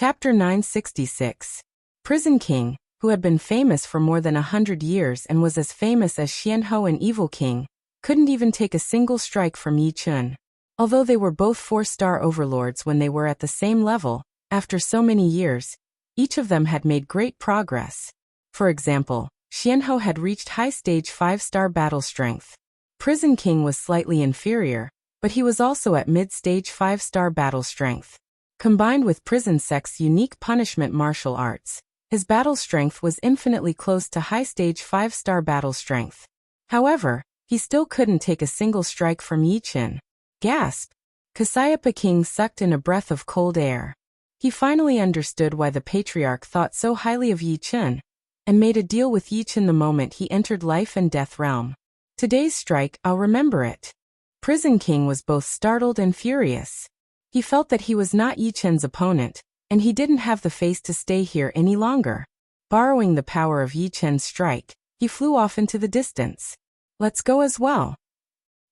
Chapter 966. Prison King, who had been famous for more than 100 years and was as famous as Xianhou an evil king, couldn't even take a single strike from Yi Chun. Although they were both 4-star overlords when they were at the same level, after so many years, each of them had made great progress. For example, Xianhou had reached high stage 5-star battle strength. Prison King was slightly inferior, but he was also at mid-stage 5-star battle strength. Combined with Prison Sect's unique punishment martial arts, his battle strength was infinitely close to high stage 5-star battle strength. However, he still couldn't take a single strike from Yi Chun. Gasp! Cassiopeia King sucked in a breath of cold air. He finally understood why the patriarch thought so highly of Yi Chun, and made a deal with Yi Chun the moment he entered life and death realm. Today's strike, I'll remember it. Prison King was both startled and furious. He felt that he was not Yi Chun's opponent, and he didn't have the face to stay here any longer. Borrowing the power of Yi Chun's strike, he flew off into the distance. Let's go as well.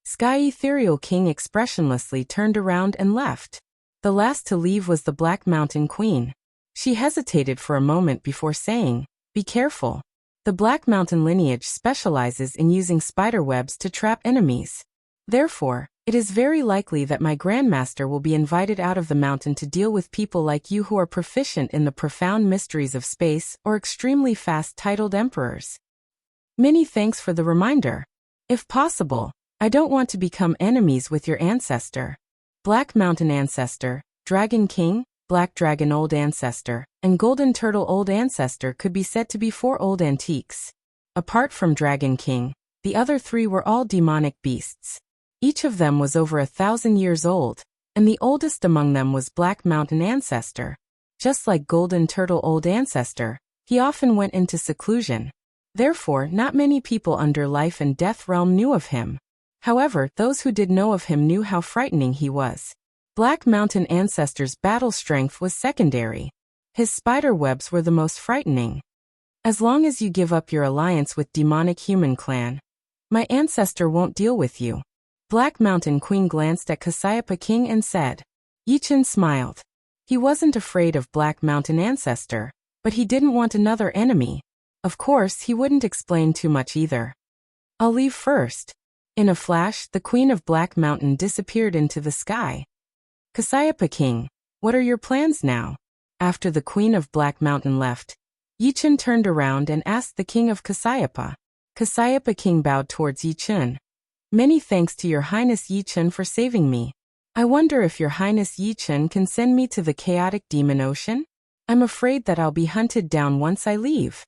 Sky Ethereal King expressionlessly turned around and left. The last to leave was the Black Mountain Queen. She hesitated for a moment before saying, "Be careful. The Black Mountain lineage specializes in using spider webs to trap enemies. Therefore, it is very likely that my Grandmaster will be invited out of the mountain to deal with people like you who are proficient in the profound mysteries of space or extremely fast-titled emperors. Many thanks for the reminder. If possible, I don't want to become enemies with your ancestor. Black Mountain Ancestor, Dragon King, Black Dragon Old Ancestor, and Golden Turtle Old Ancestor could be said to be 4 old antiques. Apart from Dragon King, the other 3 were all demonic beasts. Each of them was over 1,000 years old, and the oldest among them was Black Mountain Ancestor. Just like Golden Turtle Old Ancestor, he often went into seclusion. Therefore, not many people under Life and Death Realm knew of him. However, those who did know of him knew how frightening he was. Black Mountain Ancestor's battle strength was secondary. His spider webs were the most frightening. As long as you give up your alliance with Demonic Human Clan, my ancestor won't deal with you. Black Mountain Queen glanced at Cassiopeia King and said. Yi Chun smiled. He wasn't afraid of Black Mountain Ancestor, but he didn't want another enemy. Of course, he wouldn't explain too much either. I'll leave first. In a flash, the Queen of Black Mountain disappeared into the sky. Cassiopeia King, what are your plans now? After the Queen of Black Mountain left, Yi Chun turned around and asked the King of Cassiopeia. Cassiopeia King bowed towards Yi Chun. Many thanks to Your Highness Yi Chun for saving me. I wonder if Your Highness Yi Chun can send me to the chaotic demon ocean? I'm afraid that I'll be hunted down once I leave.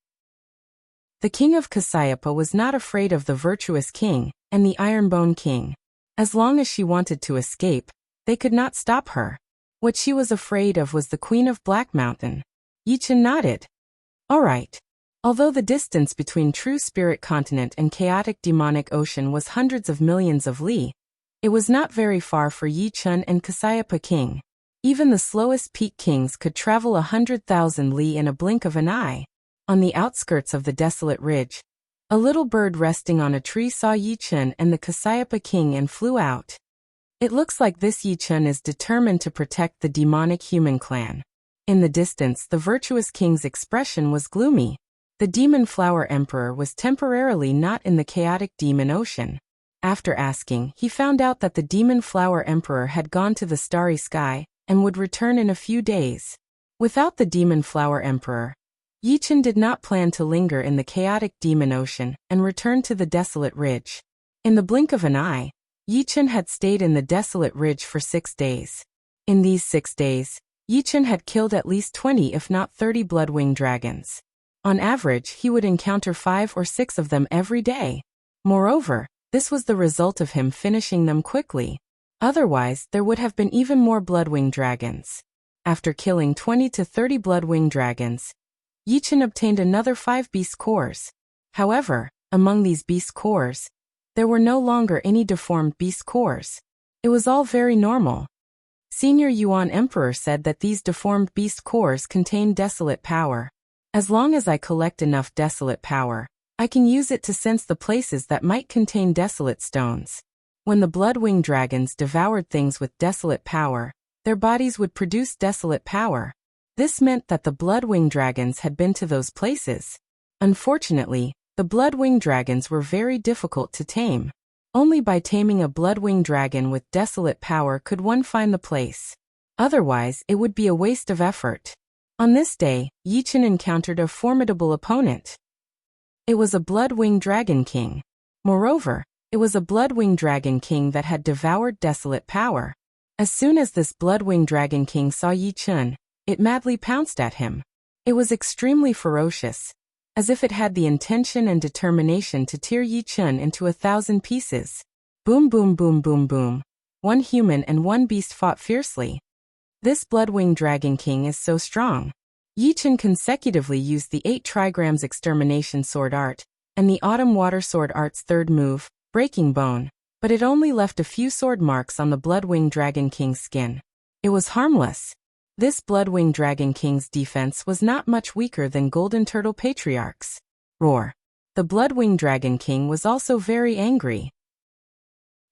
The King of Cassiopeia was not afraid of the virtuous king and the Ironbone King. As long as she wanted to escape, they could not stop her. What she was afraid of was the Queen of Black Mountain. Yi Chun nodded. All right. Although the distance between True Spirit Continent and Chaotic Demonic Ocean was hundreds of millions of li, it was not very far for Yi Chun and Cassiopeia King. Even the slowest peak kings could travel 100,000 li in a blink of an eye. On the outskirts of the desolate ridge, a little bird resting on a tree saw Yi Chun and the Cassiopeia King and flew out. It looks like this Yi Chun is determined to protect the Demonic Human Clan. In the distance, the virtuous king's expression was gloomy. The Demon Flower Emperor was temporarily not in the chaotic demon ocean. After asking, he found out that the Demon Flower Emperor had gone to the starry sky and would return in a few days. Without the Demon Flower Emperor, Yi Chun did not plan to linger in the chaotic demon ocean and return to the desolate ridge. In the blink of an eye, Yi Chun had stayed in the desolate ridge for 6 days. In these 6 days, Yi Chun had killed at least 20 if not 30 Bloodwing dragons. On average, he would encounter 5 or 6 of them every day. Moreover, this was the result of him finishing them quickly. Otherwise, there would have been even more Bloodwing dragons. After killing 20 to 30 Bloodwing dragons, Yi Chun obtained another 5 beast cores. However, among these beast cores, there were no longer any deformed beast cores. It was all very normal. Senior Yuan Emperor said that these deformed beast cores contain desolate power. As long as I collect enough desolate power, I can use it to sense the places that might contain desolate stones. When the Bloodwing dragons devoured things with desolate power, their bodies would produce desolate power. This meant that the blood-winged dragons had been to those places. Unfortunately, the blood-winged dragons were very difficult to tame. Only by taming a blood-winged dragon with desolate power could one find the place. Otherwise, it would be a waste of effort. On this day, Yi Chen encountered a formidable opponent. It was a blood-winged dragon king. Moreover, it was a blood-winged dragon king that had devoured desolate power. As soon as this blood-winged dragon king saw Yi Chen, it madly pounced at him. It was extremely ferocious, as if it had the intention and determination to tear Yi Chen into 1,000 pieces. Boom boom boom boom boom. One human and one beast fought fiercely. This blood-winged dragon king is so strong. Yi Chen consecutively used the 8 trigrams extermination sword art, and the autumn water sword art's third move, breaking bone, but it only left a few sword marks on the blood-winged dragon king's skin. It was harmless. This blood-winged dragon king's defense was not much weaker than Golden Turtle Patriarch's. Roar. The blood-winged dragon king was also very angry.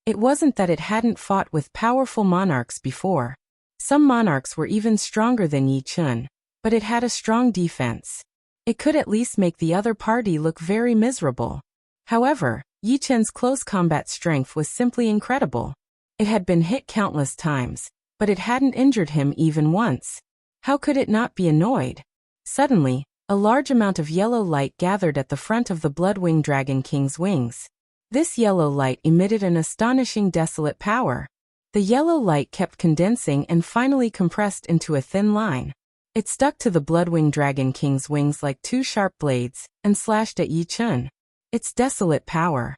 It wasn't that it hadn't fought with powerful monarchs before. Some monarchs were even stronger than Yi Chen, but it had a strong defense. It could at least make the other party look very miserable. However, Yi Chen's close combat strength was simply incredible. It had been hit countless times, but it hadn't injured him even once. How could it not be annoyed? Suddenly, a large amount of yellow light gathered at the front of the blood-winged dragon king's wings. This yellow light emitted an astonishing desolate power. The yellow light kept condensing and finally compressed into a thin line. It stuck to the blood-winged dragon king's wings like 2 sharp blades, and slashed at Yi Chen. Its desolate power.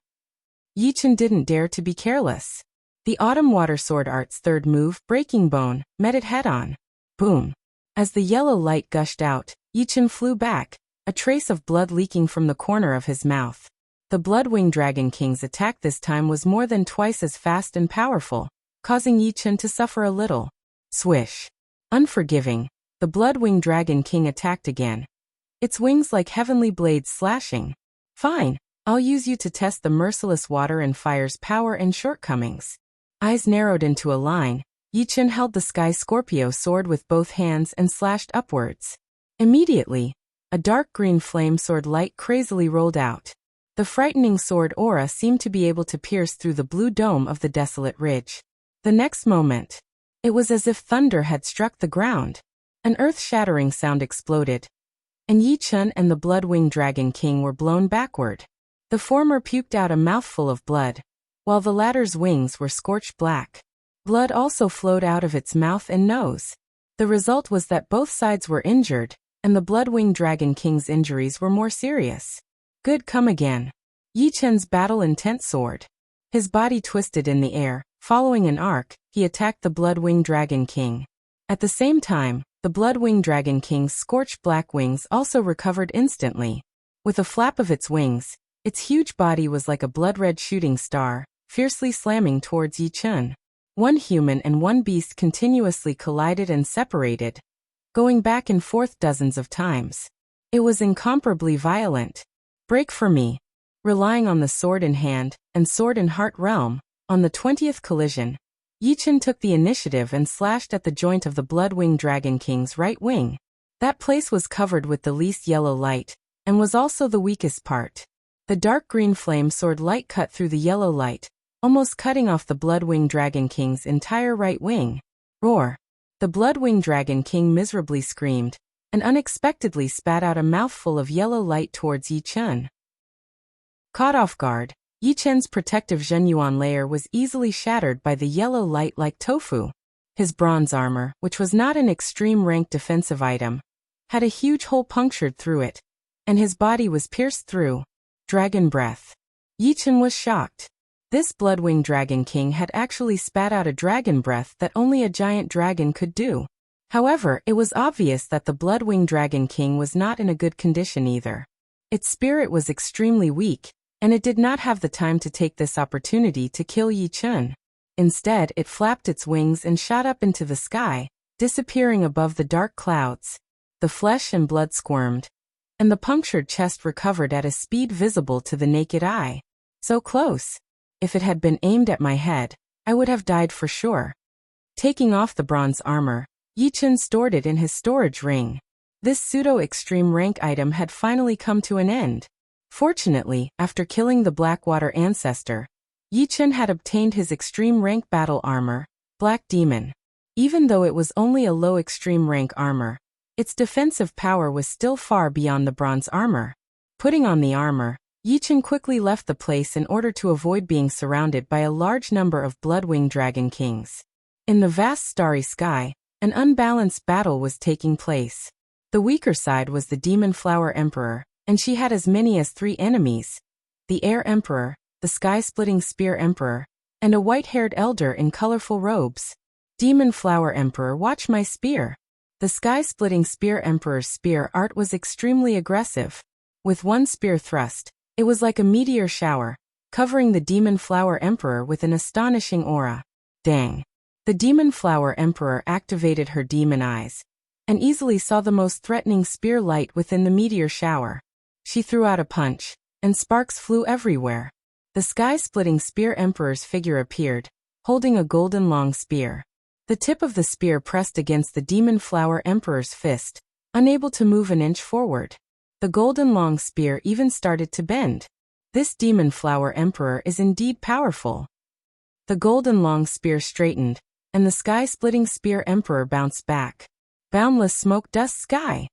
Yi Chen didn't dare to be careless. The autumn water sword art's third move, breaking bone, met it head-on. Boom. As the yellow light gushed out, Yi Chen flew back, a trace of blood leaking from the corner of his mouth. The blood-winged dragon king's attack this time was more than twice as fast and powerful, causing Yi Chen to suffer a little. Swish. Unforgiving, the blood-winged dragon king attacked again. Its wings like heavenly blades slashing. Fine, I'll use you to test the merciless water and fire's power and shortcomings. Eyes narrowed into a line, Yi Chen held the Sky Scorpio sword with both hands and slashed upwards. Immediately, a dark green flame sword light crazily rolled out. The frightening sword aura seemed to be able to pierce through the blue dome of the desolate ridge. The next moment, it was as if thunder had struck the ground. An earth-shattering sound exploded, and Yi Chen and the blood-winged dragon king were blown backward. The former puked out a mouthful of blood, while the latter's wings were scorched black. Blood also flowed out of its mouth and nose. The result was that both sides were injured, and the blood-winged dragon king's injuries were more serious. Good come again. Yi Chen's battle-intent sword. His body twisted in the air. Following an arc, he attacked the blood-winged dragon king. At the same time, the blood-winged dragon king's scorched black wings also recovered instantly. With a flap of its wings, its huge body was like a blood-red shooting star, fiercely slamming towards Yi Chen. One human and one beast continuously collided and separated, going back and forth dozens of times. It was incomparably violent. Break for me. Relying on the sword in hand and sword in heart realm, on the 20th collision, Yi Chen took the initiative and slashed at the joint of the blood-winged dragon king's right wing. That place was covered with the least yellow light, and was also the weakest part. The dark green flame sword light cut through the yellow light, almost cutting off the blood-winged dragon king's entire right wing. Roar. The blood-winged dragon king miserably screamed, and unexpectedly spat out a mouthful of yellow light towards Yi Chen. Caught off guard, Yi Chen's protective Zhenyuan layer was easily shattered by the yellow light like tofu. His bronze armor, which was not an extreme rank defensive item, had a huge hole punctured through it, and his body was pierced through. Dragon breath. Yi Chen was shocked. This blood-winged dragon king had actually spat out a dragon breath that only a giant dragon could do. However, it was obvious that the blood-winged dragon king was not in a good condition either. Its spirit was extremely weak, and it did not have the time to take this opportunity to kill Yi Chen. Instead, it flapped its wings and shot up into the sky, disappearing above the dark clouds. The flesh and blood squirmed, and the punctured chest recovered at a speed visible to the naked eye. So close. If it had been aimed at my head, I would have died for sure. Taking off the bronze armor, Yichun stored it in his storage ring. This pseudo-extreme rank item had finally come to an end. Fortunately, after killing the Blackwater ancestor, Yichun had obtained his extreme rank battle armor, Black Demon. Even though it was only a low extreme rank armor, its defensive power was still far beyond the bronze armor. Putting on the armor, Yichun quickly left the place in order to avoid being surrounded by a large number of Bloodwing Dragon Kings. In the vast starry sky, an unbalanced battle was taking place. The weaker side was the Demon Flower Emperor, and she had as many as 3 enemies: the Air Emperor, the Sky-Splitting Spear Emperor, and a white-haired elder in colorful robes. Demon Flower Emperor, watch my spear! The Sky-Splitting Spear Emperor's spear art was extremely aggressive. With one spear thrust, it was like a meteor shower, covering the Demon Flower Emperor with an astonishing aura. Dang! The Demon Flower Emperor activated her demon eyes, and easily saw the most threatening spear light within the meteor shower. She threw out a punch, and sparks flew everywhere. The Sky-Splitting Spear Emperor's figure appeared, holding a golden long spear. The tip of the spear pressed against the Demon Flower Emperor's fist, unable to move an inch forward. The golden long spear even started to bend. This Demon Flower Emperor is indeed powerful. The golden long spear straightened, and the Sky-Splitting Spear Emperor bounced back. Boundless smoke dust sky!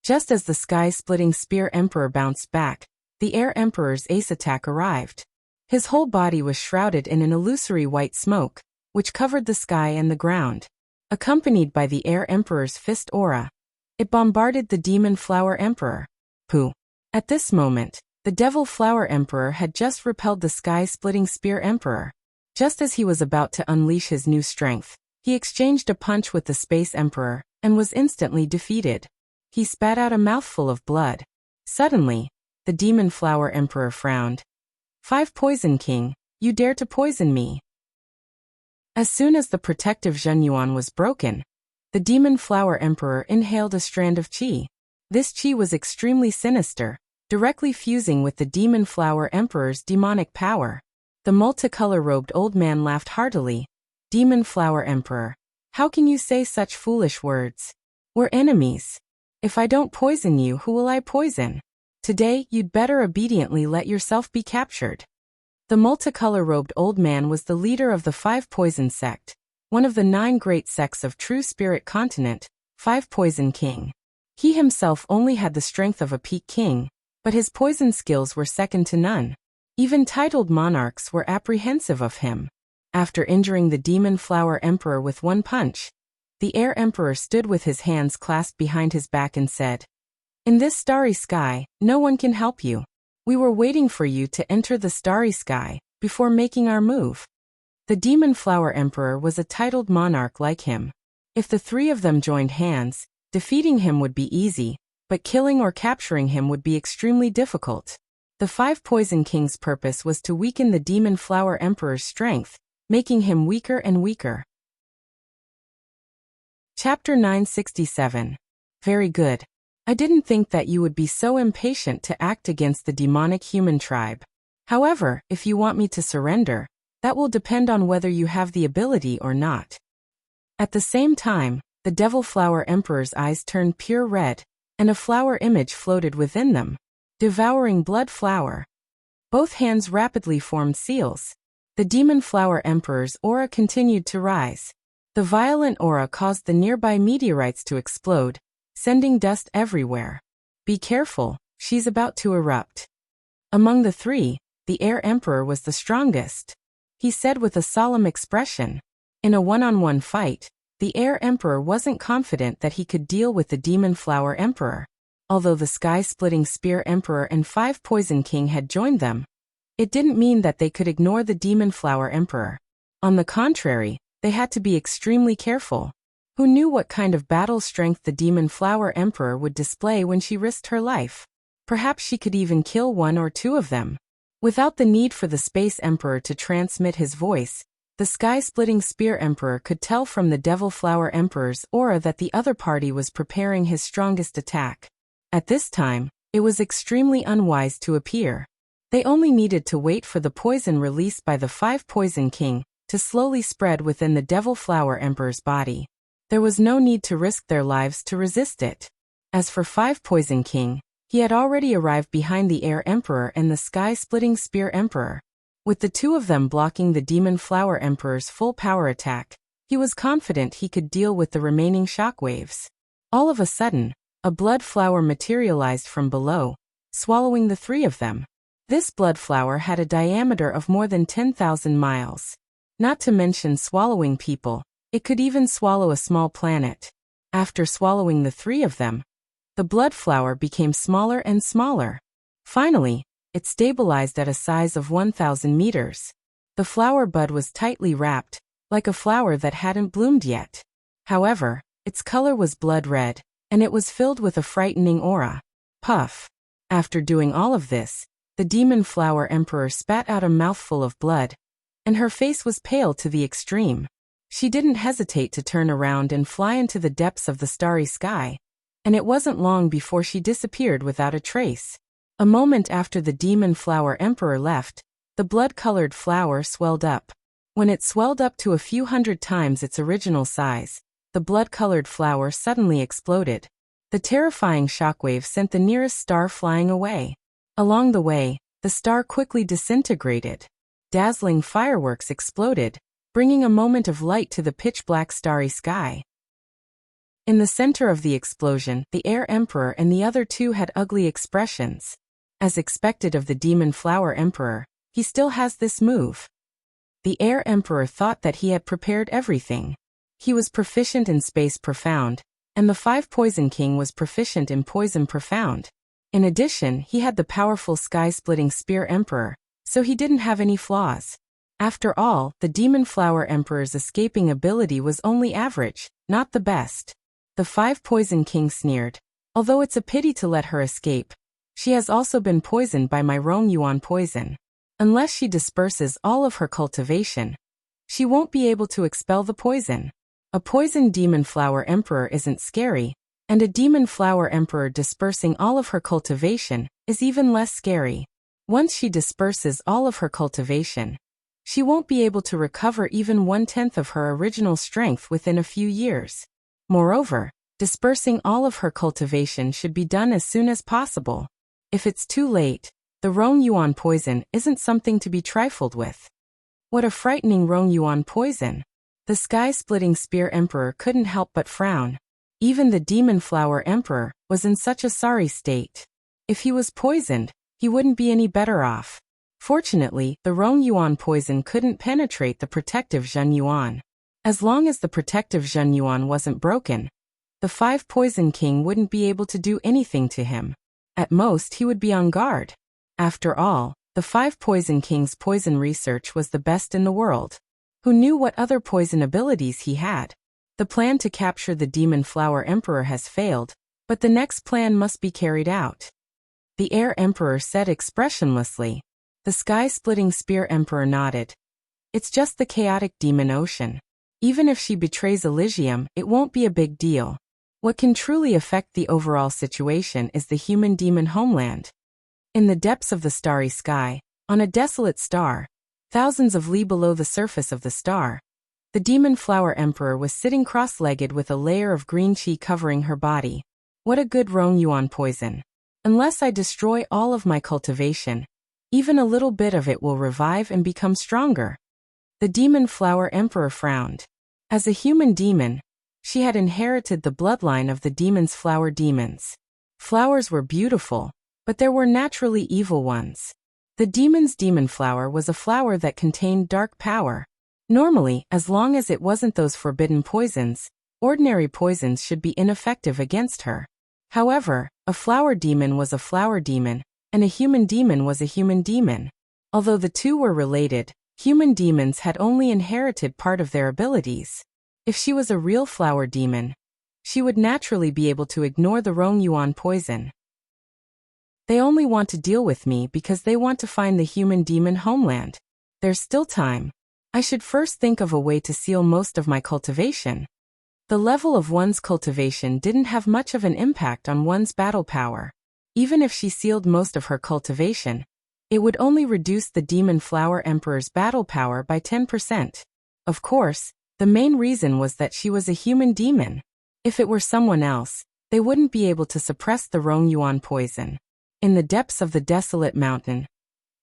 Just as the Sky-Splitting Spear Emperor bounced back, the Air Emperor's ace attack arrived. His whole body was shrouded in an illusory white smoke, which covered the sky and the ground. Accompanied by the Air Emperor's fist aura, it bombarded the Demon Flower Emperor. Pooh! At this moment, the Devil Flower Emperor had just repelled the Sky-Splitting Spear Emperor. Just as he was about to unleash his new strength, he exchanged a punch with the Space Emperor, and was instantly defeated. He spat out a mouthful of blood. Suddenly, the Demon Flower Emperor frowned. 5 Poison King, you dare to poison me? As soon as the protective Zhenyuan was broken, the Demon Flower Emperor inhaled a strand of qi. This qi was extremely sinister, directly fusing with the Demon Flower Emperor's demonic power. The multicolor-robed old man laughed heartily. Demon Flower Emperor, how can you say such foolish words? We're enemies. If I don't poison you, who will I poison? Today, you'd better obediently let yourself be captured. The multicolor-robed old man was the leader of the 5 Poison Sect, one of the 9 great sects of True Spirit Continent, 5 Poison King. He himself only had the strength of a peak king, but his poison skills were second to none. Even titled monarchs were apprehensive of him. After injuring the Demon Flower Emperor with one punch, the Air Emperor stood with his hands clasped behind his back and said, "In this starry sky, no one can help you. We were waiting for you to enter the starry sky before making our move." The Demon Flower Emperor was a titled monarch like him. If the 3 of them joined hands, defeating him would be easy, but killing or capturing him would be extremely difficult. The 5 Poison King's purpose was to weaken the Demon Flower Emperor's strength, making him weaker and weaker. Chapter 967. Very good. I didn't think that you would be so impatient to act against the demonic human tribe. However, if you want me to surrender, that will depend on whether you have the ability or not. At the same time, the Devil Flower Emperor's eyes turned pure red, and a flower image floated within them. Devouring blood flower. Both hands rapidly formed seals. The Demon Flower Emperor's aura continued to rise. The violent aura caused the nearby meteorites to explode, sending dust everywhere. Be careful, she's about to erupt. Among the 3, the Air Emperor was the strongest. He said with a solemn expression. In a one-on-one fight, the Air Emperor wasn't confident that he could deal with the Demon Flower Emperor. Although the Sky-Splitting Spear Emperor and 5 Poison King had joined them, it didn't mean that they could ignore the Demon Flower Emperor. On the contrary, they had to be extremely careful. Who knew what kind of battle strength the Demon Flower Emperor would display when she risked her life? Perhaps she could even kill 1 or 2 of them. Without the need for the Space Emperor to transmit his voice, the Sky-Splitting Spear Emperor could tell from the Devil Flower Emperor's aura that the other party was preparing his strongest attack. At this time, it was extremely unwise to appear. They only needed to wait for the poison released by the 5 Poison King to slowly spread within the Devil Flower Emperor's body. There was no need to risk their lives to resist it. As for 5 Poison King, he had already arrived behind the Air Emperor and the Sky-Splitting Spear Emperor. With the two of them blocking the Demon Flower Emperor's full power attack, he was confident he could deal with the remaining shockwaves. All of a sudden, a blood flower materialized from below, swallowing the 3 of them. This blood flower had a diameter of more than 10,000 miles. Not to mention swallowing people, it could even swallow a small planet. After swallowing the 3 of them, the blood flower became smaller and smaller. Finally, it stabilized at a size of 1,000 meters. The flower bud was tightly wrapped, like a flower that hadn't bloomed yet. However, its color was blood red, and it was filled with a frightening aura. Puff. After doing all of this, the Demon Flower Emperor spat out a mouthful of blood, and her face was pale to the extreme. She didn't hesitate to turn around and fly into the depths of the starry sky, and it wasn't long before she disappeared without a trace. A moment after the Demon Flower Emperor left, the blood-colored flower swelled up. When it swelled up to a few hundred times its original size, the blood-colored flower suddenly exploded. The terrifying shockwave sent the nearest star flying away. Along the way, the star quickly disintegrated. Dazzling fireworks exploded, bringing a moment of light to the pitch-black starry sky. In the center of the explosion, the Air Emperor and the other 2 had ugly expressions. As expected of the Demon Flower Emperor, he still has this move. The Air Emperor thought that he had prepared everything. He was proficient in Space Profound, and the 5 Poison King was proficient in Poison Profound. In addition, he had the powerful Sky-Splitting Spear Emperor, so he didn't have any flaws. After all, the Demon Flower Emperor's escaping ability was only average, not the best. The 5 Poison King sneered. Although it's a pity to let her escape, she has also been poisoned by my Rong Yuan poison. Unless she disperses all of her cultivation, she won't be able to expel the poison. A poisoned Demon Flower Emperor isn't scary, and a Demon Flower Emperor dispersing all of her cultivation is even less scary. Once she disperses all of her cultivation, she won't be able to recover even 1/10 of her original strength within a few years. Moreover, dispersing all of her cultivation should be done as soon as possible. If it's too late, the Rong Yuan poison isn't something to be trifled with. What a frightening Rong Yuan poison! The Sky-Splitting Spear Emperor couldn't help but frown. Even the Demon Flower Emperor was in such a sorry state. If he was poisoned, he wouldn't be any better off. Fortunately, the Rong Yuan poison couldn't penetrate the protective Zhen Yuan. As long as the protective Zhen Yuan wasn't broken, the 5 Poison King wouldn't be able to do anything to him. At most, he would be on guard. After all, the 5 Poison King's poison research was the best in the world. Who knew what other poison abilities he had? The plan to capture the Demon Flower Emperor has failed, but the next plan must be carried out. The Air Emperor said expressionlessly. The Sky-Splitting Spear Emperor nodded. It's just the chaotic demon ocean. Even if she betrays Elysium, it won't be a big deal. What can truly affect the overall situation is the human-demon homeland. In the depths of the starry sky, on a desolate star, thousands of li below the surface of the star, the Demon Flower Emperor was sitting cross-legged with a layer of green chi covering her body. What a good Rong Yuan poison. Unless I destroy all of my cultivation, even a little bit of it will revive and become stronger. The Demon Flower Emperor frowned. As a human demon, she had inherited the bloodline of the demon's flower demons. Flowers were beautiful, but there were naturally evil ones. The demon's demon flower was a flower that contained dark power. Normally, as long as it wasn't those forbidden poisons, ordinary poisons should be ineffective against her. However, a flower demon was a flower demon, and a human demon was a human demon. Although the two were related, human demons had only inherited part of their abilities. If she was a real flower demon, she would naturally be able to ignore the Rong Yuan poison. They only want to deal with me because they want to find the human demon homeland. There's still time. I should first think of a way to seal most of my cultivation. The level of one's cultivation didn't have much of an impact on one's battle power. Even if she sealed most of her cultivation, it would only reduce the Demon Flower Emperor's battle power by 10%. Of course, The main reason was that she was a human demon. If it were someone else, they wouldn't be able to suppress the Rongyuan poison. In the depths of the desolate mountain.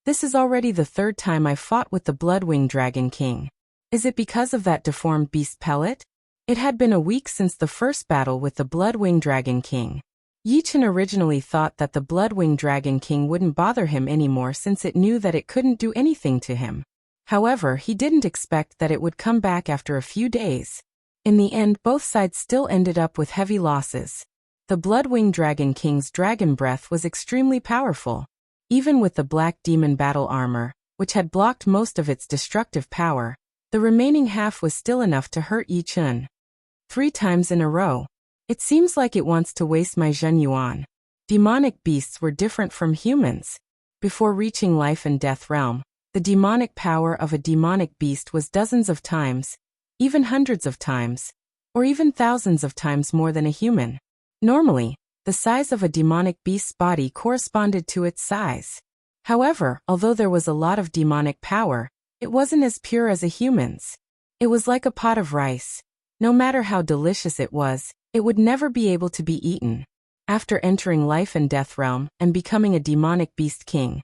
This is already the third time I've fought with the Bloodwing Dragon King. Is it because of that deformed beast pellet? It had been a week since the first battle with the Bloodwing Dragon King. Yichen originally thought that the Bloodwing Dragon King wouldn't bother him anymore since it knew that it couldn't do anything to him. However, he didn't expect that it would come back after a few days. In the end, both sides still ended up with heavy losses. The Bloodwing Dragon King's dragon breath was extremely powerful. Even with the Black Demon battle armor, which had blocked most of its destructive power, the remaining half was still enough to hurt Yichen. 3 times in a row. It seems like it wants to waste my Zhenyuan. Demonic beasts were different from humans. Before reaching life and death realm, the demonic power of a demonic beast was dozens of times, even hundreds of times, or even thousands of times more than a human. Normally, the size of a demonic beast's body corresponded to its size. However, although there was a lot of demonic power, it wasn't as pure as a human's. It was like a pot of rice. No matter how delicious it was, it would never be able to be eaten. After entering life and death realm and becoming a demonic beast king,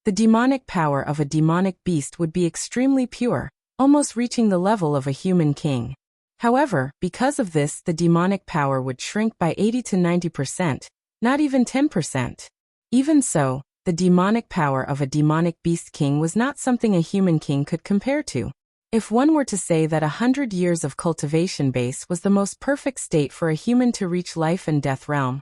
the demonic power of a demonic beast would be extremely pure, almost reaching the level of a human king. However, because of this, the demonic power would shrink by 80 to 90%, not even 10%. Even so, the demonic power of a demonic beast king was not something a human king could compare to. If one were to say that 100 years of cultivation base was the most perfect state for a human to reach life and death realm,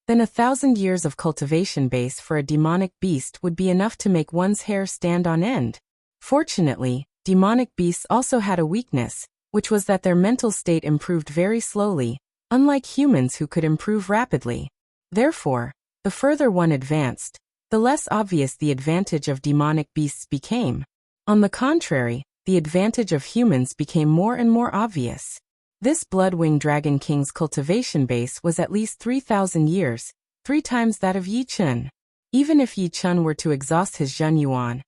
then 1,000 years of cultivation base for a demonic beast would be enough to make one's hair stand on end. Fortunately, demonic beasts also had a weakness, which was that their mental state improved very slowly, unlike humans who could improve rapidly. Therefore, the further one advanced, the less obvious the advantage of demonic beasts became. On the contrary, the advantage of humans became more and more obvious. This Bloodwing Dragon King's cultivation base was at least 3,000 years, 3 times that of Yichen. Even if Yichen were to exhaust his Zhenyuan,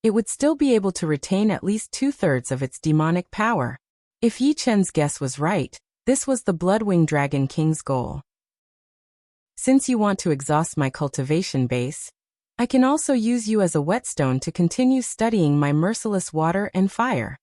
it would still be able to retain at least 2/3 of its demonic power. If Yichen's guess was right, this was the Bloodwing Dragon King's goal. Since you want to exhaust my cultivation base, I can also use you as a whetstone to continue studying my merciless water and fire.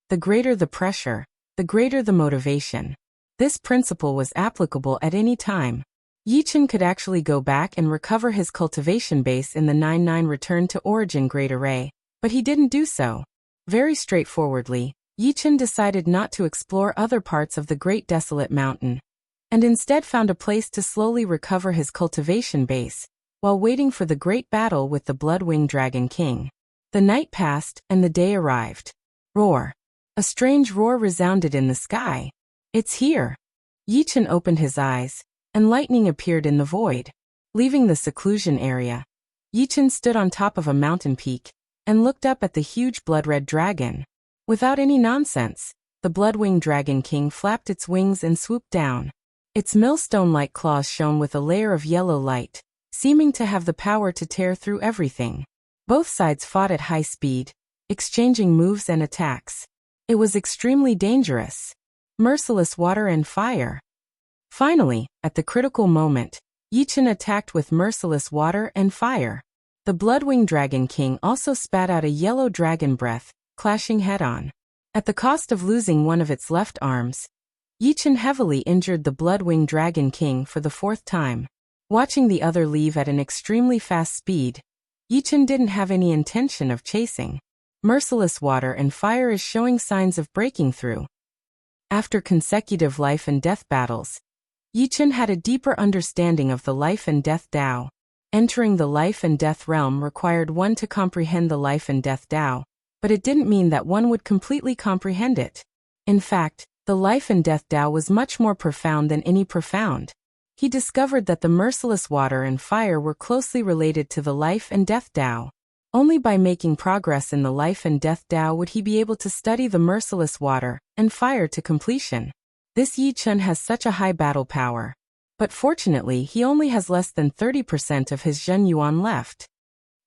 The greater the pressure, the greater the motivation. This principle was applicable at any time. Yichen could actually go back and recover his cultivation base in the 9-9 return to origin Great Array, but he didn't do so. Very straightforwardly, Yichen decided not to explore other parts of the Great Desolate Mountain, and instead found a place to slowly recover his cultivation base, while waiting for the great battle with the Bloodwing Dragon King. The night passed, and the day arrived. Roar! A strange roar resounded in the sky. It's here! Yichen opened his eyes, and lightning appeared in the void. Leaving the seclusion area, Yichen stood on top of a mountain peak, and looked up at the huge blood-red dragon. Without any nonsense, the Bloodwing Dragon King flapped its wings and swooped down. Its millstone-like claws shone with a layer of yellow light, seeming to have the power to tear through everything. Both sides fought at high speed, exchanging moves and attacks. It was extremely dangerous. Merciless water and fire. Finally, at the critical moment, Yichen attacked with merciless water and fire. The Bloodwing Dragon King also spat out a yellow dragon breath, clashing head-on. At the cost of losing one of its left arms, Yichen heavily injured the Bloodwing Dragon King for the 4th time. Watching the other leave at an extremely fast speed, Yichen didn't have any intention of chasing. Merciless water and fire is showing signs of breaking through. After consecutive life and death battles, Yichen had a deeper understanding of the life and death Tao. Entering the life and death realm required one to comprehend the life and death Tao, but it didn't mean that one would completely comprehend it. In fact, the life and death Tao was much more profound than any profound. He discovered that the merciless water and fire were closely related to the life and death Tao. Only by making progress in the life and death Tao would he be able to study the merciless water and fire to completion. This Yichen has such a high battle power. But fortunately, he only has less than 30% of his Zhenyuan left.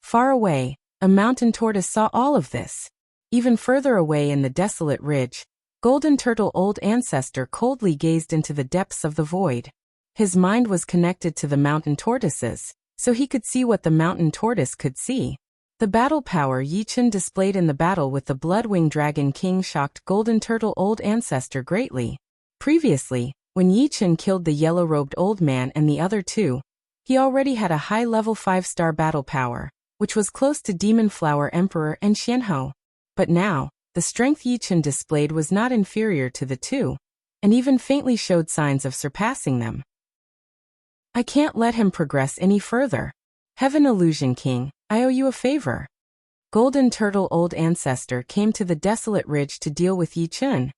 Far away, a mountain tortoise saw all of this. Even further away in the desolate ridge, Golden Turtle Old Ancestor coldly gazed into the depths of the void. His mind was connected to the mountain tortoises, so he could see what the mountain tortoise could see. The battle power Yi Chen displayed in the battle with the Bloodwing Dragon King shocked Golden Turtle Old Ancestor greatly. Previously, when Yi Chen killed the yellow-robed old man and the other two, he already had a high-level 5-star battle power, which was close to Demon Flower Emperor and Xianhou. But now, the strength Yi Chen displayed was not inferior to the two, and even faintly showed signs of surpassing them. I can't let him progress any further. Heaven Illusion King, I owe you a favor. Golden Turtle Old Ancestor came to the desolate ridge to deal with Yi Chen,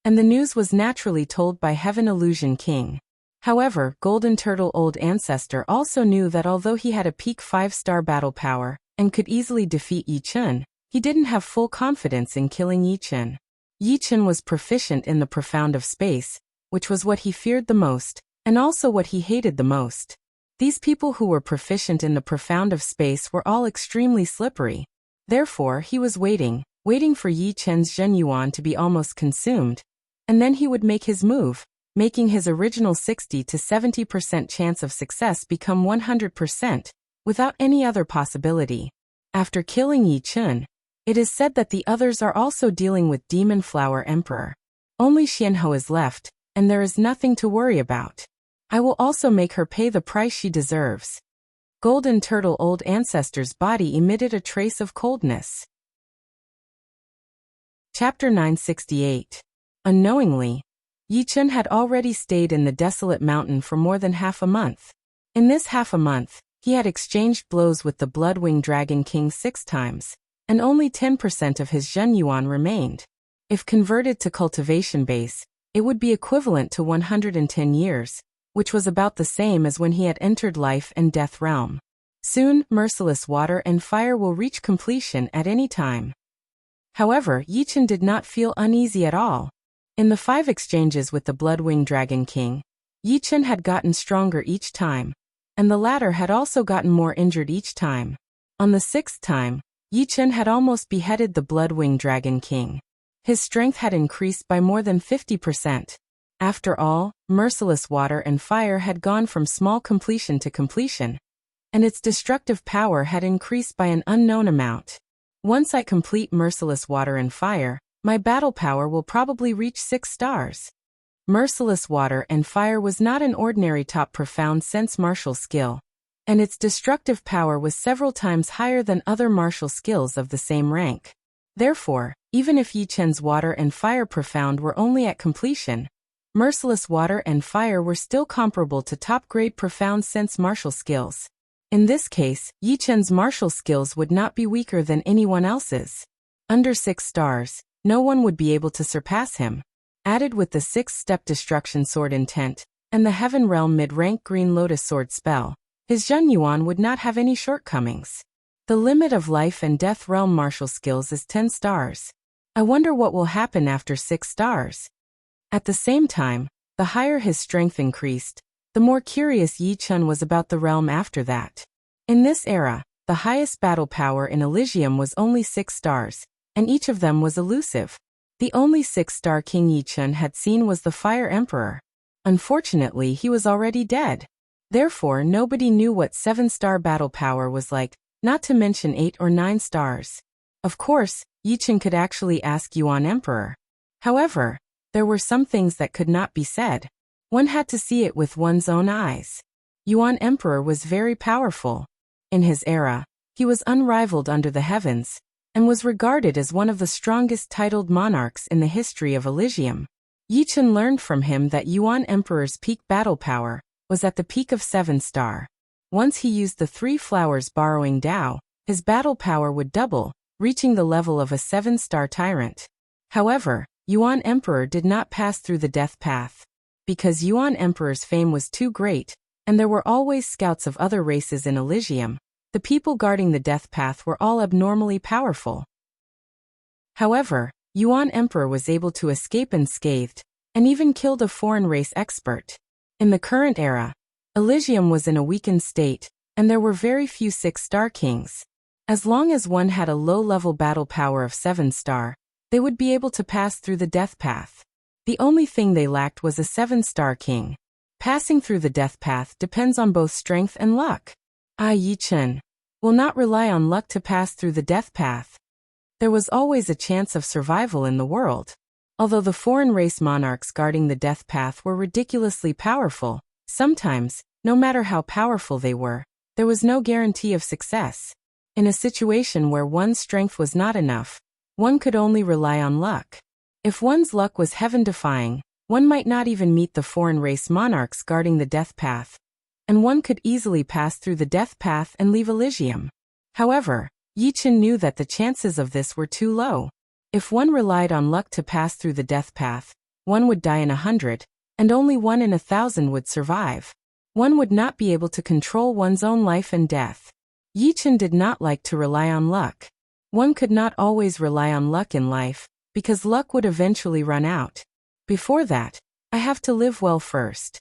and the news was naturally told by Heaven Illusion King. However, Golden Turtle Old Ancestor also knew that although he had a peak 5-star battle power and could easily defeat Yi Chen, he didn't have full confidence in killing Yi Chen. Yi Chen was proficient in the profound of space, which was what he feared the most, and also what he hated the most. These people who were proficient in the profound of space were all extremely slippery. Therefore, he was waiting for Yi Chen's Zhen Yuan to be almost consumed, and then he would make his move, making his original 60 to 70% chance of success become 100%, without any other possibility. After killing Yi Chen, it is said that the others are also dealing with Demon Flower Emperor. Only Xianhou is left, and there is nothing to worry about. I will also make her pay the price she deserves. Golden Turtle Old Ancestor's body emitted a trace of coldness. Chapter 968. Unknowingly, Yi Chen had already stayed in the desolate mountain for more than half a month. In this half a month, he had exchanged blows with the Bloodwing Dragon King 6 times, and only 10% of his Zhen Yuan remained. If converted to cultivation base, it would be equivalent to 110 years, which was about the same as when he had entered life and death realm. Soon, merciless water and fire will reach completion at any time. However, Yi Chen did not feel uneasy at all. In the 5 exchanges with the Bloodwing Dragon King, Yi Chen had gotten stronger each time, and the latter had also gotten more injured each time. On the 6th time, Yi Chen had almost beheaded the Bloodwing Dragon King. His strength had increased by more than 50%. After all, merciless water and fire had gone from small completion to completion, and its destructive power had increased by an unknown amount. Once I complete merciless water and fire, my battle power will probably reach 6 stars. Merciless water and fire was not an ordinary top profound sense martial skill, and its destructive power was several times higher than other martial skills of the same rank. Therefore, even if Yi Chen's water and fire profound were only at completion, merciless water and fire were still comparable to top-grade profound sense martial skills. In this case, Yi Chen's martial skills would not be weaker than anyone else's. Under 6 stars, no one would be able to surpass him. Added with the 6th-step destruction sword intent, and the Heaven Realm mid-rank Green Lotus sword spell, his Zhen Yuan would not have any shortcomings. The limit of life and death realm martial skills is 10 stars. I wonder what will happen after 6 stars. At the same time, the higher his strength increased, the more curious Yi Chen was about the realm after that. In this era, the highest battle power in Elysium was only 6 stars, and each of them was elusive. The only 6-star king Yi Chen had seen was the Fire Emperor. Unfortunately, he was already dead. Therefore, nobody knew what 7-star battle power was like, not to mention 8 or 9 stars. Of course, Yi Chen could actually ask Yuan Emperor. However, there were some things that could not be said. One had to see it with one's own eyes. Yuan Emperor was very powerful. In his era, he was unrivaled under the heavens, and was regarded as one of the strongest titled monarchs in the history of Elysium. Yi Chen learned from him that Yuan Emperor's peak battle power was at the peak of 7-star. Once he used the 3 flowers borrowing Dao, his battle power would double, reaching the level of a 7-star tyrant. However, Yuan Emperor did not pass through the death path. Because Yuan Emperor's fame was too great, and there were always scouts of other races in Elysium, the people guarding the death path were all abnormally powerful. However, Yuan Emperor was able to escape unscathed, and even killed a foreign race expert. In the current era, Elysium was in a weakened state, and there were very few 6-star kings. As long as one had a low-level battle power of 7-star, they would be able to pass through the death path. The only thing they lacked was a 7-star king. Passing through the death path depends on both strength and luck. Yi Chen will not rely on luck to pass through the death path. There was always a chance of survival in the world. Although the foreign race monarchs guarding the death path were ridiculously powerful, sometimes, no matter how powerful they were, there was no guarantee of success. In a situation where one's strength was not enough, one could only rely on luck. If one's luck was heaven-defying, one might not even meet the foreign race monarchs guarding the death path, and one could easily pass through the death path and leave Elysium. However, Yi Chen knew that the chances of this were too low. If one relied on luck to pass through the death path, one would die in 100, and only 1 in 1,000 would survive. One would not be able to control one's own life and death. Yi Chen did not like to rely on luck. One could not always rely on luck in life, because luck would eventually run out. Before that, I have to live well first.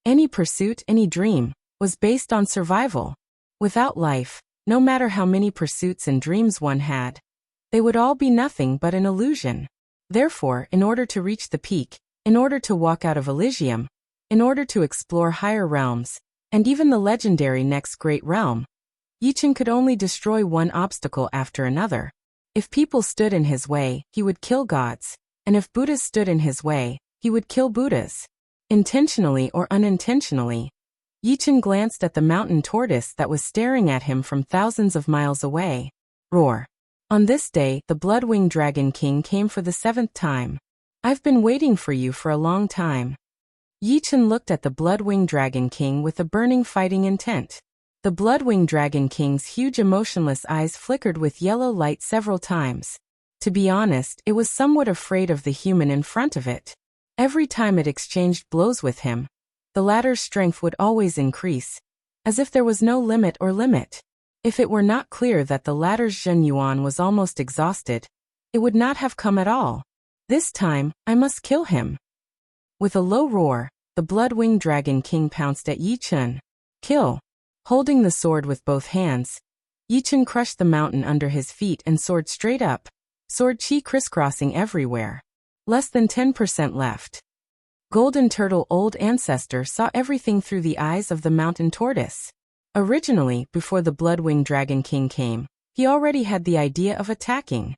Any pursuit, any dream, was based on survival. Without life, no matter how many pursuits and dreams one had, they would all be nothing but an illusion. Therefore, in order to reach the peak, in order to walk out of Elysium, in order to explore higher realms, and even the legendary next great realm, Yi Chen could only destroy one obstacle after another. If people stood in his way, he would kill gods, and if Buddhas stood in his way, he would kill Buddhas. Intentionally or unintentionally, Yi Chen glanced at the mountain tortoise that was staring at him from thousands of miles away. Roar. On this day, the Blood-Winged Dragon King came for the 7th time. I've been waiting for you for a long time. Yi Chen looked at the Blood-Winged Dragon King with a burning fighting intent. The Blood-Winged Dragon King's huge emotionless eyes flickered with yellow light several times. To be honest, it was somewhat afraid of the human in front of it. Every time it exchanged blows with him, the latter's strength would always increase, as if there was no limit or limit. If it were not clear that the latter's Zhen Yuan was almost exhausted, it would not have come at all. This time, I must kill him. With a low roar, the Blood-Winged Dragon King pounced at Yi Chen. Kill. Holding the sword with both hands, Yi Chen crushed the mountain under his feet and soared straight up, sword chi crisscrossing everywhere. Less than 10% left. Golden Turtle Old Ancestor saw everything through the eyes of the mountain tortoise. Originally, before the Blood-Winged Dragon King came, he already had the idea of attacking.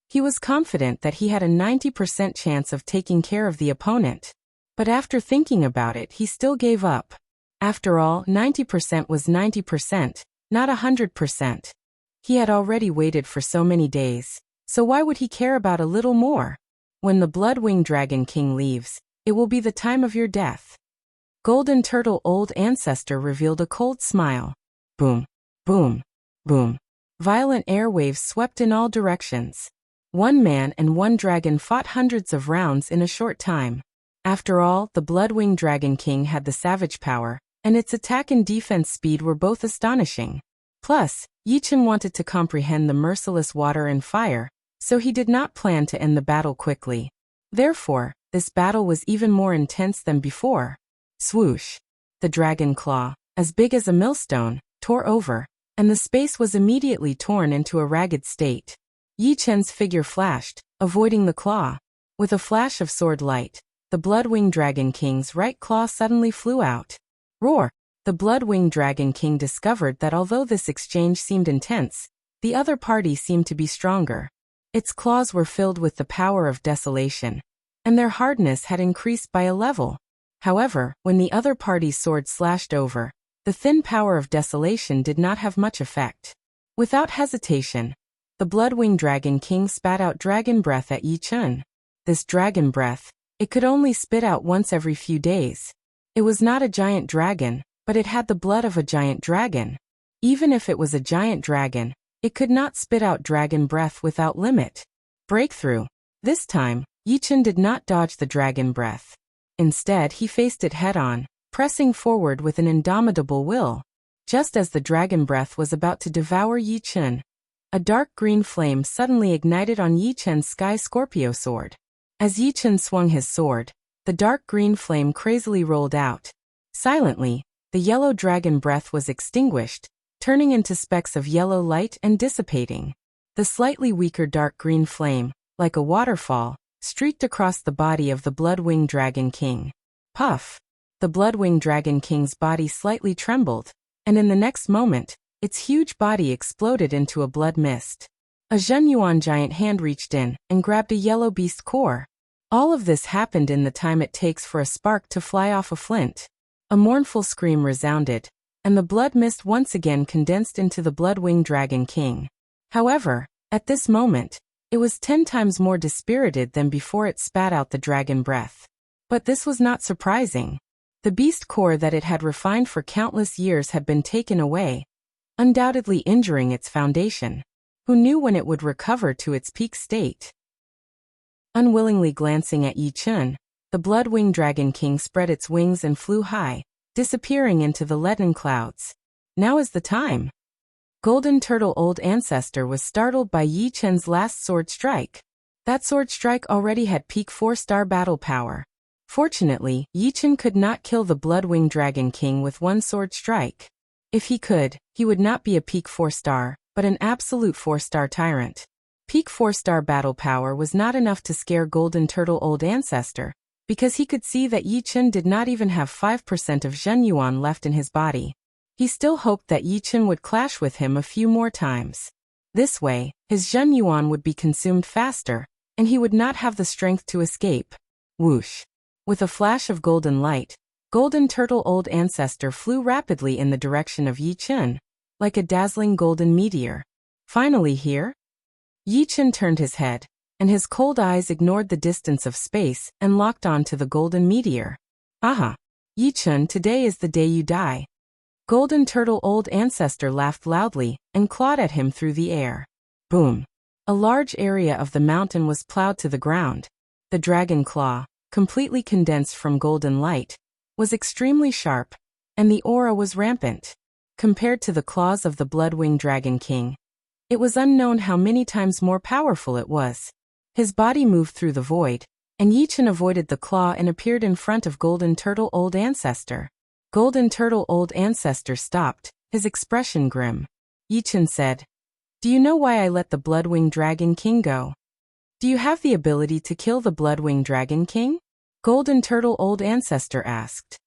He was confident that he had a 90% chance of taking care of the opponent. But after thinking about it, he still gave up. After all, 90% was 90%, not 100%. He had already waited for so many days, so why would he care about a little more? When the Blood-Winged Dragon King leaves, it will be the time of your death. Golden Turtle Old Ancestor revealed a cold smile. Boom, boom, boom. Violent air waves swept in all directions. One man and one dragon fought hundreds of rounds in a short time. After all, the Blood-Winged Dragon King had the savage power, and its attack and defense speed were both astonishing. Plus, Yi Chen wanted to comprehend the merciless water and fire, so he did not plan to end the battle quickly. Therefore, this battle was even more intense than before. Swoosh! The dragon claw, as big as a millstone, tore over, and the space was immediately torn into a ragged state. Yi Chen's figure flashed, avoiding the claw. With a flash of sword light, the Blood-Winged Dragon King's right claw suddenly flew out. Roar! The Blood-Winged Dragon King discovered that although this exchange seemed intense, the other party seemed to be stronger. Its claws were filled with the power of desolation, and their hardness had increased by a level. However, when the other party's sword slashed over, the thin power of desolation did not have much effect. Without hesitation, the Blood-Winged Dragon King spat out dragon breath at Yi Chen. This dragon breath, it could only spit out once every few days. It was not a giant dragon, but it had the blood of a giant dragon. Even if it was a giant dragon, it could not spit out dragon breath without limit. Breakthrough. This time, Yi Chen did not dodge the dragon breath. Instead, he faced it head-on, pressing forward with an indomitable will. Just as the dragon breath was about to devour Yi Chen, a dark green flame suddenly ignited on Yi Chen's Sky Scorpio sword. As Yi Chen swung his sword, the dark green flame crazily rolled out. Silently, the yellow dragon breath was extinguished, turning into specks of yellow light and dissipating. The slightly weaker dark green flame, like a waterfall, streaked across the body of the blood-winged Dragon King. Puff! The blood-winged Dragon King's body slightly trembled, and in the next moment, its huge body exploded into a blood mist. A Zhenyuan giant hand reached in and grabbed a yellow beast core. All of this happened in the time it takes for a spark to fly off a flint. A mournful scream resounded, and the blood mist once again condensed into the blood-winged Dragon King. However, at this moment, it was 10 times more dispirited than before it spat out the dragon breath. But this was not surprising. The beast core that it had refined for countless years had been taken away, undoubtedly injuring its foundation. Who knew when it would recover to its peak state? Unwillingly glancing at Yi Chun, the blood-winged Dragon King spread its wings and flew high, disappearing into the leaden clouds. Now is the time. Golden Turtle Old Ancestor was startled by Yi Chun's last sword strike. That sword strike already had peak 4-star battle power. Fortunately, Yi Chun could not kill the blood-winged Dragon King with one sword strike. If he could, he would not be a peak 4-star, but an absolute 4-star tyrant. Peak 4-star battle power was not enough to scare Golden Turtle Old Ancestor, because he could see that Yi Chun did not even have 5% of Zhenyuan left in his body. He still hoped that Yi Chun would clash with him a few more times. This way, his Zhenyuan would be consumed faster, and he would not have the strength to escape. Whoosh! With a flash of golden light, Golden Turtle Old Ancestor flew rapidly in the direction of Yi Chun, like a dazzling golden meteor. Finally here? Yi Chun turned his head, and his cold eyes ignored the distance of space and locked on to the golden meteor. Aha! Yi Chun, today is the day you die. Golden Turtle Old Ancestor laughed loudly and clawed at him through the air. Boom! A large area of the mountain was plowed to the ground. The dragon claw, completely condensed from golden light, was extremely sharp, and the aura was rampant. Compared to the claws of the blood-winged Dragon King, it was unknown how many times more powerful it was. His body moved through the void, and Yi Chun avoided the claw and appeared in front of Golden Turtle Old Ancestor. Golden Turtle Old Ancestor stopped, his expression grim. Yi Chun said, "Do you know why I let the blood-winged Dragon King go? Do you have the ability to kill the blood-winged Dragon King?" Golden Turtle Old Ancestor asked.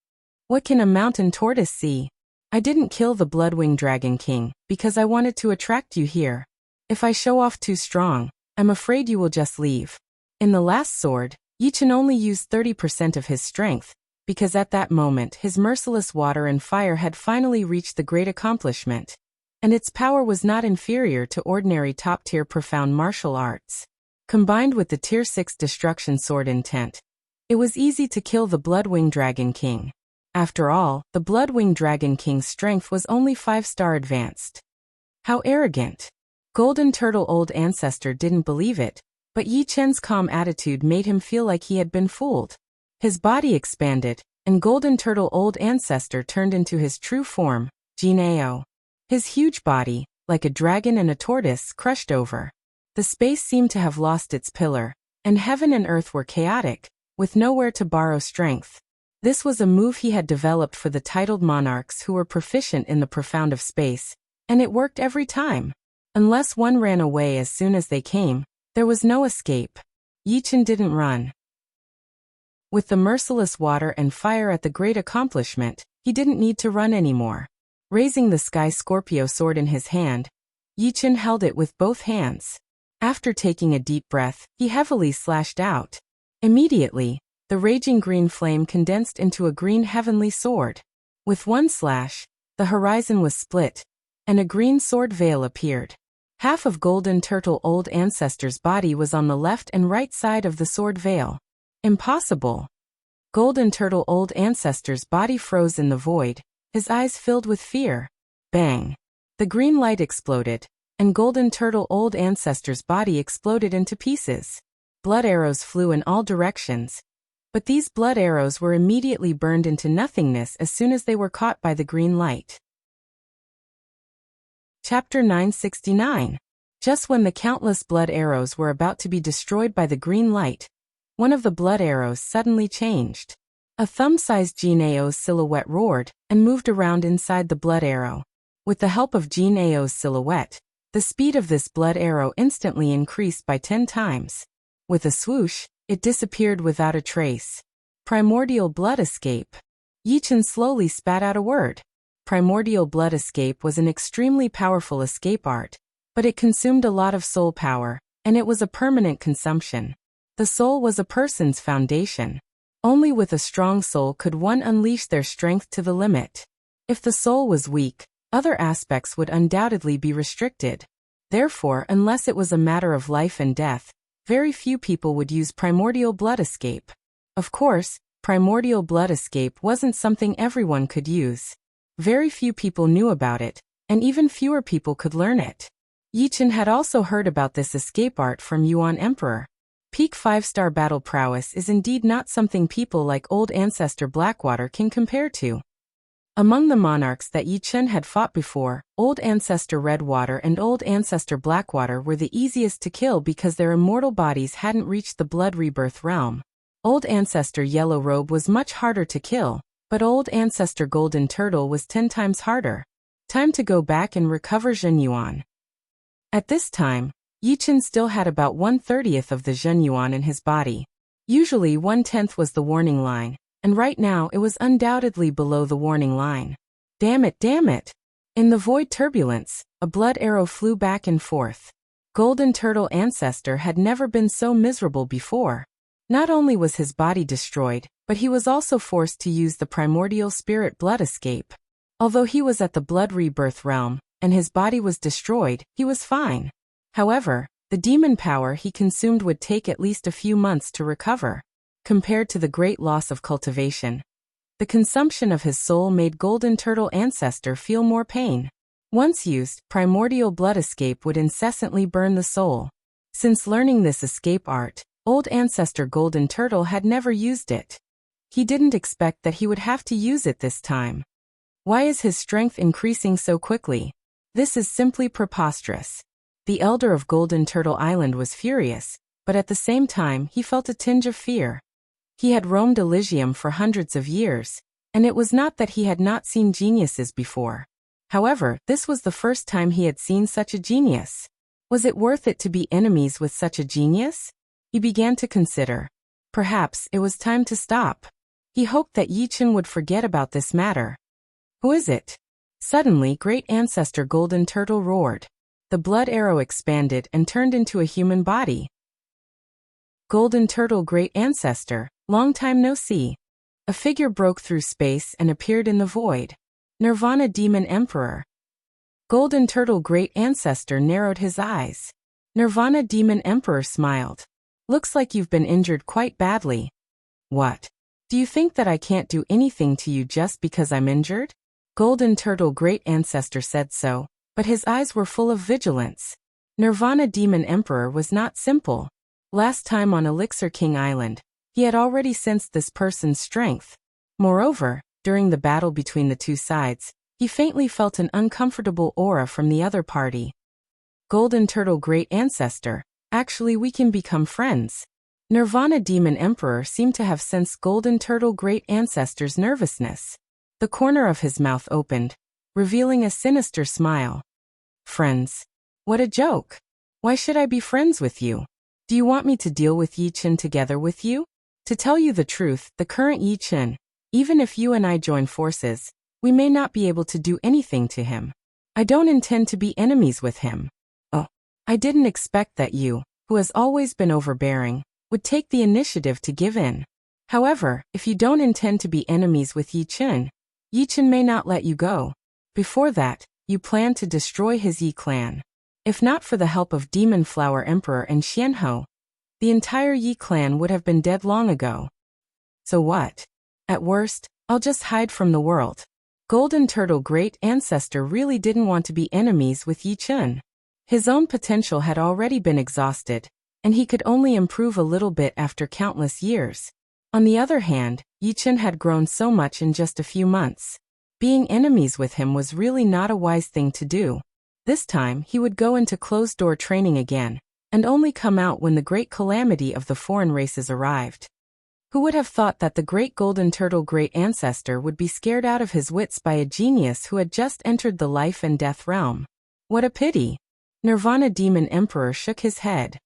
"What can a mountain tortoise see? I didn't kill the blood-winged Dragon King because I wanted to attract you here. If I show off too strong, I'm afraid you will just leave." In the last sword, Yi Chun only used 30% of his strength, because at that moment his merciless water and fire had finally reached the great accomplishment, and its power was not inferior to ordinary top-tier profound martial arts. Combined with the Tier 6 destruction sword intent, it was easy to kill the blood-winged Dragon King. After all, the blood-winged Dragon King's strength was only 5-star advanced. How arrogant! Golden Turtle Old Ancestor didn't believe it, but Yi Chun's calm attitude made him feel like he had been fooled. His body expanded, and Golden Turtle Old Ancestor turned into his true form, Jinao. His huge body, like a dragon and a tortoise, crushed over. The space seemed to have lost its pillar, and heaven and earth were chaotic, with nowhere to borrow strength. This was a move he had developed for the titled monarchs who were proficient in the profound of space, and it worked every time. Unless one ran away as soon as they came, there was no escape. Yi Chun didn't run. With the merciless water and fire at the great accomplishment, he didn't need to run anymore. Raising the Sky Scorpio sword in his hand, Yi Chun held it with both hands. After taking a deep breath, he heavily slashed out. Immediately, the raging green flame condensed into a green heavenly sword. With one slash, the horizon was split, and a green sword veil appeared. Half of Golden Turtle Old Ancestor's body was on the left and right side of the sword veil. Impossible! Golden Turtle Old Ancestor's body froze in the void, his eyes filled with fear. Bang! The green light exploded, and Golden Turtle Old Ancestor's body exploded into pieces. Blood arrows flew in all directions, but these blood arrows were immediately burned into nothingness as soon as they were caught by the green light. Chapter 969. Just when the countless blood arrows were about to be destroyed by the green light, one of the blood arrows suddenly changed. A thumb-sized Jin-Ao's silhouette roared and moved around inside the blood arrow. With the help of Jin-Ao's silhouette, The speed of this blood arrow instantly increased by 10 times. With a swoosh, it disappeared without a trace. Primordial blood escape. Yi Chen slowly spat out a word. Primordial blood escape was an extremely powerful escape art, but it consumed a lot of soul power, and it was a permanent consumption. The soul was a person's foundation. Only with a strong soul could one unleash their strength to the limit. If the soul was weak, other aspects would undoubtedly be restricted. Therefore, unless it was a matter of life and death, very few people would use primordial blood escape. Of course, primordial blood escape wasn't something everyone could use. Very few people knew about it, and even fewer people could learn it. Yi Chen had also heard about this escape art from Yuan Emperor. Peak 5-star battle prowess is indeed not something people like Old Ancestor Blackwater can compare to. Among the monarchs that Yi Chen had fought before, Old Ancestor Redwater and Old Ancestor Blackwater were the easiest to kill because their immortal bodies hadn't reached the blood rebirth realm. Old Ancestor Yellow Robe was much harder to kill, but Old Ancestor Golden Turtle was 10 times harder. Time to go back and recover Zhenyuan. At this time, Yi Chen still had about 1/30th of the Zhenyuan in his body. Usually 1/10 was the warning line, and right now it was undoubtedly below the warning line. Damn it, damn it! In the void turbulence, a blood arrow flew back and forth. Golden Turtle Ancestor had never been so miserable before. Not only was his body destroyed, but he was also forced to use the primordial spirit blood escape. Although he was at the blood rebirth realm, and his body was destroyed, he was fine. However, the demon power he consumed would take at least a few months to recover. Compared to the great loss of cultivation, the consumption of his soul made Golden Turtle Ancestor feel more pain. Once used, primordial blood escape would incessantly burn the soul. Since learning this escape art, Old Ancestor Golden Turtle had never used it. He didn't expect that he would have to use it this time. Why is his strength increasing so quickly? This is simply preposterous. The Elder of Golden Turtle Island was furious, but at the same time he felt a tinge of fear. He had roamed Elysium for hundreds of years, and it was not that he had not seen geniuses before. However, this was the first time he had seen such a genius. Was it worth it to be enemies with such a genius? He began to consider. Perhaps it was time to stop. He hoped that Yi Chen would forget about this matter. Who is it? Suddenly, Great Ancestor Golden Turtle roared. The blood arrow expanded and turned into a human body. Golden Turtle Great Ancestor, long time no see. A figure broke through space and appeared in the void. Nirvana Demon Emperor. Golden Turtle Great Ancestor narrowed his eyes. Nirvana Demon Emperor smiled. Looks like you've been injured quite badly. What? Do you think that I can't do anything to you just because I'm injured? Golden Turtle Great Ancestor said so, but his eyes were full of vigilance. Nirvana Demon Emperor was not simple. Last time on Elixir King Island, he had already sensed this person's strength. Moreover, during the battle between the two sides, he faintly felt an uncomfortable aura from the other party. Golden Turtle Great Ancestor, actually we can become friends. Nirvana Demon Emperor seemed to have sensed Golden Turtle Great Ancestor's nervousness. The corner of his mouth opened, revealing a sinister smile. Friends. What a joke. Why should I be friends with you? Do you want me to deal with Yi Chen together with you? To tell you the truth, the current Yi Chen, even if you and I join forces, we may not be able to do anything to him. I don't intend to be enemies with him. Oh, I didn't expect that you, who has always been overbearing, would take the initiative to give in. However, if you don't intend to be enemies with Yi Chen may not let you go. Before that, you plan to destroy his Yi clan. If not for the help of Demon Flower Emperor and Xianhou, the entire Yi clan would have been dead long ago. So what? At worst, I'll just hide from the world. Golden Turtle Great Ancestor really didn't want to be enemies with Yi Chen. His own potential had already been exhausted, and he could only improve a little bit after countless years. On the other hand, Yi Chen had grown so much in just a few months. Being enemies with him was really not a wise thing to do. This time, he would go into closed-door training again, and only come out when the great calamity of the foreign races arrived. Who would have thought that the great Golden Turtle Great Ancestor would be scared out of his wits by a genius who had just entered the life and death realm? What a pity! Nirvana Demon Emperor shook his head.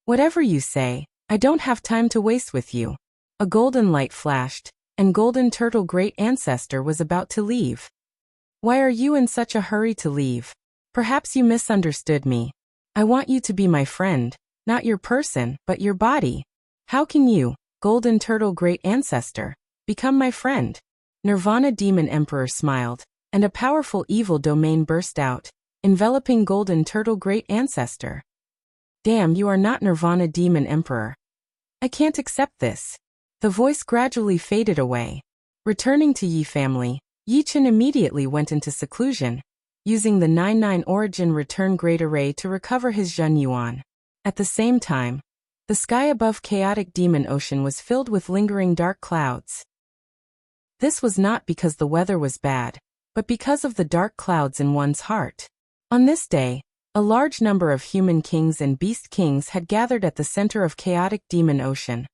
Whatever you say, I don't have time to waste with you. A golden light flashed, and Golden Turtle Great Ancestor was about to leave. Why are you in such a hurry to leave? Perhaps you misunderstood me. I want you to be my friend, not your person, but your body. How can you, Golden Turtle Great Ancestor, become my friend? Nirvana Demon Emperor smiled, and a powerful evil domain burst out, enveloping Golden Turtle Great Ancestor. Damn, you are not Nirvana Demon Emperor. I can't accept this. The voice gradually faded away. Returning to Yi family, Yi Chen immediately went into seclusion, using the 9-9 Origin Return Great Array to recover his Zhen Yuan. At the same time, the sky above Chaotic Demon Ocean was filled with lingering dark clouds. This was not because the weather was bad, but because of the dark clouds in one's heart. On this day, a large number of human kings and beast kings had gathered at the center of Chaotic Demon Ocean,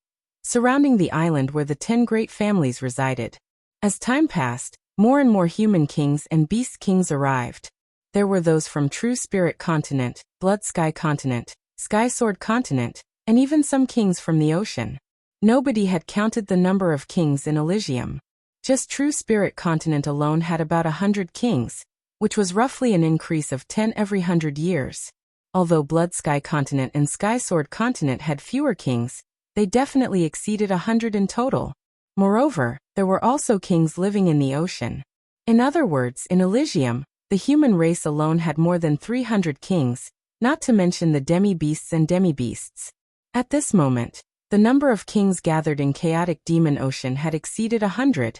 surrounding the island where the 10 great families resided. As time passed, more and more human kings and beast kings arrived. There were those from True Spirit Continent, Blood Sky Continent, Sky Sword Continent, and even some kings from the ocean. Nobody had counted the number of kings in Elysium. Just True Spirit Continent alone had about 100 kings, which was roughly an increase of 10 every 100 years. Although Blood Sky Continent and Sky Sword Continent had fewer kings, they definitely exceeded 100 in total. Moreover, there were also kings living in the ocean. In other words, in Elysium, the human race alone had more than 300 kings, not to mention the demi-beasts and demi-beasts. At this moment, the number of kings gathered in Chaotic Demon Ocean had exceeded 100,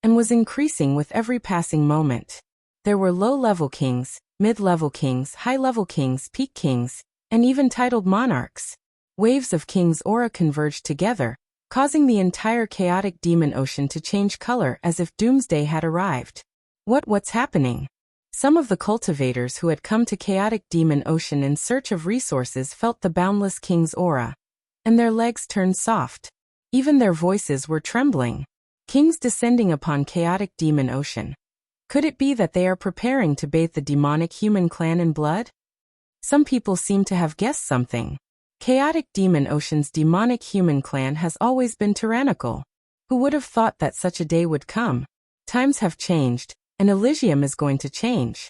and was increasing with every passing moment. There were low-level kings, mid-level kings, high-level kings, peak kings, and even titled monarchs. Waves of kings' aura converged together, causing the entire Chaotic Demon Ocean to change color as if doomsday had arrived. What's happening? Some of the cultivators who had come to Chaotic Demon Ocean in search of resources felt the boundless king's aura, and their legs turned soft. Even their voices were trembling. Kings descending upon Chaotic Demon Ocean. Could it be that they are preparing to bathe the demonic human clan in blood? Some people seem to have guessed something. Chaotic Demon Ocean's demonic human clan has always been tyrannical. Who would have thought that such a day would come? Times have changed, and Elysium is going to change.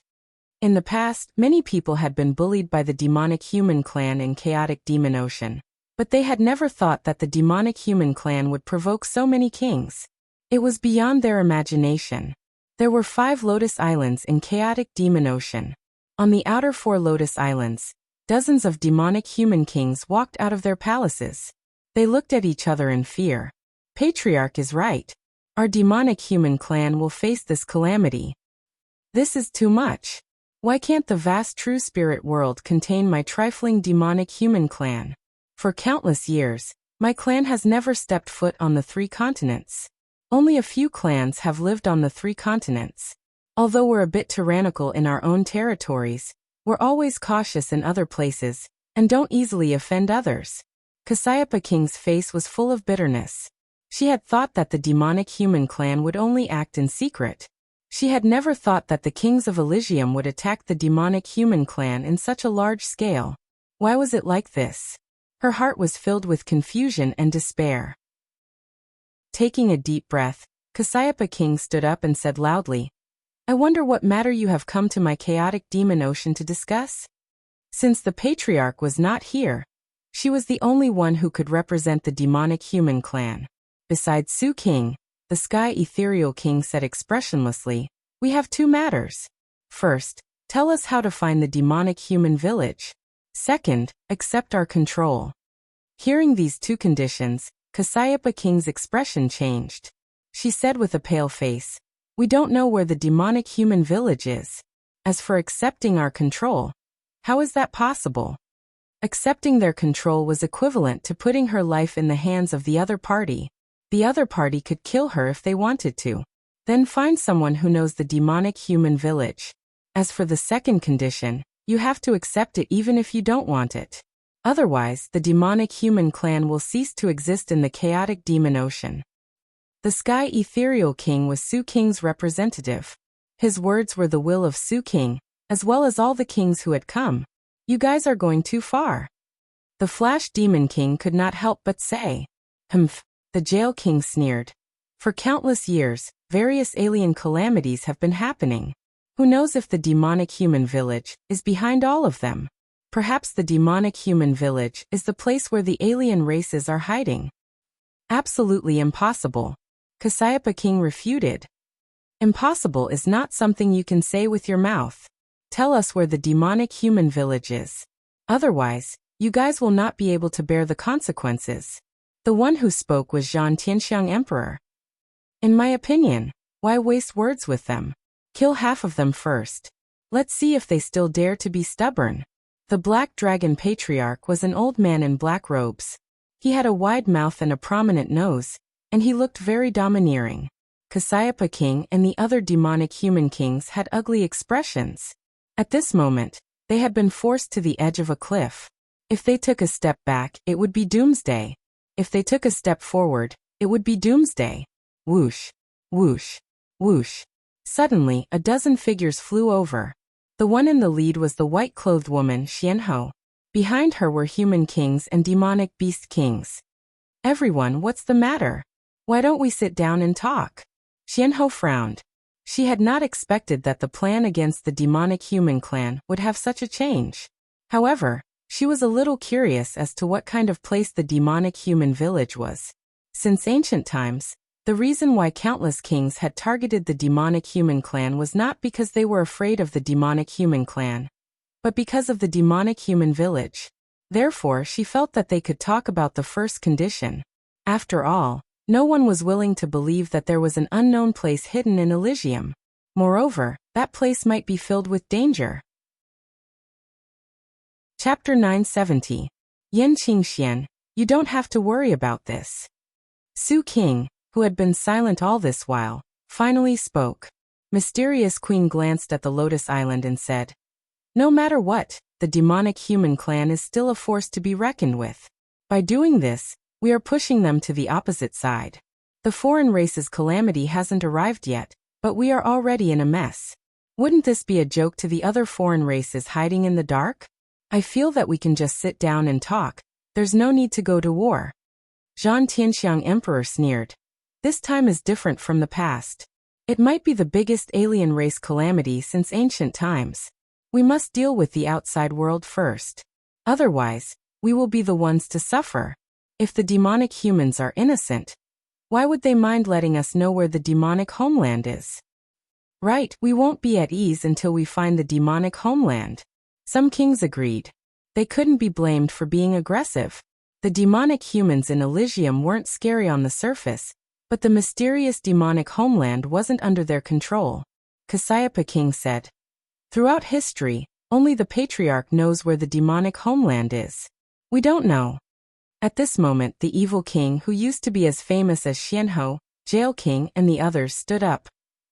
In the past, many people had been bullied by the demonic human clan in Chaotic Demon Ocean, but they had never thought that the demonic human clan would provoke so many kings. It was beyond their imagination. There were 5 Lotus Islands in Chaotic Demon Ocean. On the outer 4 Lotus Islands, dozens of demonic human kings walked out of their palaces. They looked at each other in fear. Patriarch is right. Our demonic human clan will face this calamity. This is too much. Why can't the vast true spirit world contain my trifling demonic human clan? For countless years, my clan has never stepped foot on the 3 continents. Only a few clans have lived on the 3 continents. Although we're a bit tyrannical in our own territories, we're always cautious in other places, and don't easily offend others. Cassiopeia King's face was full of bitterness. She had thought that the demonic human clan would only act in secret. She had never thought that the kings of Elysium would attack the demonic human clan in such a large scale. Why was it like this? Her heart was filled with confusion and despair. Taking a deep breath, Cassiopeia King stood up and said loudly, I wonder what matter you have come to my Chaotic Demon Ocean to discuss? Since the Patriarch was not here, she was the only one who could represent the demonic human clan. Besides Su King, the Sky Ethereal King said expressionlessly, we have 2 matters. First, tell us how to find the demonic human village. Second, accept our control. Hearing these 2 conditions, Cassiopeia King's expression changed. She said with a pale face, we don't know where the demonic human village is. As for accepting our control, how is that possible? Accepting their control was equivalent to putting her life in the hands of the other party. The other party could kill her if they wanted to. Then find someone who knows the demonic human village. As for the second condition, you have to accept it even if you don't want it. Otherwise, the demonic human clan will cease to exist in the Chaotic Demon Ocean. The Sky Ethereal King was Su King's representative. His words were the will of Su King, as well as all the kings who had come. You guys are going too far. The Flash Demon King could not help but say. Humph, the Jail King sneered. For countless years, various alien calamities have been happening. Who knows if the demonic human village is behind all of them? Perhaps the demonic human village is the place where the alien races are hiding. Absolutely impossible. Cassiopeia King refuted. Impossible is not something you can say with your mouth. Tell us where the demonic human village is. Otherwise, you guys will not be able to bear the consequences. The one who spoke was Zhan Tianxiang Emperor. In my opinion, why waste words with them? Kill half of them first. Let's see if they still dare to be stubborn. The Black Dragon Patriarch was an old man in black robes. He had a wide mouth and a prominent nose, and he looked very domineering. Cassiopeia King and the other demonic human kings had ugly expressions. At this moment, they had been forced to the edge of a cliff. If they took a step back, it would be doomsday. If they took a step forward, it would be doomsday. Whoosh, whoosh, whoosh. Suddenly, a dozen figures flew over. The one in the lead was the white-clothed woman, Xianhou. Behind her were human kings and demonic beast kings. Everyone, what's the matter? Why don't we sit down and talk? Xianhou frowned. She had not expected that the plan against the demonic human clan would have such a change. However, she was a little curious as to what kind of place the demonic human village was. Since ancient times, the reason why countless kings had targeted the demonic human clan was not because they were afraid of the demonic human clan, but because of the demonic human village. Therefore, she felt that they could talk about the first condition. After all, no one was willing to believe that there was an unknown place hidden in Elysium. Moreover, that place might be filled with danger. Chapter 970. Yan Qingxian, you don't have to worry about this. Su King, who had been silent all this while, finally spoke. Mysterious Queen glanced at the Lotus Island and said, no matter what, the demonic human clan is still a force to be reckoned with. By doing this, we are pushing them to the opposite side. The foreign race's calamity hasn't arrived yet, but we are already in a mess. Wouldn't this be a joke to the other foreign races hiding in the dark? I feel that we can just sit down and talk. There's no need to go to war. Zhan Tianxiang Emperor sneered. This time is different from the past. It might be the biggest alien race calamity since ancient times. We must deal with the outside world first. Otherwise, we will be the ones to suffer. If the demonic humans are innocent, why would they mind letting us know where the demonic homeland is? Right, we won't be at ease until we find the demonic homeland. Some kings agreed. They couldn't be blamed for being aggressive. The demonic humans in Elysium weren't scary on the surface, but the mysterious demonic homeland wasn't under their control. Cassiopeia King said. Throughout history, only the Patriarch knows where the demonic homeland is. We don't know. At this moment, the evil king who used to be as famous as Xianhou, Jail King, and the others stood up.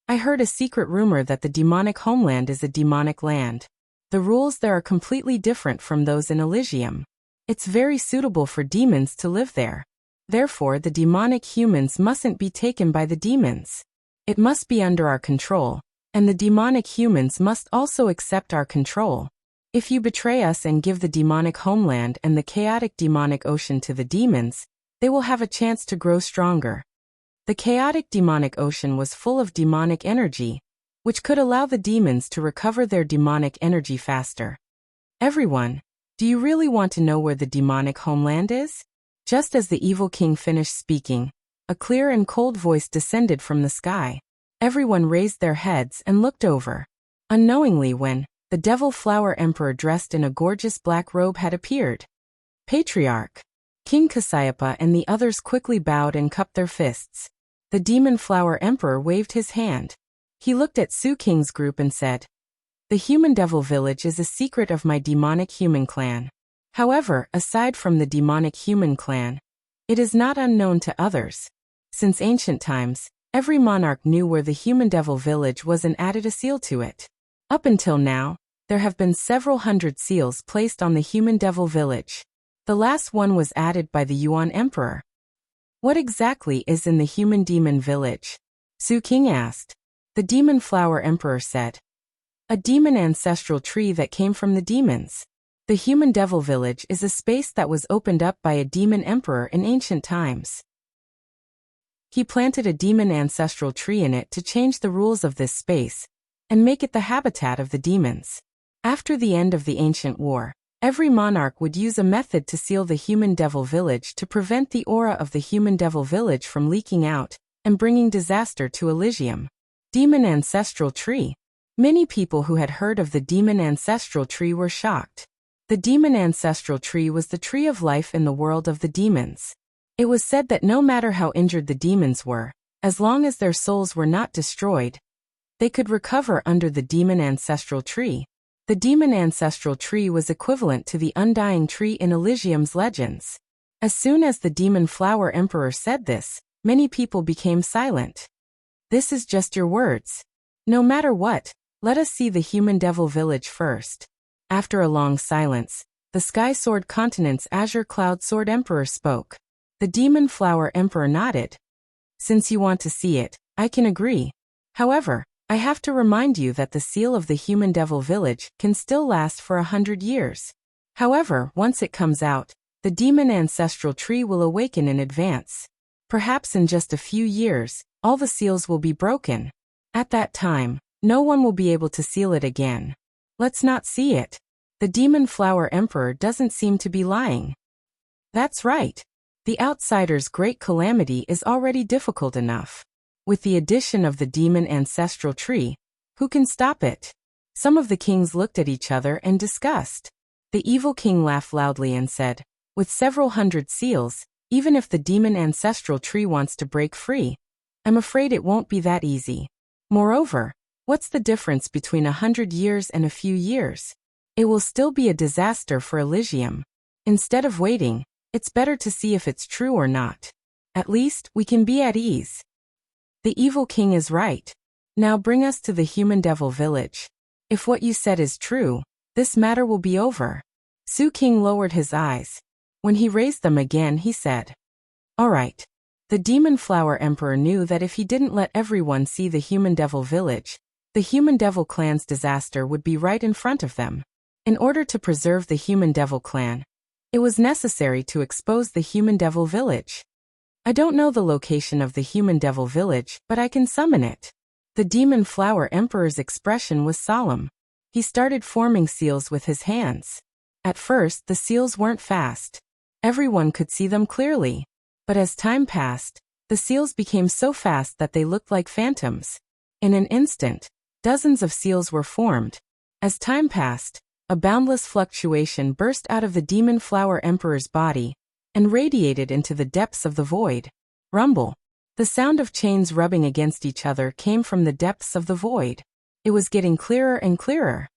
I heard a secret rumor that the demonic homeland is a demonic land. The rules there are completely different from those in Elysium. It's very suitable for demons to live there. Therefore, the demonic humans mustn't be taken by the demons. It must be under our control, and the demonic humans must also accept our control. If you betray us and give the demonic homeland and the chaotic demonic ocean to the demons, they will have a chance to grow stronger. The chaotic demonic ocean was full of demonic energy, which could allow the demons to recover their demonic energy faster. Everyone, do you really want to know where the demonic homeland is? Just as the evil king finished speaking, a clear and cold voice descended from the sky. Everyone raised their heads and looked over. Unknowingly the Devil Flower Emperor dressed in a gorgeous black robe had appeared. Patriarch. King Cassiopeia and the others quickly bowed and cupped their fists. The Demon Flower Emperor waved his hand. He looked at Su King's group and said, the Human Devil Village is a secret of my demonic human clan. However, aside from the demonic human clan, it is not unknown to others. Since ancient times, every monarch knew where the Human Devil Village was and added a seal to it. Up until now, there have been several hundred seals placed on the Human Devil Village. The last one was added by the Yuan Emperor. What exactly is in the Human Demon Village? Su King asked. The Demon Flower Emperor said. A demon ancestral tree that came from the demons. The human devil village is a space that was opened up by a demon emperor in ancient times. He planted a demon ancestral tree in it to change the rules of this space and make it the habitat of the demons. After the end of the ancient war, every monarch would use a method to seal the human devil village to prevent the aura of the human devil village from leaking out and bringing disaster to Elysium. Demon ancestral tree. Many people who had heard of the demon ancestral tree were shocked. The demon ancestral tree was the tree of life in the world of the demons. It was said that no matter how injured the demons were, as long as their souls were not destroyed, they could recover under the demon ancestral tree. The demon ancestral tree was equivalent to the undying tree in Elysium's legends. As soon as the demon flower emperor said this, many people became silent. This is just your words. No matter what, let us see the human devil village first. After a long silence, the sky sword continent's azure cloud sword emperor spoke. The demon flower emperor nodded. Since you want to see it, I can agree. However, I have to remind you that the seal of the human devil village can still last for 100 years. However, once it comes out, the demon ancestral tree will awaken in advance. Perhaps in just a few years, all the seals will be broken. At that time, no one will be able to seal it again. Let's not see it. The demon flower emperor doesn't seem to be lying. That's right. The outsider's great calamity is already difficult enough. With the addition of the demon ancestral tree, who can stop it? Some of the kings looked at each other and discussed. The evil king laughed loudly and said, with several hundred seals, even if the demon ancestral tree wants to break free, I'm afraid it won't be that easy. Moreover, what's the difference between 100 years and a few years? It will still be a disaster for Elysium. Instead of waiting, it's better to see if it's true or not. At least, we can be at ease. The evil king is right. Now bring us to the human devil village. If what you said is true, this matter will be over. Su King lowered his eyes. When he raised them again, he said, all right. The demon flower emperor knew that if he didn't let everyone see the human devil village, the human devil clan's disaster would be right in front of them. In order to preserve the human devil clan, it was necessary to expose the human devil village. I don't know the location of the human devil village, but I can summon it. The demon flower emperor's expression was solemn. He started forming seals with his hands. At first, the seals weren't fast. Everyone could see them clearly. But as time passed, the seals became so fast that they looked like phantoms. In an instant, dozens of seals were formed. As time passed, a boundless fluctuation burst out of the demon flower emperor's body and radiated into the depths of the void. Rumble. The sound of chains rubbing against each other came from the depths of the void. It was getting clearer and clearer.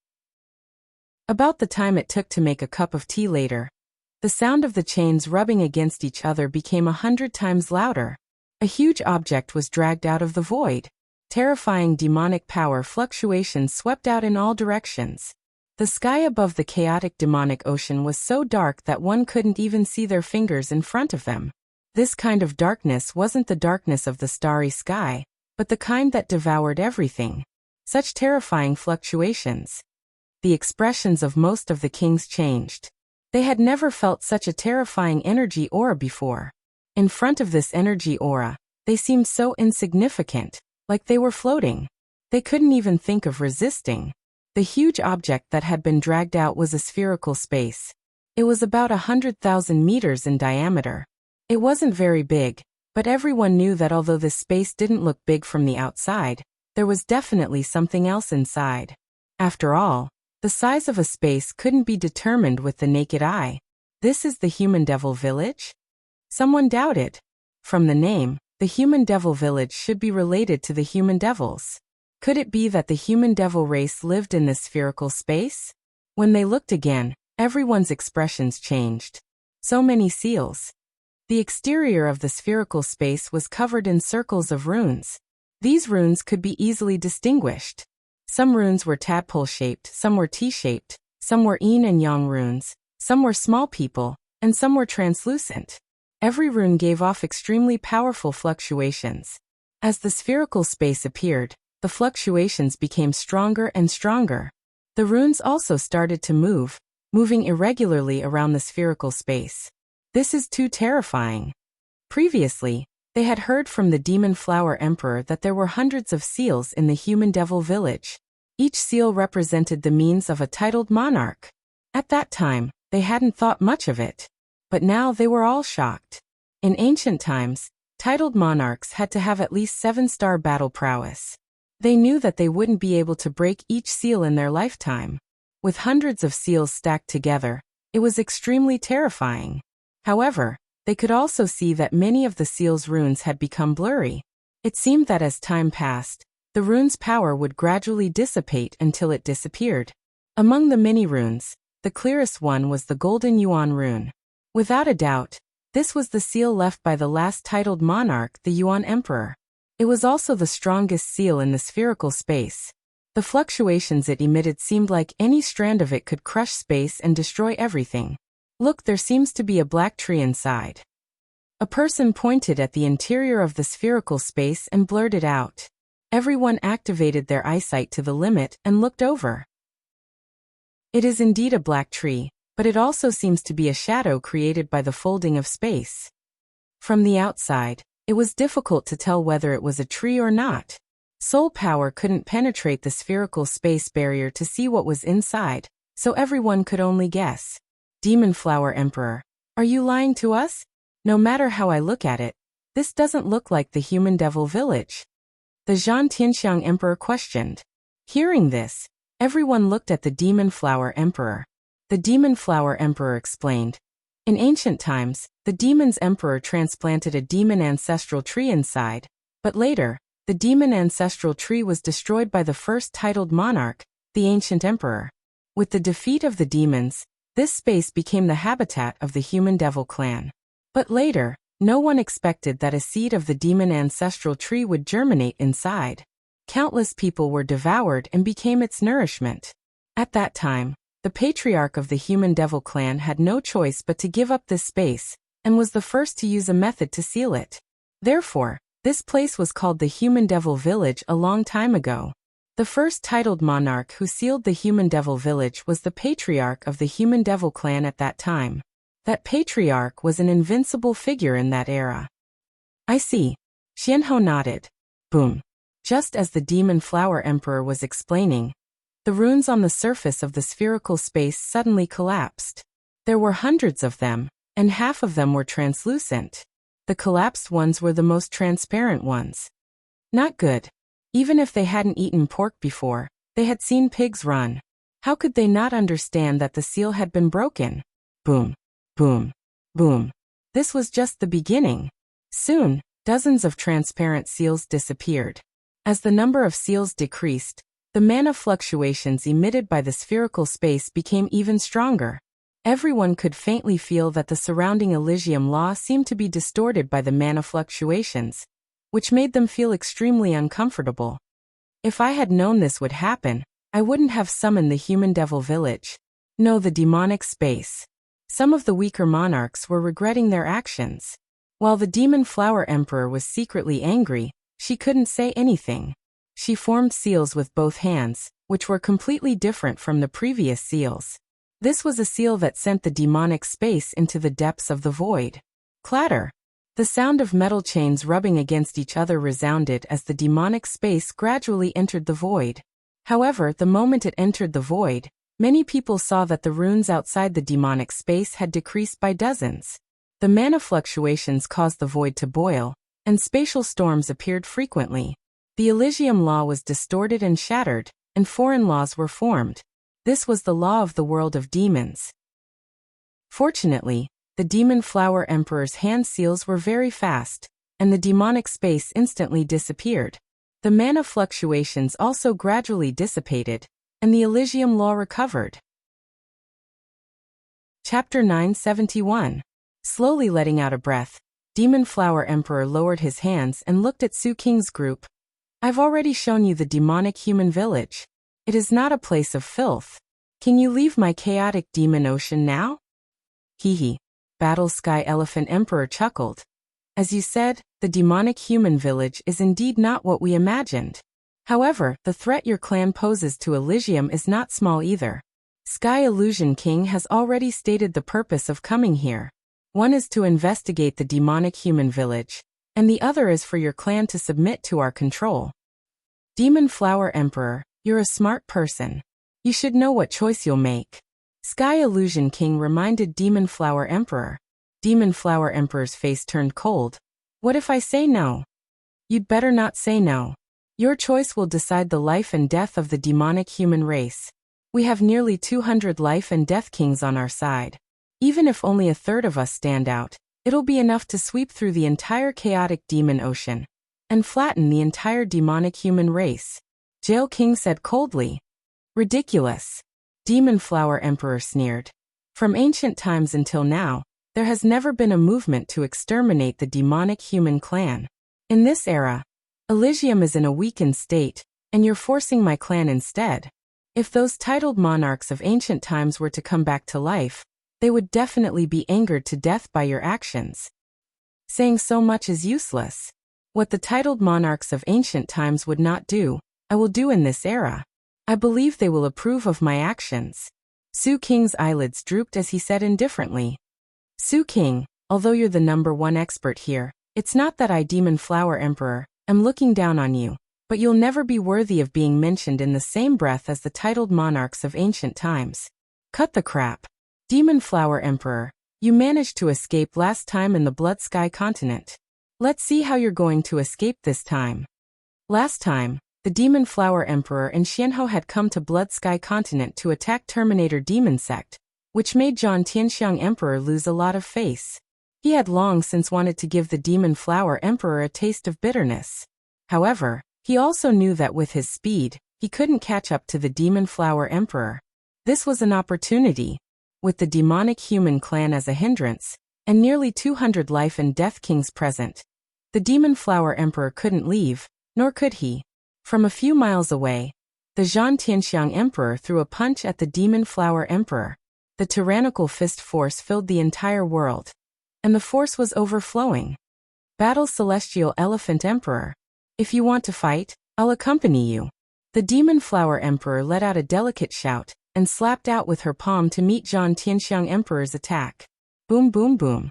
About the time it took to make a cup of tea later, the sound of the chains rubbing against each other became 100 times louder. A huge object was dragged out of the void. Terrifying demonic power fluctuations swept out in all directions. The sky above the chaotic demonic ocean was so dark that one couldn't even see their fingers in front of them. This kind of darkness wasn't the darkness of the starry sky, but the kind that devoured everything. Such terrifying fluctuations. The expressions of most of the kings changed. They had never felt such a terrifying energy aura before. In front of this energy aura, they seemed so insignificant, like they were floating. They couldn't even think of resisting. The huge object that had been dragged out was a spherical space. It was about 100,000 meters in diameter. It wasn't very big, but everyone knew that although this space didn't look big from the outside, there was definitely something else inside. After all, the size of a space couldn't be determined with the naked eye. This is the human devil village? Someone doubted. From the name, the human devil village should be related to the human devils. Could it be that the human devil race lived in this spherical space? When they looked again, everyone's expressions changed. So many seals. The exterior of the spherical space was covered in circles of runes. These runes could be easily distinguished. Some runes were tadpole-shaped, some were T-shaped, some were yin and yang runes, some were small people, and some were translucent. Every rune gave off extremely powerful fluctuations. As the spherical space appeared, the fluctuations became stronger and stronger. The runes also started to move, moving irregularly around the spherical space. This is too terrifying. Previously, they had heard from the Demon Flower Emperor that there were hundreds of seals in the human devil village. Each seal represented the means of a titled monarch. At that time, they hadn't thought much of it. But now they were all shocked. In ancient times, titled monarchs had to have at least 7-star battle prowess. They knew that they wouldn't be able to break each seal in their lifetime. With hundreds of seals stacked together, it was extremely terrifying. However, they could also see that many of the seals' runes had become blurry. It seemed that as time passed, the rune's power would gradually dissipate until it disappeared. Among the many runes, the clearest one was the Golden Yuan rune. Without a doubt, this was the seal left by the last titled monarch, the Yuan Emperor. It was also the strongest seal in the spherical space. The fluctuations it emitted seemed like any strand of it could crush space and destroy everything. Look, there seems to be a black tree inside. A person pointed at the interior of the spherical space and blurted out. Everyone activated their eyesight to the limit and looked over. It is indeed a black tree, but it also seems to be a shadow created by the folding of space. From the outside, it was difficult to tell whether it was a tree or not. Soul power couldn't penetrate the spherical space barrier to see what was inside, so everyone could only guess. Demon Flower Emperor, are you lying to us? No matter how I look at it, this doesn't look like the human devil village. The Zhan Tianxiang Emperor questioned. Hearing this, everyone looked at the Demon Flower Emperor. The Demon Flower Emperor explained. In ancient times, the Demon's Emperor transplanted a demon ancestral tree inside, but later, the demon ancestral tree was destroyed by the first titled monarch, the ancient emperor. With the defeat of the demons, this space became the habitat of the human devil clan. But later, no one expected that a seed of the demon ancestral tree would germinate inside. Countless people were devoured and became its nourishment. At that time, the patriarch of the human devil clan had no choice but to give up this space, and was the first to use a method to seal it. Therefore, this place was called the human devil village a long time ago. The first titled monarch who sealed the human devil village was the patriarch of the human devil clan at that time. That patriarch was an invincible figure in that era. I see. Xianhou nodded. Boom. Just as the Demon Flower Emperor was explaining, the runes on the surface of the spherical space suddenly collapsed. There were hundreds of them, and half of them were translucent. The collapsed ones were the most transparent ones. Not good. Even if they hadn't eaten pork before, they had seen pigs run. How could they not understand that the seal had been broken? Boom. Boom. Boom. This was just the beginning. Soon, dozens of transparent seals disappeared. As the number of seals decreased, the mana fluctuations emitted by the spherical space became even stronger. Everyone could faintly feel that the surrounding Elysium law seemed to be distorted by the mana fluctuations, which made them feel extremely uncomfortable. If I had known this would happen, I wouldn't have summoned the human devil village. No, the demonic space. Some of the weaker monarchs were regretting their actions. While the Demon Flower Emperor was secretly angry, she couldn't say anything. She formed seals with both hands, which were completely different from the previous seals. This was a seal that sent the demonic space into the depths of the void. Clatter. The sound of metal chains rubbing against each other resounded as the demonic space gradually entered the void. However, the moment it entered the void, many people saw that the runes outside the demonic space had decreased by dozens. The mana fluctuations caused the void to boil, and spatial storms appeared frequently. The Elysium law was distorted and shattered, and foreign laws were formed. This was the law of the world of demons. Fortunately, the Demon Flower Emperor's hand seals were very fast, and the demonic space instantly disappeared. The mana fluctuations also gradually dissipated, and the Elysium law recovered. Chapter 971. Slowly letting out a breath, Demon Flower Emperor lowered his hands and looked at Su King's group. I've already shown you the demonic human village. It is not a place of filth. Can you leave my chaotic demon ocean now? Hee. Battle Sky Elephant Emperor chuckled. As you said, the demonic human village is indeed not what we imagined. However, the threat your clan poses to Elysium is not small either. Sky Illusion King has already stated the purpose of coming here. One is to investigate the demonic human village, and the other is for your clan to submit to our control. Demon Flower Emperor, you're a smart person. You should know what choice you'll make. Sky Illusion King reminded Demon Flower Emperor. Demon Flower Emperor's face turned cold. What if I say no? You'd better not say no. Your choice will decide the life and death of the demonic human race. We have nearly 200 life and death kings on our side. Even if only a third of us stand out, it'll be enough to sweep through the entire chaotic demon ocean and flatten the entire demonic human race. Jail King said coldly. Ridiculous. Demon Flower Emperor sneered. From ancient times until now, there has never been a movement to exterminate the demonic human clan. In this era, Elysium is in a weakened state, and you're forcing my clan instead. If those titled monarchs of ancient times were to come back to life, they would definitely be angered to death by your actions. Saying so much is useless. What the titled monarchs of ancient times would not do, I will do in this era. I believe they will approve of my actions. Su King's eyelids drooped as he said indifferently. Su King, although you're the #1 expert here, it's not that I, Demon Flower Emperor, am looking down on you, but you'll never be worthy of being mentioned in the same breath as the titled monarchs of ancient times. Cut the crap. Demon Flower Emperor, you managed to escape last time in the Blood Sky continent. Let's see how you're going to escape this time. Last time, the Demon Flower Emperor and Xianhou had come to Blood Sky continent to attack Terminator Demon Sect, which made Zhang Tianxiang Emperor lose a lot of face. He had long since wanted to give the Demon Flower Emperor a taste of bitterness. However, he also knew that with his speed, he couldn't catch up to the Demon Flower Emperor. This was an opportunity. With the demonic human clan as a hindrance, and nearly 200 life and death kings present, the Demon Flower Emperor couldn't leave, nor could he. From a few miles away, the Zhang Tianxiang Emperor threw a punch at the Demon Flower Emperor. The tyrannical fist force filled the entire world, and the force was overflowing. Battle Celestial Elephant Emperor. If you want to fight, I'll accompany you. The Demon Flower Emperor let out a delicate shout, and slapped out with her palm to meet Zhang Tianxiang Emperor's attack. Boom boom boom.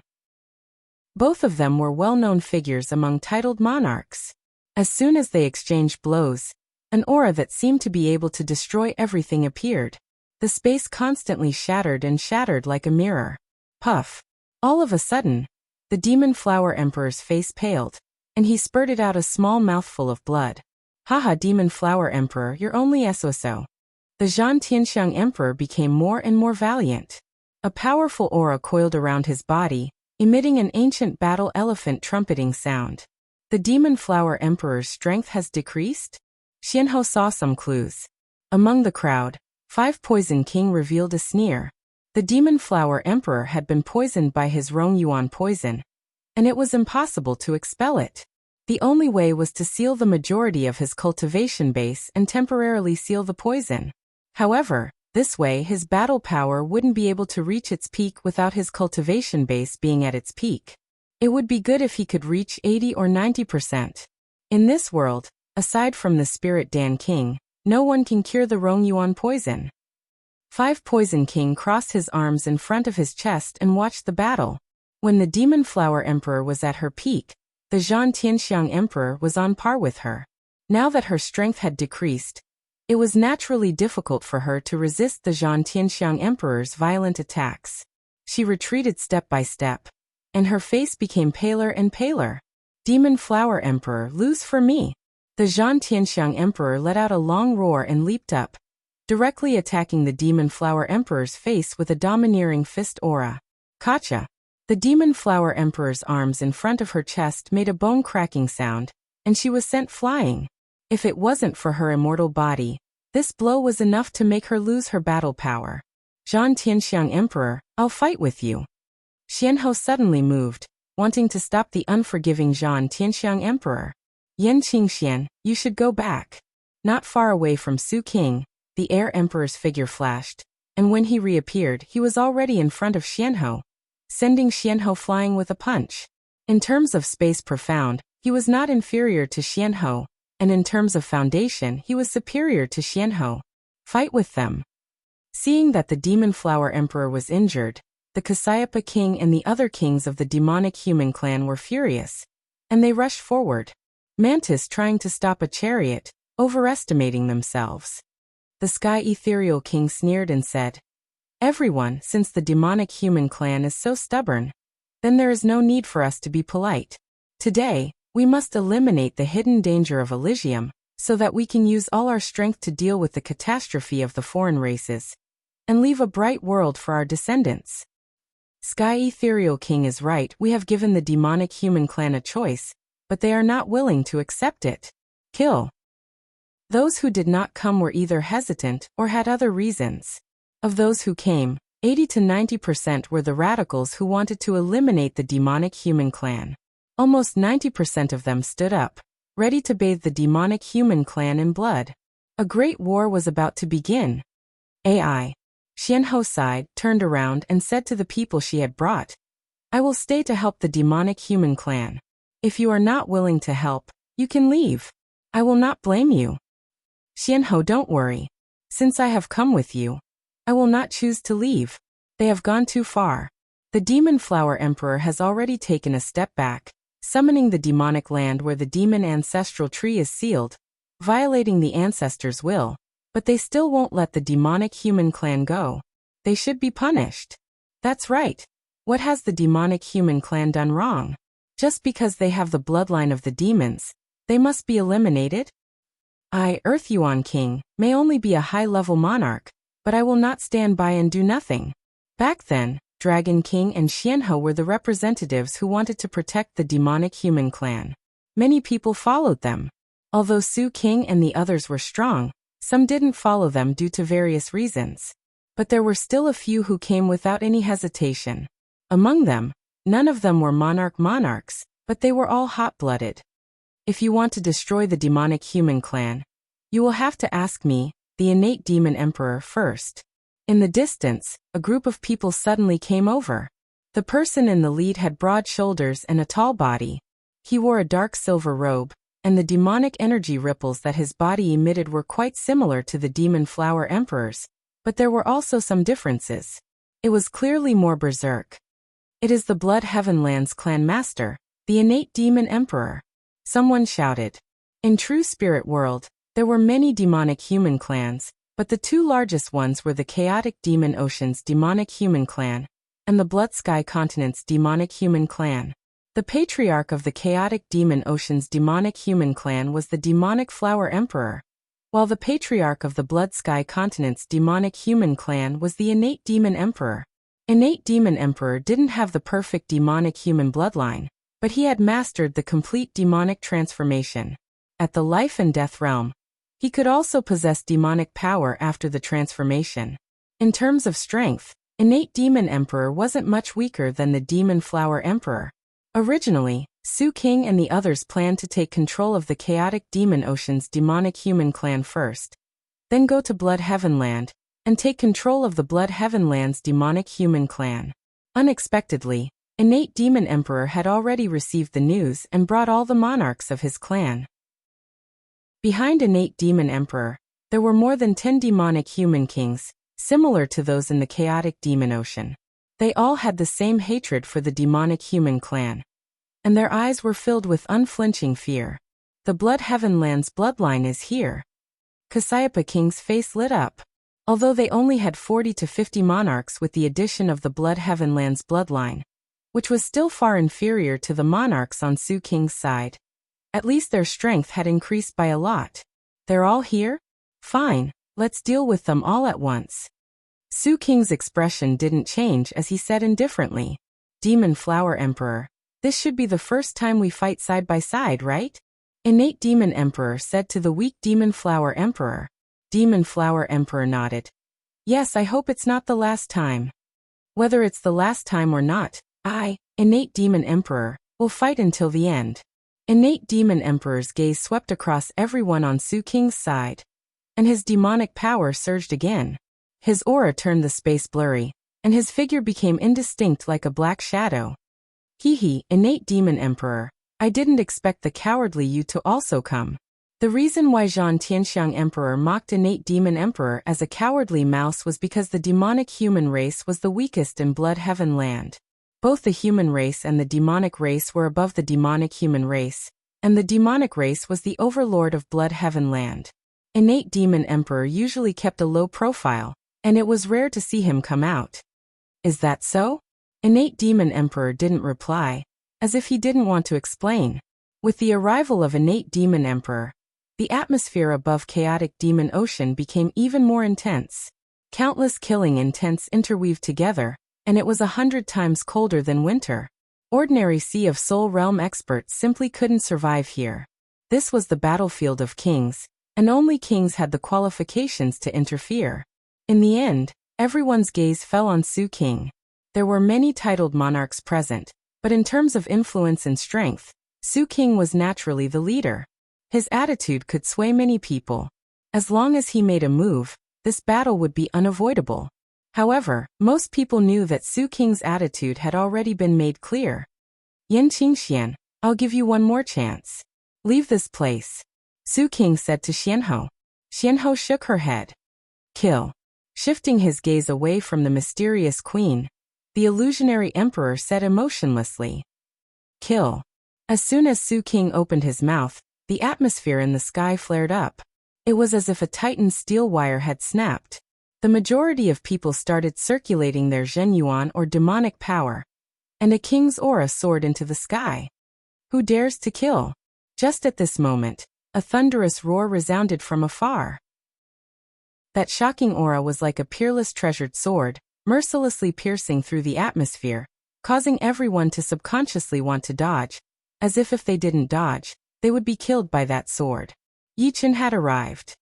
Both of them were well-known figures among titled monarchs. As soon as they exchanged blows, an aura that seemed to be able to destroy everything appeared. The space constantly shattered and shattered like a mirror. Puff. All of a sudden, the Demon Flower Emperor's face paled, and he spurted out a small mouthful of blood. Haha, Demon Flower Emperor, you're only so. The Zhang Tianxiang Emperor became more and more valiant. A powerful aura coiled around his body, emitting an ancient battle elephant trumpeting sound. The Demon Flower Emperor's strength has decreased? Xianhou saw some clues. Among the crowd, 5 Poison King revealed a sneer. The Demon Flower Emperor had been poisoned by his Rong Yuan poison, and it was impossible to expel it. The only way was to seal the majority of his cultivation base and temporarily seal the poison. However, this way his battle power wouldn't be able to reach its peak without his cultivation base being at its peak. It would be good if he could reach 80 or 90%. In this world, aside from the Spirit Dan King, no one can cure the Rong Yuan poison. 5 Poison King crossed his arms in front of his chest and watched the battle. When the Demon Flower Emperor was at her peak, the Zhang Tianxiang Emperor was on par with her. Now that her strength had decreased, it was naturally difficult for her to resist the Zhang Tianxiang Emperor's violent attacks. She retreated step by step, and her face became paler and paler. Demon Flower Emperor, lose for me. The Zhang Tianxiang Emperor let out a long roar and leaped up, directly attacking the Demon Flower Emperor's face with a domineering fist aura. Kacha! The Demon Flower Emperor's arms in front of her chest made a bone-cracking sound, and she was sent flying. If it wasn't for her immortal body, this blow was enough to make her lose her battle power. Zhang Tianxiang Emperor, I'll fight with you. Xianhou suddenly moved, wanting to stop the unforgiving Zhang Tianxiang Emperor. Yan Qingxian, you should go back. Not far away from Su King, the Air Emperor's figure flashed, and when he reappeared, he was already in front of Xianhou, sending Xianhou flying with a punch. In terms of space profound, he was not inferior to Xianhou, and in terms of foundation, he was superior to Xianhou. Fight with them. Seeing that the Demon Flower Emperor was injured, the Cassiopeia king and the other kings of the demonic human clan were furious, and they rushed forward. Mantis trying to stop a chariot, overestimating themselves. The Sky Ethereal King sneered and said, "Everyone, since the demonic human clan is so stubborn, then there is no need for us to be polite. Today, we must eliminate the hidden danger of Elysium, so that we can use all our strength to deal with the catastrophe of the foreign races, and leave a bright world for our descendants." Sky Ethereal King is right. We have given the demonic human clan a choice, but they are not willing to accept it. Kill. Those who did not come were either hesitant or had other reasons. Of those who came, 80 to 90% were the radicals who wanted to eliminate the demonic human clan. Almost 90% of them stood up, ready to bathe the demonic human clan in blood. A great war was about to begin. AI. Xianhou sighed, turned around and said to the people she had brought, "I will stay to help the demonic human clan. If you are not willing to help, you can leave. I will not blame you." "Xianhou, don't worry. Since I have come with you, I will not choose to leave. They have gone too far." The Demon Flower Emperor has already taken a step back, summoning the demonic land where the demon ancestral tree is sealed, violating the ancestors' will, but they still won't let the demonic human clan go. They should be punished. That's right. What has the demonic human clan done wrong? Just because they have the bloodline of the demons, they must be eliminated? I, Earth Yuan King, may only be a high-level monarch, but I will not stand by and do nothing. Back then, Dragon King and Xianhou were the representatives who wanted to protect the demonic human clan. Many people followed them. Although Su King and the others were strong, some didn't follow them due to various reasons. But there were still a few who came without any hesitation. Among them, none of them were monarchs, but they were all hot-blooded. If you want to destroy the demonic human clan, you will have to ask me, the innate demon emperor, first. In the distance, a group of people suddenly came over. The person in the lead had broad shoulders and a tall body. He wore a dark silver robe, and the demonic energy ripples that his body emitted were quite similar to the Demon Flower Emperor's, but there were also some differences. It was clearly more berserk. "It is the Blood Heavenlands clan master, the innate demon emperor," someone shouted. In true spirit world, there were many demonic human clans, but the two largest ones were the Chaotic Demon Ocean's demonic human clan, and the Blood Sky Continent's demonic human clan. The patriarch of the Chaotic Demon Ocean's demonic human clan was the Demonic Flower Emperor, while the patriarch of the Blood Sky Continent's demonic human clan was the Innate Demon Emperor. Innate Demon Emperor didn't have the perfect demonic human bloodline, but he had mastered the complete demonic transformation. At the life and death realm, he could also possess demonic power after the transformation. In terms of strength, Innate Demon Emperor wasn't much weaker than the Demon Flower Emperor. Originally, Su King and the others planned to take control of the Chaotic Demon Ocean's demonic human clan first, then go to Blood Heavenland, and take control of the Blood Heavenland's demonic human clan. Unexpectedly, Innate Demon Emperor had already received the news and brought all the monarchs of his clan. Behind Innate Demon Emperor, there were more than 10 demonic human kings, similar to those in the Chaotic Demon Ocean. They all had the same hatred for the demonic human clan, and their eyes were filled with unflinching fear. The Blood Heavenland's bloodline is here. Cassiopeia King's face lit up. Although they only had 40 to 50 monarchs with the addition of the Blood Heavenland's bloodline, which was still far inferior to the monarchs on Su King's side, at least their strength had increased by a lot. They're all here? Fine, let's deal with them all at once. Su King's expression didn't change as he said indifferently, "Demon Flower Emperor, this should be the first time we fight side by side, right?" Innate Demon Emperor said to the weak Demon Flower Emperor. Demon Flower Emperor nodded. "Yes, I hope it's not the last time. Whether it's the last time or not, I, Innate Demon Emperor, will fight until the end." Innate Demon Emperor's gaze swept across everyone on Su King's side, and his demonic power surged again. His aura turned the space blurry, and his figure became indistinct like a black shadow. Innate Demon Emperor, I didn't expect the cowardly you to also come. The reason why Zhan Tianxiang Emperor mocked innate demon emperor as a cowardly mouse was because the demonic human race was the weakest in Blood Heaven Land. Both the human race and the demonic race were above the demonic human race, and the demonic race was the overlord of Blood Heaven Land. Innate demon emperor usually kept a low profile, and it was rare to see him come out. Is that so? Innate demon emperor didn't reply, as if he didn't want to explain. With the arrival of innate demon emperor, the atmosphere above chaotic demon ocean became even more intense. Countless killing intents interweaved together, and it was 100 times colder than winter. Ordinary Sea of Soul Realm experts simply couldn't survive here. This was the battlefield of kings, and only kings had the qualifications to interfere. In the end, everyone's gaze fell on Su King. There were many titled monarchs present, but in terms of influence and strength, Su King was naturally the leader. His attitude could sway many people. As long as he made a move, this battle would be unavoidable. However, most people knew that Su King's attitude had already been made clear. Yan Qingxian, I'll give you one more chance. Leave this place, Su King said to Xianhou. Xianhou shook her head. Kill. Shifting his gaze away from the mysterious queen, the illusionary emperor said emotionlessly. Kill. As soon as Su King opened his mouth, the atmosphere in the sky flared up. It was as if a titan steel wire had snapped. The majority of people started circulating their Zhenyuan or demonic power, and a king's aura soared into the sky. Who dares to kill? Just at this moment, a thunderous roar resounded from afar. That shocking aura was like a peerless treasured sword, mercilessly piercing through the atmosphere, causing everyone to subconsciously want to dodge, as if they didn't dodge, they would be killed by that sword. Yi Chen had arrived.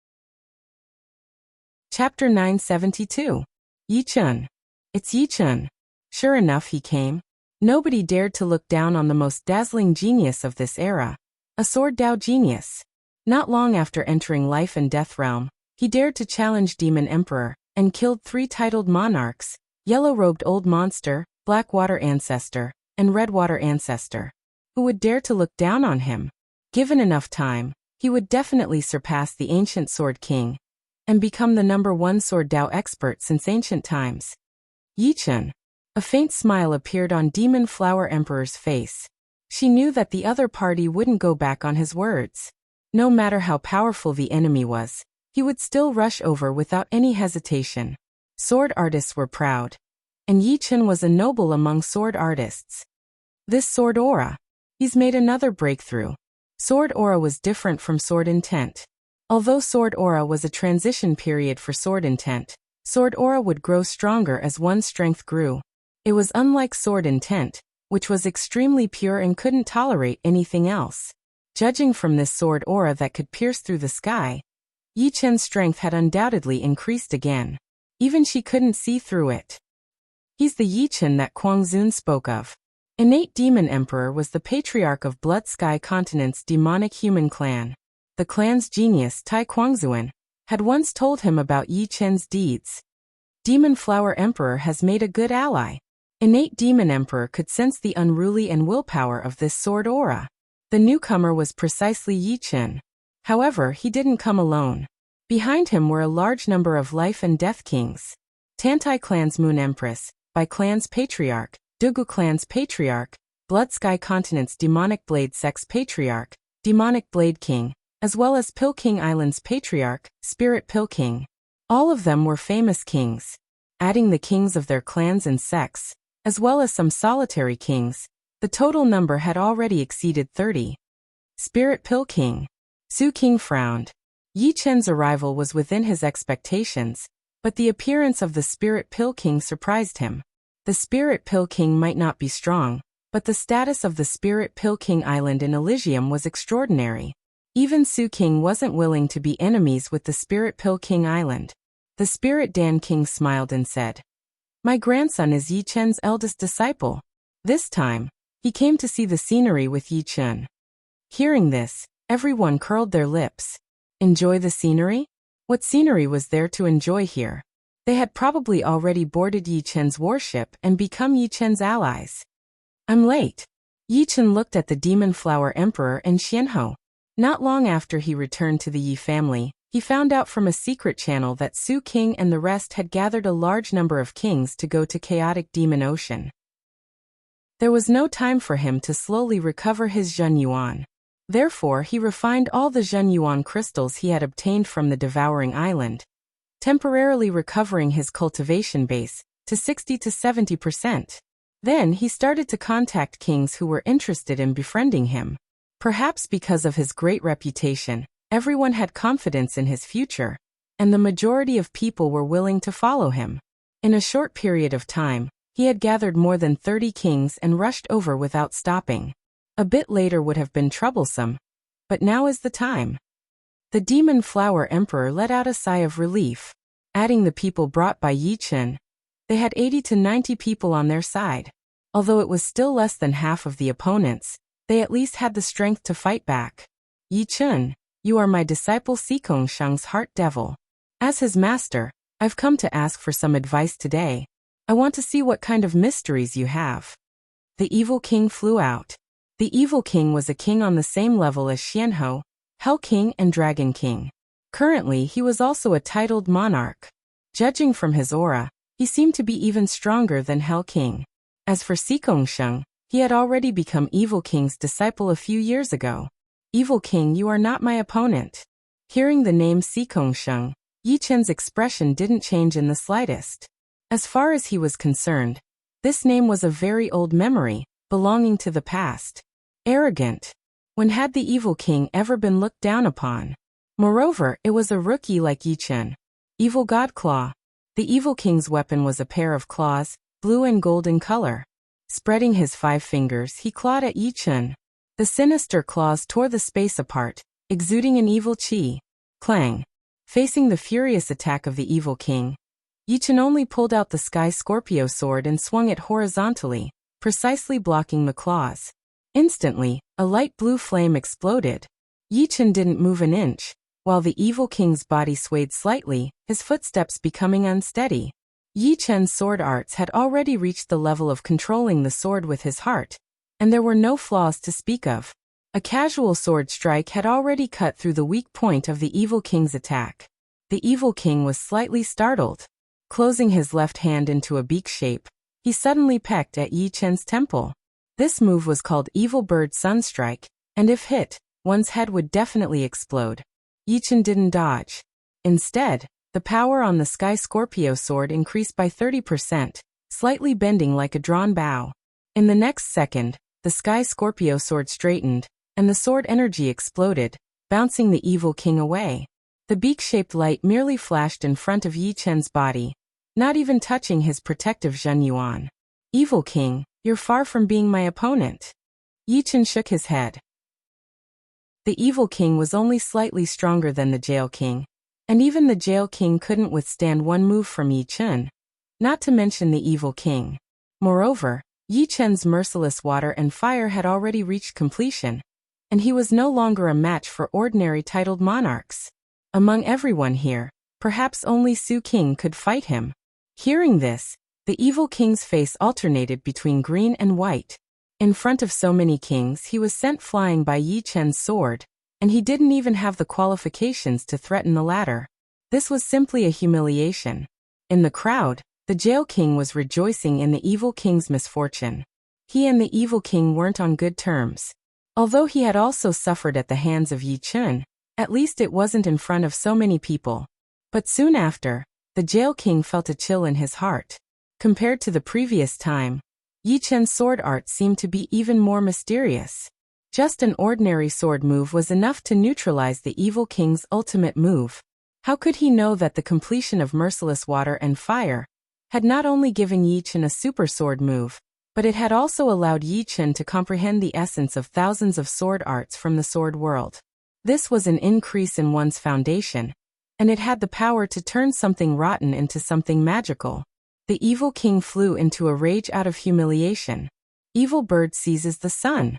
Chapter 972. Yi Chen. It's Yi Chen. Sure enough, he came. Nobody dared to look down on the most dazzling genius of this era, a sword Dao genius. Not long after entering Life and Death Realm, he dared to challenge Demon Emperor, and killed 3 titled monarchs, Yellow-Robed Old Monster, Blackwater Ancestor, and Redwater Ancestor. Who would dare to look down on him? Given enough time, he would definitely surpass the ancient Sword King, and become the #1 Sword Dao expert since ancient times. Yi Chen. A faint smile appeared on Demon Flower Emperor's face. She knew that the other party wouldn't go back on his words. No matter how powerful the enemy was, he would still rush over without any hesitation. Sword artists were proud, and Yi Chen was a noble among sword artists. This sword aura. He's made another breakthrough. Sword aura was different from sword intent. Although sword aura was a transition period for sword intent, sword aura would grow stronger as one's strength grew. It was unlike sword intent, which was extremely pure and couldn't tolerate anything else. Judging from this sword aura that could pierce through the sky, Yi Chen's strength had undoubtedly increased again. Even she couldn't see through it. He's the Yi Chen that Kuang Zun spoke of. Innate Demon Emperor was the patriarch of Blood Sky Continent's demonic human clan. The clan's genius, Tai Kuangzuan, had once told him about Yi Chen's deeds. Demon Flower Emperor has made a good ally. Innate Demon Emperor could sense the unruly and willpower of this sword aura. The newcomer was precisely Yi Chen. However, he didn't come alone. Behind him were a large number of Life and Death Kings. Tantai Clan's Moon Empress, Bai Clan's Patriarch, Dugu Clan's Patriarch, Blood Sky Continent's Demonic Blade Sex Patriarch, Demonic Blade King, as well as Pill King Island's Patriarch, Spirit Pill King. All of them were famous kings. Adding the kings of their clans and sects, as well as some solitary kings, the total number had already exceeded 30. Spirit Pill King. Su King frowned. Yi Chen's arrival was within his expectations, but the appearance of the Spirit Pill King surprised him. The Spirit Pill King might not be strong, but the status of the Spirit Pill King Island in Elysium was extraordinary. Even Su King wasn't willing to be enemies with the Spirit Pill King Island. The Spirit Dan King smiled and said, "My grandson is Yi Chen's eldest disciple." This time, he came to see the scenery with Yi Chen. Hearing this, everyone curled their lips. Enjoy the scenery? What scenery was there to enjoy here? They had probably already boarded Yi Chen's warship and become Yi Chen's allies. I'm late. Yi Chen looked at the Demon Flower Emperor and Xianhou. Not long after he returned to the Yi family, he found out from a secret channel that Su King and the rest had gathered a large number of kings to go to chaotic Demon Ocean. There was no time for him to slowly recover his Zhen Yuan. Therefore, he refined all the Zhen Yuan crystals he had obtained from the Devouring Island, temporarily recovering his cultivation base to 60 to 70%. Then he started to contact kings who were interested in befriending him. Perhaps because of his great reputation, everyone had confidence in his future, and the majority of people were willing to follow him. In a short period of time, he had gathered more than 30 kings and rushed over without stopping. A bit later would have been troublesome, but now is the time. The Demon Flower Emperor let out a sigh of relief. Adding the people brought by Yi Chen, they had 80 to 90 people on their side. Although it was still less than half of the opponents, they at least had the strength to fight back. Yi Chen, you are my disciple Sikong Shang's heart devil. As his master, I've come to ask for some advice today. I want to see what kind of mysteries you have. The evil king flew out. The evil king was a king on the same level as Xianhou, Hell King and Dragon King. Currently, he was also a titled monarch. Judging from his aura, he seemed to be even stronger than Hell King. As for Sikong Shang, he had already become Evil King's disciple a few years ago. Evil King, you are not my opponent. Hearing the name Sikong Shang, Yi Chen's expression didn't change in the slightest. As far as he was concerned, this name was a very old memory, belonging to the past. Arrogant. When had the Evil King ever been looked down upon? Moreover, it was a rookie like Yi Chen. Evil God Claw. The Evil King's weapon was a pair of claws, blue and gold in color. Spreading his 5 fingers, he clawed at Yi Chen. The sinister claws tore the space apart, exuding an evil chi. Clang. Facing the furious attack of the Evil King, Yi Chen only pulled out the Sky Scorpio sword and swung it horizontally, precisely blocking the claws. Instantly, a light blue flame exploded. Yi Chen didn't move an inch, while the Evil King's body swayed slightly, his footsteps becoming unsteady. Yi Chen's sword arts had already reached the level of controlling the sword with his heart, and there were no flaws to speak of. A casual sword strike had already cut through the weak point of the Evil King's attack. The Evil King was slightly startled. Closing his left hand into a beak shape, he suddenly pecked at Yi Chen's temple. This move was called Evil Bird Sunstrike, and if hit, one's head would definitely explode. Yi Chen didn't dodge. Instead, the power on the Sky Scorpio sword increased by 30%, slightly bending like a drawn bow. In the next second, the Sky Scorpio sword straightened, and the sword energy exploded, bouncing the Evil King away. The beak-shaped light merely flashed in front of Yi Chen's body, not even touching his protective Zhen Yuan. Evil King, you're far from being my opponent. Yi Chen shook his head. The Evil King was only slightly stronger than the Jail King, and even the Jail King couldn't withstand one move from Yi Chen, not to mention the Evil King. Moreover, Yi Chen's merciless water and fire had already reached completion, and he was no longer a match for ordinary titled monarchs. Among everyone here, perhaps only Su King could fight him. Hearing this, the Evil King's face alternated between green and white. In front of so many kings, he was sent flying by Yi Chen's sword, and he didn't even have the qualifications to threaten the latter. This was simply a humiliation. In the crowd, the Jail King was rejoicing in the Evil King's misfortune. He and the Evil King weren't on good terms. Although he had also suffered at the hands of Yi Chen, at least it wasn't in front of so many people. But soon after, the Jail King felt a chill in his heart. Compared to the previous time, Yi Chen's sword art seemed to be even more mysterious. Just an ordinary sword move was enough to neutralize the Evil King's ultimate move. How could he know that the completion of merciless water and fire had not only given Yi Chen a super sword move, but it had also allowed Yi Chen to comprehend the essence of thousands of sword arts from the sword world. This was an increase in one's foundation, and it had the power to turn something rotten into something magical. The Evil King flew into a rage out of humiliation. Evil Bird seizes the sun.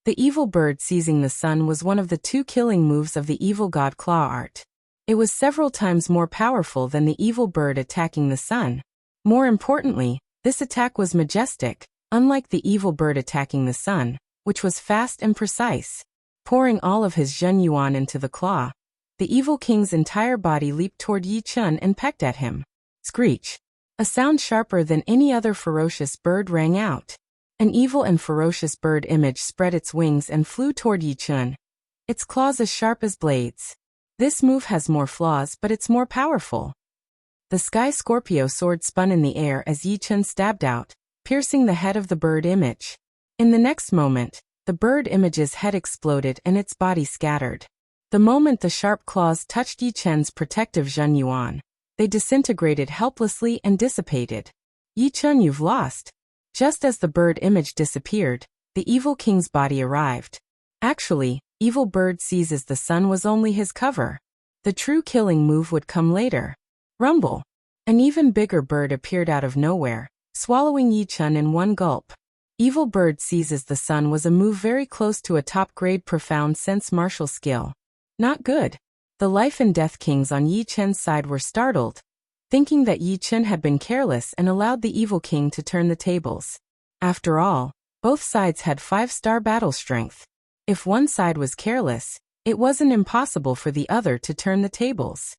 The Evil Bird seizing the sun was one of the 2 killing moves of the Evil God Claw art. It was several times more powerful than the Evil Bird attacking the sun. More importantly, this attack was majestic, unlike the Evil Bird attacking the sun, which was fast and precise. pouring all of his Zhen Yuan into the claw. The evil king's entire body leaped toward Yi Chun and pecked at him. Screech! A sound sharper than any other ferocious bird rang out. An evil and ferocious bird image spread its wings and flew toward Yi Chun, its claws as sharp as blades. This move has more flaws, but it's more powerful. The Sky Scorpio sword spun in the air as Yi Chun stabbed out, piercing the head of the bird image. In the next moment, the bird image's head exploded and its body scattered. The moment the sharp claws touched Yi Chun's protective Zhen Yuan, they disintegrated helplessly and dissipated. Yi Chun, you've lost. Just as the bird image disappeared, the evil king's body arrived. Actually, evil bird seizes the sun was only his cover. The true killing move would come later. Rumble! An even bigger bird appeared out of nowhere, swallowing Yi Chun in one gulp. Evil bird seizes the sun was a move very close to a top-grade profound sense martial skill. Not good. The life and death kings on Yi Chun's side were startled, thinking that Yi Chun had been careless and allowed the evil king to turn the tables. After all, both sides had 5-star battle strength. If one side was careless, it wasn't impossible for the other to turn the tables.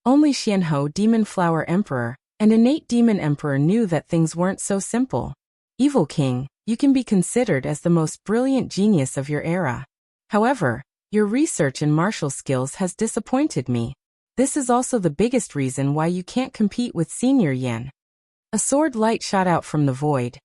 Only Xianhou Demon Flower Emperor, and innate Demon Emperor knew that things weren't so simple. Evil King, you can be considered as the most brilliant genius of your era. However, your research in martial skills has disappointed me. This is also the biggest reason why you can't compete with Senior Yan. A sword light shot out from the void,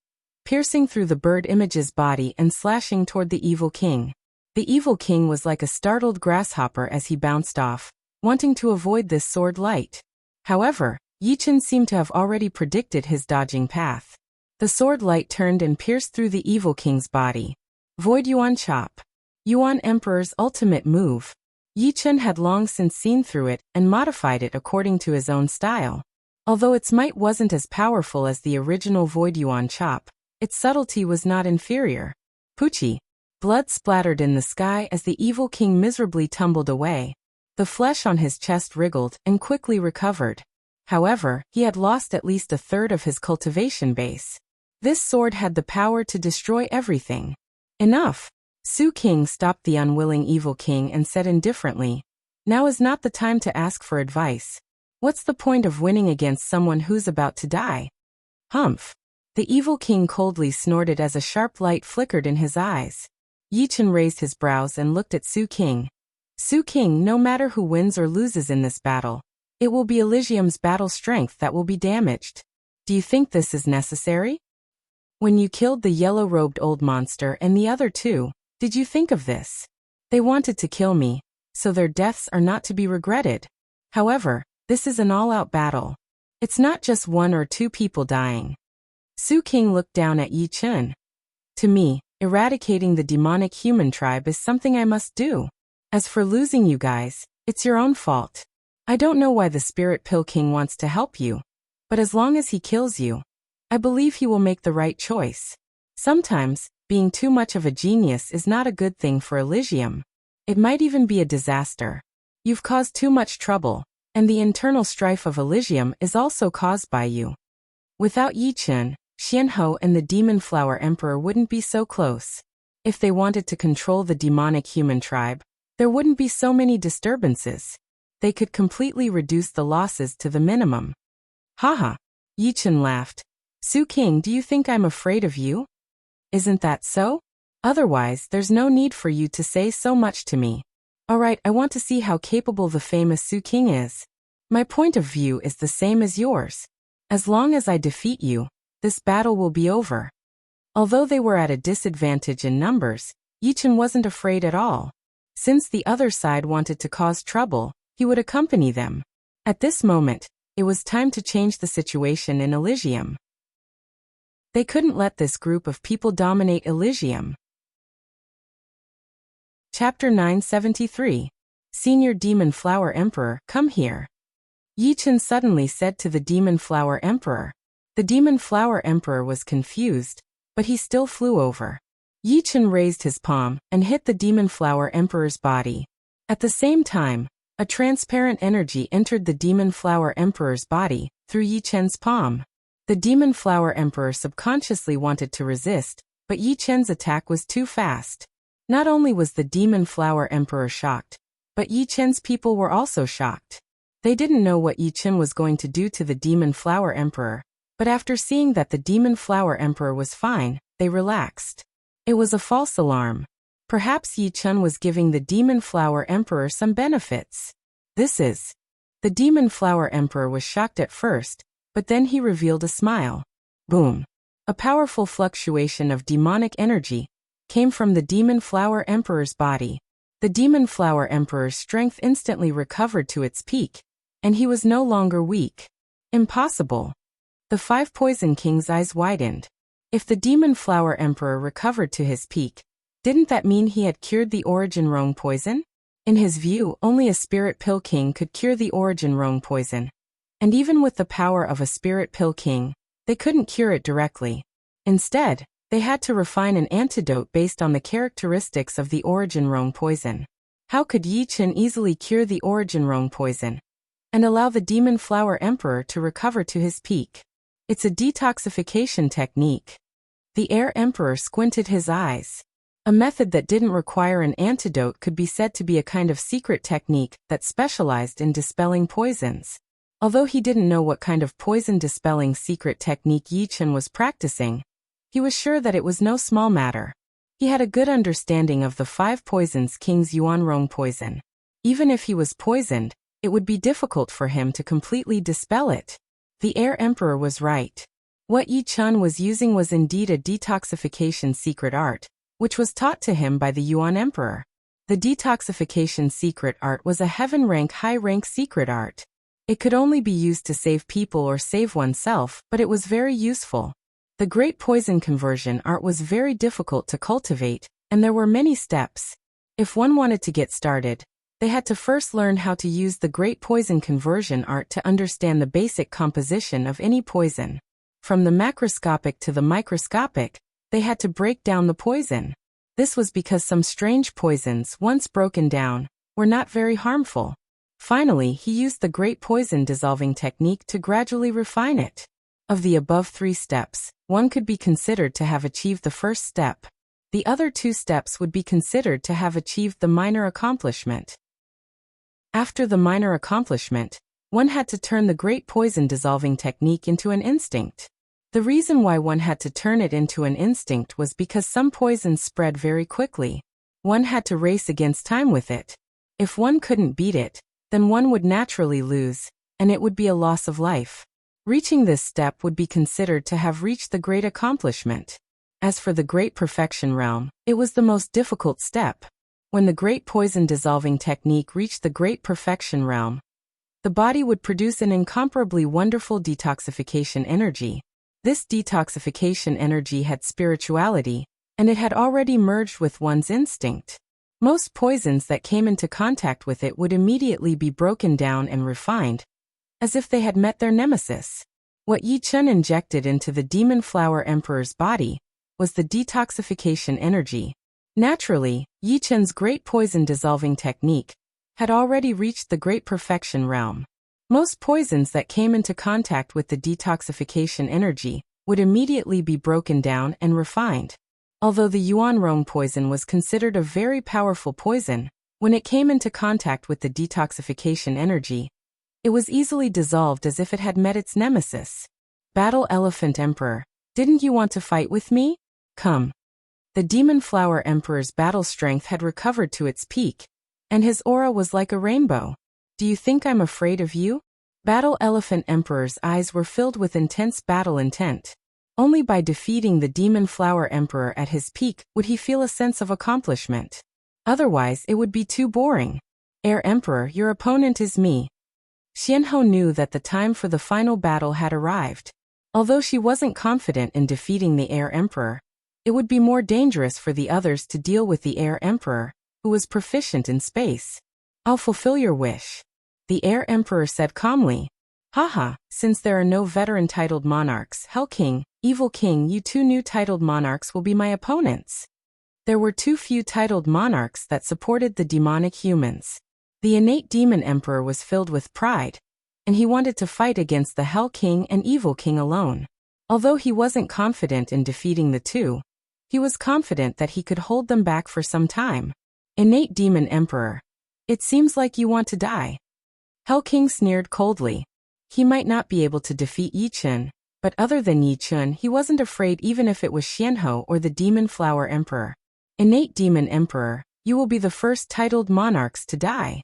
piercing through the bird image's body and slashing toward the evil king. The evil king was like a startled grasshopper as he bounced off, wanting to avoid this sword light. However, Yi Chun seemed to have already predicted his dodging path. The sword light turned and pierced through the evil king's body. Void Yuan Chop. Yuan Emperor's ultimate move. Yi Chun had long since seen through it and modified it according to his own style. Although its might wasn't as powerful as the original Void Yuan Chop, its subtlety was not inferior. Poochie! Blood splattered in the sky as the evil king miserably tumbled away. The flesh on his chest wriggled and quickly recovered. However, he had lost at least a third of his cultivation base. This sword had the power to destroy everything. Enough! Su King stopped the unwilling evil king and said indifferently, "Now is not the time to ask for advice. What's the point of winning against someone who's about to die?" Humph! The evil king coldly snorted as a sharp light flickered in his eyes. Yi Chun raised his brows and looked at Su King. Su King, no matter who wins or loses in this battle, it will be Elysium's battle strength that will be damaged. Do you think this is necessary? When you killed the yellow-robed old monster and the other two, did you think of this? They wanted to kill me, so their deaths are not to be regretted. However, this is an all-out battle. It's not just 1 or 2 people dying. Su King looked down at Yi Chun. To me, eradicating the demonic human tribe is something I must do. As for losing you guys, it's your own fault. I don't know why the Spirit Pill King wants to help you, but as long as he kills you, I believe he will make the right choice. Sometimes, being too much of a genius is not a good thing for Elysium. It might even be a disaster. You've caused too much trouble, and the internal strife of Elysium is also caused by you. Without Yi Chun, Xianhou and the Demon Flower Emperor wouldn't be so close. If they wanted to control the demonic human tribe, there wouldn't be so many disturbances. They could completely reduce the losses to the minimum. Haha! Yi Chun laughed. Su King, do you think I'm afraid of you? Isn't that so? Otherwise, there's no need for you to say so much to me. Alright, I want to see how capable the famous Su King is. My point of view is the same as yours. As long as I defeat you, this battle will be over. Although they were at a disadvantage in numbers, Yi Chun wasn't afraid at all. Since the other side wanted to cause trouble, he would accompany them. At this moment, it was time to change the situation in Elysium. They couldn't let this group of people dominate Elysium. Chapter 973. Senior Demon Flower Emperor, come here. Yi Chun suddenly said to the Demon Flower Emperor. The Demon Flower Emperor was confused, but he still flew over. Yi Chun raised his palm and hit the Demon Flower Emperor's body. At the same time, a transparent energy entered the Demon Flower Emperor's body through Yi Chun's palm. The Demon Flower Emperor subconsciously wanted to resist, but Yi Chun's attack was too fast. Not only was the Demon Flower Emperor shocked, but Yi Chen's people were also shocked. They didn't know what Yi Chen was going to do to the Demon Flower Emperor, but after seeing that the Demon Flower Emperor was fine, they relaxed. It was a false alarm. Perhaps Yi Chen was giving the Demon Flower Emperor some benefits. The Demon Flower Emperor was shocked at first, but then he revealed a smile. Boom! A powerful fluctuation of demonic energy came from the Demon Flower Emperor's body. The Demon Flower Emperor's strength instantly recovered to its peak, and he was no longer weak. Impossible. The 5 Poison King's eyes widened. If the Demon Flower Emperor recovered to his peak, didn't that mean he had cured the Origin Rong poison? In his view, only a Spirit Pill King could cure the Origin Rong poison. And even with the power of a Spirit Pill King, they couldn't cure it directly. Instead, they had to refine an antidote based on the characteristics of the Origin Rong poison. How could Yi Chen easily cure the Origin Rong poison and allow the Demon Flower Emperor to recover to his peak? It's a detoxification technique. The Air Emperor squinted his eyes. A method that didn't require an antidote could be said to be a kind of secret technique that specialized in dispelling poisons. Although he didn't know what kind of poison-dispelling secret technique Yi Chen was practicing, he was sure that it was no small matter. He had a good understanding of the 5 Poisons King's Yuanrong poison. Even if he was poisoned, it would be difficult for him to completely dispel it. The Air Emperor was right. What Yi Chen was using was indeed a detoxification secret art, which was taught to him by the Yuan Emperor. The detoxification secret art was a heaven-rank high-rank secret art. It could only be used to save people or save oneself, but it was very useful. The Great Poison Conversion art was very difficult to cultivate, and there were many steps. If one wanted to get started, they had to first learn how to use the Great Poison Conversion art to understand the basic composition of any poison. From the macroscopic to the microscopic, they had to break down the poison. This was because some strange poisons, once broken down, were not very harmful. Finally, he used the Great Poison Dissolving technique to gradually refine it. Of the above 3 steps, one could be considered to have achieved the first step. The other 2 steps would be considered to have achieved the minor accomplishment. After the minor accomplishment, one had to turn the Great Poison Dissolving technique into an instinct. The reason why one had to turn it into an instinct was because some poisons spread very quickly. One had to race against time with it. If one couldn't beat it, then one would naturally lose, and it would be a loss of life. Reaching this step would be considered to have reached the great accomplishment. As for the Great Perfection Realm, it was the most difficult step. When the Great Poison Dissolving technique reached the Great Perfection Realm, the body would produce an incomparably wonderful detoxification energy. This detoxification energy had spirituality, and it had already merged with one's instinct. Most poisons that came into contact with it would immediately be broken down and refined, as if they had met their nemesis. What Yi Chen injected into the Demon Flower Emperor's body was the detoxification energy. Naturally, Yi Chen's Great Poison Dissolving technique had already reached the Great Perfection Realm. Most poisons that came into contact with the detoxification energy would immediately be broken down and refined. Although the Yuanrong poison was considered a very powerful poison, when it came into contact with the detoxification energy, it was easily dissolved as if it had met its nemesis. Battle Elephant Emperor, didn't you want to fight with me? Come. The Demon Flower Emperor's battle strength had recovered to its peak, and his aura was like a rainbow. Do you think I'm afraid of you? Battle Elephant Emperor's eyes were filled with intense battle intent. Only by defeating the Demon Flower Emperor at his peak would he feel a sense of accomplishment. Otherwise, it would be too boring. Air Emperor, your opponent is me. Xianhou knew that the time for the final battle had arrived. Although she wasn't confident in defeating the Air Emperor, it would be more dangerous for the others to deal with the Air Emperor, who was proficient in space. I'll fulfill your wish. The Air Emperor said calmly. Haha, since there are no veteran titled monarchs, Hell King, Evil King, you 2 new titled monarchs will be my opponents. There were too few titled monarchs that supported the demonic humans. The innate Demon Emperor was filled with pride, and he wanted to fight against the Hell King and Evil King alone. Although he wasn't confident in defeating the 2, He was confident that he could hold them back for some time. Innate Demon Emperor. It seems like you want to die. Hell King sneered coldly. He might not be able to defeat Yi Chen, but other than Yi Chen he wasn't afraid even if it was Xianhou or the Demon Flower Emperor. Innate Demon Emperor, you will be the first titled monarchs to die.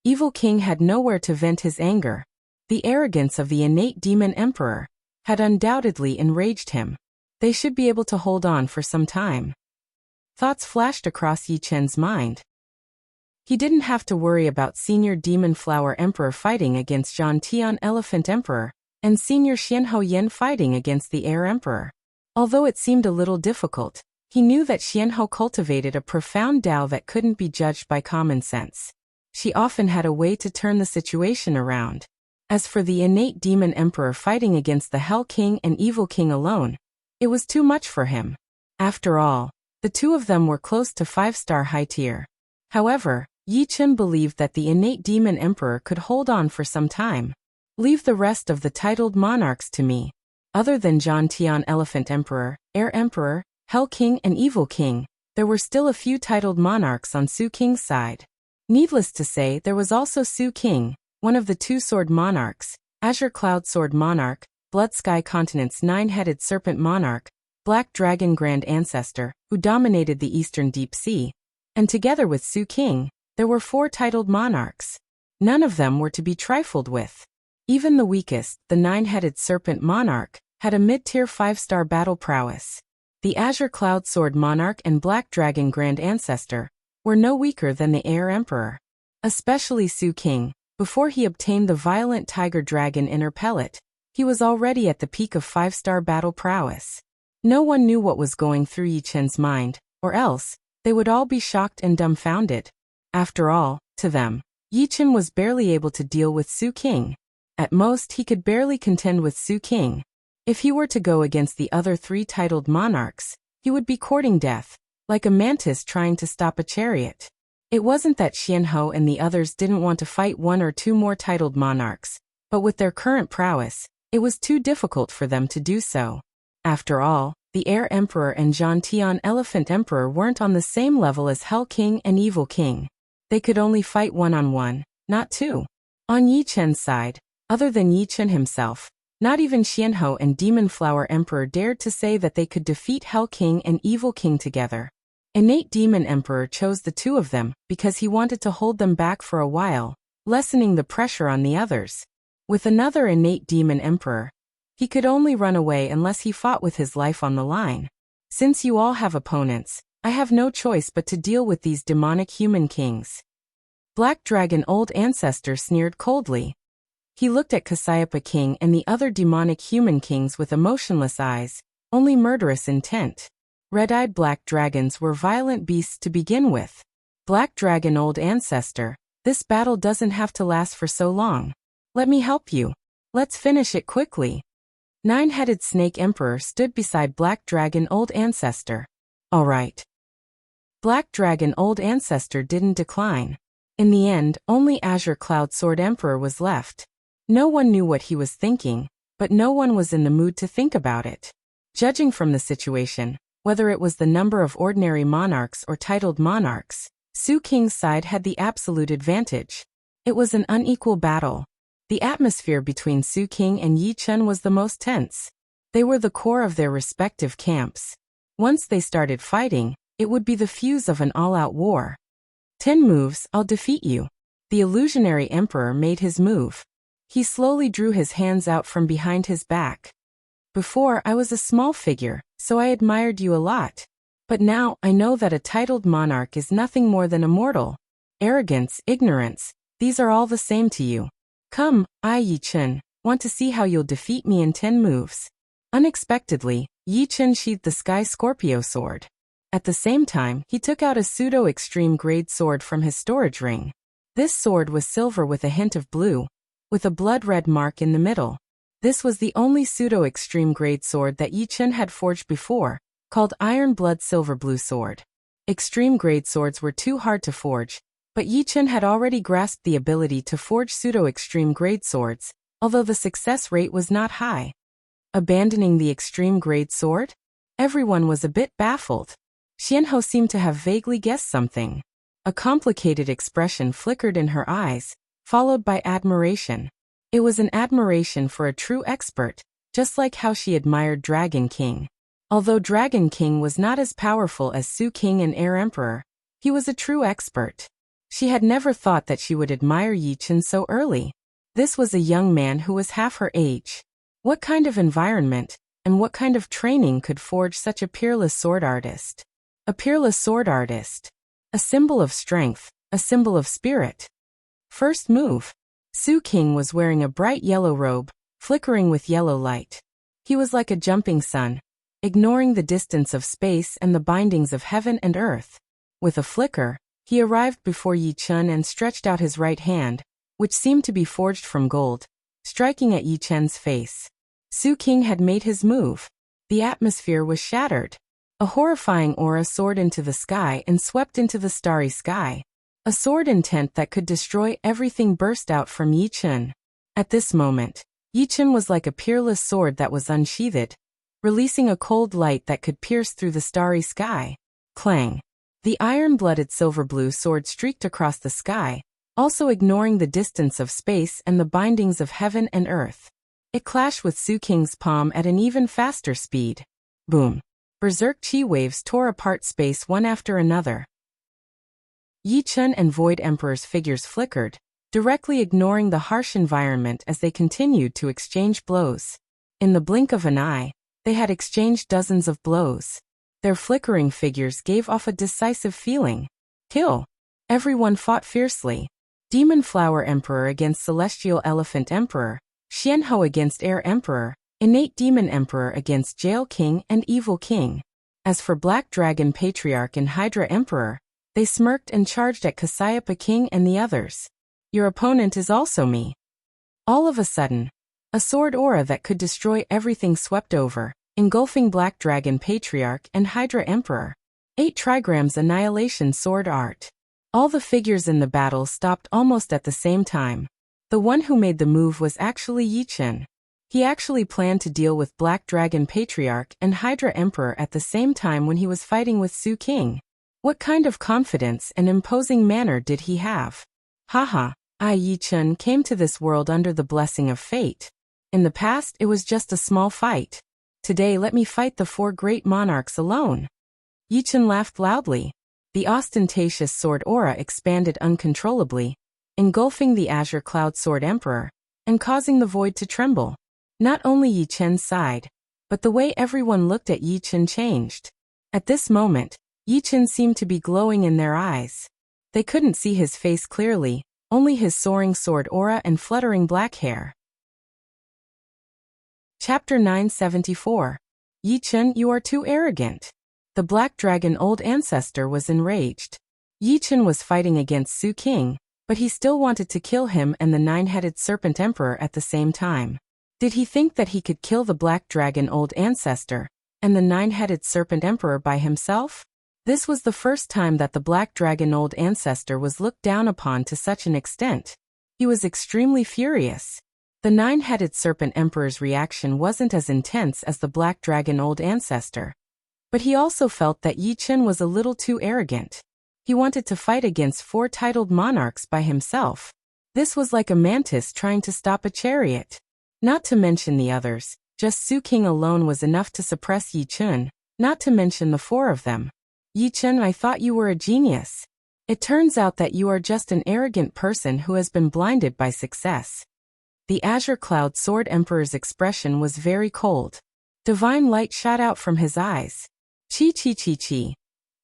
Evil King had nowhere to vent his anger. The arrogance of the Innate Demon Emperor had undoubtedly enraged him. They should be able to hold on for some time. Thoughts flashed across Yi Chen's mind. He didn't have to worry about Senior Demon Flower Emperor fighting against Zhan Tian Elephant Emperor, and Senior Xianhou Yen fighting against the Air Emperor. Although it seemed a little difficult, he knew that Xianhou cultivated a profound Tao that couldn't be judged by common sense. She often had a way to turn the situation around. As for the Innate Demon Emperor fighting against the Hell King and Evil King alone, it was too much for him. After all, the two of them were close to 5-star high tier. However, Yi Chen believed that the Innate Demon Emperor could hold on for some time. Leave the rest of the titled monarchs to me. Other than Zhan Tian Elephant Emperor, Air Emperor, Hell King and Evil King, there were still a few titled monarchs on Su King's side. Needless to say, there was also Su King, one of the two-sword monarchs, Azure Cloud Sword Monarch, Blood Sky Continent's 9-headed serpent monarch, Black Dragon Grand Ancestor, who dominated the Eastern Deep Sea. And together with Su King, there were 4 titled monarchs. None of them were to be trifled with. Even the weakest, the 9-headed serpent monarch, had a mid-tier 5-star battle prowess. The Azure Cloud Sword Monarch and Black Dragon Grand Ancestor were no weaker than the Air Emperor. Especially Su King, before he obtained the Violent Tiger Dragon Inner Pellet, he was already at the peak of 5-star battle prowess. No one knew what was going through Yi Chen's mind, or else, they would all be shocked and dumbfounded. After all, to them, Yi Chen was barely able to deal with Su King. At most he could barely contend with Su King. If he were to go against the other 3 titled monarchs, he would be courting death, like a mantis trying to stop a chariot. It wasn't that Xianhou and the others didn't want to fight 1 or 2 more titled monarchs, but with their current prowess, it was too difficult for them to do so. After all, the Air Emperor and Zhan Tian Elephant Emperor weren't on the same level as Hell King and Evil King. They could only fight 1-on-1, not 2. On Yi Chen's side, other than Yi Chen himself, not even Xianhou and Demon Flower Emperor dared to say that they could defeat Hell King and Evil King together. Innate Demon Emperor chose the 2 of them because he wanted to hold them back for a while, lessening the pressure on the others. With another Innate Demon Emperor, he could only run away unless he fought with his life on the line. Since you all have opponents, I have no choice but to deal with these demonic human kings. Black Dragon Old Ancestor sneered coldly. He looked at Cassiopeia King and the other demonic human kings with emotionless eyes, only murderous intent. Red-eyed black dragons were violent beasts to begin with. Black Dragon Old Ancestor, this battle doesn't have to last for so long. Let me help you. Let's finish it quickly. 9-headed Snake Emperor stood beside Black Dragon Old Ancestor. All right. Black Dragon Old Ancestor didn't decline. In the end, only Azure Cloud Sword Emperor was left. No one knew what he was thinking, but no one was in the mood to think about it. Judging from the situation, whether it was the number of ordinary monarchs or titled monarchs, Su King's side had the absolute advantage. It was an unequal battle. The atmosphere between Su King and Yi Chen was the most tense. They were the core of their respective camps. Once they started fighting, it would be the fuse of an all-out war. 10 moves, I'll defeat you. The illusionary emperor made his move. He slowly drew his hands out from behind his back. Before, I was a small figure, so I admired you a lot. But now, I know that a titled monarch is nothing more than a mortal. Arrogance, ignorance, these are all the same to you. Come, I Yi Chen, want to see how you'll defeat me in 10 moves. Unexpectedly, Yi Chen sheathed the Sky Scorpio sword. At the same time, he took out a pseudo-extreme grade sword from his storage ring. This sword was silver with a hint of blue, with a blood-red mark in the middle. This was the only pseudo-extreme grade sword that Yi Chen had forged before, called Iron Blood Silver Blue Sword. Extreme grade swords were too hard to forge, but Yi Chen had already grasped the ability to forge pseudo-extreme grade swords, although the success rate was not high. Abandoning the extreme grade sword? Everyone was a bit baffled. Xianhou seemed to have vaguely guessed something. A complicated expression flickered in her eyes, followed by admiration. It was an admiration for a true expert, just like how she admired Dragon King. Although Dragon King was not as powerful as Su King and Air Emperor, he was a true expert. She had never thought that she would admire Yi Chen so early. This was a young man who was half her age. What kind of environment, and what kind of training could forge such a peerless sword artist? A peerless sword artist. A symbol of strength, a symbol of spirit. First move. Su King was wearing a bright yellow robe, flickering with yellow light. He was like a jumping sun, ignoring the distance of space and the bindings of heaven and earth. With a flicker, he arrived before Yi Chen and stretched out his right hand, which seemed to be forged from gold, striking at Yi Chen's face. Su King had made his move. The atmosphere was shattered. A horrifying aura soared into the sky and swept into the starry sky. A sword intent that could destroy everything burst out from Yi Chen. At this moment, Yi Chen was like a peerless sword that was unsheathed, releasing a cold light that could pierce through the starry sky. Clang! The iron-blooded silver-blue sword streaked across the sky, also ignoring the distance of space and the bindings of heaven and earth. It clashed with Su King's palm at an even faster speed. Boom! Berserk chi waves tore apart space one after another. Yi Chen and Void Emperor's figures flickered, directly ignoring the harsh environment as they continued to exchange blows. In the blink of an eye, they had exchanged dozens of blows. Their flickering figures gave off a decisive feeling. Kill! Everyone fought fiercely. Demon Flower Emperor against Celestial Elephant Emperor, Xianhou against Air Emperor, Innate Demon Emperor against Jail King and Evil King. As for Black Dragon Patriarch and Hydra Emperor, they smirked and charged at Cassiopeia King and the others. Your opponent is also me. All of a sudden, a sword aura that could destroy everything swept over, engulfing Black Dragon Patriarch and Hydra Emperor. 8 trigrams Annihilation Sword Art. All the figures in the battle stopped almost at the same time. The one who made the move was actually Yi Chen. He actually planned to deal with Black Dragon Patriarch and Hydra Emperor at the same time when he was fighting with Su King. What kind of confidence and imposing manner did he have? Haha, Yi Chen came to this world under the blessing of fate. In the past it was just a small fight. Today let me fight the 4 great monarchs alone. Yi Chen laughed loudly. The ostentatious sword aura expanded uncontrollably, engulfing the Azure Cloud Sword Emperor, and causing the void to tremble. Not only Yi Chen sighed, but the way everyone looked at Yi Chen changed. At this moment, Yi Chen seemed to be glowing in their eyes. They couldn't see his face clearly, only his soaring sword aura and fluttering black hair. Chapter 974. Yi Chen, you are too arrogant. The Black Dragon Old Ancestor was enraged. Yi Chen was fighting against Su King, but he still wanted to kill him and the 9-headed Serpent Emperor at the same time. Did he think that he could kill the Black Dragon Old Ancestor and the 9-headed Serpent Emperor by himself? This was the first time that the Black Dragon Old Ancestor was looked down upon to such an extent. He was extremely furious. The 9-headed Serpent Emperor's reaction wasn't as intense as the Black Dragon Old Ancestor. But he also felt that Yi Chen was a little too arrogant. He wanted to fight against 4 titled monarchs by himself. This was like a mantis trying to stop a chariot. Not to mention the others, just Su King alone was enough to suppress Yi Chen, not to mention the 4 of them. Yi Chen, I thought you were a genius. It turns out that you are just an arrogant person who has been blinded by success. The Azure Cloud Sword Emperor's expression was very cold. Divine light shot out from his eyes. Chi chi chi chi.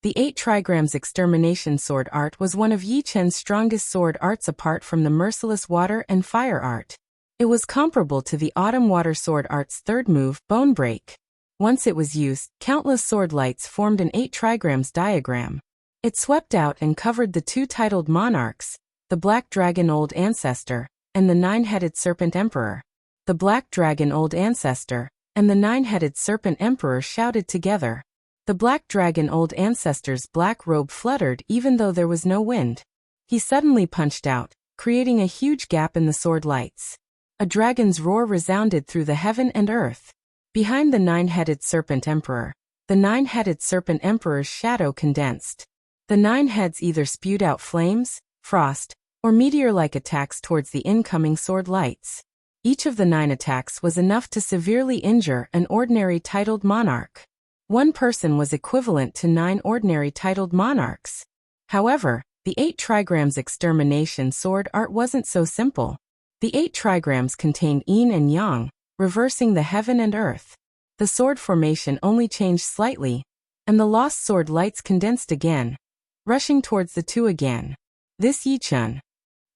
The 8 trigrams Extermination Sword Art was one of Yi Chen's strongest sword arts apart from the Merciless Water and Fire Art. It was comparable to the Autumn Water Sword Art's 3rd move, Bone Break. Once it was used, countless sword lights formed an 8 trigrams diagram. It swept out and covered the 2 titled monarchs, the Black Dragon Old Ancestor, and the 9-headed Serpent Emperor. The Black Dragon Old Ancestor and the 9-headed Serpent Emperor shouted together. The Black Dragon Old Ancestor's black robe fluttered even though there was no wind. He suddenly punched out, creating a huge gap in the sword lights. A dragon's roar resounded through the heaven and earth. Behind the 9-headed Serpent Emperor, the nine-headed serpent emperor's shadow condensed. The 9 heads either spewed out flames, frost, or meteor-like attacks towards the incoming sword lights. Each of the 9 attacks was enough to severely injure an ordinary titled monarch. One person was equivalent to 9 ordinary titled monarchs. However, the 8 trigrams extermination sword art wasn't so simple. The 8 trigrams contained yin and yang, reversing the heaven and earth. The sword formation only changed slightly, and the lost sword lights condensed again, rushing towards the 2 again. This Yichun,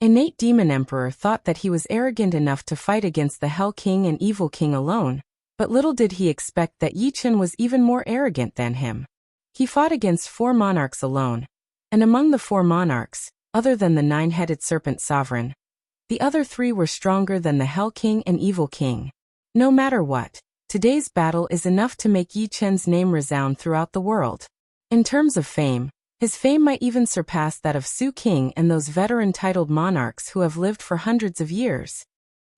innate demon emperor, thought that he was arrogant enough to fight against the Hell King and Evil King alone, but little did he expect that Yichun was even more arrogant than him. He fought against 4 monarchs alone, and among the 4 monarchs, other than the 9-headed serpent sovereign, the other 3 were stronger than the Hell King and Evil King. No matter what, today's battle is enough to make Yichun's name resound throughout the world. In terms of fame, his fame might even surpass that of Su King and those veteran-titled monarchs who have lived for hundreds of years.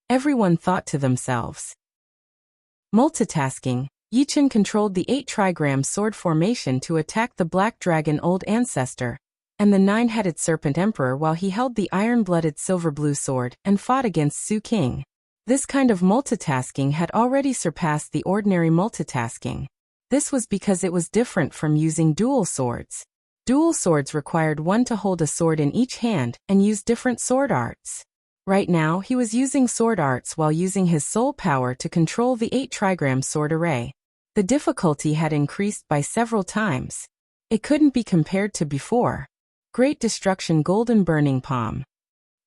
Everyone thought to themselves. Multitasking, Yichun controlled the 8 trigram sword formation to attack the Black Dragon Old Ancestor and the 9-headed Serpent Emperor while he held the iron-blooded silver-blue sword and fought against Su King. This kind of multitasking had already surpassed the ordinary multitasking. This was because it was different from using dual swords. Dual swords required one to hold a sword in each hand and use different sword arts. Right now, he was using sword arts while using his soul power to control the 8 trigram sword array. The difficulty had increased by several times. It couldn't be compared to before. Great Destruction Golden Burning Palm.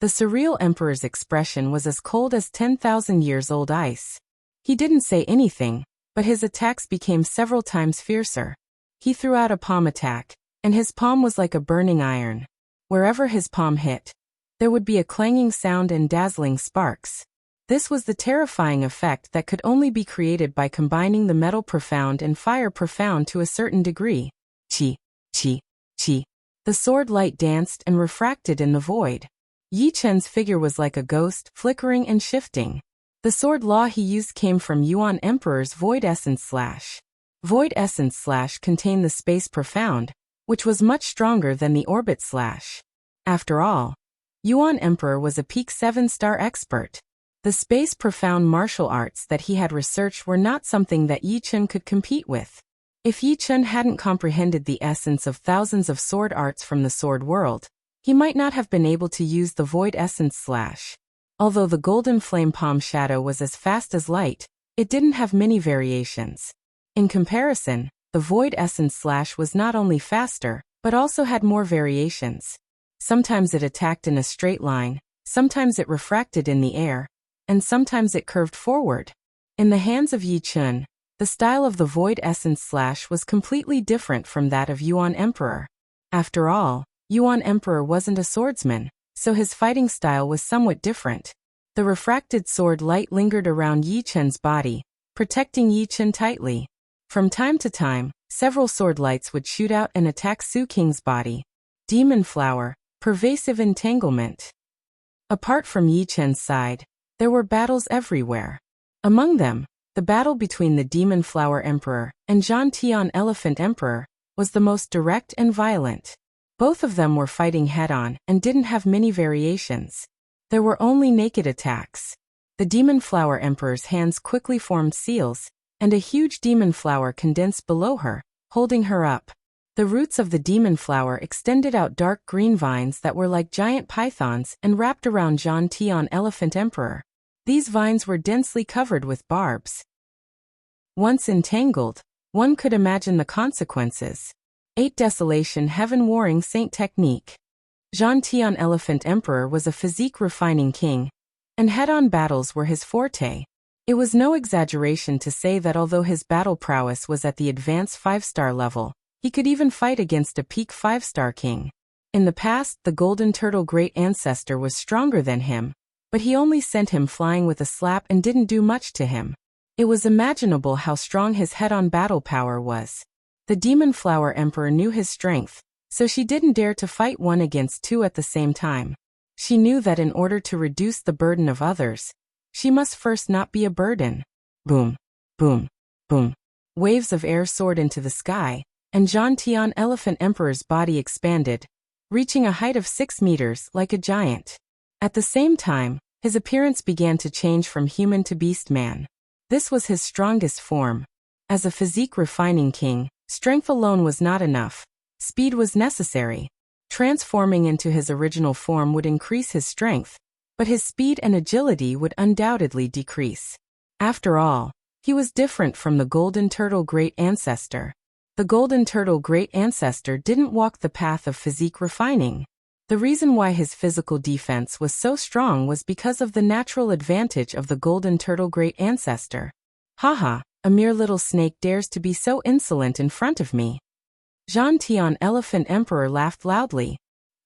The surreal emperor's expression was as cold as 10,000 years old ice. He didn't say anything, but his attacks became several times fiercer. He threw out a palm attack, and his palm was like a burning iron. Wherever his palm hit, there would be a clanging sound and dazzling sparks. This was the terrifying effect that could only be created by combining the metal profound and fire profound to a certain degree. Chi, chi, chi. The sword light danced and refracted in the void. Yichun's figure was like a ghost, flickering and shifting. The sword law he used came from Yuan Emperor's Void Essence Slash. Void Essence Slash contained the Space Profound, which was much stronger than the Orbit Slash. After all, Yuan Emperor was a peak 7-star expert. The Space Profound martial arts that he had researched were not something that Yichun could compete with. If Yichun hadn't comprehended the essence of thousands of sword arts from the sword world, he might not have been able to use the Void Essence Slash. Although the Golden Flame Palm Shadow was as fast as light, it didn't have many variations. In comparison, the Void Essence Slash was not only faster, but also had more variations. Sometimes it attacked in a straight line, sometimes it refracted in the air, and sometimes it curved forward. In the hands of Yichun, the style of the Void Essence Slash was completely different from that of Yuan Emperor. After all, Yuan Emperor wasn't a swordsman, so his fighting style was somewhat different. The refracted sword light lingered around Yichun's body, protecting Yichun tightly. From time to time, several sword lights would shoot out and attack Su King's body. Demon Flower, pervasive entanglement. Apart from Yichun's side, there were battles everywhere. Among them, the battle between the Demon Flower Emperor and Zhan Tian Elephant Emperor was the most direct and violent. Both of them were fighting head-on and didn't have many variations. There were only naked attacks. The Demon Flower Emperor's hands quickly formed seals, and a huge demon flower condensed below her, holding her up. The roots of the demon flower extended out dark green vines that were like giant pythons and wrapped around Zhan Tian Elephant Emperor. These vines were densely covered with barbs. Once entangled, one could imagine the consequences. 8 Desolation Heaven Warring Saint Technique. Zhan Tian Elephant Emperor was a physique-refining king, and head-on battles were his forte. It was no exaggeration to say that although his battle prowess was at the advanced 5-star level, he could even fight against a peak 5-star king. In the past, the Golden Turtle Great Ancestor was stronger than him, but he only sent him flying with a slap and didn't do much to him. It was imaginable how strong his head-on battle power was. The Demon Flower Emperor knew his strength, so she didn't dare to fight 1 against 2 at the same time. She knew that in order to reduce the burden of others, she must first not be a burden. Boom, boom, boom. Waves of air soared into the sky, and Zhan Tian Elephant Emperor's body expanded, reaching a height of 6 meters like a giant. At the same time, his appearance began to change from human to beast man. This was his strongest form. As a physique-refining king, strength alone was not enough. Speed was necessary. Transforming into his original form would increase his strength, but his speed and agility would undoubtedly decrease. After all, he was different from the Golden Turtle Great Ancestor. The Golden Turtle Great Ancestor didn't walk the path of physique refining. The reason why his physical defense was so strong was because of the natural advantage of the Golden Turtle Great Ancestor. Haha, a mere little snake dares to be so insolent in front of me. Zhan Tian Elephant Emperor laughed loudly.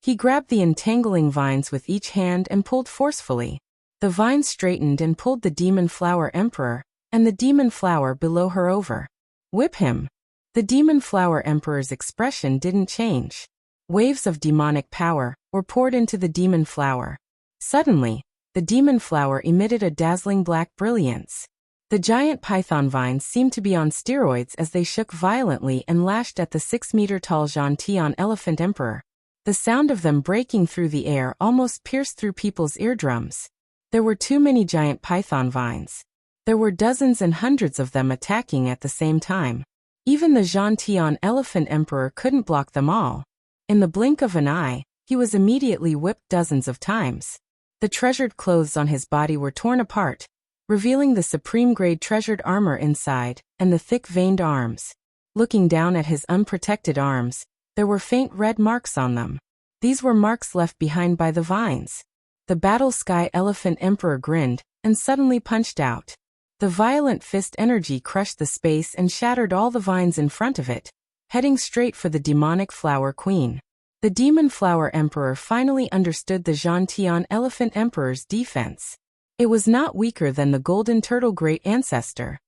He grabbed the entangling vines with each hand and pulled forcefully. The vines straightened and pulled the Demon Flower Emperor, and the Demon Flower below her over. Whip him! The Demon Flower Emperor's expression didn't change. Waves of demonic power were poured into the Demon Flower. Suddenly, the Demon Flower emitted a dazzling black brilliance. The giant python vines seemed to be on steroids as they shook violently and lashed at the 6-meter-tall Zhan Tian Elephant Emperor. The sound of them breaking through the air almost pierced through people's eardrums. There were too many giant python vines. There were dozens and hundreds of them attacking at the same time. Even the Zhan Tian Elephant Emperor couldn't block them all. In the blink of an eye, he was immediately whipped dozens of times. The treasured clothes on his body were torn apart, revealing the supreme-grade treasured armor inside, and the thick-veined arms. Looking down at his unprotected arms, there were faint red marks on them. These were marks left behind by the vines. The Battle Sky Elephant Emperor grinned, and suddenly punched out. The violent fist energy crushed the space and shattered all the vines in front of it, heading straight for the Demonic Flower Queen. The Demon Flower Emperor finally understood the Zhan Tian Elephant Emperor's defense. It was not weaker than the Golden Turtle Great Ancestor.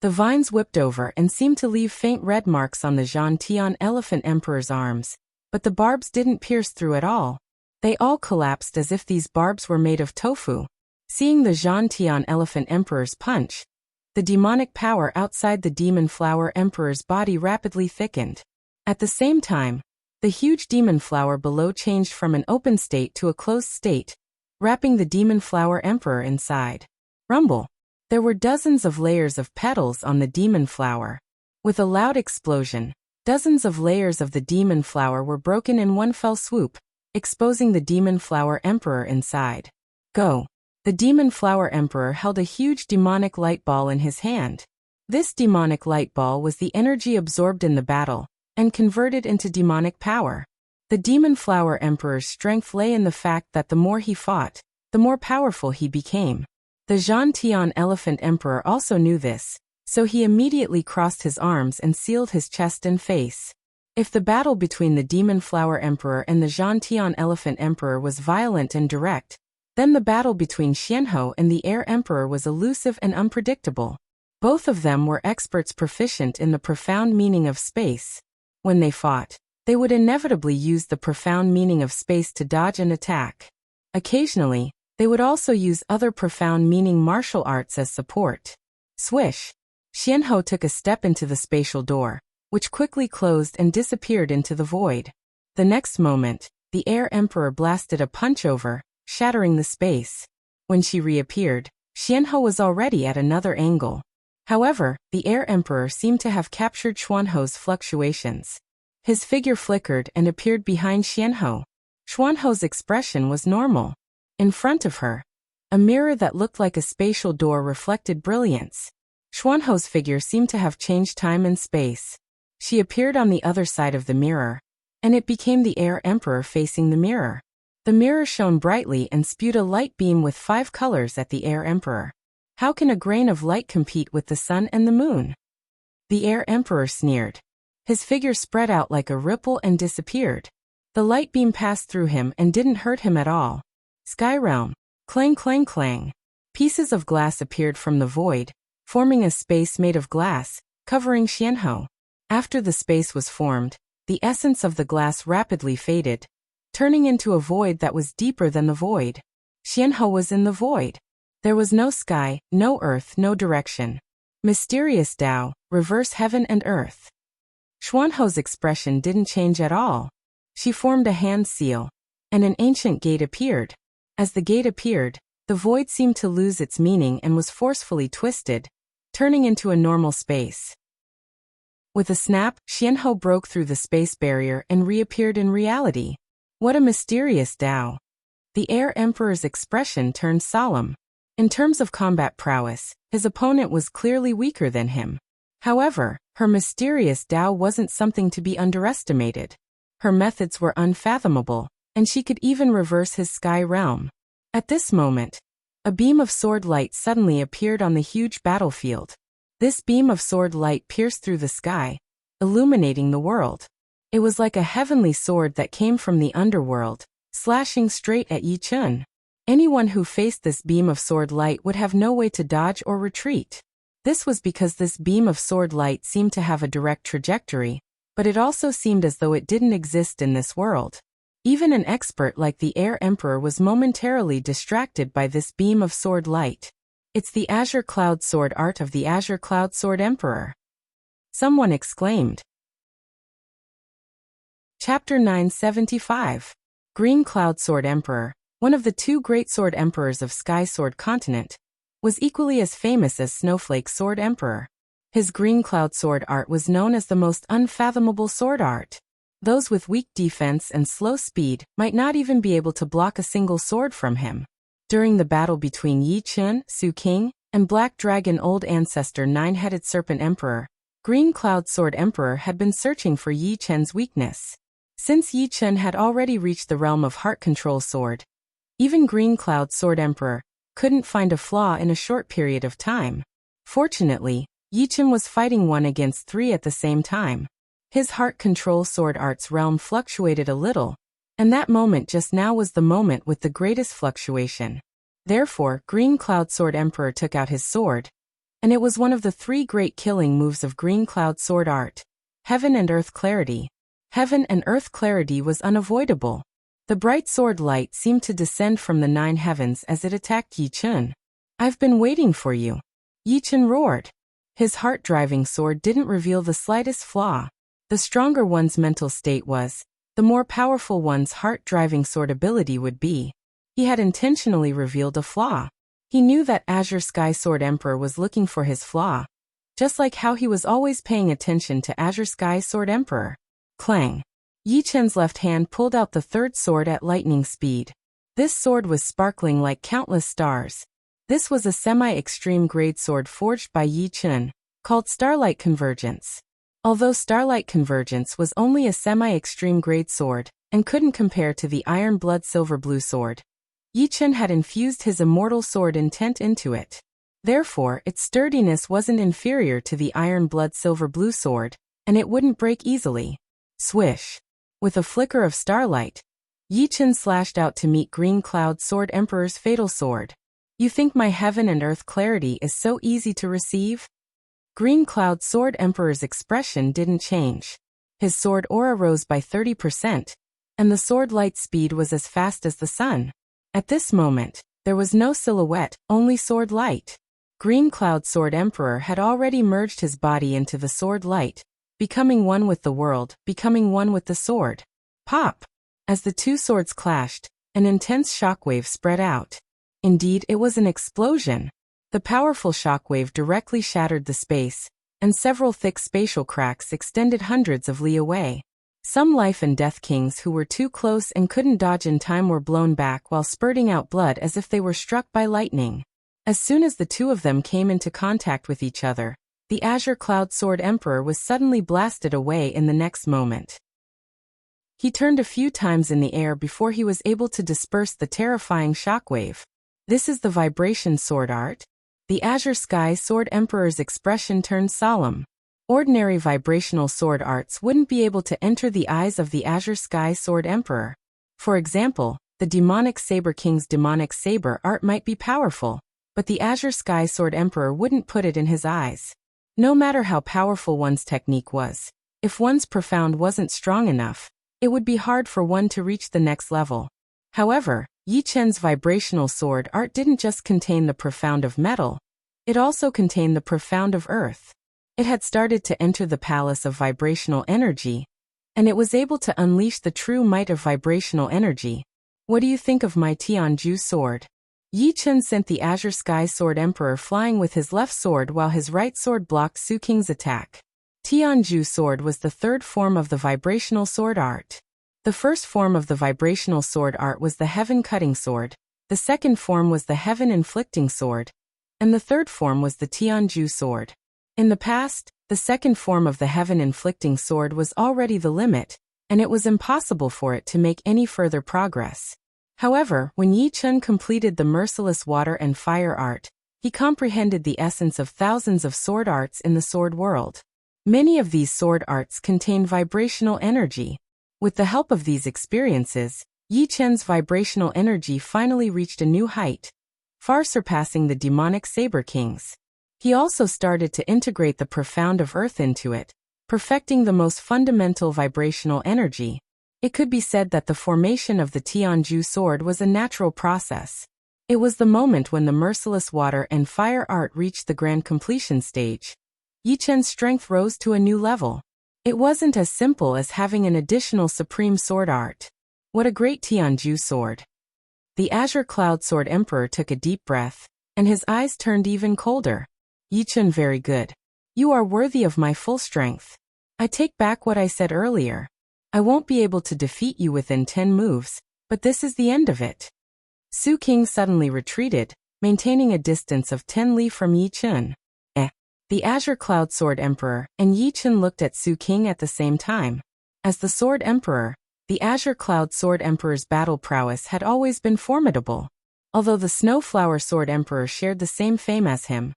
The vines whipped over and seemed to leave faint red marks on the Zhan Tian Elephant Emperor's arms, but the barbs didn't pierce through at all. They all collapsed as if these barbs were made of tofu. Seeing the Zhan Tian Elephant Emperor's punch, the demonic power outside the Demon Flower Emperor's body rapidly thickened. At the same time, the huge demon flower below changed from an open state to a closed state, wrapping the Demon Flower Emperor inside. Rumble! There were dozens of layers of petals on the demon flower. With a loud explosion, dozens of layers of the demon flower were broken in one fell swoop, exposing the Demon Flower Emperor inside. Go! The Demon Flower Emperor held a huge demonic light ball in his hand. This demonic light ball was the energy absorbed in the battle, and converted into demonic power. The Demon Flower Emperor's strength lay in the fact that the more he fought, the more powerful he became. The Zhan Tian Elephant Emperor also knew this, so he immediately crossed his arms and sealed his chest and face. If the battle between the Demon Flower Emperor and the Zhan Tian Elephant Emperor was violent and direct, then the battle between Xianhou and the Air Emperor was elusive and unpredictable. Both of them were experts proficient in the profound meaning of space. When they fought, they would inevitably use the profound meaning of space to dodge and attack. Occasionally, they would also use other profound meaning martial arts as support. Swish! Xianhou took a step into the spatial door, which quickly closed and disappeared into the void. The next moment, the Air Emperor blasted a punch over, shattering the space. When she reappeared, Xianhou was already at another angle. However, the Air Emperor seemed to have captured Xuanhou's fluctuations. His figure flickered and appeared behind Xianhou. Xuanhou's expression was normal. In front of her, a mirror that looked like a spatial door reflected brilliance. Xuanhou's figure seemed to have changed time and space. She appeared on the other side of the mirror, and it became the Air Emperor facing the mirror. The mirror shone brightly and spewed a light beam with 5 colors at the Air Emperor. How can a grain of light compete with the sun and the moon? The Air Emperor sneered. His figure spread out like a ripple and disappeared. The light beam passed through him and didn't hurt him at all. Sky Realm. Clang clang clang. Pieces of glass appeared from the void, forming a space made of glass, covering Xianhou. After the space was formed, the essence of the glass rapidly faded, turning into a void that was deeper than the void. Xianhou was in the void. There was no sky, no earth, no direction. Mysterious Tao, reverse heaven and earth. Xuanho's expression didn't change at all. She formed a hand seal, and an ancient gate appeared. As the gate appeared, the void seemed to lose its meaning and was forcefully twisted, turning into a normal space. With a snap, Xianhou broke through the space barrier and reappeared in reality. What a mysterious Tao! The Air Emperor's expression turned solemn. In terms of combat prowess, his opponent was clearly weaker than him. However, her mysterious Tao wasn't something to be underestimated. Her methods were unfathomable, and she could even reverse his sky realm. At this moment, a beam of sword light suddenly appeared on the huge battlefield. This beam of sword light pierced through the sky, illuminating the world. It was like a heavenly sword that came from the underworld, slashing straight at Yi Chun. Anyone who faced this beam of sword light would have no way to dodge or retreat. This was because this beam of sword light seemed to have a direct trajectory, but it also seemed as though it didn't exist in this world. Even an expert like the Air Emperor was momentarily distracted by this beam of sword light. It's the Azure Cloud Sword art of the Azure Cloud Sword Emperor. Someone exclaimed. Chapter 975. Green Cloud Sword Emperor, one of the two great sword emperors of Sky Sword Continent, was equally as famous as Snowflake Sword Emperor. His green cloud sword art was known as the most unfathomable sword art. Those with weak defense and slow speed might not even be able to block a single sword from him. During the battle between Yi Chun, Su King, and Black Dragon Old Ancestor Nine-Headed Serpent Emperor, Green Cloud Sword Emperor had been searching for Yi Chun's weakness. Since Yi Chun had already reached the realm of Heart Control Sword, even Green Cloud Sword Emperor couldn't find a flaw in a short period of time. Fortunately, Yi Chun was fighting 1 against 3 at the same time. His Heart Control Sword art's realm fluctuated a little, and that moment just now was the moment with the greatest fluctuation. Therefore, Green Cloud Sword Emperor took out his sword, and it was one of the 3 great killing moves of Green Cloud Sword art: Heaven and Earth Clarity. Heaven and Earth Clarity was unavoidable. The bright sword light seemed to descend from the 9 heavens as it attacked Yi Chun. "I've been waiting for you," Yi Chun roared. His heart-driving sword didn't reveal the slightest flaw. The stronger one's mental state was, the more powerful one's heart-driving sword ability would be. He had intentionally revealed a flaw. He knew that Azure Sky Sword Emperor was looking for his flaw, just like how he was always paying attention to Azure Sky Sword Emperor. Clang! Yi Chun's left hand pulled out the 3rd sword at lightning speed. This sword was sparkling like countless stars. This was a semi-extreme grade sword forged by Yi Chun, called Starlight Convergence. Although Starlight Convergence was only a semi-extreme grade sword, and couldn't compare to the Iron Blood Silver Blue sword, Yi Chun had infused his immortal sword intent into it. Therefore, its sturdiness wasn't inferior to the Iron Blood Silver Blue sword, and it wouldn't break easily. Swish! With a flicker of starlight, Yi Chun slashed out to meet Green Cloud Sword Emperor's fatal sword. "You think my Heaven and Earth Clarity is so easy to receive?" Green Cloud Sword Emperor's expression didn't change. His sword aura rose by 30%, and the sword light speed was as fast as the sun. At this moment, there was no silhouette, only sword light. Green Cloud Sword Emperor had already merged his body into the sword light, becoming one with the world, becoming one with the sword. Pop! As the 2 swords clashed, an intense shockwave spread out. Indeed, it was an explosion. The powerful shockwave directly shattered the space, and several thick spatial cracks extended hundreds of li away. Some life and death kings who were too close and couldn't dodge in time were blown back while spurting out blood as if they were struck by lightning. As soon as the 2 of them came into contact with each other, the Azure Cloud Sword Emperor was suddenly blasted away in the next moment. He turned a few times in the air before he was able to disperse the terrifying shockwave. "This is the vibration sword art?" The Azure Sky Sword Emperor's expression turned solemn. Ordinary vibrational sword arts wouldn't be able to enter the eyes of the Azure Sky Sword Emperor. For example, the Demonic Saber King's Demonic Saber art might be powerful, but the Azure Sky Sword Emperor wouldn't put it in his eyes. No matter how powerful one's technique was, if one's profound wasn't strong enough, it would be hard for one to reach the next level. However, Yi Chun's vibrational sword art didn't just contain the profound of metal, It also contained the profound of earth. It had started to enter the palace of vibrational energy, and it was able to unleash the true might of vibrational energy. What do you think of my Tianju sword? Yi Chen sent the Azure Sky Sword Emperor flying with his left sword while his right sword blocked Su Qing's attack. Tianju sword was the third form of the vibrational sword art. The first form of the vibrational sword art was the Heaven Cutting Sword, the second form was the Heaven Inflicting Sword, and the third form was the Tianju sword. In the past, the second form of the Heaven Inflicting Sword was already the limit, and it was impossible for it to make any further progress. However, when Yi Chen completed the merciless water and fire art, he comprehended the essence of thousands of sword arts in the sword world. Many of these sword arts contain vibrational energy. With the help of these experiences, Yi Chen's vibrational energy finally reached a new height, far surpassing the demonic Saber King's. He also started to integrate the profound of earth into it, perfecting the most fundamental vibrational energy. It could be said that the formation of the Tianju sword was a natural process. It was the moment when the merciless water and fire art reached the grand completion stage. Yi Chen's strength rose to a new level. It wasn't as simple as having an additional supreme sword art. What a great Tianju sword! The Azure Cloud Sword Emperor took a deep breath, and his eyes turned even colder. Yi Chen, very good. You are worthy of my full strength. I take back what I said earlier. I won't be able to defeat you within 10 moves, but this is the end of it. Su Qing suddenly retreated, maintaining a distance of 10 li from Yi Chen. The Azure Cloud Sword Emperor and Yi Chen looked at Su Qing at the same time. As the Sword Emperor, the Azure Cloud Sword Emperor's battle prowess had always been formidable. Although the Snowflower Sword Emperor shared the same fame as him,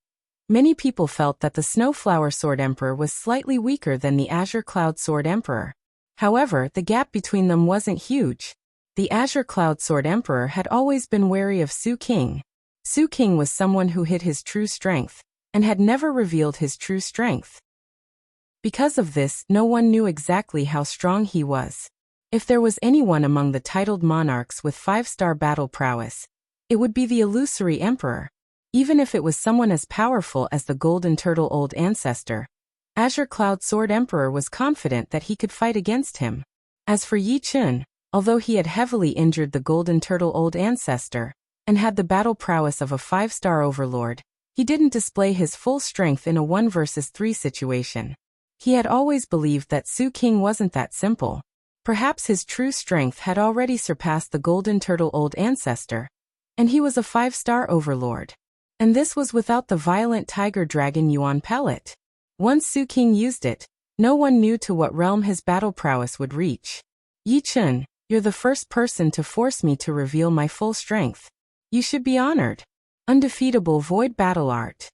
many people felt that the Snowflower Sword Emperor was slightly weaker than the Azure Cloud Sword Emperor. However, the gap between them wasn't huge. The Azure Cloud Sword Emperor had always been wary of Su Qing. Su Qing was someone who hid his true strength, and had never revealed his true strength. Because of this, no one knew exactly how strong he was. If there was anyone among the titled monarchs with 5-star battle prowess, it would be the illusory emperor. Even if it was someone as powerful as the Golden Turtle Old Ancestor, Azure Cloud Sword Emperor was confident that he could fight against him. As for Yi Chen, although he had heavily injured the Golden Turtle Old Ancestor, and had the battle prowess of a 5-star overlord, he didn't display his full strength in a 1 versus 3 situation. He had always believed that Su Qing wasn't that simple. Perhaps his true strength had already surpassed the Golden Turtle Old Ancestor, and he was a 5-star overlord. And this was without the violent Tiger Dragon Yuan pellet. Once Su Qing used it, no one knew to what realm his battle prowess would reach. Yi Chen, you're the first person to force me to reveal my full strength. You should be honored. Undefeatable Void Battle Art.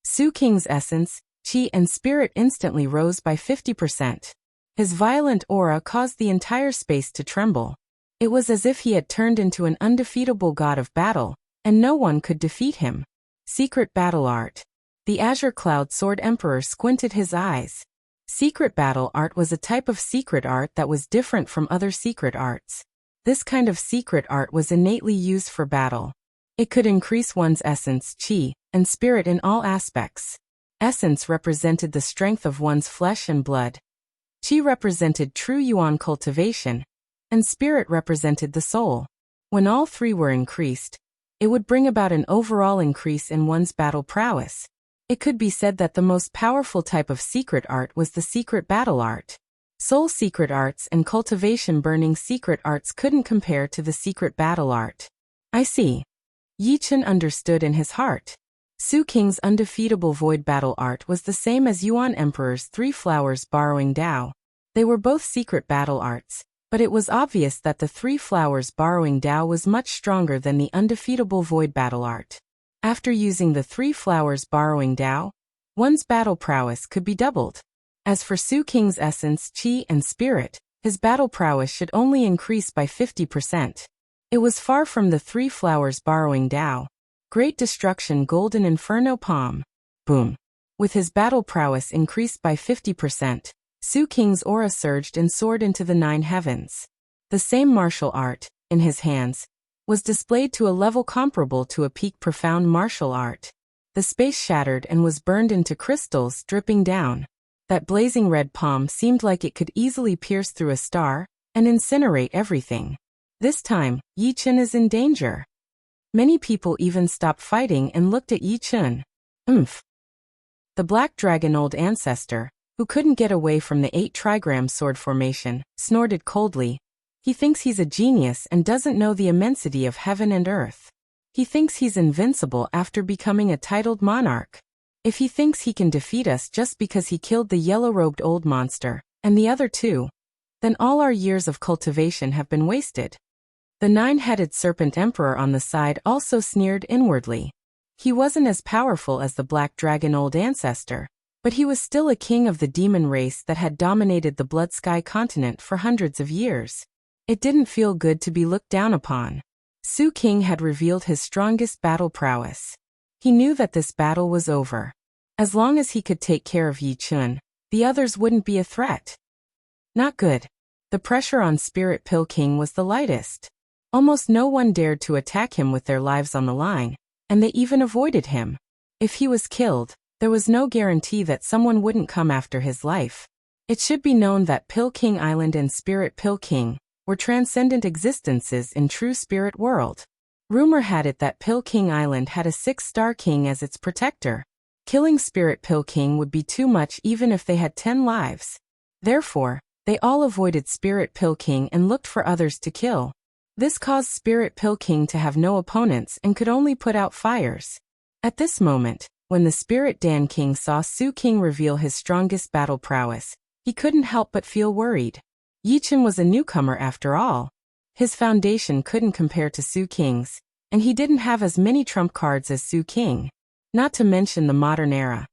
Su Qing's essence, chi and spirit instantly rose by 50%. His violent aura caused the entire space to tremble. It was as if he had turned into an undefeatable god of battle, and no one could defeat him. Secret Battle Art. The Azure Cloud Sword Emperor squinted his eyes. Secret battle art was a type of secret art that was different from other secret arts. This kind of secret art was innately used for battle. It could increase one's essence, chi, and spirit in all aspects. Essence represented the strength of one's flesh and blood. Chi represented true yuan cultivation, and spirit represented the soul. When all three were increased, it would bring about an overall increase in one's battle prowess. It could be said that the most powerful type of secret art was the secret battle art. Soul secret arts and cultivation burning secret arts couldn't compare to the secret battle art. I see. Yi Chen understood in his heart. Su Qing's undefeatable void battle art was the same as Yuan Emperor's 3 flowers borrowing Dao. They were both secret battle arts, but it was obvious that the 3 flowers borrowing Dao was much stronger than the undefeatable void battle art. After using the 3 flowers borrowing Dao, one's battle prowess could be doubled. As for Su Qing's essence, chi, and spirit, his battle prowess should only increase by 50%. It was far from the 3 flowers borrowing Dao. Great Destruction Golden Inferno Palm. Boom. With his battle prowess increased by 50%, Su Qing's aura surged and soared into the 9 heavens. The same martial art, in his hands, was displayed to a level comparable to a peak profound martial art. The space shattered and was burned into crystals dripping down. That blazing red palm seemed like it could easily pierce through a star and incinerate everything. This time, Yi Chun is in danger. Many people even stopped fighting and looked at Yi Chun. Oomph. The black dragon old ancestor, who couldn't get away from the 8 trigram sword formation, snorted coldly. He thinks he's a genius and doesn't know the immensity of heaven and earth. He thinks he's invincible after becoming a titled monarch. If he thinks he can defeat us just because he killed the yellow-robed old monster, and the other 2, then all our years of cultivation have been wasted. The 9-headed serpent emperor on the side also sneered inwardly. He wasn't as powerful as the black dragon old ancestor, but he was still a king of the demon race that had dominated the Blood Sky continent for hundreds of years. It didn't feel good to be looked down upon. Su King had revealed his strongest battle prowess. He knew that this battle was over. As long as he could take care of Yi Chun, the others wouldn't be a threat. Not good. The pressure on Spirit Pill King was the lightest. Almost no one dared to attack him with their lives on the line, and they even avoided him. If he was killed, there was no guarantee that someone wouldn't come after his life. It should be known that Pill King Island and Spirit Pill King were transcendent existences in true spirit world. Rumor had it that Pill King Island had a 6-star king as its protector. Killing Spirit Pill King would be too much even if they had 10 lives. Therefore, they all avoided Spirit Pill King and looked for others to kill. This caused Spirit Pill King to have no opponents and could only put out fires. At this moment, when the Spirit Dan King saw Su King reveal his strongest battle prowess, he couldn't help but feel worried. Yi Chun was a newcomer after all. His foundation couldn't compare to Su King's, and he didn't have as many trump cards as Su King. Not to mention the modern era.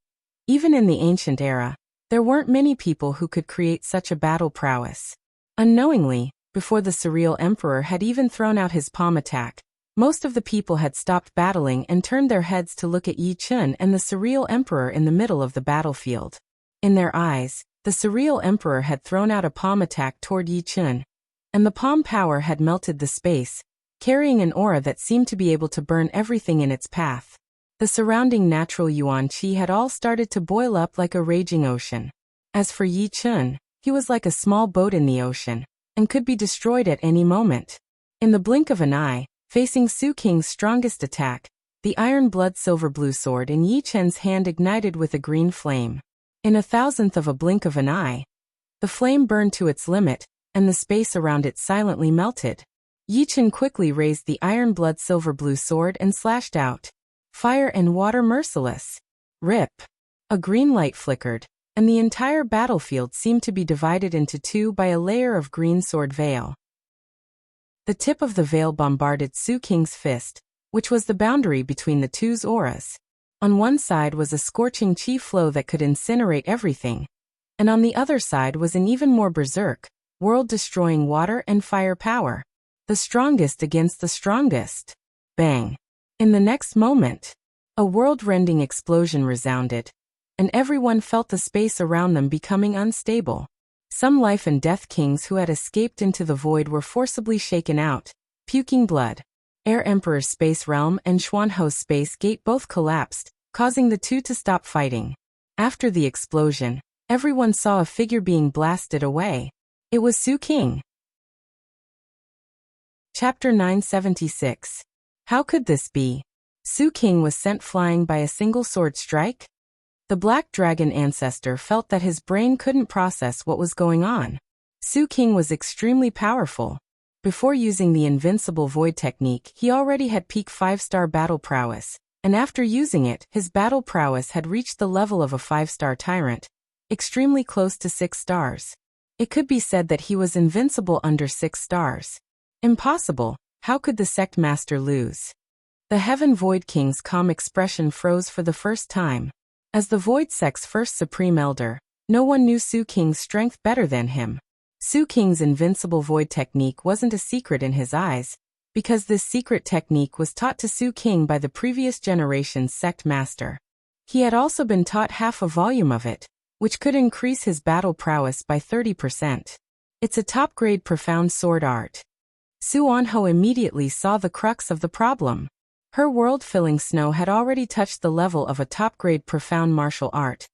Even in the ancient era, there weren't many people who could create such a battle prowess. Unknowingly, before the Surreal Emperor had even thrown out his palm attack, most of the people had stopped battling and turned their heads to look at Yi Chun and the Surreal Emperor in the middle of the battlefield. In their eyes, the Surreal Emperor had thrown out a palm attack toward Yi Chun, and the palm power had melted the space, carrying an aura that seemed to be able to burn everything in its path. The surrounding natural yuan qi had all started to boil up like a raging ocean. As for Yi Chun, he was like a small boat in the ocean, and could be destroyed at any moment. In the blink of an eye, facing Su King's strongest attack, the iron blood silver blue sword in Yi Chun's hand ignited with a green flame. In a thousandth of a blink of an eye, the flame burned to its limit, and the space around it silently melted. Yi Chun quickly raised the iron blood silver blue sword and slashed out. Fire and water merciless. Rip. A green light flickered, and the entire battlefield seemed to be divided into 2 by a layer of green sword veil. The tip of the veil bombarded Su King's fist, which was the boundary between the 2's auras. On one side was a scorching chi flow that could incinerate everything, and on the other side was an even more berserk, world-destroying water and fire power. The strongest against the strongest. Bang. In the next moment, a world-rending explosion resounded, and everyone felt the space around them becoming unstable. Some life and death kings who had escaped into the void were forcibly shaken out, puking blood. Air Emperor's space realm and Xuanho's space gate both collapsed, causing the 2 to stop fighting. After the explosion, everyone saw a figure being blasted away. It was Su King. Chapter 976. How could this be? Su King was sent flying by a single sword strike? The black dragon ancestor felt that his brain couldn't process what was going on. Su King was extremely powerful. Before using the Invincible Void technique, he already had peak 5-star battle prowess, and after using it, his battle prowess had reached the level of a 5-star tyrant, extremely close to 6 stars. It could be said that he was invincible under 6 stars. Impossible. How could the sect master lose? The Heaven Void King's calm expression froze for the first time. As the Void Sect's first Supreme Elder, no one knew Su King's strength better than him. Su King's Invincible Void technique wasn't a secret in his eyes, because this secret technique was taught to Su King by the previous generation's sect master. He had also been taught half a volume of it, which could increase his battle prowess by 30%. It's a top-grade profound sword art. Su Anho immediately saw the crux of the problem. Her world-filling snow had already touched the level of a top-grade profound martial art,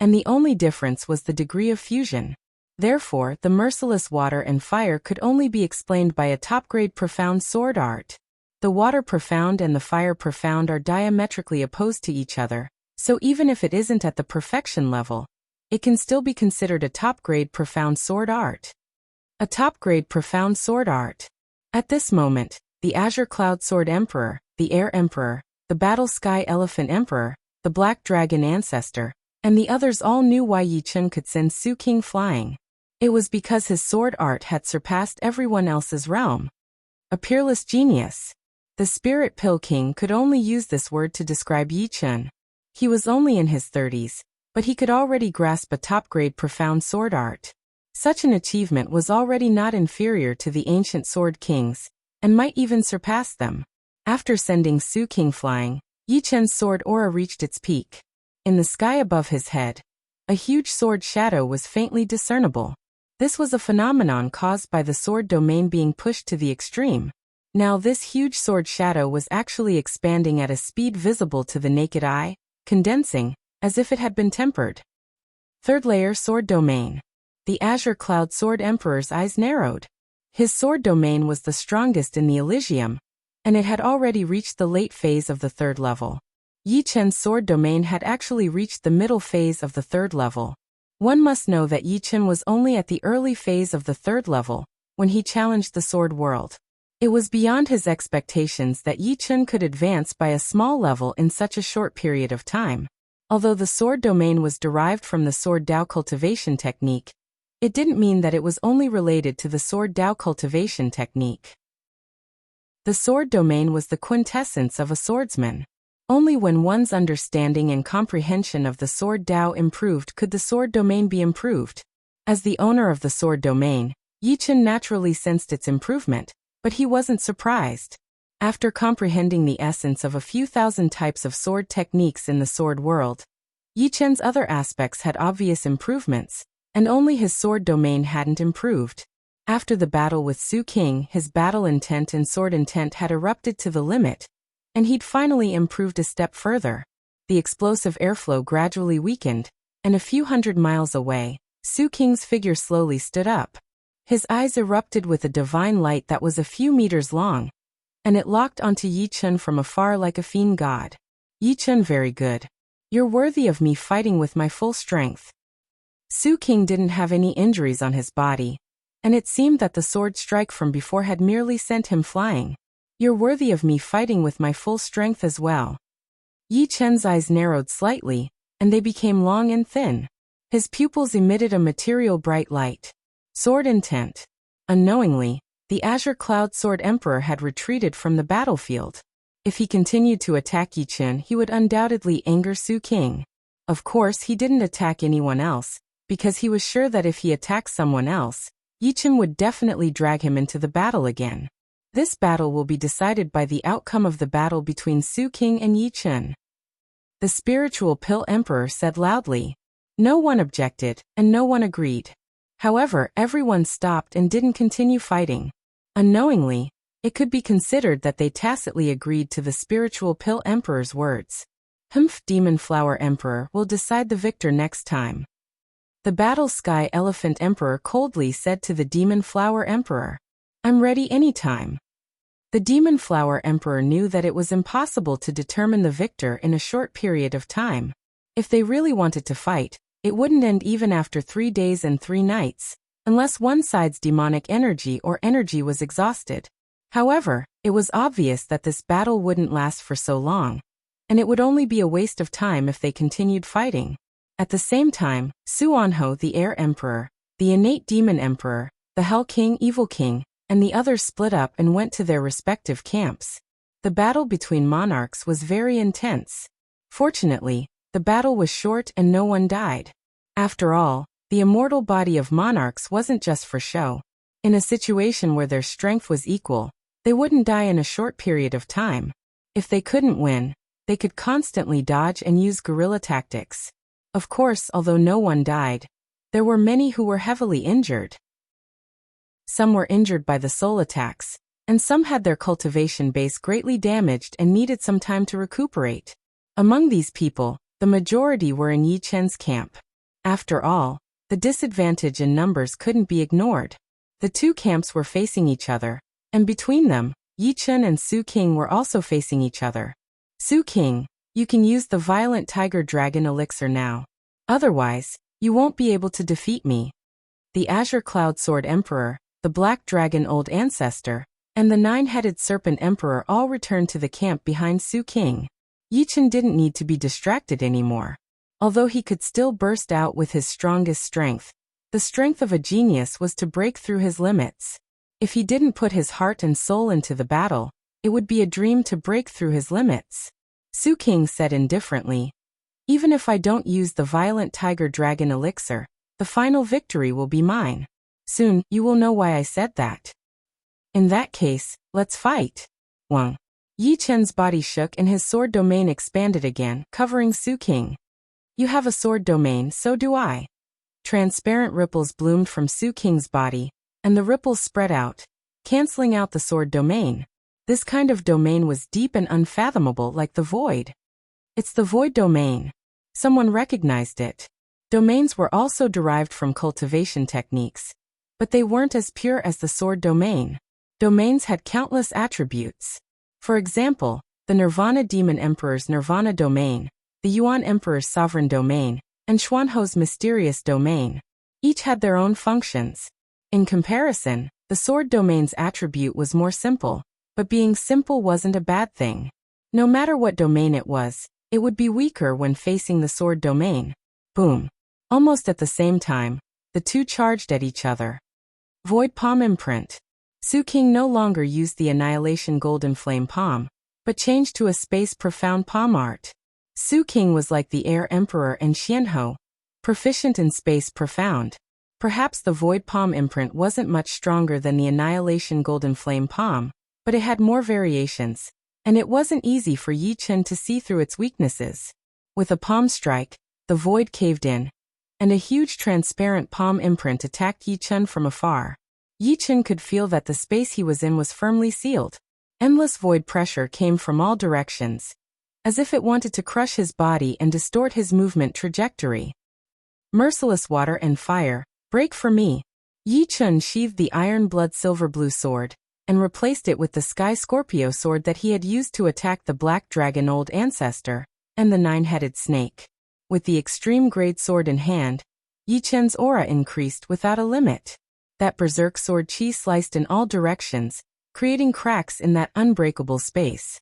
and the only difference was the degree of fusion. Therefore, the merciless water and fire could only be explained by a top-grade profound sword art. The water profound and the fire profound are diametrically opposed to each other, so even if it isn't at the perfection level, it can still be considered a top-grade profound sword art. A top-grade profound sword art. At this moment, the Azure Cloud Sword Emperor, the Air Emperor, the Battle Sky Elephant Emperor, the Black Dragon Ancestor, and the others all knew why Yi Chun could send Su King flying. It was because his sword art had surpassed everyone else's realm. A peerless genius. The Spirit Pill King could only use this word to describe Yi Chun. He was only in his 30s, but he could already grasp a top-grade profound sword art. Such an achievement was already not inferior to the ancient sword kings, and might even surpass them. After sending Su King flying, Yi Chun's sword aura reached its peak. In the sky above his head, a huge sword shadow was faintly discernible. This was a phenomenon caused by the sword domain being pushed to the extreme. Now this huge sword shadow was actually expanding at a speed visible to the naked eye, condensing, as if it had been tempered. Third layer sword domain. The Azure Cloud Sword Emperor's eyes narrowed. His sword domain was the strongest in the Elysium, and it had already reached the late phase of the third level. Yi Chun's sword domain had actually reached the middle phase of the third level. One must know that Yi Chun was only at the early phase of the third level, when he challenged the sword world. It was beyond his expectations that Yi Chun could advance by a small level in such a short period of time. Although the sword domain was derived from the sword Dao cultivation technique, it didn't mean that it was only related to the sword Dao cultivation technique. The sword domain was the quintessence of a swordsman. Only when one's understanding and comprehension of the sword Dao improved could the sword domain be improved. As the owner of the sword domain, Yi Chun naturally sensed its improvement, but he wasn't surprised. After comprehending the essence of a few thousand types of sword techniques in the sword world, Yi Chun's other aspects had obvious improvements, and only his sword domain hadn't improved. After the battle with Su King, his battle intent and sword intent had erupted to the limit, and he'd finally improved a step further. The explosive airflow gradually weakened, and a few hundred miles away, Su King's figure slowly stood up. His eyes erupted with a divine light that was a few meters long, and it locked onto Yi Chun from afar like a fiend god. Yi Chun, very good. You're worthy of me fighting with my full strength. Su King didn't have any injuries on his body, and it seemed that the sword strike from before had merely sent him flying. You're worthy of me fighting with my full strength as well. Yi Chun's eyes narrowed slightly, and they became long and thin. His pupils emitted a material bright light. Sword intent. Unknowingly, the Azure Cloud Sword Emperor had retreated from the battlefield. If he continued to attack Yi Chun, he would undoubtedly anger Su King. Of course, he didn't attack anyone else, because he was sure that if he attacked someone else, Yi Chun would definitely drag him into the battle again. This battle will be decided by the outcome of the battle between Su King and Yi Chun. The Spiritual Pill Emperor said loudly. No one objected, and no one agreed. However, everyone stopped and didn't continue fighting. Unknowingly, it could be considered that they tacitly agreed to the Spiritual Pill Emperor's words. Demon Flower Emperor will decide the victor next time. The Battle Sky Elephant Emperor coldly said to the Demon Flower Emperor. I'm ready anytime. The Demon Flower Emperor knew that it was impossible to determine the victor in a short period of time. If they really wanted to fight, it wouldn't end even after 3 days and 3 nights, unless one side's demonic energy or energy was exhausted. However, it was obvious that this battle wouldn't last for so long, and it would only be a waste of time if they continued fighting. At the same time, Suanho, the Air Emperor, the Innate Demon Emperor, the Hell King, Evil King, and the others split up and went to their respective camps. The battle between monarchs was very intense. Fortunately, the battle was short and no one died. After all, the immortal body of monarchs wasn't just for show. In a situation where their strength was equal, they wouldn't die in a short period of time. If they couldn't win, they could constantly dodge and use guerrilla tactics. Of course, although no one died, there were many who were heavily injured. Some were injured by the soul attacks, and some had their cultivation base greatly damaged and needed some time to recuperate. Among these people, the majority were in Yi Chen's camp. After all, the disadvantage in numbers couldn't be ignored. The two camps were facing each other, and between them, Yi Chen and Su King were also facing each other. Su King, you can use the Violent Tiger Dragon Elixir now. Otherwise, you won't be able to defeat me. The Azure Cloud Sword Emperor, the Black Dragon Old Ancestor, and the Nine-Headed Serpent Emperor all returned to the camp behind Su King. Yi Chen didn't need to be distracted anymore. Although he could still burst out with his strongest strength, the strength of a genius was to break through his limits. If he didn't put his heart and soul into the battle, it would be a dream to break through his limits. Su King said indifferently, "Even if I don't use the Violent Tiger Dragon Elixir, the final victory will be mine. Soon, you will know why I said that. In that case, let's fight." Wang. Yi Chen's body shook and his sword domain expanded again, covering Su King. "You have a sword domain, so do I." Transparent ripples bloomed from Su King's body, and the ripples spread out, canceling out the sword domain. This kind of domain was deep and unfathomable like the void. "It's the void domain." Someone recognized it. Domains were also derived from cultivation techniques, but they weren't as pure as the sword domain. Domains had countless attributes. For example, the Nirvana Demon Emperor's Nirvana domain, the Yuan Emperor's Sovereign domain, and Xuanho's Mysterious domain. Each had their own functions. In comparison, the sword domain's attribute was more simple, but being simple wasn't a bad thing. No matter what domain it was, it would be weaker when facing the sword domain. Boom. Almost at the same time, the two charged at each other. Void Palm Imprint. Su King no longer used the Annihilation Golden Flame Palm, but changed to a Space Profound Palm art. Su King was like the Air Emperor and Xianhou, proficient in Space Profound. Perhaps the Void Palm Imprint wasn't much stronger than the Annihilation Golden Flame Palm, but it had more variations, and it wasn't easy for Yi Chen to see through its weaknesses. With a palm strike, the void caved in, and a huge transparent palm imprint attacked Yi Chen from afar. Yi Chen could feel that the space he was in was firmly sealed. Endless void pressure came from all directions, as if it wanted to crush his body and distort his movement trajectory. Merciless water and fire, break for me. Yi Chen sheathed the iron blood silver blue sword, and replaced it with the Sky Scorpio sword that he had used to attack the Black Dragon Old Ancestor, and the Nine-Headed Snake. With the extreme grade sword in hand, Yi Chen's aura increased without a limit. That berserk sword chi sliced in all directions, creating cracks in that unbreakable space.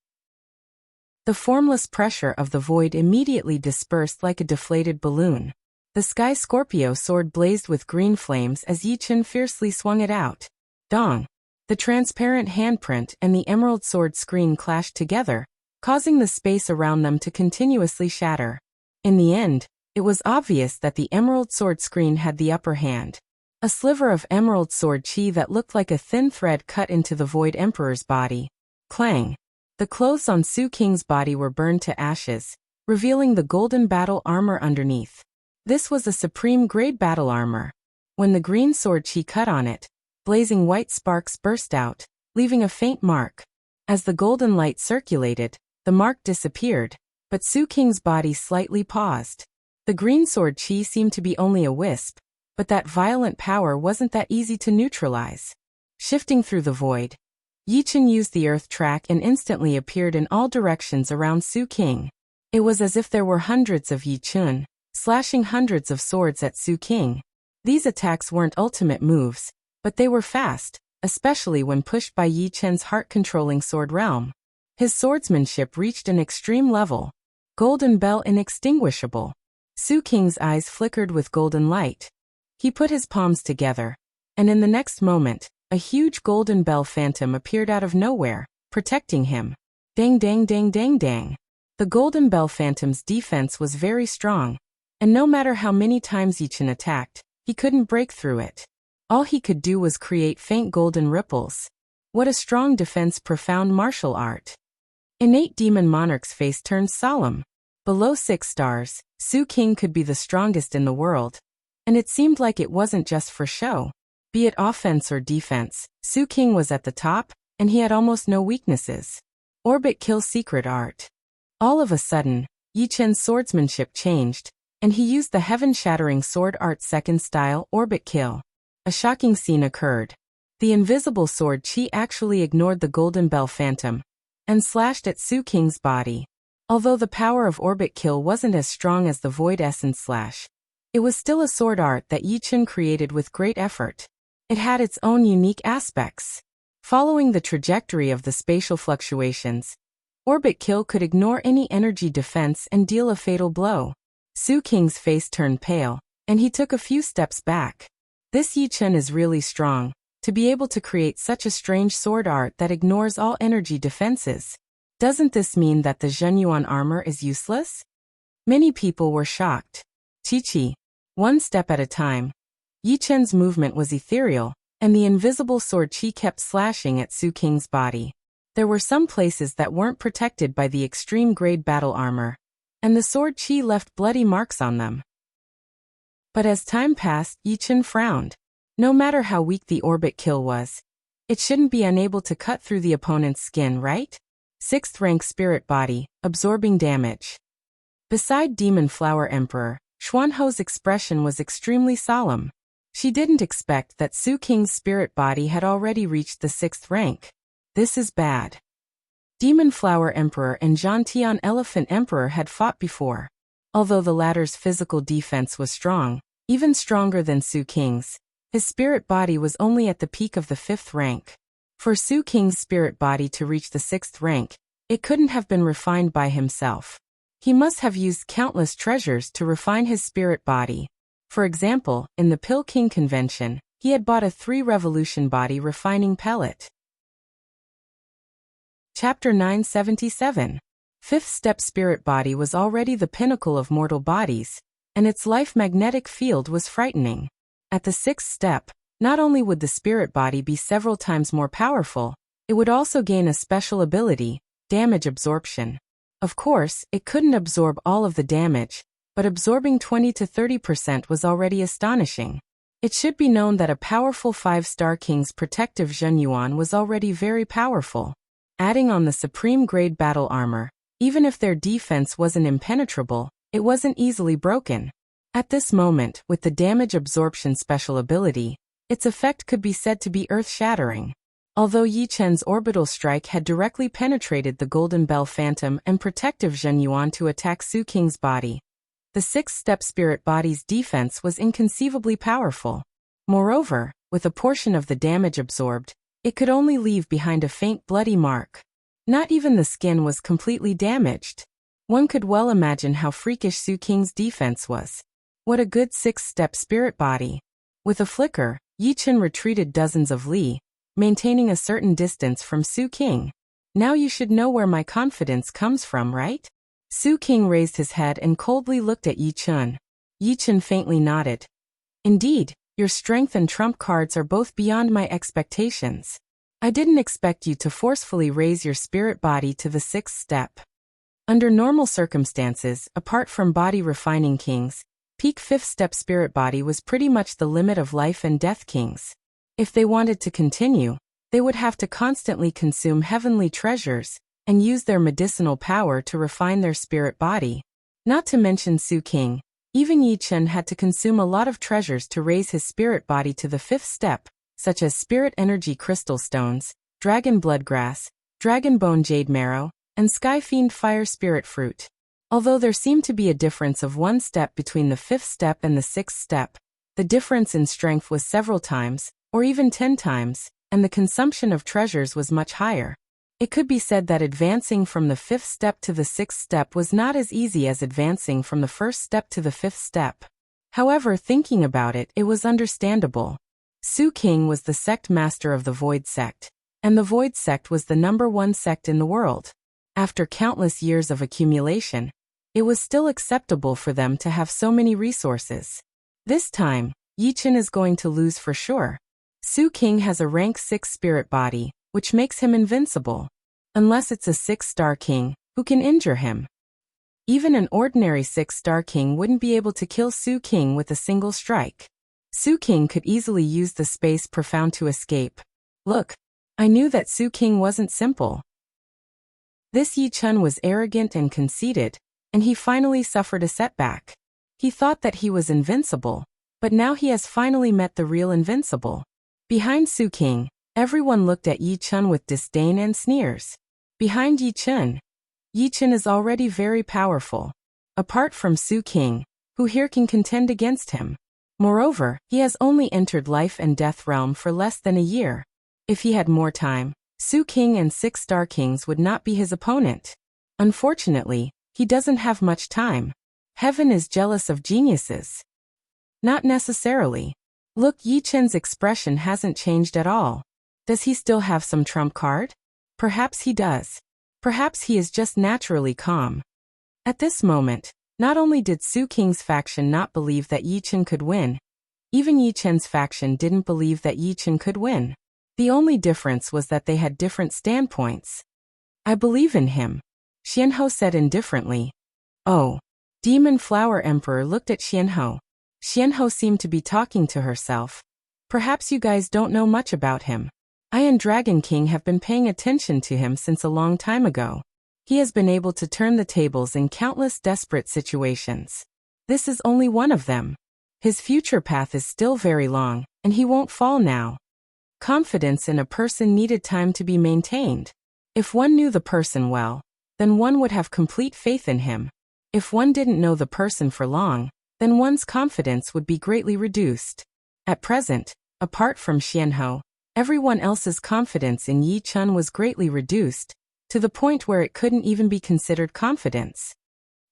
The formless pressure of the void immediately dispersed like a deflated balloon. The Sky Scorpio sword blazed with green flames as Yi Chen fiercely swung it out. Dong! The transparent handprint and the emerald sword screen clashed together, causing the space around them to continuously shatter. In the end, it was obvious that the emerald sword screen had the upper hand. A sliver of emerald sword chi that looked like a thin thread cut into the Void Emperor's body. Clang! The clothes on Su King's body were burned to ashes, revealing the golden battle armor underneath. This was a supreme grade battle armor. When the green sword chi cut on it, blazing white sparks burst out, leaving a faint mark. As the golden light circulated, the mark disappeared, but Su King's body slightly paused. The green sword chi seemed to be only a wisp, but that violent power wasn't that easy to neutralize. Shifting through the void, Yi Chen used the earth track and instantly appeared in all directions around Su King. It was as if there were hundreds of Yi Chen, slashing hundreds of swords at Su King. These attacks weren't ultimate moves, but they were fast, especially when pushed by Yi Chen's heart-controlling sword realm. His swordsmanship reached an extreme level. Golden bell inextinguishable. Su King's eyes flickered with golden light. He put his palms together, and in the next moment, a huge golden bell phantom appeared out of nowhere, protecting him. Dang dang dang dang dang. The golden bell phantom's defense was very strong, and no matter how many times Yi Chen attacked, he couldn't break through it. All he could do was create faint golden ripples. What a strong defense, profound martial art. Innate Demon Monarch's face turned solemn. Below 6 stars, Su King could be the strongest in the world. And it seemed like it wasn't just for show. Be it offense or defense, Su King was at the top, and he had almost no weaknesses. Orbit Kill Secret Art. All of a sudden, Yi Chen's swordsmanship changed, and he used the heaven-shattering sword art second style Orbit Kill. A shocking scene occurred. The invisible sword Qi actually ignored the Golden Bell Phantom and slashed at Su Qing's body. Although the power of Orbit Kill wasn't as strong as the Void Essence Slash, it was still a sword art that Yi Chen created with great effort. It had its own unique aspects. Following the trajectory of the spatial fluctuations, Orbit Kill could ignore any energy defense and deal a fatal blow. Su Qing's face turned pale, and he took a few steps back. This Yi Chen is really strong, to be able to create such a strange sword art that ignores all energy defenses. Doesn't this mean that the Zhenyuan armor is useless? Many people were shocked. Chi-Chi. One step at a time. Yi Chen's movement was ethereal, and the invisible sword Qi kept slashing at Su Qing's body. There were some places that weren't protected by the extreme-grade battle armor, and the sword Qi left bloody marks on them. But as time passed, Yi Chen frowned. No matter how weak the Orbit Kill was, it shouldn't be unable to cut through the opponent's skin, right? 6th rank Spirit Body, absorbing damage. Beside Demon Flower Emperor, Xuanho's expression was extremely solemn. She didn't expect that Su Qing's spirit body had already reached the 6th rank. This is bad. Demon Flower Emperor and Zhantian Elephant Emperor had fought before. Although the latter's physical defense was strong, even stronger than Su Qing's, his spirit body was only at the peak of the 5th rank. For Su Qing's spirit body to reach the 6th rank, it couldn't have been refined by himself. He must have used countless treasures to refine his spirit body. For example, in the Pill King convention, he had bought a 3-revolution body refining pellet. Chapter 977. 5th step spirit body was already the pinnacle of mortal bodies, and its life magnetic field was frightening. At the 6th step, not only would the spirit body be several times more powerful, it would also gain a special ability, damage absorption. Of course, it couldn't absorb all of the damage, but absorbing 20 to 30% was already astonishing. It should be known that a powerful 5-star king's protective Zhenyuan was already very powerful. Adding on the supreme grade battle armor, even if their defense wasn't impenetrable, it wasn't easily broken. At this moment, with the damage absorption special ability, its effect could be said to be earth-shattering. Although Yi Chen's orbital strike had directly penetrated the Golden Bell Phantom and protective Zhenyuan to attack Su Qing's body, the 6th step spirit body's defense was inconceivably powerful. Moreover, with a portion of the damage absorbed, it could only leave behind a faint bloody mark. Not even the skin was completely damaged. One could well imagine how freakish Su Qing's defense was. What a good 6th step spirit body. With a flicker, Yi Chen retreated dozens of li, maintaining a certain distance from Su Qing. Now you should know where my confidence comes from, right? Su Qing raised his head and coldly looked at Yi Chen. Yi Chen faintly nodded. Indeed, your strength and trump cards are both beyond my expectations. I didn't expect you to forcefully raise your spirit body to the 6th step. Under normal circumstances, apart from body refining kings, peak 5th step spirit body was pretty much the limit of life and death kings. If they wanted to continue, they would have to constantly consume heavenly treasures and use their medicinal power to refine their spirit body. Not to mention Su Qing, even Yi Chen had to consume a lot of treasures to raise his spirit body to the 5th step, such as spirit energy crystal stones, dragon blood grass, dragon bone jade marrow, and sky fiend fire spirit fruit. Although there seemed to be a difference of 1 step between the 5th step and the 6th step, the difference in strength was several times, or even 10 times, and the consumption of treasures was much higher. It could be said that advancing from the 5th step to the 6th step was not as easy as advancing from the 1st step to the 5th step. However, thinking about it, it was understandable. Su Qing was the sect master of the Void Sect, and the Void Sect was the #1 sect in the world. After countless years of accumulation, it was still acceptable for them to have so many resources. This time, Yi Chen is going to lose for sure. Su Qing has a rank 6 spirit body, which makes him invincible. Unless it's a 6-star king, who can injure him. Even an ordinary 6-star king wouldn't be able to kill Su Qing with a single strike. Su Qing could easily use the space profound to escape. Look, I knew that Su King wasn't simple. This Yi Chun was arrogant and conceited, and he finally suffered a setback. He thought that he was invincible, but now he has finally met the real invincible. Behind Su King, everyone looked at Yi Chun with disdain and sneers. Behind Yi Chun is already very powerful. Apart from Su King, who here can contend against him? Moreover, he has only entered life and death realm for less than a year. If he had more time, Su King and 6 Star Kings would not be his opponent. Unfortunately, he doesn't have much time. Heaven is jealous of geniuses. Not necessarily. Look, Yi Chun's expression hasn't changed at all. Does he still have some trump card? Perhaps he does. Perhaps he is just naturally calm. At this moment, not only did Su King's faction not believe that Yi Chun could win, even Yi Chun's faction didn't believe that Yi Chun could win. The only difference was that they had different standpoints. I believe in him, Xianhou said indifferently. Oh. Demon Flower Emperor looked at Xianhou. Xianhou seemed to be talking to herself. Perhaps you guys don't know much about him. I and Dragon King have been paying attention to him since a long time ago. He has been able to turn the tables in countless desperate situations. This is only one of them. His future path is still very long, and he won't fall now. Confidence in a person needed time to be maintained. If one knew the person well, then one would have complete faith in him. If one didn't know the person for long, then one's confidence would be greatly reduced. At present, apart from Xianhou, everyone else's confidence in Yi Chun was greatly reduced, to the point where it couldn't even be considered confidence.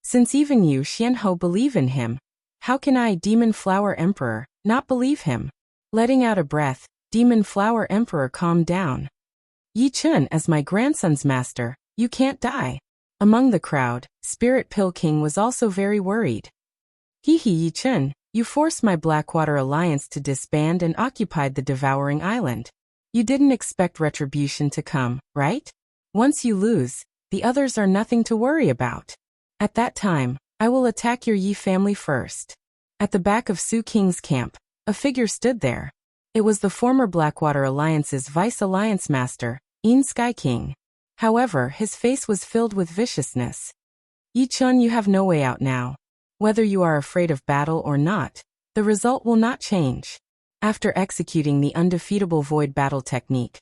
Since even you, Xianhou, believe in him, how can I, Demon Flower Emperor, not believe him? Letting out a breath, Demon Flower Emperor calmed down. Yi Chun, as my grandson's master, you can't die. Among the crowd, Spirit Pill King was also very worried. Yi Chun, you forced my Blackwater Alliance to disband and occupied the Devouring Island. You didn't expect retribution to come, right? Once you lose, the others are nothing to worry about. At that time, I will attack your Yi family first. At the back of Su King's camp, a figure stood there. It was the former Blackwater Alliance's Vice Alliance Master, Sky King. However, his face was filled with viciousness. Yi Chun, you have no way out now. Whether you are afraid of battle or not, the result will not change. After executing the undefeatable Void Battle technique,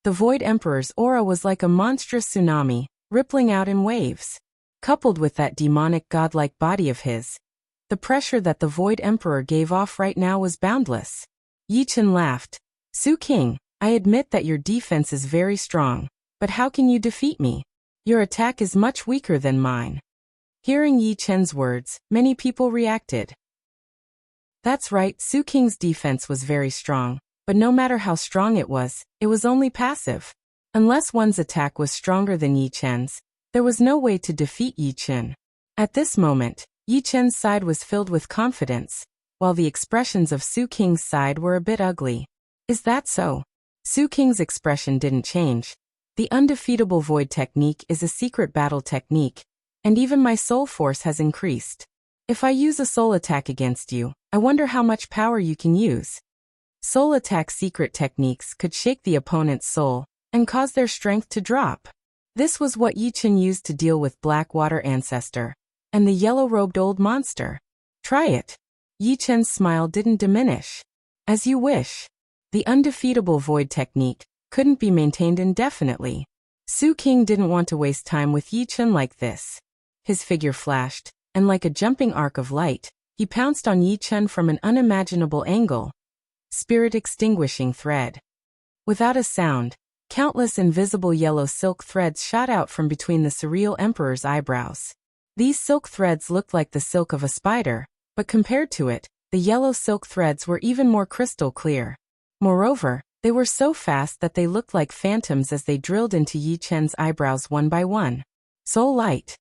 the Void Emperor's aura was like a monstrous tsunami, rippling out in waves. Coupled with that demonic godlike body of his, the pressure that the Void Emperor gave off right now was boundless. Yi Chun laughed. Su King, I admit that your defense is very strong, but how can you defeat me? Your attack is much weaker than mine. Hearing Yi Chun's words, many people reacted. That's right, Su King's defense was very strong, but no matter how strong it was only passive. Unless one's attack was stronger than Yi Chun's, there was no way to defeat Yi Chun. At this moment, Yi Chun's side was filled with confidence, while the expressions of Su King's side were a bit ugly. Is that so? Su King's expression didn't change. The undefeatable Void technique is a secret battle technique, and even my soul force has increased. If I use a soul attack against you, I wonder how much power you can use. Soul attack secret techniques could shake the opponent's soul and cause their strength to drop. This was what Yi Chun used to deal with Blackwater Ancestor and the yellow-robed old monster. Try it. Yi Chun's smile didn't diminish. As you wish. The undefeatable Void technique couldn't be maintained indefinitely. Su King didn't want to waste time with Yi Chun like this. His figure flashed, and like a jumping arc of light, he pounced on Yi Chun from an unimaginable angle. Spirit extinguishing thread. Without a sound, countless invisible yellow silk threads shot out from between the surreal emperor's eyebrows. These silk threads looked like the silk of a spider, but compared to it, the yellow silk threads were even more crystal clear. Moreover, they were so fast that they looked like phantoms as they drilled into Yi Chun's eyebrows one by one. Soul light.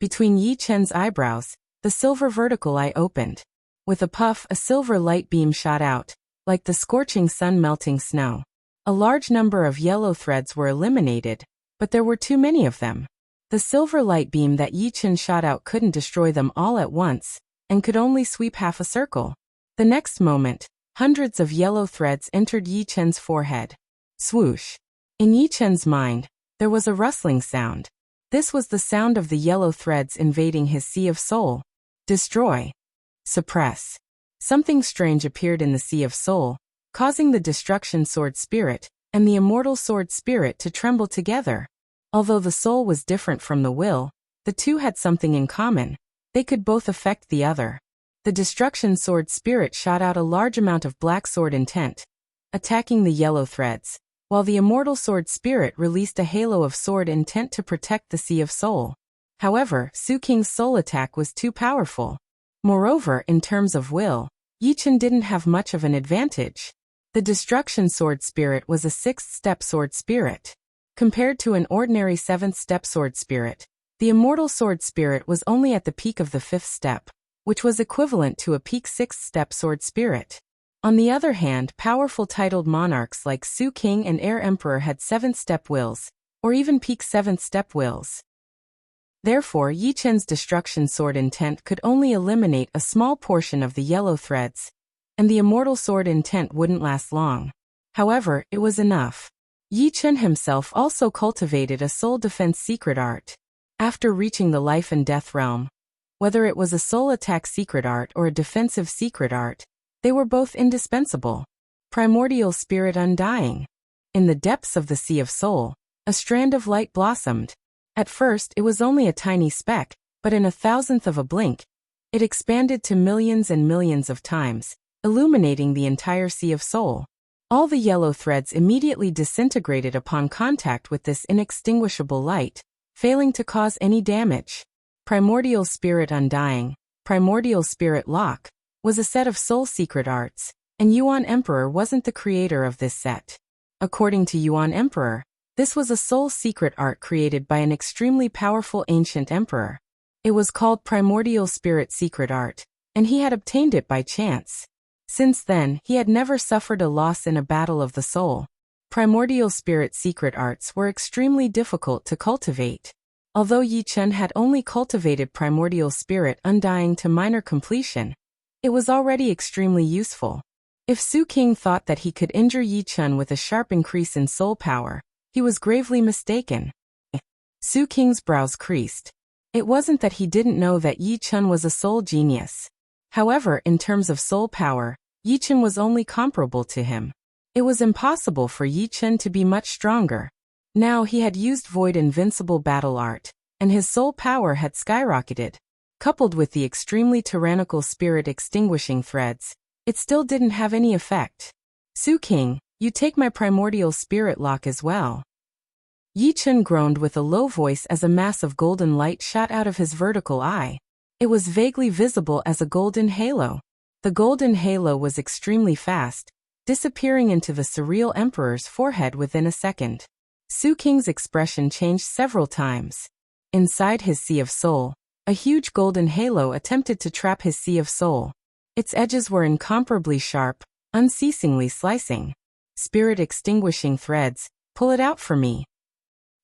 Between Yi Chun's eyebrows, the silver vertical eye opened. With a puff, a silver light beam shot out, like the scorching sun melting snow. A large number of yellow threads were eliminated, but there were too many of them. The silver light beam that Yi Chun shot out couldn't destroy them all at once, and could only sweep half a circle. The next moment, hundreds of yellow threads entered Yi Chun's forehead. Swoosh. In Yi Chen's mind, there was a rustling sound. This was the sound of the yellow threads invading his sea of soul. Destroy. Suppress. Something strange appeared in the sea of soul, causing the destruction sword spirit and the immortal sword spirit to tremble together. Although the soul was different from the will, the two had something in common. They could both affect the other. The destruction sword spirit shot out a large amount of black sword intent, attacking the yellow threads, while the immortal sword spirit released a halo of sword intent to protect the sea of soul. However, Su Qing's soul attack was too powerful. Moreover, in terms of will, Yi Chen didn't have much of an advantage. The destruction sword spirit was a 6th-step sword spirit. Compared to an ordinary 7th-step sword spirit, the immortal sword spirit was only at the peak of the 5th step, which was equivalent to a peak 6th-step sword spirit. On the other hand, powerful titled monarchs like Su Qing and Heir Emperor had 7th-step wills, or even peak 7th-step wills. Therefore, Yi Chen's destruction sword intent could only eliminate a small portion of the yellow threads, and the immortal sword intent wouldn't last long. However, it was enough. Yi Chen himself also cultivated a soul defense secret art. After reaching the life and death realm, whether it was a soul attack secret art or a defensive secret art, they were both indispensable. Primordial spirit undying. In the depths of the sea of soul, a strand of light blossomed. At first, it was only a tiny speck, but in a thousandth of a blink, it expanded to millions and millions of times, illuminating the entire sea of soul. All the yellow threads immediately disintegrated upon contact with this inextinguishable light, failing to cause any damage. Primordial Spirit Undying, Primordial Spirit Lock, was a set of soul secret arts, and Yuan Emperor wasn't the creator of this set. According to Yuan Emperor, this was a soul secret art created by an extremely powerful ancient emperor. It was called Primordial Spirit Secret Art, and he had obtained it by chance. Since then, he had never suffered a loss in a battle of the soul. Primordial Spirit Secret Arts were extremely difficult to cultivate. Although Yi Chen had only cultivated Primordial Spirit Undying to minor completion, it was already extremely useful. If Su Qing thought that he could injure Yi Chen with a sharp increase in soul power, he was gravely mistaken. Su Qing's brows creased. It wasn't that he didn't know that Yi Chen was a soul genius. However, in terms of soul power, Yi Chen was only comparable to him. It was impossible for Yi Chen to be much stronger. Now he had used Void Invincible battle art, and his soul power had skyrocketed. Coupled with the extremely tyrannical spirit extinguishing threads, it still didn't have any effect. Su Qing, you take my primordial spirit lock as well. Yi Chen groaned with a low voice as a mass of golden light shot out of his vertical eye. It was vaguely visible as a golden halo. The golden halo was extremely fast, disappearing into the surreal emperor's forehead within a second. Su Qing's expression changed several times. Inside his sea of soul, a huge golden halo attempted to trap his sea of soul. Its edges were incomparably sharp, unceasingly slicing. Spirit extinguishing threads, pull it out for me.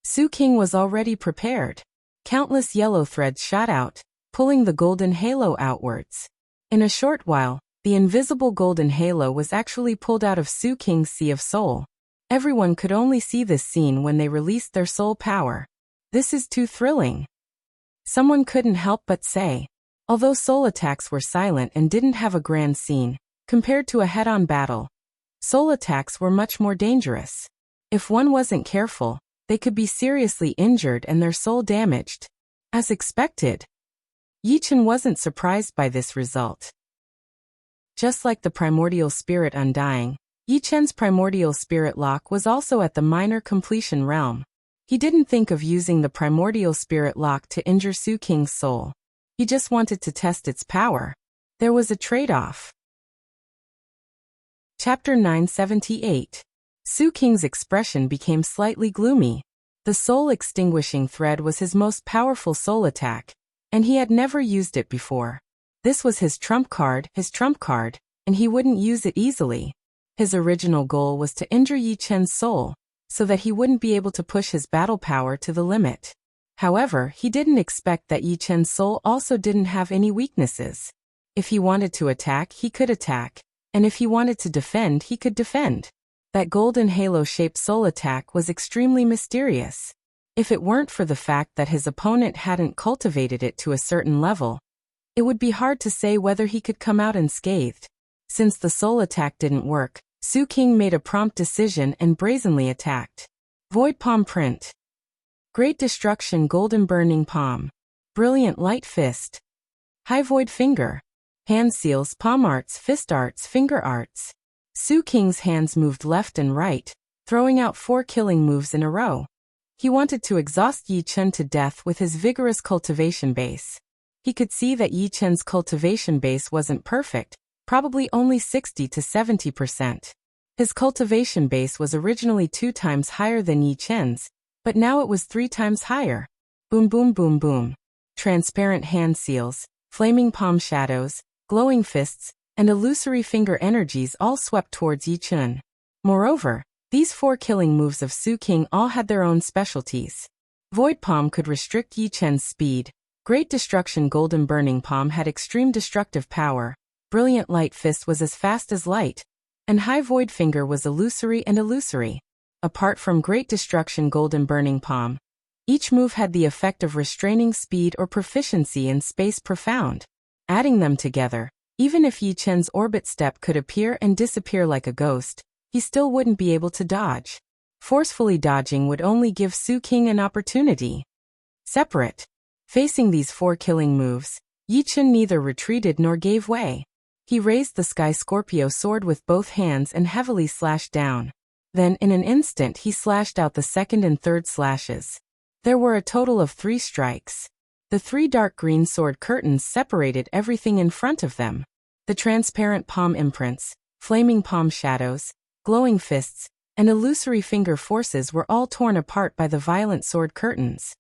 Su Qing was already prepared. Countless yellow threads shot out, pulling the golden halo outwards. In a short while, the invisible golden halo was actually pulled out of Su Qing's sea of soul. Everyone could only see this scene when they released their soul power. This is too thrilling. Someone couldn't help but say. Although soul attacks were silent and didn't have a grand scene, compared to a head-on battle, soul attacks were much more dangerous. If one wasn't careful, they could be seriously injured and their soul damaged. As expected, Yi Chen wasn't surprised by this result. Just like the primordial spirit undying, Yi Chen's primordial spirit lock was also at the minor completion realm. He didn't think of using the primordial spirit lock to injure Su Qing's soul. He just wanted to test its power. There was a trade-off. Chapter 978. Su Qing's expression became slightly gloomy. The soul-extinguishing thread was his most powerful soul attack, and he had never used it before. This was his trump card, and he wouldn't use it easily. His original goal was to injure Yi Chen's soul, so that he wouldn't be able to push his battle power to the limit. However, he didn't expect that Yi Chen's soul also didn't have any weaknesses. If he wanted to attack, he could attack, and if he wanted to defend, he could defend. That golden halo-shaped soul attack was extremely mysterious. If it weren't for the fact that his opponent hadn't cultivated it to a certain level, it would be hard to say whether he could come out unscathed. Since the soul attack didn't work, Su King made a prompt decision and brazenly attacked. Void Palm Print. Great Destruction Golden Burning Palm. Brilliant Light Fist. High Void Finger. Hand Seals Palm Arts Fist Arts Finger Arts. Su King's hands moved left and right, throwing out 4 killing moves in a row. He wanted to exhaust Yi Chen to death with his vigorous cultivation base. He could see that Yi Chen's cultivation base wasn't perfect, probably only 60 to 70%. His cultivation base was originally 2 times higher than Yi Chen's, but now it was 3 times higher. Boom boom boom boom. Transparent hand seals, flaming palm shadows, glowing fists, and illusory finger energies all swept towards Yi Chen. Moreover, these 4 killing moves of Su King all had their own specialties. Void Palm could restrict Yi Chen's speed. Great Destruction Golden Burning Palm had extreme destructive power. Brilliant Light Fist was as fast as light. And High Void Finger was illusory and illusory. Apart from Great Destruction Golden Burning Palm, each move had the effect of restraining speed or proficiency in Space Profound. Adding them together, even if Yi Chen's orbit step could appear and disappear like a ghost, he still wouldn't be able to dodge. Forcefully dodging would only give Su King an opportunity. Separate. Facing these 4 killing moves, Yi Chen neither retreated nor gave way. He raised the Sky Scorpio sword with both hands and heavily slashed down. Then in an instant he slashed out the second and third slashes. There were a total of 3 strikes. The 3 dark green sword curtains separated everything in front of them. The transparent palm imprints, flaming palm shadows, glowing fists, and illusory finger forces were all torn apart by the violent sword curtains.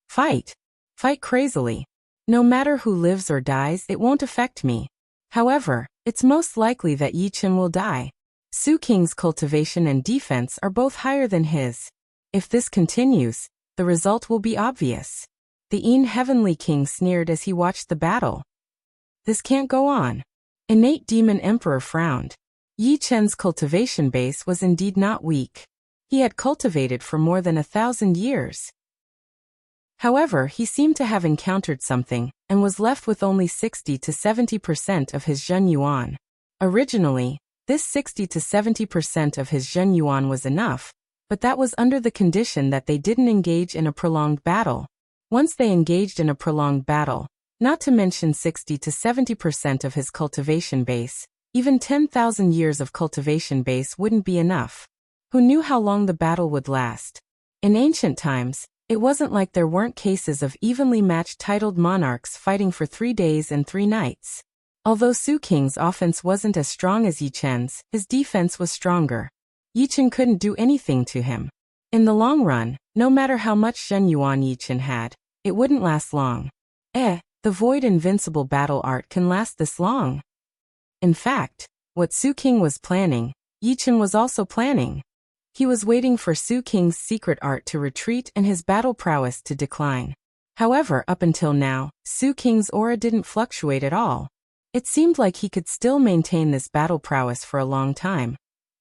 Fight! Fight crazily. No matter who lives or dies, it won't affect me. However, it's most likely that Yi Chen will die. Su King's cultivation and defense are both higher than his. If this continues, the result will be obvious. The Heavenly King sneered as he watched the battle. This can't go on. Innate Demon Emperor frowned. Yi Chen's cultivation base was indeed not weak. He had cultivated for more than 1,000 years. However, he seemed to have encountered something, and was left with only 60 to 70% of his Zhen Yuan. Originally, this 60 to 70% of his Zhen Yuan was enough, but that was under the condition that they didn't engage in a prolonged battle. Once they engaged in a prolonged battle, not to mention 60 to 70% of his cultivation base, even 10,000 years of cultivation base wouldn't be enough. Who knew how long the battle would last? In ancient times, it wasn't like there weren't cases of evenly matched titled monarchs fighting for 3 days and 3 nights. Although Su King's offense wasn't as strong as Yi Chen's, his defense was stronger. Yi Chen couldn't do anything to him. In the long run, no matter how much Zhen Yuan Yi Chen had, it wouldn't last long. The Void Invincible battle art can last this long. In fact, what Su King was planning, Yi Chen was also planning. He was waiting for Su King's secret art to retreat and his battle prowess to decline. However, up until now, Su King's aura didn't fluctuate at all. It seemed like he could still maintain this battle prowess for a long time.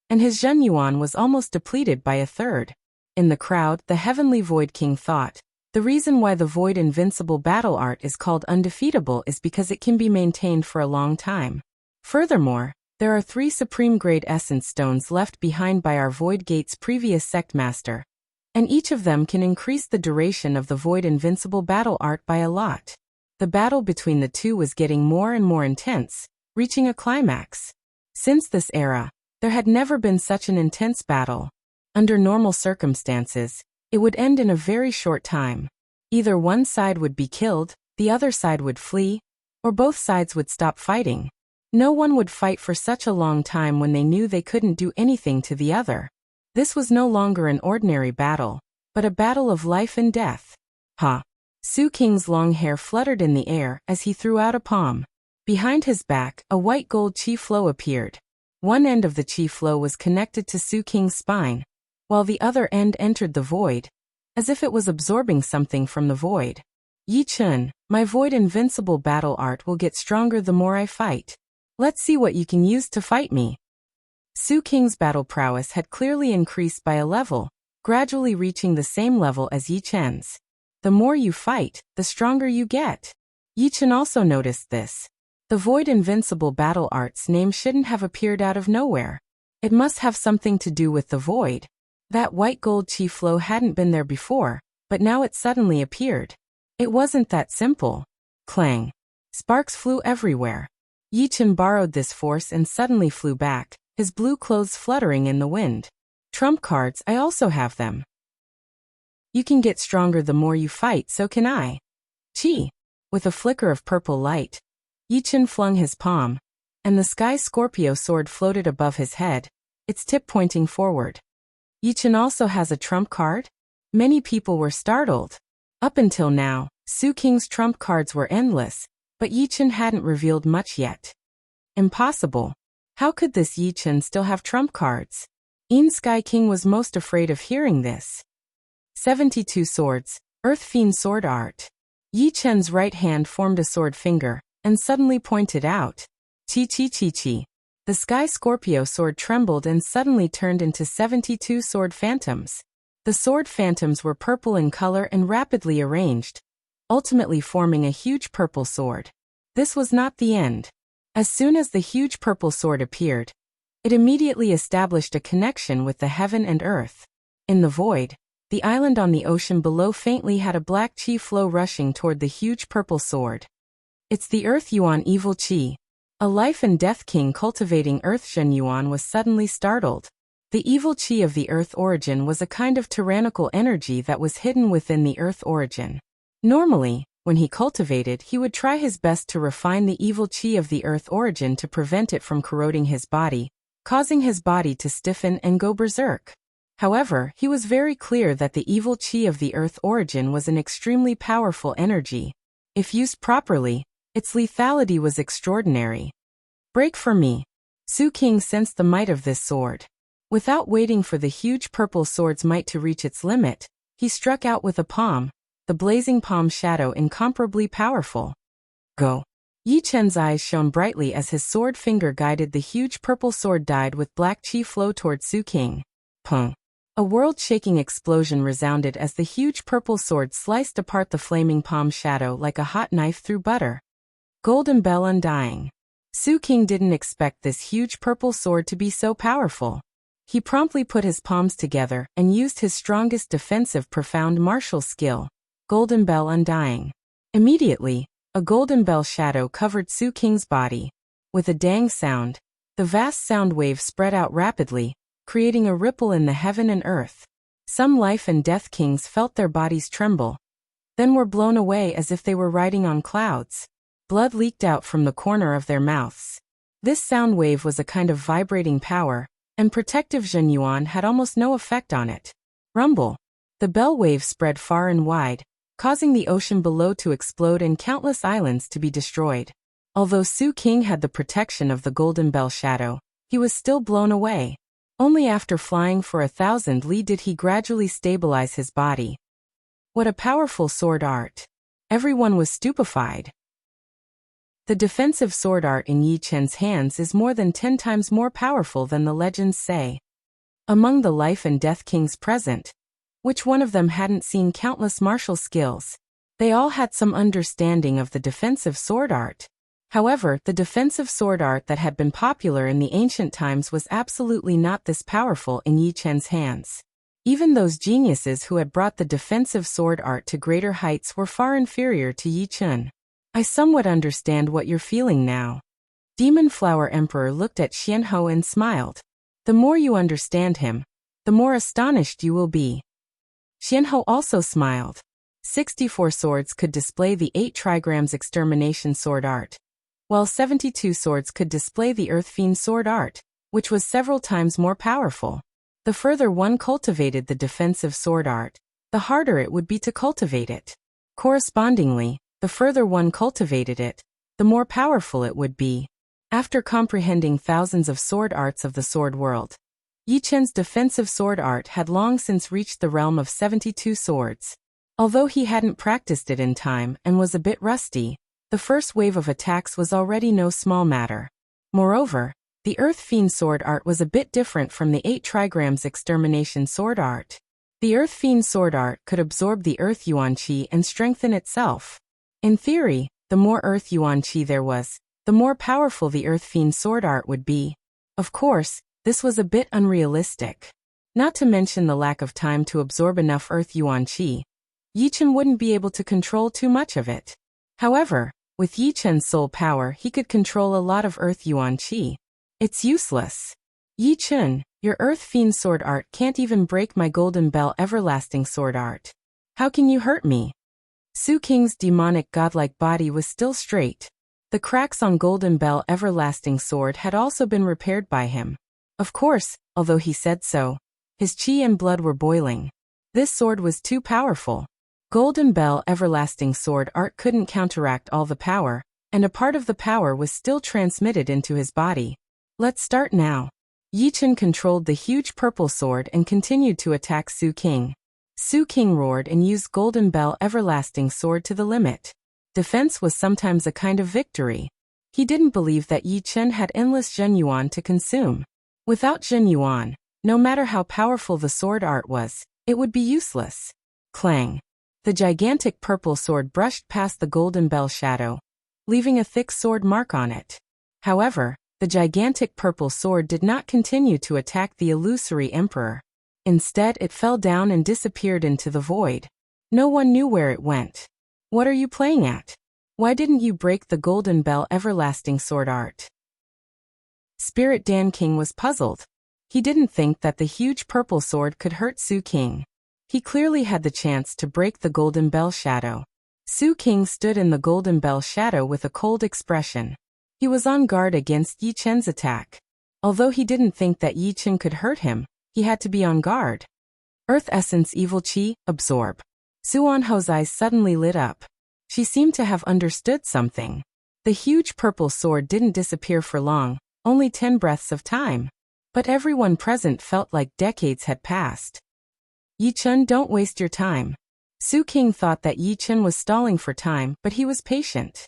And his Zhen Yuan was almost depleted by 1/3. In the crowd, the Heavenly Void King thought, the reason why the Void Invincible battle art is called undefeatable is because it can be maintained for a long time. Furthermore, there are 3 supreme grade essence stones left behind by our Void Gate's previous sect master, and each of them can increase the duration of the Void Invincible battle art by a lot. The battle between the two was getting more and more intense, reaching a climax. Since this era, there had never been such an intense battle. Under normal circumstances, it would end in a very short time. Either one side would be killed, the other side would flee, or both sides would stop fighting. No one would fight for such a long time when they knew they couldn't do anything to the other. This was no longer an ordinary battle, but a battle of life and death. Ha! Su King's long hair fluttered in the air as he threw out a palm. Behind his back, a white gold chi flow appeared. One end of the chi flow was connected to Su King's spine, while the other end entered the void, as if it was absorbing something from the void. Yi Chen, my Void Invincible battle art will get stronger the more I fight. Let's see what you can use to fight me. Su Qing's battle prowess had clearly increased by a level, gradually reaching the same level as Yi Chen's. The more you fight, the stronger you get. Yi Chen also noticed this. The Void Invincible battle art's name shouldn't have appeared out of nowhere. It must have something to do with the void. That white gold chi flow hadn't been there before, but now it suddenly appeared. It wasn't that simple. Clang. Sparks flew everywhere. Yi Chen borrowed this force and suddenly flew back, his blue clothes fluttering in the wind. Trump cards, I also have them. You can get stronger the more you fight, so can I. Chi. With a flicker of purple light, Yi Chen flung his palm, and the Sky Scorpio sword floated above his head, its tip pointing forward. Yi Chen also has a trump card? Many people were startled. Up until now, Su Qing's trump cards were endless, but Yi Chen hadn't revealed much yet. Impossible. How could this Yi Chen still have trump cards? Sky King was most afraid of hearing this. 72 swords, Earth Fiend sword art. Yi Chen's right hand formed a sword finger, and suddenly pointed out. Chi chi chi chi. The Sky Scorpio sword trembled and suddenly turned into 72 sword phantoms. The sword phantoms were purple in color and rapidly arranged, ultimately forming a huge purple sword. This was not the end. As soon as the huge purple sword appeared, it immediately established a connection with the heaven and earth. In the void, the island on the ocean below faintly had a black chi flow rushing toward the huge purple sword. It's the Earth Yuan evil chi. A life and death king cultivating Earth Zhen Yuan was suddenly startled. The evil chi of the Earth origin was a kind of tyrannical energy that was hidden within the Earth origin. Normally, when he cultivated, he would try his best to refine the evil chi of the Earth origin to prevent it from corroding his body, causing his body to stiffen and go berserk. However, he was very clear that the evil chi of the Earth origin was an extremely powerful energy. If used properly, its lethality was extraordinary. Break for me. Su Qing sensed the might of this sword. Without waiting for the huge purple sword's might to reach its limit, he struck out with a palm, the blazing palm shadow incomparably powerful. Go. Yi Chen's eyes shone brightly as his sword finger guided the huge purple sword dyed with black chi flow toward Su Qing. Pung. A world-shaking explosion resounded as the huge purple sword sliced apart the flaming palm shadow like a hot knife through butter. Golden Bell undying. Su Qing didn't expect this huge purple sword to be so powerful. He promptly put his palms together and used his strongest defensive profound martial skill, Golden Bell undying. Immediately, a golden bell shadow covered Su Qing's body. With a dang sound, the vast sound wave spread out rapidly, creating a ripple in the heaven and earth. Some life and death kings felt their bodies tremble, then were blown away as if they were riding on clouds. Blood leaked out from the corner of their mouths. This sound wave was a kind of vibrating power, and protective Zhen Yuan had almost no effect on it. Rumble. The bell wave spread far and wide, causing the ocean below to explode and countless islands to be destroyed. Although Su Qing had the protection of the golden bell shadow, he was still blown away. Only after flying for 1,000 li did he gradually stabilize his body. What a powerful sword art! Everyone was stupefied. The defensive sword art in Yi Chen's hands is more than 10 times more powerful than the legends say. Among the life and death kings present, which one of them hadn't seen countless martial skills? They all had some understanding of the defensive sword art. However, the defensive sword art that had been popular in the ancient times was absolutely not this powerful in Yi Chen's hands. Even those geniuses who had brought the defensive sword art to greater heights were far inferior to Yi Chen. I somewhat understand what you're feeling now. Demon Flower Emperor looked at Xianhou and smiled. The more you understand him, the more astonished you will be. Xianhou also smiled. 64 swords could display the 8 trigrams extermination sword art, while 72 swords could display the Earth Fiend sword art, which was several times more powerful. The further one cultivated the defensive sword art, the harder it would be to cultivate it. Correspondingly, the further one cultivated it, the more powerful it would be. After comprehending thousands of sword arts of the sword world, Yi Chen's defensive sword art had long since reached the realm of 72 swords. Although he hadn't practiced it in time and was a bit rusty, the first wave of attacks was already no small matter. Moreover, The Earth Fiend sword art was a bit different from the 8 trigrams extermination sword art. The Earth Fiend sword art could absorb the Earth Yuan Qi and strengthen itself. In theory, the more Earth Yuan Qi there was, the more powerful the Earth Fiend sword art would be. Of course, this was a bit unrealistic. Not to mention the lack of time to absorb enough Earth Yuan Qi. Yi Chen wouldn't be able to control too much of it. However, with Yi Chen's soul power, he could control a lot of Earth Yuan Qi. It's useless. Yi Chen, your Earth Fiend sword art can't even break my Golden Bell everlasting sword art. How can you hurt me? Su Qing's demonic godlike body was still straight. The cracks on Golden Bell everlasting sword had also been repaired by him. Of course, although he said so, his qi and blood were boiling. This sword was too powerful. Golden Bell everlasting sword art couldn't counteract all the power, and a part of the power was still transmitted into his body. Let's start now. Yi Chen controlled the huge purple sword and continued to attack Su Qing. Su Qing roared and used Golden Bell everlasting sword to the limit. Defense was sometimes a kind of victory. He didn't believe that Yi Chen had endless Zhen Yuan to consume. Without Zhen Yuan, no matter how powerful the sword art was, it would be useless. Clang. The gigantic purple sword brushed past the Golden Bell shadow, leaving a thick sword mark on it. However, the gigantic purple sword did not continue to attack the illusory emperor. Instead, it fell down and disappeared into the void. No one knew where it went. What are you playing at? Why didn't you break the Golden Bell everlasting sword art? Spirit Dan King was puzzled. He didn't think that the huge purple sword could hurt Su Qing. He clearly had the chance to break the Golden Bell shadow. Su Qing stood in the Golden Bell shadow with a cold expression. He was on guard against Yi Chen's attack. Although he didn't think that Yi Chen could hurt him, he had to be on guard. Earth Essence Evil Qi, absorb. Su Anho's eyes suddenly lit up. She seemed to have understood something. The huge purple sword didn't disappear for long, only 10 breaths of time. But everyone present felt like decades had passed. Yi Chen, don't waste your time. Su Qing thought that Yi Chen was stalling for time, but he was patient.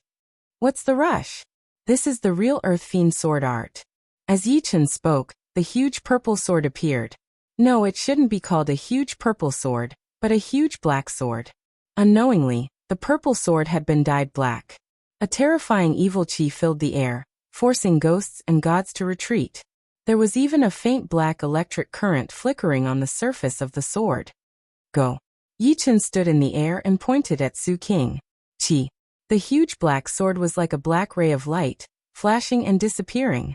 What's the rush? This is the real Earth Fiend sword art. As Yi Chen spoke, the huge purple sword appeared. No, it shouldn't be called a huge purple sword, but a huge black sword. Unknowingly, the purple sword had been dyed black. A terrifying evil qi filled the air, forcing ghosts and gods to retreat. There was even a faint black electric current flickering on the surface of the sword. Go. Yi Chen stood in the air and pointed at Su Qing. Qi. The huge black sword was like a black ray of light, flashing and disappearing.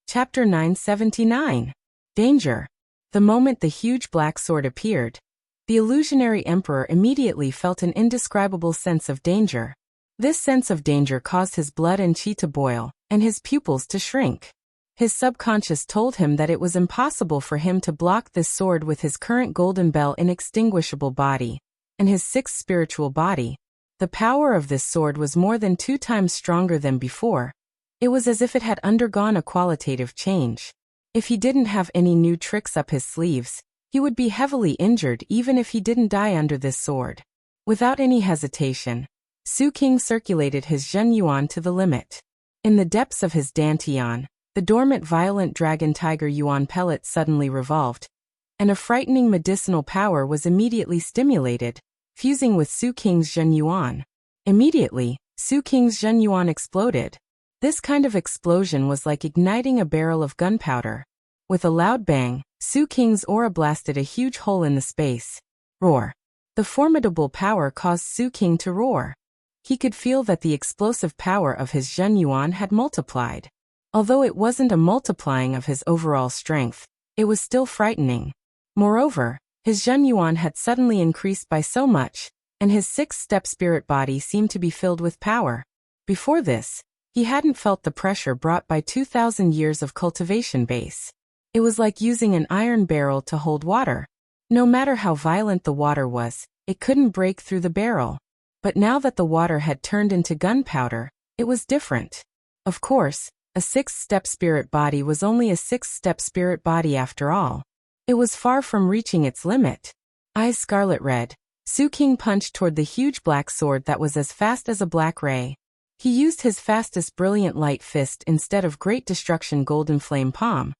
Chapter 979. Danger. The moment the huge black sword appeared, the illusionary emperor immediately felt an indescribable sense of danger. This sense of danger caused his blood and qi to boil, and his pupils to shrink. His subconscious told him that it was impossible for him to block this sword with his current Golden Bell inextinguishable body, and his sixth spiritual body. The power of this sword was more than 2 times stronger than before. It was as if it had undergone a qualitative change. If he didn't have any new tricks up his sleeves, he would be heavily injured even if he didn't die under this sword. Without any hesitation, Su Qing circulated his Zhen Yuan to the limit. In the depths of his Dantian, the dormant violent dragon tiger Yuan pellet suddenly revolved, and a frightening medicinal power was immediately stimulated, fusing with Su Qing's Zhen Yuan. Immediately, Su Qing's Zhen Yuan exploded. This kind of explosion was like igniting a barrel of gunpowder. With a loud bang, Su Qing's aura blasted a huge hole in the space. Roar. The formidable power caused Su Qing to roar. He could feel that the explosive power of his Zhen Yuan had multiplied. Although it wasn't a multiplying of his overall strength, it was still frightening. Moreover, his Zhen Yuan had suddenly increased by so much, and his sixth-step spirit body seemed to be filled with power. Before this, he hadn't felt the pressure brought by 2,000 years of cultivation base. It was like using an iron barrel to hold water. No matter how violent the water was, it couldn't break through the barrel. But now that the water had turned into gunpowder, it was different. Of course, a sixth-step spirit body was only a sixth-step spirit body after all. It was far from reaching its limit. Eyes scarlet red, Su Qing punched toward the huge black sword that was as fast as a black ray. He used his fastest brilliant light fist instead of great destruction golden flame palm,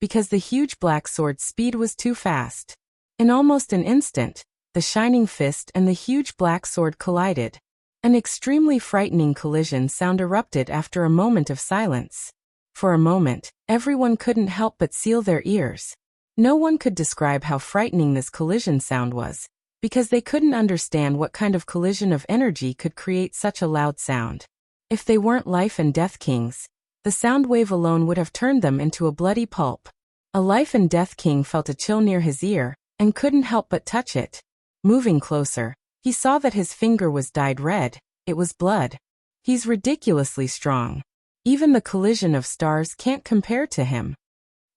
because the huge black sword's speed was too fast. In almost an instant, the shining fist and the huge black sword collided. An extremely frightening collision sound erupted after a moment of silence. For a moment, everyone couldn't help but seal their ears. No one could describe how frightening this collision sound was, because they couldn't understand what kind of collision of energy could create such a loud sound. If they weren't life and death kings, the sound wave alone would have turned them into a bloody pulp. A life and death king felt a chill near his ear, and couldn't help but touch it. Moving closer, he saw that his finger was dyed red. It was blood. He's ridiculously strong. Even the collision of stars can't compare to him.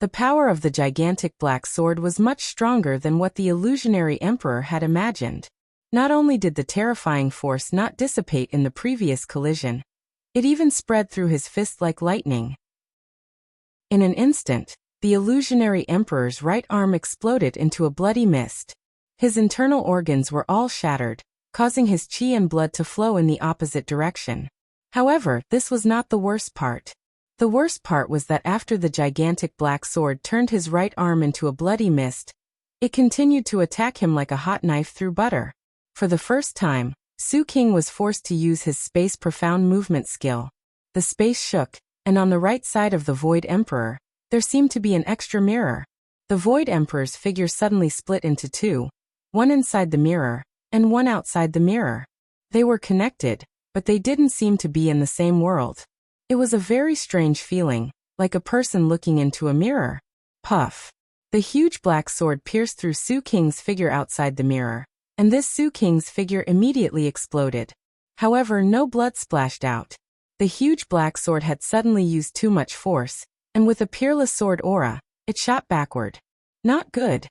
The power of the gigantic black sword was much stronger than what the illusionary emperor had imagined. Not only did the terrifying force not dissipate in the previous collision, it even spread through his fist like lightning. In an instant, the illusionary emperor's right arm exploded into a bloody mist. His internal organs were all shattered, causing his chi and blood to flow in the opposite direction. However, this was not the worst part. The worst part was that after the gigantic black sword turned his right arm into a bloody mist, it continued to attack him like a hot knife through butter. For the first time, Su King was forced to use his space profound movement skill. The space shook, and on the right side of the Void Emperor, there seemed to be an extra mirror. The Void Emperor's figure suddenly split into two, one inside the mirror, and one outside the mirror. They were connected, but they didn't seem to be in the same world. It was a very strange feeling, like a person looking into a mirror. Puff! The huge black sword pierced through Su King's figure outside the mirror, and this Su King's figure immediately exploded. However, no blood splashed out. The huge black sword had suddenly used too much force, and with a peerless sword aura, it shot backward. Not good.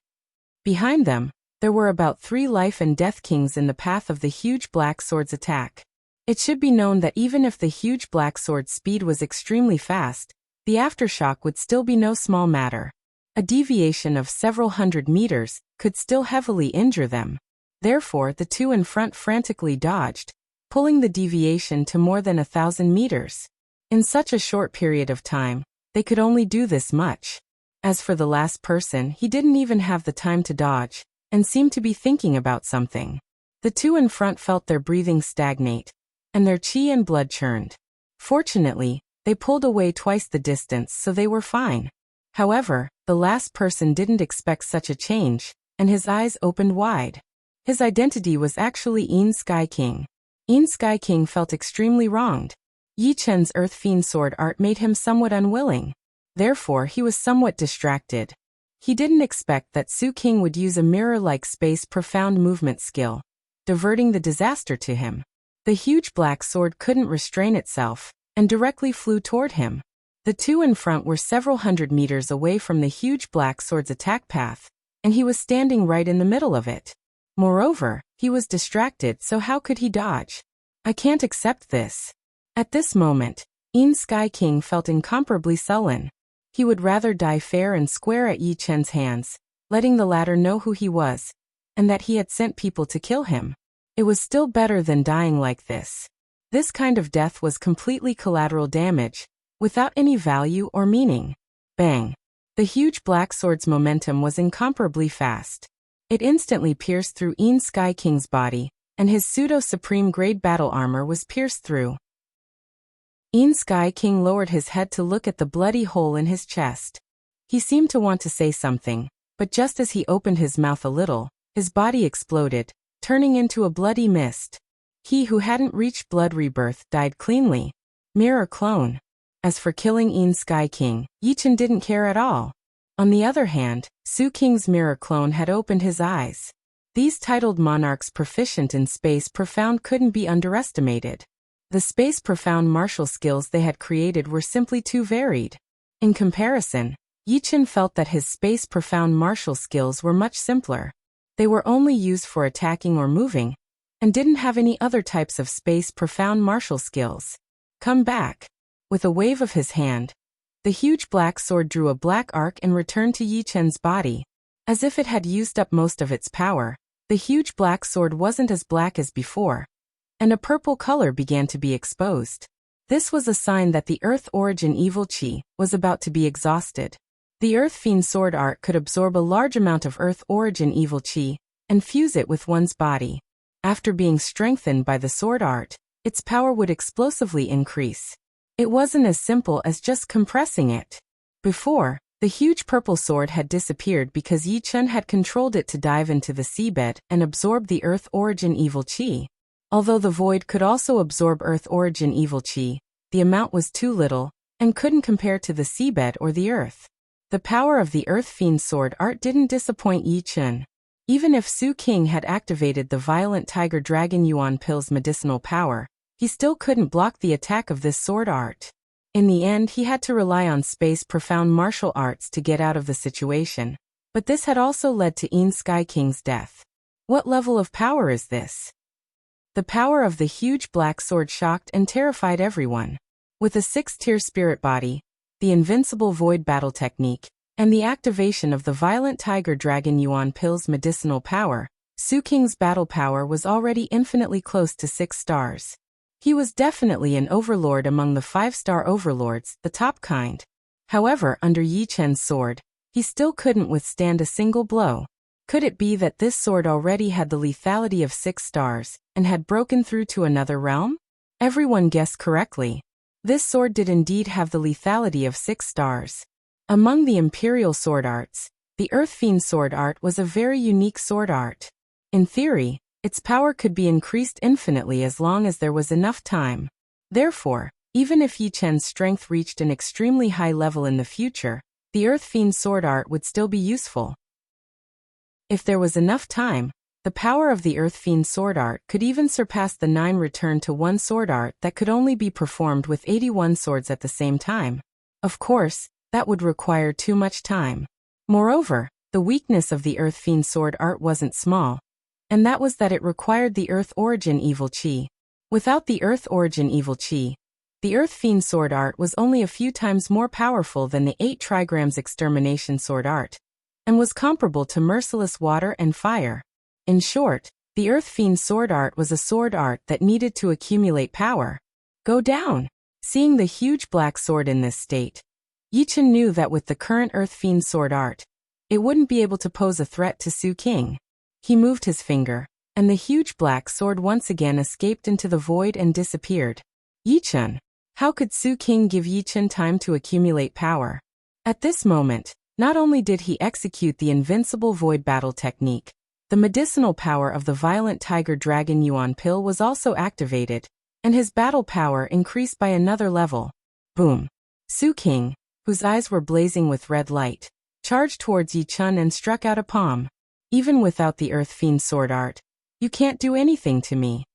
Behind them, there were about 3 life and death kings in the path of the huge black sword's attack. It should be known that even if the huge black sword's speed was extremely fast, the aftershock would still be no small matter. A deviation of several hundred meters could still heavily injure them. Therefore, the two in front frantically dodged, pulling the deviation to more than 1,000 meters. In such a short period of time, they could only do this much. As for the last person, he didn't even have the time to dodge, and seemed to be thinking about something. The two in front felt their breathing stagnate, and their chi and blood churned. Fortunately, they pulled away twice the distance, so they were fine. However, the last person didn't expect such a change, and his eyes opened wide. His identity was actually Yin Sky King. Yin Sky King felt extremely wronged. Yi Chen's Earth Fiend sword art made him somewhat unwilling. Therefore, he was somewhat distracted. He didn't expect that Su King would use a mirror-like space profound movement skill, diverting the disaster to him. The huge black sword couldn't restrain itself, and directly flew toward him. The two in front were several hundred meters away from the huge black sword's attack path, and he was standing right in the middle of it. Moreover, he was distracted, so how could he dodge? I can't accept this. At this moment, Yin Sky King felt incomparably sullen. He would rather die fair and square at Yi Chen's hands, letting the latter know who he was, and that he had sent people to kill him. It was still better than dying like this. This kind of death was completely collateral damage, without any value or meaning. Bang! The huge black sword's momentum was incomparably fast. It instantly pierced through Yin Sky King's body, and his pseudo-supreme grade battle armor was pierced through. Yin Sky King lowered his head to look at the bloody hole in his chest. He seemed to want to say something, but just as he opened his mouth a little, his body exploded, turning into a bloody mist. He who hadn't reached blood rebirth died cleanly. Mirror clone. As for killing Yin Sky King, Yi Chen didn't care at all. On the other hand, Su King's mirror clone had opened his eyes. These titled monarchs proficient in space profound couldn't be underestimated. The space profound martial skills they had created were simply too varied. In comparison, Yi Chen felt that his space profound martial skills were much simpler. They were only used for attacking or moving, and didn't have any other types of space profound martial skills. Come back. With a wave of his hand, the huge black sword drew a black arc and returned to Yi Chen's body. As if it had used up most of its power, the huge black sword wasn't as black as before. and a purple color began to be exposed. This was a sign that the Earth Origin Evil Chi was about to be exhausted. The Earth Fiend Sword Art could absorb a large amount of Earth Origin Evil Chi and fuse it with one's body. After being strengthened by the sword art, its power would explosively increase. It wasn't as simple as just compressing it. Before, the huge purple sword had disappeared because Yi Chun had controlled it to dive into the seabed and absorb the Earth Origin Evil Chi. Although the void could also absorb Earth Origin Evil Chi, the amount was too little and couldn't compare to the seabed or the earth. The power of the Earth Fiend Sword Art didn't disappoint Yi Chun. Even if Su King had activated the Violent Tiger Dragon Yuan Pill's medicinal power, he still couldn't block the attack of this sword art. In the end, he had to rely on space profound martial arts to get out of the situation. But this had also led to Een Sky King's death. What level of power is this? The power of the huge black sword shocked and terrified everyone. With a 6-tier spirit body, the Invincible Void Battle Technique, and the activation of the Violent Tiger Dragon Yuan Pill's medicinal power, Su King's battle power was already infinitely close to 6 stars. He was definitely an overlord among the 5-star overlords, the top kind. However, under Yi Chun's sword, he still couldn't withstand a single blow. Could it be that this sword already had the lethality of 6 stars, and had broken through to another realm? Everyone guessed correctly. This sword did indeed have the lethality of 6 stars. Among the Imperial sword arts, the Earth Fiend sword art was a very unique sword art. In theory, its power could be increased infinitely as long as there was enough time. Therefore, even if Yi Chun's strength reached an extremely high level in the future, the Earth Fiend sword art would still be useful. If there was enough time, the power of the Earth Fiend sword art could even surpass the 9 return to 1 sword art that could only be performed with 81 swords at the same time. Of course, that would require too much time. Moreover, the weakness of the Earth Fiend sword art wasn't small, and that was that it required the Earth Origin Evil Chi. Without the Earth Origin Evil Chi, the Earth Fiend sword art was only a few times more powerful than the 8 trigrams extermination sword art, and was comparable to merciless water and fire. In short, the Earth Fiend sword art was a sword art that needed to accumulate power. Go down! Seeing the huge black sword in this state, Yi Chun knew that with the current Earth Fiend sword art, it wouldn't be able to pose a threat to Su King. He moved his finger, and the huge black sword once again escaped into the void and disappeared. Yi Chun! How could Su King give Yi Chun time to accumulate power? At this moment, not only did he execute the Invincible Void Battle Technique, the medicinal power of the Violent Tiger Dragon Yuan Pill was also activated, and his battle power increased by another level. Boom! Su King, whose eyes were blazing with red light, charged towards Yi Chun and struck out a palm. Even without the Earth Fiend sword art, you can't do anything to me.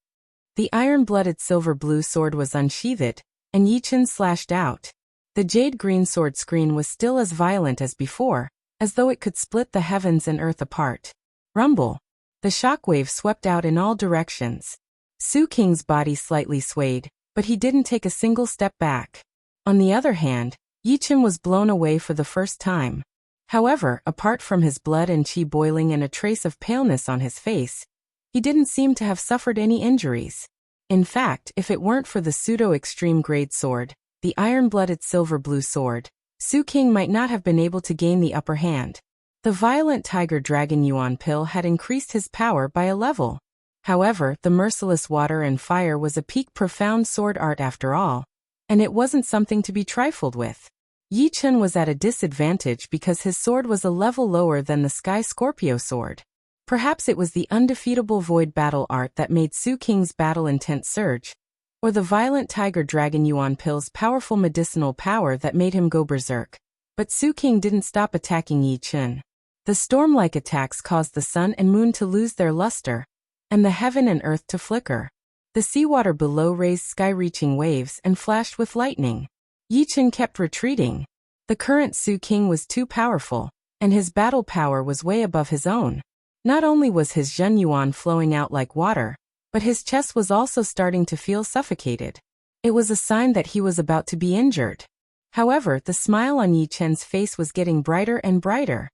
The iron-blooded silver-blue sword was unsheathed, and Yi Chun slashed out. The jade-green sword screen was still as violent as before, as though it could split the heavens and earth apart. Rumble! The shockwave swept out in all directions. Su King's body slightly swayed, but he didn't take a single step back. On the other hand, Yi Chun was blown away for the first time. However, apart from his blood and chi boiling and a trace of paleness on his face, he didn't seem to have suffered any injuries. In fact, if it weren't for the pseudo-extreme grade sword, the iron-blooded silver-blue sword, Su King might not have been able to gain the upper hand. The Violent Tiger Dragon Yuan Pill had increased his power by a level. However, the merciless water and fire was a peak profound sword art after all, and it wasn't something to be trifled with. Yi Chun was at a disadvantage because his sword was a level lower than the Sky Scorpio sword. Perhaps it was the undefeatable void battle art that made Su King's battle intent surge, or the Violent Tiger Dragon Yuan Pill's powerful medicinal power that made him go berserk. But Su King didn't stop attacking Yi Chun. The storm-like attacks caused the sun and moon to lose their luster, and the heaven and earth to flicker. The seawater below raised sky-reaching waves and flashed with lightning. Yi Chun kept retreating. The current Su King was too powerful, and his battle power was way above his own. Not only was his Zhen Yuan flowing out like water, but his chest was also starting to feel suffocated. It was a sign that he was about to be injured. However, the smile on Yi Chun's face was getting brighter and brighter.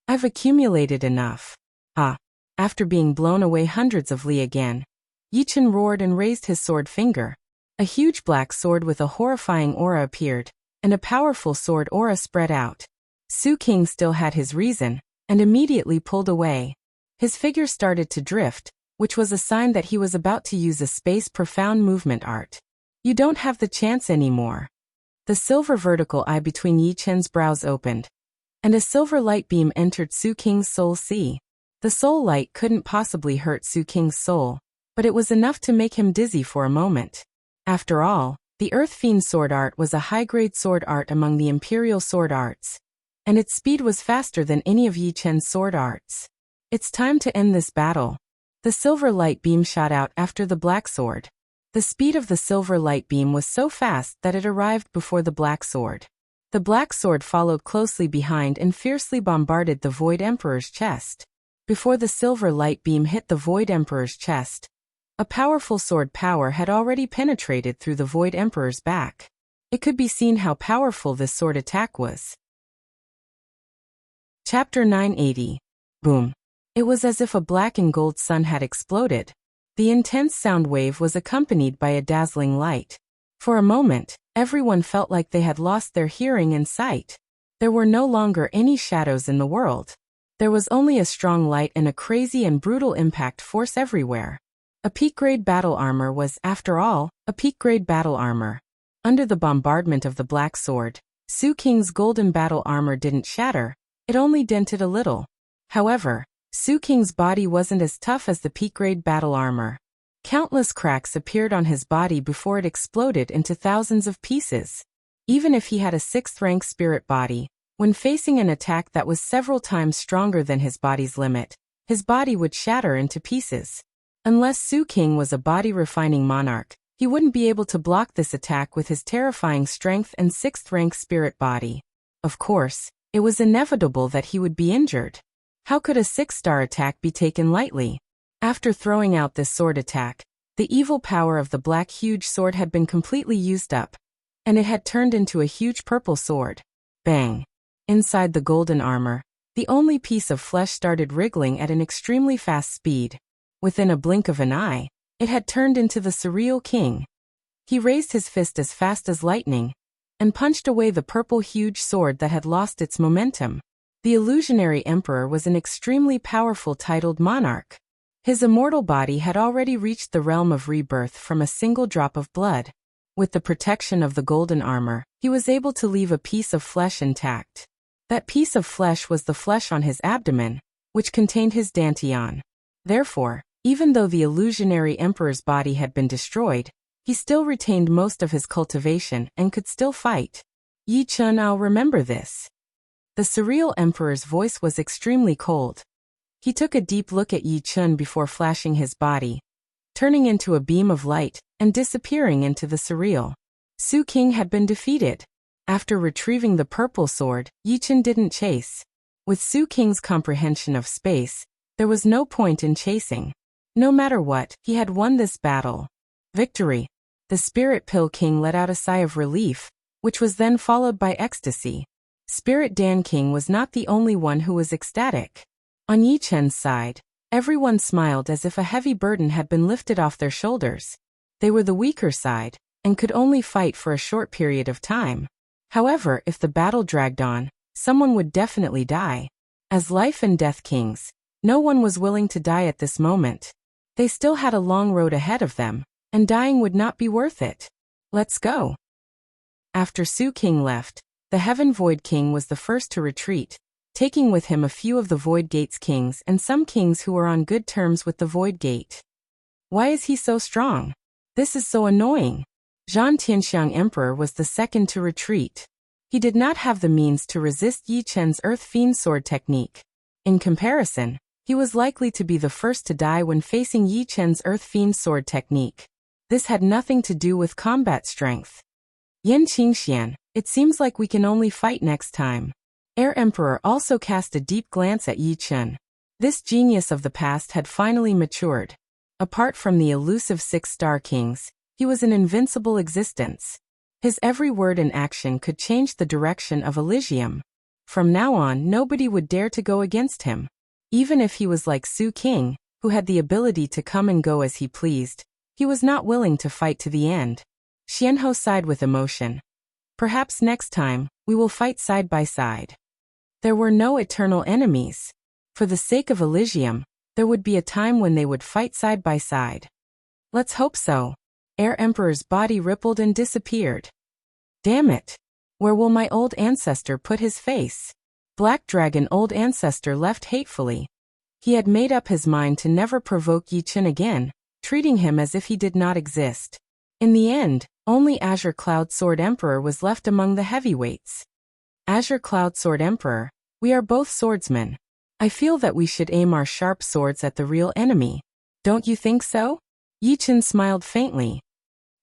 I've accumulated enough. After being blown away hundreds of li again, Yi Chen roared and raised his sword finger. A huge black sword with a horrifying aura appeared, and a powerful sword aura spread out. Su King still had his reason, and immediately pulled away. His figure started to drift, which was a sign that he was about to use a space profound movement art. You don't have the chance anymore. The silver vertical eye between Yi Chen's brows opened, and a silver light beam entered Su King's soul sea. The soul light couldn't possibly hurt Su King's soul, but it was enough to make him dizzy for a moment. After all, the Earth Fiend sword art was a high-grade sword art among the Imperial sword arts, and its speed was faster than any of Yi Chen's sword arts. It's time to end this battle. The silver light beam shot out after the black sword. The speed of the silver light beam was so fast that it arrived before the black sword. The black sword followed closely behind and fiercely bombarded the Void Emperor's chest. Before the silver light beam hit the Void Emperor's chest, a powerful sword power had already penetrated through the Void Emperor's back. It could be seen how powerful this sword attack was. Chapter 980. Boom. It was as if a black and gold sun had exploded. The intense sound wave was accompanied by a dazzling light. For a moment, everyone felt like they had lost their hearing and sight. There were no longer any shadows in the world. There was only a strong light and a crazy and brutal impact force everywhere. A peak-grade battle armor was, after all, a peak-grade battle armor. Under the bombardment of the black sword, Su King's golden battle armor didn't shatter, it only dented a little. However, Su King's body wasn't as tough as the peak-grade battle armor. Countless cracks appeared on his body before it exploded into thousands of pieces. Even if he had a 6th-rank spirit body, when facing an attack that was several times stronger than his body's limit, his body would shatter into pieces. Unless Su King was a body-refining monarch, he wouldn't be able to block this attack with his terrifying strength and 6th-rank spirit body. Of course, it was inevitable that he would be injured. How could a 6-star attack be taken lightly? After throwing out this sword attack, the evil power of the black huge sword had been completely used up, and it had turned into a huge purple sword. Bang! Inside the golden armor, the only piece of flesh started wriggling at an extremely fast speed. Within a blink of an eye, it had turned into the Surreal King. He raised his fist as fast as lightning, and punched away the purple huge sword that had lost its momentum. The illusionary emperor was an extremely powerful titled monarch. His immortal body had already reached the realm of rebirth from a single drop of blood. With the protection of the golden armor, he was able to leave a piece of flesh intact. That piece of flesh was the flesh on his abdomen, which contained his dantian. Therefore, even though the illusionary emperor's body had been destroyed, he still retained most of his cultivation and could still fight. Yi Chen, I'll remember this. The surreal emperor's voice was extremely cold. He took a deep look at Yi Chen before flashing his body, turning into a beam of light and disappearing into the surreal. Su King had been defeated. After retrieving the purple sword, Yi Chen didn't chase. With Su King's comprehension of space, there was no point in chasing. No matter what, he had won this battle. Victory! The Spirit Pill King let out a sigh of relief, which was then followed by ecstasy. Spirit Dan King was not the only one who was ecstatic. On Yi Chen's side, everyone smiled as if a heavy burden had been lifted off their shoulders. They were the weaker side, and could only fight for a short period of time. However, if the battle dragged on, someone would definitely die. As life and death kings, no one was willing to die at this moment. They still had a long road ahead of them, and dying would not be worth it. Let's go. After Su King left, the Heaven Void King was the first to retreat, taking with him a few of the Void Gate's kings and some kings who were on good terms with the Void Gate. Why is he so strong? This is so annoying. Zhan Tianxiang Emperor was the second to retreat. He did not have the means to resist Yi Chen's Earth Fiend sword technique. In comparison, he was likely to be the first to die when facing Yi Chen's Earth Fiend sword technique. This had nothing to do with combat strength. Yan Qingxian, it seems like we can only fight next time. Air Emperor also cast a deep glance at Yi Chen. This genius of the past had finally matured. Apart from the elusive 6-star kings, he was an invincible existence. His every word and action could change the direction of Elysium. From now on, nobody would dare to go against him. Even if he was like Su King, who had the ability to come and go as he pleased. He was not willing to fight to the end. Xianhou sighed with emotion. Perhaps next time, we will fight side by side. There were no eternal enemies. For the sake of Elysium, there would be a time when they would fight side by side. Let's hope so. Air Emperor's body rippled and disappeared. Damn it! Where will my old ancestor put his face? Black Dragon old ancestor left hatefully. He had made up his mind to never provoke Yi Chen again, treating him as if he did not exist. In the end, only Azure Cloud Sword Emperor was left among the heavyweights. Azure Cloud Sword Emperor, we are both swordsmen. I feel that we should aim our sharp swords at the real enemy. Don't you think so? Yi Chen smiled faintly.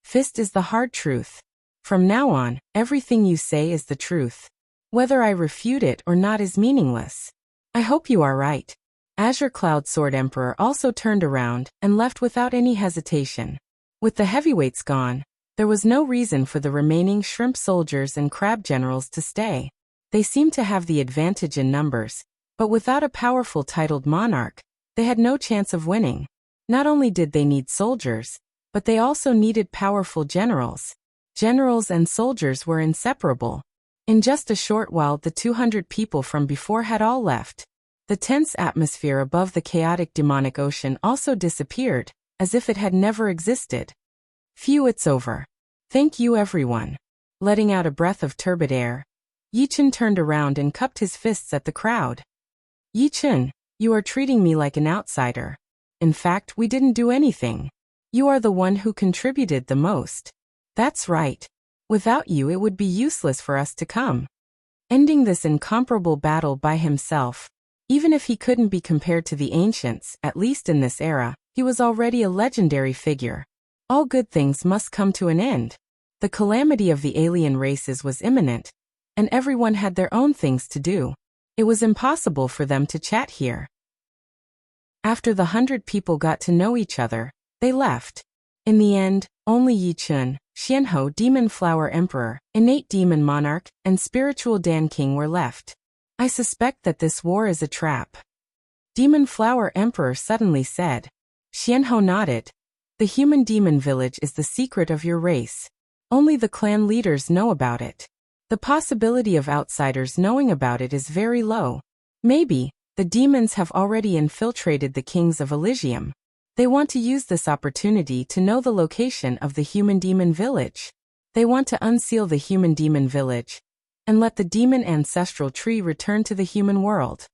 Fist is the hard truth. From now on, everything you say is the truth. Whether I refute it or not is meaningless. I hope you are right. Azure Cloud Sword Emperor also turned around and left without any hesitation. With the heavyweights gone, there was no reason for the remaining shrimp soldiers and crab generals to stay. They seemed to have the advantage in numbers, but without a powerful titled monarch, they had no chance of winning. Not only did they need soldiers, but they also needed powerful generals. Generals and soldiers were inseparable. In just a short while, the 200 people from before had all left. The tense atmosphere above the chaotic demonic ocean also disappeared, as if it had never existed. Phew, it's over. Thank you, everyone. Letting out a breath of turbid air, Yi Chen turned around and cupped his fists at the crowd. Yi Chen, you are treating me like an outsider. In fact, we didn't do anything. You are the one who contributed the most. That's right. Without you, it would be useless for us to come. Ending this incomparable battle by himself. Even if he couldn't be compared to the ancients, at least in this era, he was already a legendary figure. All good things must come to an end. The calamity of the alien races was imminent, and everyone had their own things to do. It was impossible for them to chat here. After the 100 people got to know each other, they left. In the end, only Yi Chen, Xianhou Demon Flower Emperor, Innate Demon Monarch, and Spiritual Dan King were left. I suspect that this war is a trap. Demon Flower Emperor suddenly said. Xianhou nodded. The human demon village is the secret of your race. Only the clan leaders know about it. The possibility of outsiders knowing about it is very low. Maybe, the demons have already infiltrated the kings of Elysium. They want to use this opportunity to know the location of the human demon village. They want to unseal the human demon village and let the demon ancestral tree return to the human world.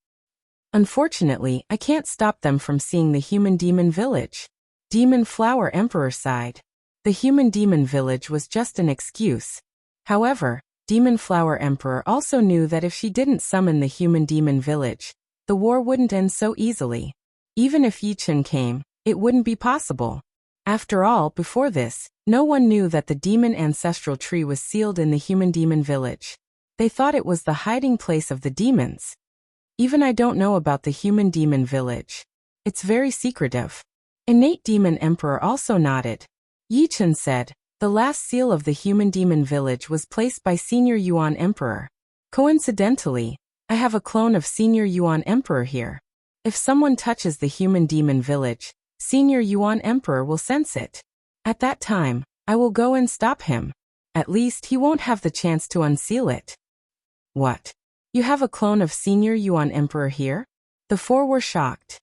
Unfortunately, I can't stop them from seeing the human demon village. Demon Flower Emperor sighed. The human demon village was just an excuse. However, Demon Flower Emperor also knew that if she didn't summon the human demon village, the war wouldn't end so easily. Even if Yi Chen came, it wouldn't be possible. After all, before this, no one knew that the demon ancestral tree was sealed in the human demon village. They thought it was the hiding place of the demons. Even I don't know about the human demon village. It's very secretive. Innate Demon Emperor also nodded. Yi Chen said, the last seal of the human demon village was placed by Senior Yuan Emperor. Coincidentally, I have a clone of Senior Yuan Emperor here. If someone touches the human demon village, Senior Yuan Emperor will sense it. At that time, I will go and stop him. At least he won't have the chance to unseal it. What? You have a clone of Senior Yuan Emperor here? The four were shocked.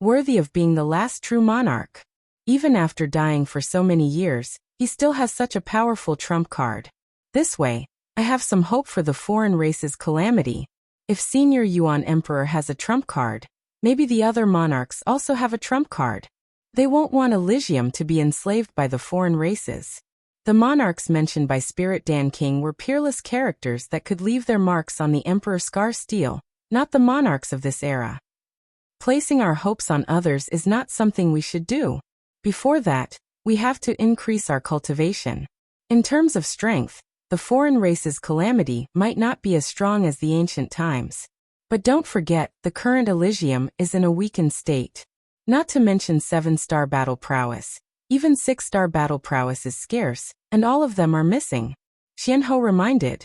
Worthy of being the last true monarch. Even after dying for so many years, he still has such a powerful trump card. This way, I have some hope for the foreign race's calamity. If Senior Yuan Emperor has a trump card, maybe the other monarchs also have a trump card. They won't want Elysium to be enslaved by the foreign races. The monarchs mentioned by Spirit Dan King were peerless characters that could leave their marks on the Emperor Scar Steel, not the monarchs of this era. Placing our hopes on others is not something we should do. Before that, we have to increase our cultivation. In terms of strength, the foreign race's calamity might not be as strong as the ancient times. But don't forget, the current Elysium is in a weakened state. Not to mention 7-star battle prowess. Even 6-star battle prowess is scarce, and all of them are missing. Xianhou reminded.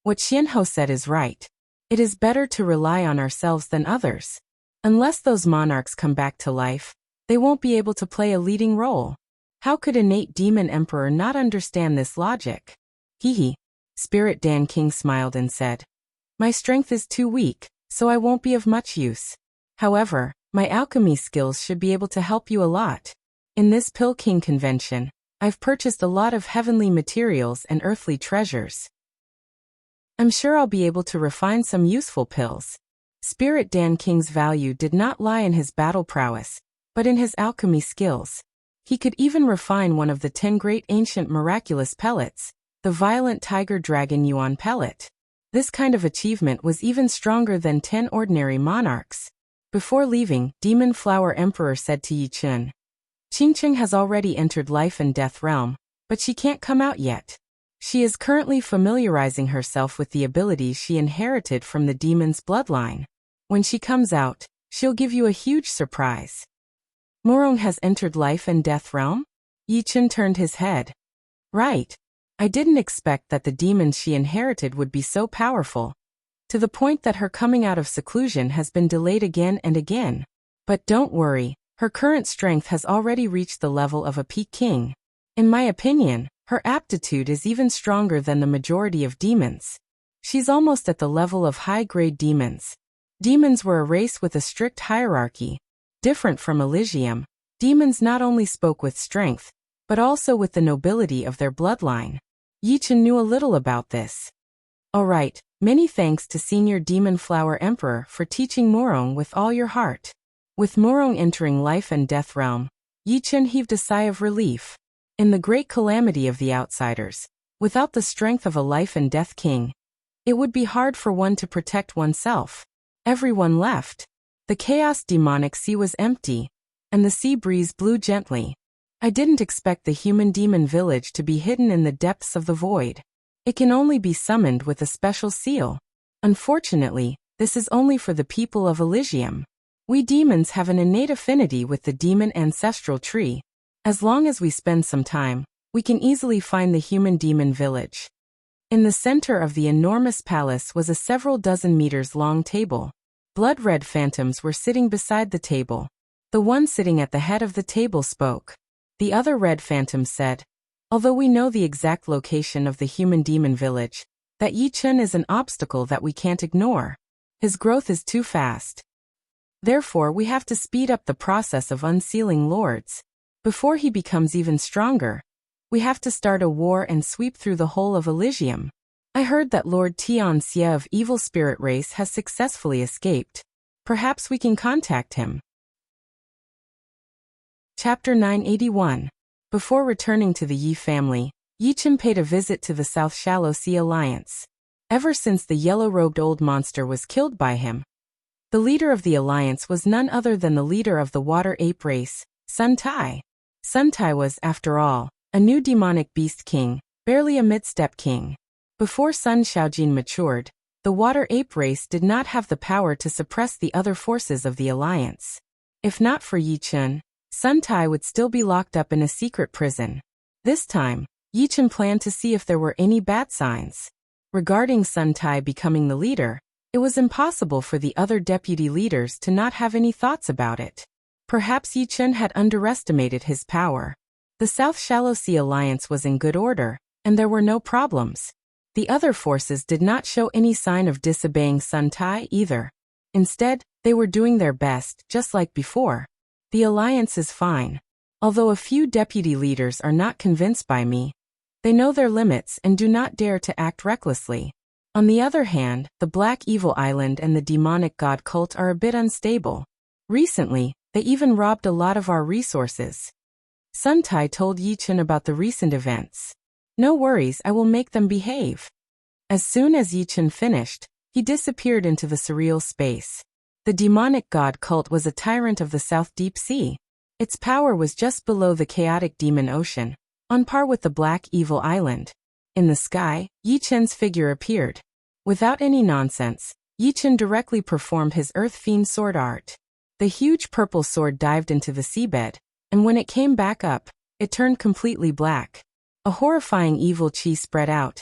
What Xianhou said is right. It is better to rely on ourselves than others. Unless those monarchs come back to life, they won't be able to play a leading role. How could innate demon emperor not understand this logic? Hee. Spirit Dan King smiled and said, "My strength is too weak, so I won't be of much use. However, my alchemy skills should be able to help you a lot. In this Pill King convention, I've purchased a lot of heavenly materials and earthly treasures. I'm sure I'll be able to refine some useful pills." Spirit Dan King's value did not lie in his battle prowess, but in his alchemy skills. He could even refine one of the 10 great ancient miraculous pellets, the Violent Tiger Dragon Yuan pellet. This kind of achievement was even stronger than 10 ordinary monarchs. Before leaving, Demon Flower Emperor said to Yi Chun, "Qingqing has already entered life and death realm, but she can't come out yet. She is currently familiarizing herself with the abilities she inherited from the demon's bloodline. When she comes out, she'll give you a huge surprise." Morong has entered life and death realm? Yi Chun turned his head. Right. I didn't expect that the demons she inherited would be so powerful, to the point that her coming out of seclusion has been delayed again and again. But don't worry, her current strength has already reached the level of a peak king. In my opinion, her aptitude is even stronger than the majority of demons. She's almost at the level of high-grade demons. Demons were a race with a strict hierarchy. Different from Elysium, demons not only spoke with strength, but also with the nobility of their bloodline. Yi Chun knew a little about this. Alright, many thanks to Senior Demon Flower Emperor for teaching Morong with all your heart. With Morong entering life and death realm, Yi Chun heaved a sigh of relief. In the great calamity of the outsiders, without the strength of a life and death king, it would be hard for one to protect oneself. Everyone left. The chaos demonic sea was empty, and the sea breeze blew gently. I didn't expect the human demon village to be hidden in the depths of the void. It can only be summoned with a special seal. Unfortunately, this is only for the people of Elysium. We demons have an innate affinity with the demon ancestral tree. As long as we spend some time, we can easily find the human demon village. In the center of the enormous palace was a several dozen meters long table. Blood-red phantoms were sitting beside the table. The one sitting at the head of the table spoke. The other red phantom said, "Although we know the exact location of the human demon village, that Yi Chun is an obstacle that we can't ignore. His growth is too fast. Therefore we have to speed up the process of unsealing lords. Before he becomes even stronger, we have to start a war and sweep through the whole of Elysium. I heard that Lord Tian Xie of Evil Spirit Race has successfully escaped. Perhaps we can contact him." Chapter 981. Before returning to the Yi family, Yi Chun paid a visit to the South Shallow Sea Alliance. Ever since the yellow-robed old monster was killed by him, the leader of the alliance was none other than the leader of the water ape race, Sun Tai. Sun Tai was, after all, a new demonic beast king, barely a mid-step king. Before Sun Shaojin matured, the water ape race did not have the power to suppress the other forces of the alliance. If not for Yi Chun, Sun Tai would still be locked up in a secret prison. This time, Yi Chun planned to see if there were any bad signs. Regarding Sun Tai becoming the leader, it was impossible for the other deputy leaders to not have any thoughts about it. Perhaps Yi Chun had underestimated his power. The South Shallow Sea Alliance was in good order, and there were no problems. The other forces did not show any sign of disobeying Sun Tai either. Instead, they were doing their best, just like before. The alliance is fine. Although a few deputy leaders are not convinced by me, they know their limits and do not dare to act recklessly. On the other hand, the Black Evil Island and the demonic god cult are a bit unstable. Recently, they even robbed a lot of our resources. Sun Tai told Yi Chun about the recent events. "No worries, I will make them behave." As soon as Yi Chun finished, he disappeared into the surreal space. The demonic god cult was a tyrant of the South Deep Sea. Its power was just below the chaotic demon ocean, on par with the Black Evil Island. In the sky, Yi Chun's figure appeared. Without any nonsense, Yi Chun directly performed his Earth Fiend sword art. The huge purple sword dived into the seabed, and when it came back up, it turned completely black. A horrifying evil chi spread out,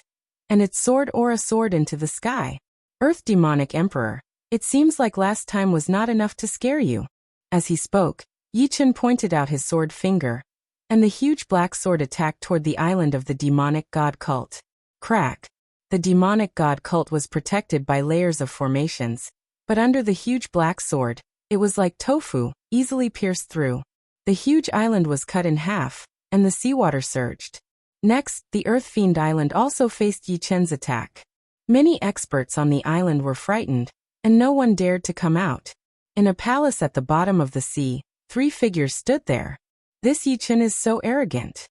and its sword aura soared into the sky. Earth Demonic Emperor, It seems like last time was not enough to scare you. As he spoke, Yi Chen pointed out his sword finger, and the huge black sword attacked toward the island of the demonic god cult. Crack. The demonic god cult was protected by layers of formations, but under the huge black sword, it was like tofu, easily pierced through. The huge island was cut in half, and the seawater surged. Next, the Earth Fiend Island also faced Yi Chen's attack. Many experts on the island were frightened, and no one dared to come out. In a palace at the bottom of the sea, 3 figures stood there. This Yi Chen is so arrogant.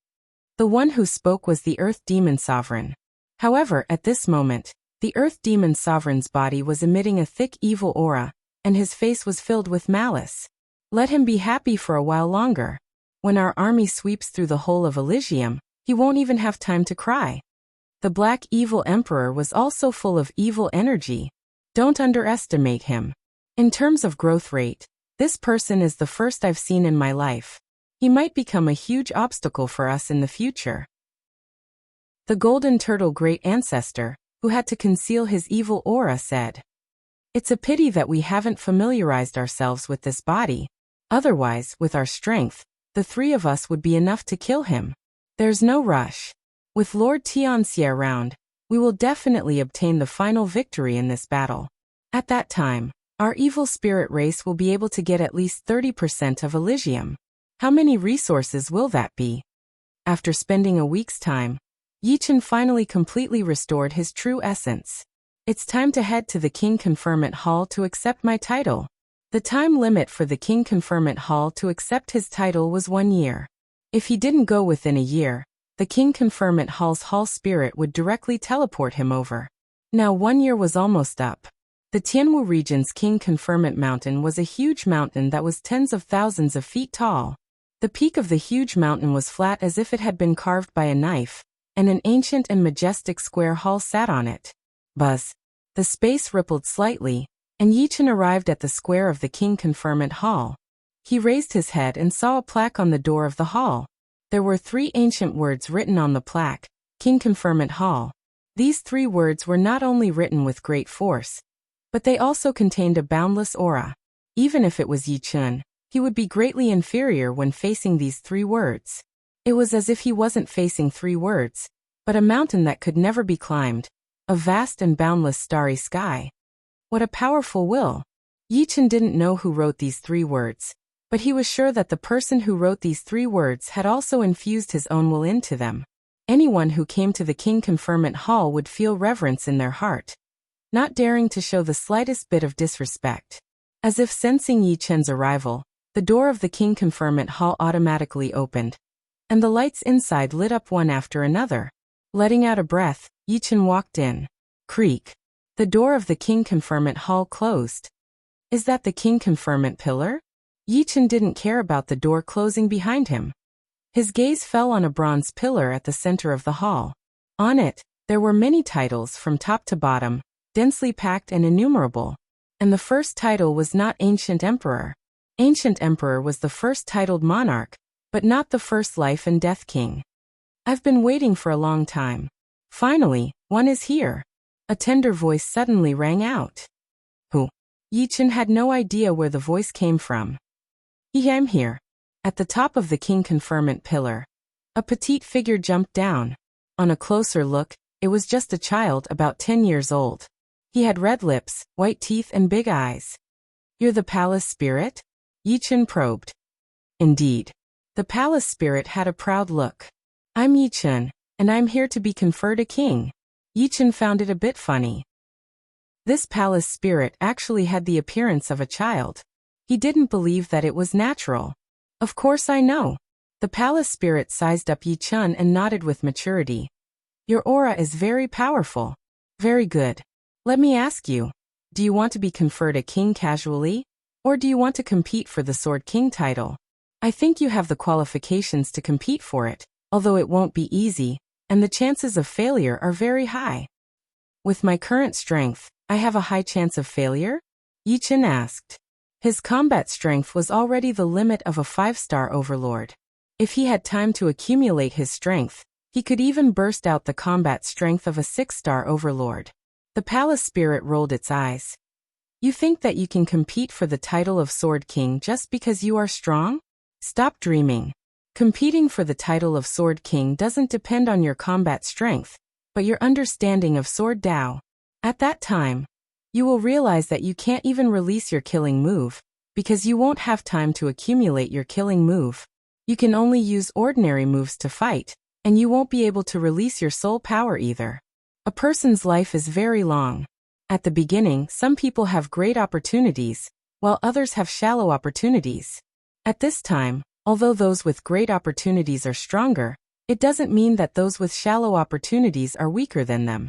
The one who spoke was the Earth Demon Sovereign. However, at this moment, the Earth Demon Sovereign's body was emitting a thick evil aura, and his face was filled with malice. Let him be happy for a while longer. When our army sweeps through the whole of Elysium, he won't even have time to cry. The Black Evil Emperor was also full of evil energy. Don't underestimate him. In terms of growth rate, this person is the first I've seen in my life. He might become a huge obstacle for us in the future. The Golden Turtle Great Ancestor, who had to conceal his evil aura, said, "It's a pity that we haven't familiarized ourselves with this body. Otherwise, with our strength, the 3 of us would be enough to kill him. There's no rush. With Lord Tianxie around, we will definitely obtain the final victory in this battle. At that time, our evil spirit race will be able to get at least 30% of Elysium. How many resources will that be?" After spending a week's time, Yi Chen finally completely restored his true essence. "It's time to head to the King Conferment Hall to accept my title." The time limit for the King Conferment Hall to accept his title was 1 year. If he didn't go within a year, the King Conferment Hall's Hall Spirit would directly teleport him over. Now 1 year was almost up. The Tianwu region's King Conferment Mountain was a huge mountain that was tens of thousands of feet tall. The peak of the huge mountain was flat as if it had been carved by a knife, and an ancient and majestic square hall sat on it. Buzz. The space rippled slightly, and Yi Chen arrived at the square of the King Conferment Hall. He raised his head and saw a plaque on the door of the hall. There were 3 ancient words written on the plaque, King Conferment Hall. These 3 words were not only written with great force, but they also contained a boundless aura. Even if it was Yi Chen, he would be greatly inferior when facing these 3 words. It was as if he wasn't facing 3 words, but a mountain that could never be climbed, a vast and boundless starry sky. What a powerful will! Yi Chen didn't know who wrote these 3 words, but he was sure that the person who wrote these 3 words had also infused his own will into them. Anyone who came to the King Conferment Hall would feel reverence in their heart, not daring to show the slightest bit of disrespect. As if sensing Yi Chen's arrival, the door of the King Conferment Hall automatically opened, and the lights inside lit up one after another. Letting out a breath, Yi Chen walked in. Creak. The door of the King Conferment Hall closed. Is that the King Conferment Pillar? Yi Chen didn't care about the door closing behind him. His gaze fell on a bronze pillar at the center of the hall. On it, there were many titles from top to bottom, densely packed and innumerable. And the first title was not Ancient Emperor. Ancient Emperor was the first titled monarch, but not the first life and death king. I've been waiting for a long time. Finally, one is here. A tender voice suddenly rang out. Who? Yi Chen had no idea where the voice came from. I'm here. At the top of the King Conferment Pillar, a petite figure jumped down. On a closer look, it was just a child about 10 years old. He had red lips, white teeth and big eyes. You're the palace spirit? Yi Chen probed. Indeed. The palace spirit had a proud look. I'm Yi Chen, and I'm here to be conferred a king. Yi Chen found it a bit funny. This palace spirit actually had the appearance of a child. He didn't believe that it was natural. Of course I know. The palace spirit sized up Yi Chen and nodded with maturity. Your aura is very powerful. Very good. Let me ask you, do you want to be conferred a king casually? Or do you want to compete for the Sword King title? I think you have the qualifications to compete for it, although it won't be easy, and the chances of failure are very high. With my current strength, I have a high chance of failure? Yi Chen asked. His combat strength was already the limit of a 5-star overlord. If he had time to accumulate his strength, he could even burst out the combat strength of a 6-star overlord. The palace spirit rolled its eyes. You think that you can compete for the title of Sword King just because you are strong? Stop dreaming. Competing for the title of Sword King doesn't depend on your combat strength, but your understanding of Sword Dao. At that time, you will realize that you can't even release your killing move, because you won't have time to accumulate your killing move. You can only use ordinary moves to fight, and you won't be able to release your soul power either. A person's life is very long. At the beginning, some people have great opportunities, while others have shallow opportunities. At this time, although those with great opportunities are stronger, it doesn't mean that those with shallow opportunities are weaker than them.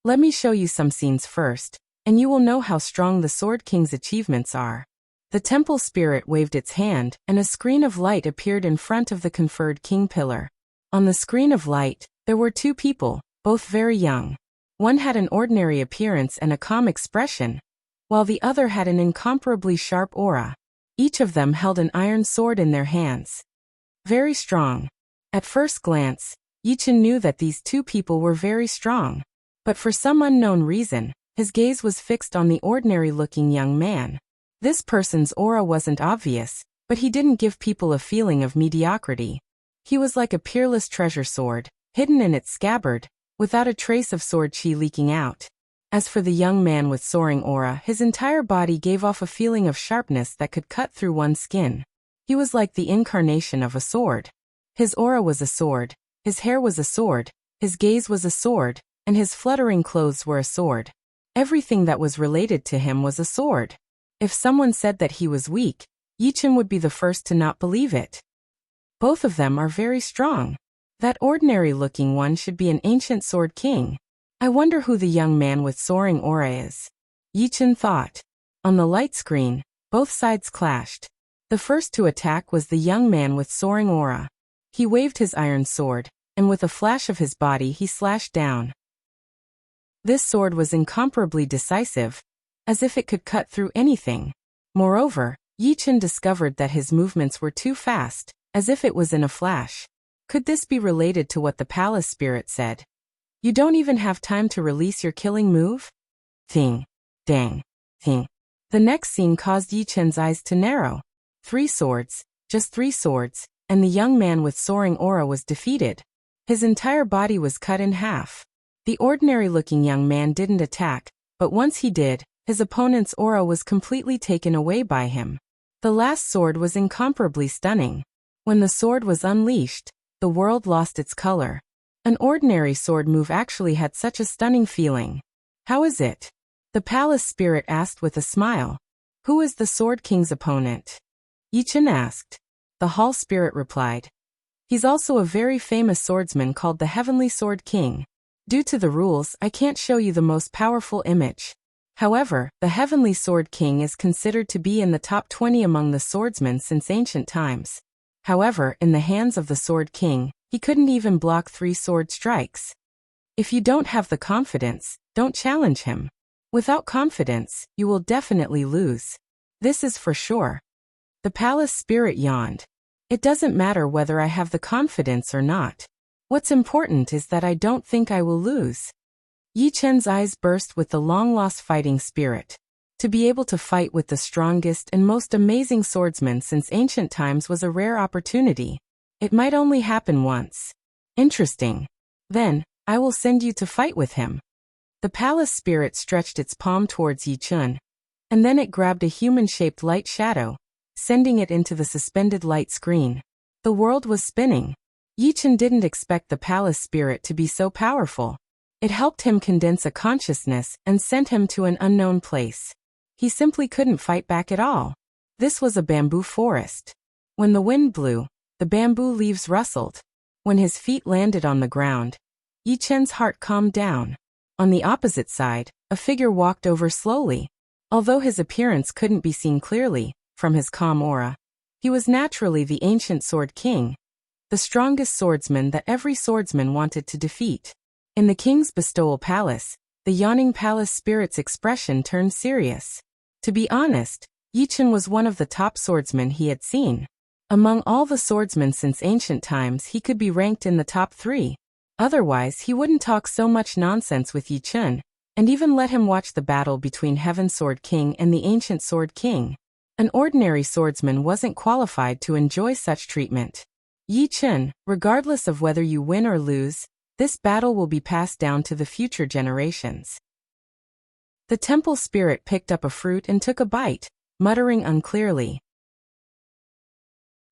Let me show you some scenes first, and you will know how strong the Sword King's achievements are. The temple spirit waved its hand, and a screen of light appeared in front of the conferred king pillar. On the screen of light, there were two people, both very young. One had an ordinary appearance and a calm expression, while the other had an incomparably sharp aura. Each of them held an iron sword in their hands. Very strong. At first glance, Yichen knew that these two people were very strong. But for some unknown reason, his gaze was fixed on the ordinary-looking young man. This person's aura wasn't obvious, but he didn't give people a feeling of mediocrity. He was like a peerless treasure sword, hidden in its scabbard, without a trace of sword chi leaking out. As for the young man with soaring aura, his entire body gave off a feeling of sharpness that could cut through one's skin. He was like the incarnation of a sword. His aura was a sword, his hair was a sword, his gaze was a sword, and his fluttering clothes were a sword. Everything that was related to him was a sword. If someone said that he was weak, Yichen would be the first to not believe it. Both of them are very strong. That ordinary-looking one should be an ancient sword king. I wonder who the young man with soaring aura is. Yichen thought. On the light screen, both sides clashed. The first to attack was the young man with soaring aura. He waved his iron sword, and with a flash of his body he slashed down. This sword was incomparably decisive, as if it could cut through anything. Moreover, Yichen discovered that his movements were too fast, as if it was in a flash. Could this be related to what the palace spirit said? You don't even have time to release your killing move? Thing. Dang. Thing. The next scene caused Yichen's eyes to narrow. 3 swords, just 3 swords, and the young man with soaring aura was defeated. His entire body was cut in half. The ordinary-looking young man didn't attack, but once he did, his opponent's aura was completely taken away by him. The last sword was incomparably stunning. When the sword was unleashed, the world lost its color. An ordinary sword move actually had such a stunning feeling. How is it? The palace spirit asked with a smile. Who is the Sword King's opponent? Yichen asked. The hall spirit replied. He's also a very famous swordsman called the Heavenly Sword King. Due to the rules, I can't show you the most powerful image. However, the Heavenly Sword King is considered to be in the top 20 among the swordsmen since ancient times. However, in the hands of the Sword King, he couldn't even block 3 sword strikes. If you don't have the confidence, don't challenge him. Without confidence, you will definitely lose. This is for sure. The palace spirit yawned. It doesn't matter whether I have the confidence or not. What's important is that I don't think I will lose. Yichen's eyes burst with the long-lost fighting spirit. To be able to fight with the strongest and most amazing swordsman since ancient times was a rare opportunity. It might only happen once. Interesting. Then, I will send you to fight with him. The palace spirit stretched its palm towards Yichen, and then it grabbed a human-shaped light shadow, sending it into the suspended light screen. The world was spinning. Yichen didn't expect the palace spirit to be so powerful. It helped him condense a consciousness and sent him to an unknown place. He simply couldn't fight back at all. This was a bamboo forest. When the wind blew, the bamboo leaves rustled. When his feet landed on the ground, Yichen's heart calmed down. On the opposite side, a figure walked over slowly. Although his appearance couldn't be seen clearly, from his calm aura, he was naturally the ancient Sword King, the strongest swordsman that every swordsman wanted to defeat. In the king's bestowal palace, the yawning palace spirit's expression turned serious. To be honest, Yichen was one of the top swordsmen he had seen. Among all the swordsmen since ancient times, he could be ranked in the top 3. Otherwise, he wouldn't talk so much nonsense with Yichen. and even let him watch the battle between Heaven Sword King and the Ancient Sword King. An ordinary swordsman wasn't qualified to enjoy such treatment. Yi Chen, regardless of whether you win or lose, this battle will be passed down to the future generations. The temple spirit picked up a fruit and took a bite, muttering unclearly.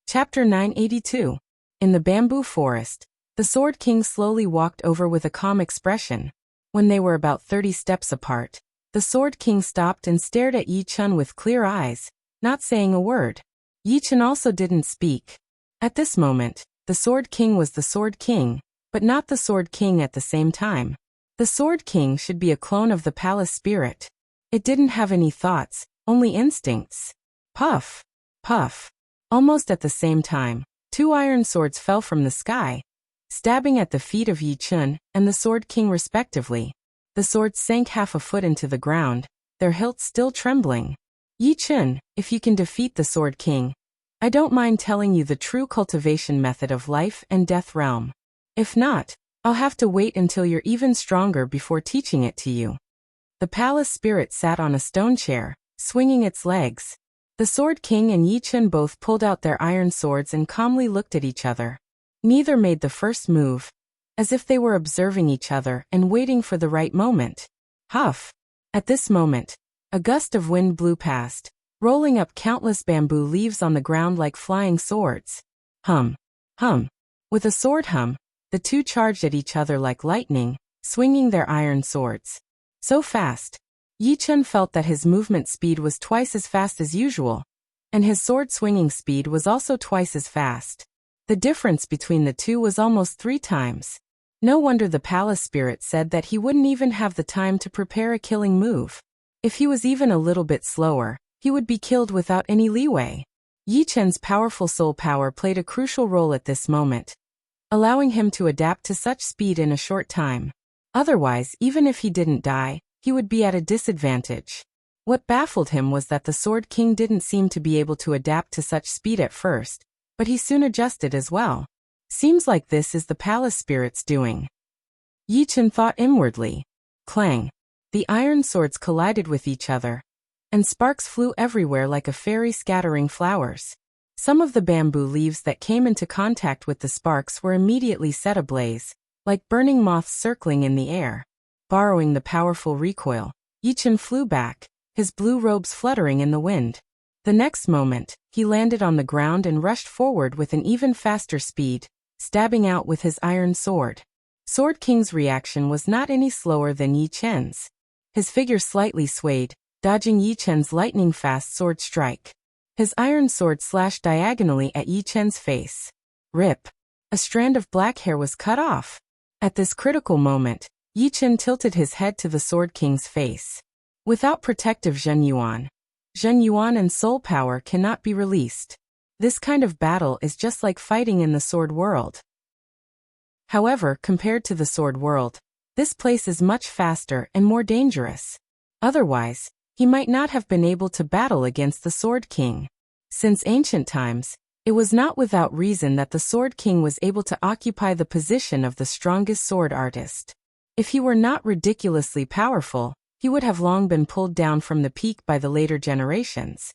Chapter 982. In the bamboo forest, the Sword King slowly walked over with a calm expression. When they were about 30 steps apart, the Sword King stopped and stared at Yi Chen with clear eyes, not saying a word. Yi Chen also didn't speak. At this moment, the Sword King was the Sword King, but not the Sword King at the same time. The Sword King should be a clone of the palace spirit. It didn't have any thoughts, only instincts. Puff, puff. Almost at the same time, two iron swords fell from the sky, stabbing at the feet of Yi Chen and the Sword King respectively. The swords sank half a foot into the ground, their hilts still trembling. Yi Chen, if you can defeat the Sword King, I don't mind telling you the true cultivation method of life and death realm. If not, I'll have to wait until you're even stronger before teaching it to you. The palace spirit sat on a stone chair, swinging its legs. The Sword King and Yi Chen both pulled out their iron swords and calmly looked at each other. Neither made the first move, as if they were observing each other and waiting for the right moment. Huff! At this moment, a gust of wind blew past, rolling up countless bamboo leaves on the ground like flying swords. Hum! Hum! With a sword hum, the two charged at each other like lightning, swinging their iron swords. So fast, Yi Chen felt that his movement speed was twice as fast as usual, and his sword swinging speed was also twice as fast. The difference between the two was almost 3 times. No wonder the palace spirit said that he wouldn't even have the time to prepare a killing move. If he was even a little bit slower, he would be killed without any leeway. Yi Chen's powerful soul power played a crucial role at this moment, allowing him to adapt to such speed in a short time. Otherwise, even if he didn't die, he would be at a disadvantage. What baffled him was that the Sword King didn't seem to be able to adapt to such speed at first, but he soon adjusted as well. Seems like this is the palace spirit's doing. Yi Chen thought inwardly. Clang! The iron swords collided with each other, and sparks flew everywhere like a fairy scattering flowers. Some of the bamboo leaves that came into contact with the sparks were immediately set ablaze, like burning moths circling in the air. Borrowing the powerful recoil, Yi Chen flew back, his blue robes fluttering in the wind. The next moment, he landed on the ground and rushed forward with an even faster speed, stabbing out with his iron sword. Sword King's reaction was not any slower than Yi Chen's. His figure slightly swayed, dodging Yi Chen's lightning-fast sword strike. His iron sword slashed diagonally at Yi Chen's face. Rip! A strand of black hair was cut off. At this critical moment, Yi Chen tilted his head to the Sword King's face. Without protective Zhen Yuan and soul power cannot be released. This kind of battle is just like fighting in the sword world. However, compared to the sword world, this place is much faster and more dangerous. Otherwise, he might not have been able to battle against the Sword King. Since ancient times, it was not without reason that the Sword King was able to occupy the position of the strongest sword artist. If he were not ridiculously powerful, he would have long been pulled down from the peak by the later generations.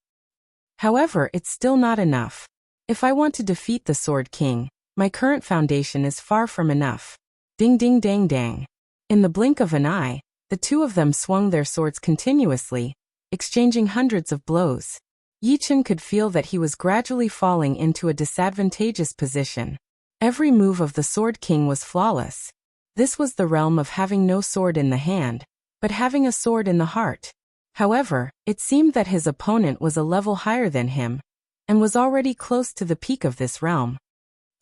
However, it's still not enough. If I want to defeat the Sword King, my current foundation is far from enough. Ding ding dang dang. In the blink of an eye, the two of them swung their swords continuously, exchanging hundreds of blows. Yi Chen could feel that he was gradually falling into a disadvantageous position. Every move of the Sword King was flawless. This was the realm of having no sword in the hand, but having a sword in the heart. However, it seemed that his opponent was a level higher than him, and was already close to the peak of this realm.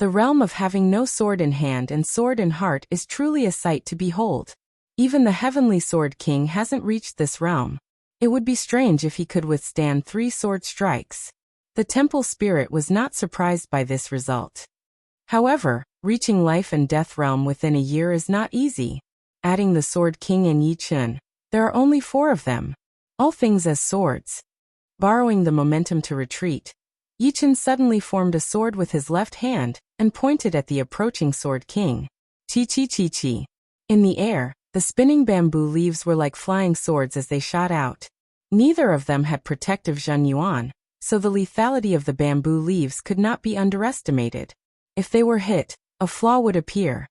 The realm of having no sword in hand and sword in heart is truly a sight to behold. Even the Heavenly Sword King hasn't reached this realm. It would be strange if he could withstand 3 sword strikes. The temple spirit was not surprised by this result. However, reaching life and death realm within a year is not easy. Adding the Sword King and Yi Chen, there are only 4 of them. All things as swords. Borrowing the momentum to retreat, Yi Chen suddenly formed a sword with his left hand and pointed at the approaching Sword King. Chi chi chi chi. In the air, The spinning bamboo leaves were like flying swords as they shot out. Neither of them had protective Zhenyuan, so the lethality of the bamboo leaves could not be underestimated. If they were hit, a flaw would appear.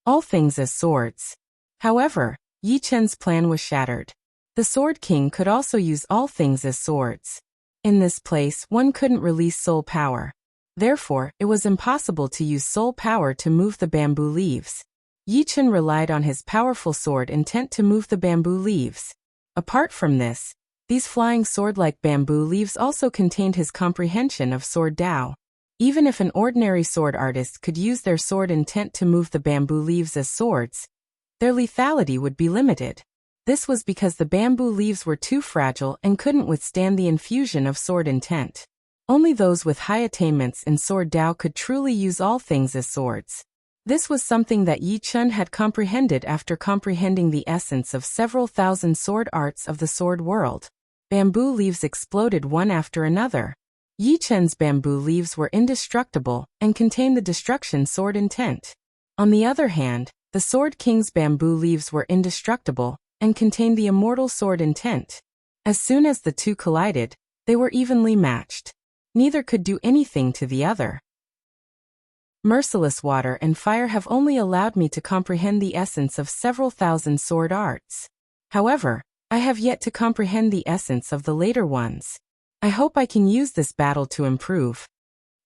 All things as swords. However, Yi Chen's plan was shattered. The Sword King could also use all things as swords. In this place, one couldn't release soul power. Therefore, it was impossible to use soul power to move the bamboo leaves. Yi Chen relied on his powerful sword intent to move the bamboo leaves. Apart from this, these flying sword-like bamboo leaves also contained his comprehension of sword Dao. Even if an ordinary sword artist could use their sword intent to move the bamboo leaves as swords, their lethality would be limited. This was because the bamboo leaves were too fragile and couldn't withstand the infusion of sword intent. Only those with high attainments in sword Dao could truly use all things as swords. This was something that Yi Chen had comprehended after comprehending the essence of several thousand sword arts of the sword world. Bamboo leaves exploded one after another. Yi Chen's bamboo leaves were indestructible and contained the destruction sword intent. On the other hand, the Sword King's bamboo leaves were indestructible and contained the immortal sword intent. As soon as the two collided, they were evenly matched. Neither could do anything to the other. Merciless water and fire have only allowed me to comprehend the essence of several thousand sword arts. However, I have yet to comprehend the essence of the later ones. I hope I can use this battle to improve.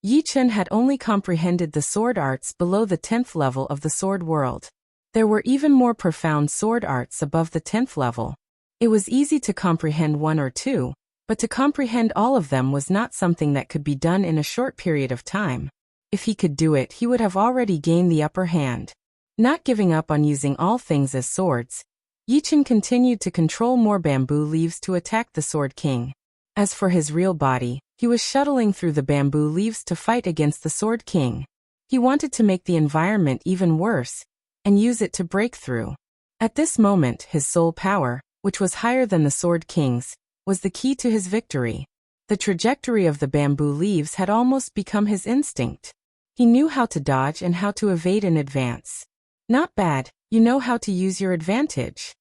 Yi Chen had only comprehended the sword arts below the 10th level of the sword world. There were even more profound sword arts above the 10th level. It was easy to comprehend one or two, but to comprehend all of them was not something that could be done in a short period of time. If he could do it, he would have already gained the upper hand. Not giving up on using all things as swords, Yi Chen continued to control more bamboo leaves to attack the Sword King. As for his real body, he was shuttling through the bamboo leaves to fight against the Sword King. He wanted to make the environment even worse and use it to break through. At this moment, his soul power, which was higher than the Sword King's, was the key to his victory. The trajectory of the bamboo leaves had almost become his instinct. He knew how to dodge and how to evade in advance. Not bad, you know how to use your advantage.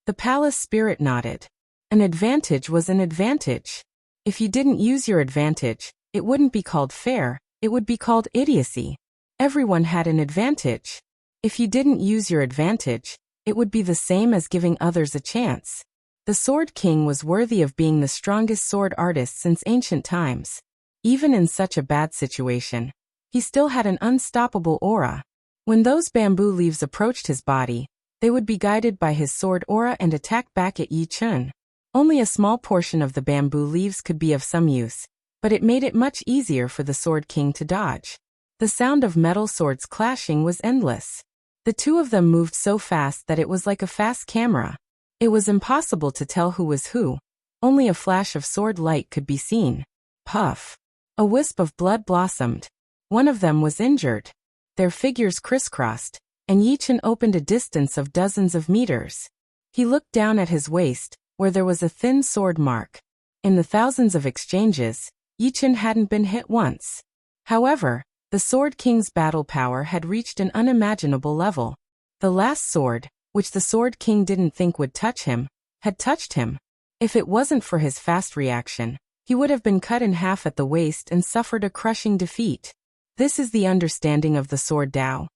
The palace spirit nodded. An advantage was an advantage. If you didn't use your advantage, it wouldn't be called fair, it would be called idiocy. Everyone had an advantage. If you didn't use your advantage, it would be the same as giving others a chance. The Sword King was worthy of being the strongest sword artist since ancient times. Even in such a bad situation, he still had an unstoppable aura. When those bamboo leaves approached his body, they would be guided by his sword aura and attack back at Yi Chen. Only a small portion of the bamboo leaves could be of some use, but it made it much easier for the Sword King to dodge. The sound of metal swords clashing was endless. The two of them moved so fast that it was like a fast camera. It was impossible to tell who was who. Only a flash of sword light could be seen. Puff. A wisp of blood blossomed. One of them was injured. Their figures crisscrossed, and Yi Chen opened a distance of dozens of meters. He looked down at his waist, where there was a thin sword mark. In the thousands of exchanges, Yi Chen hadn't been hit once. However, the Sword King's battle power had reached an unimaginable level. The last sword, which the Sword King didn't think would touch him, had touched him. If it wasn't for his fast reaction, he would have been cut in half at the waist and suffered a crushing defeat. This is the understanding of the sword Dao.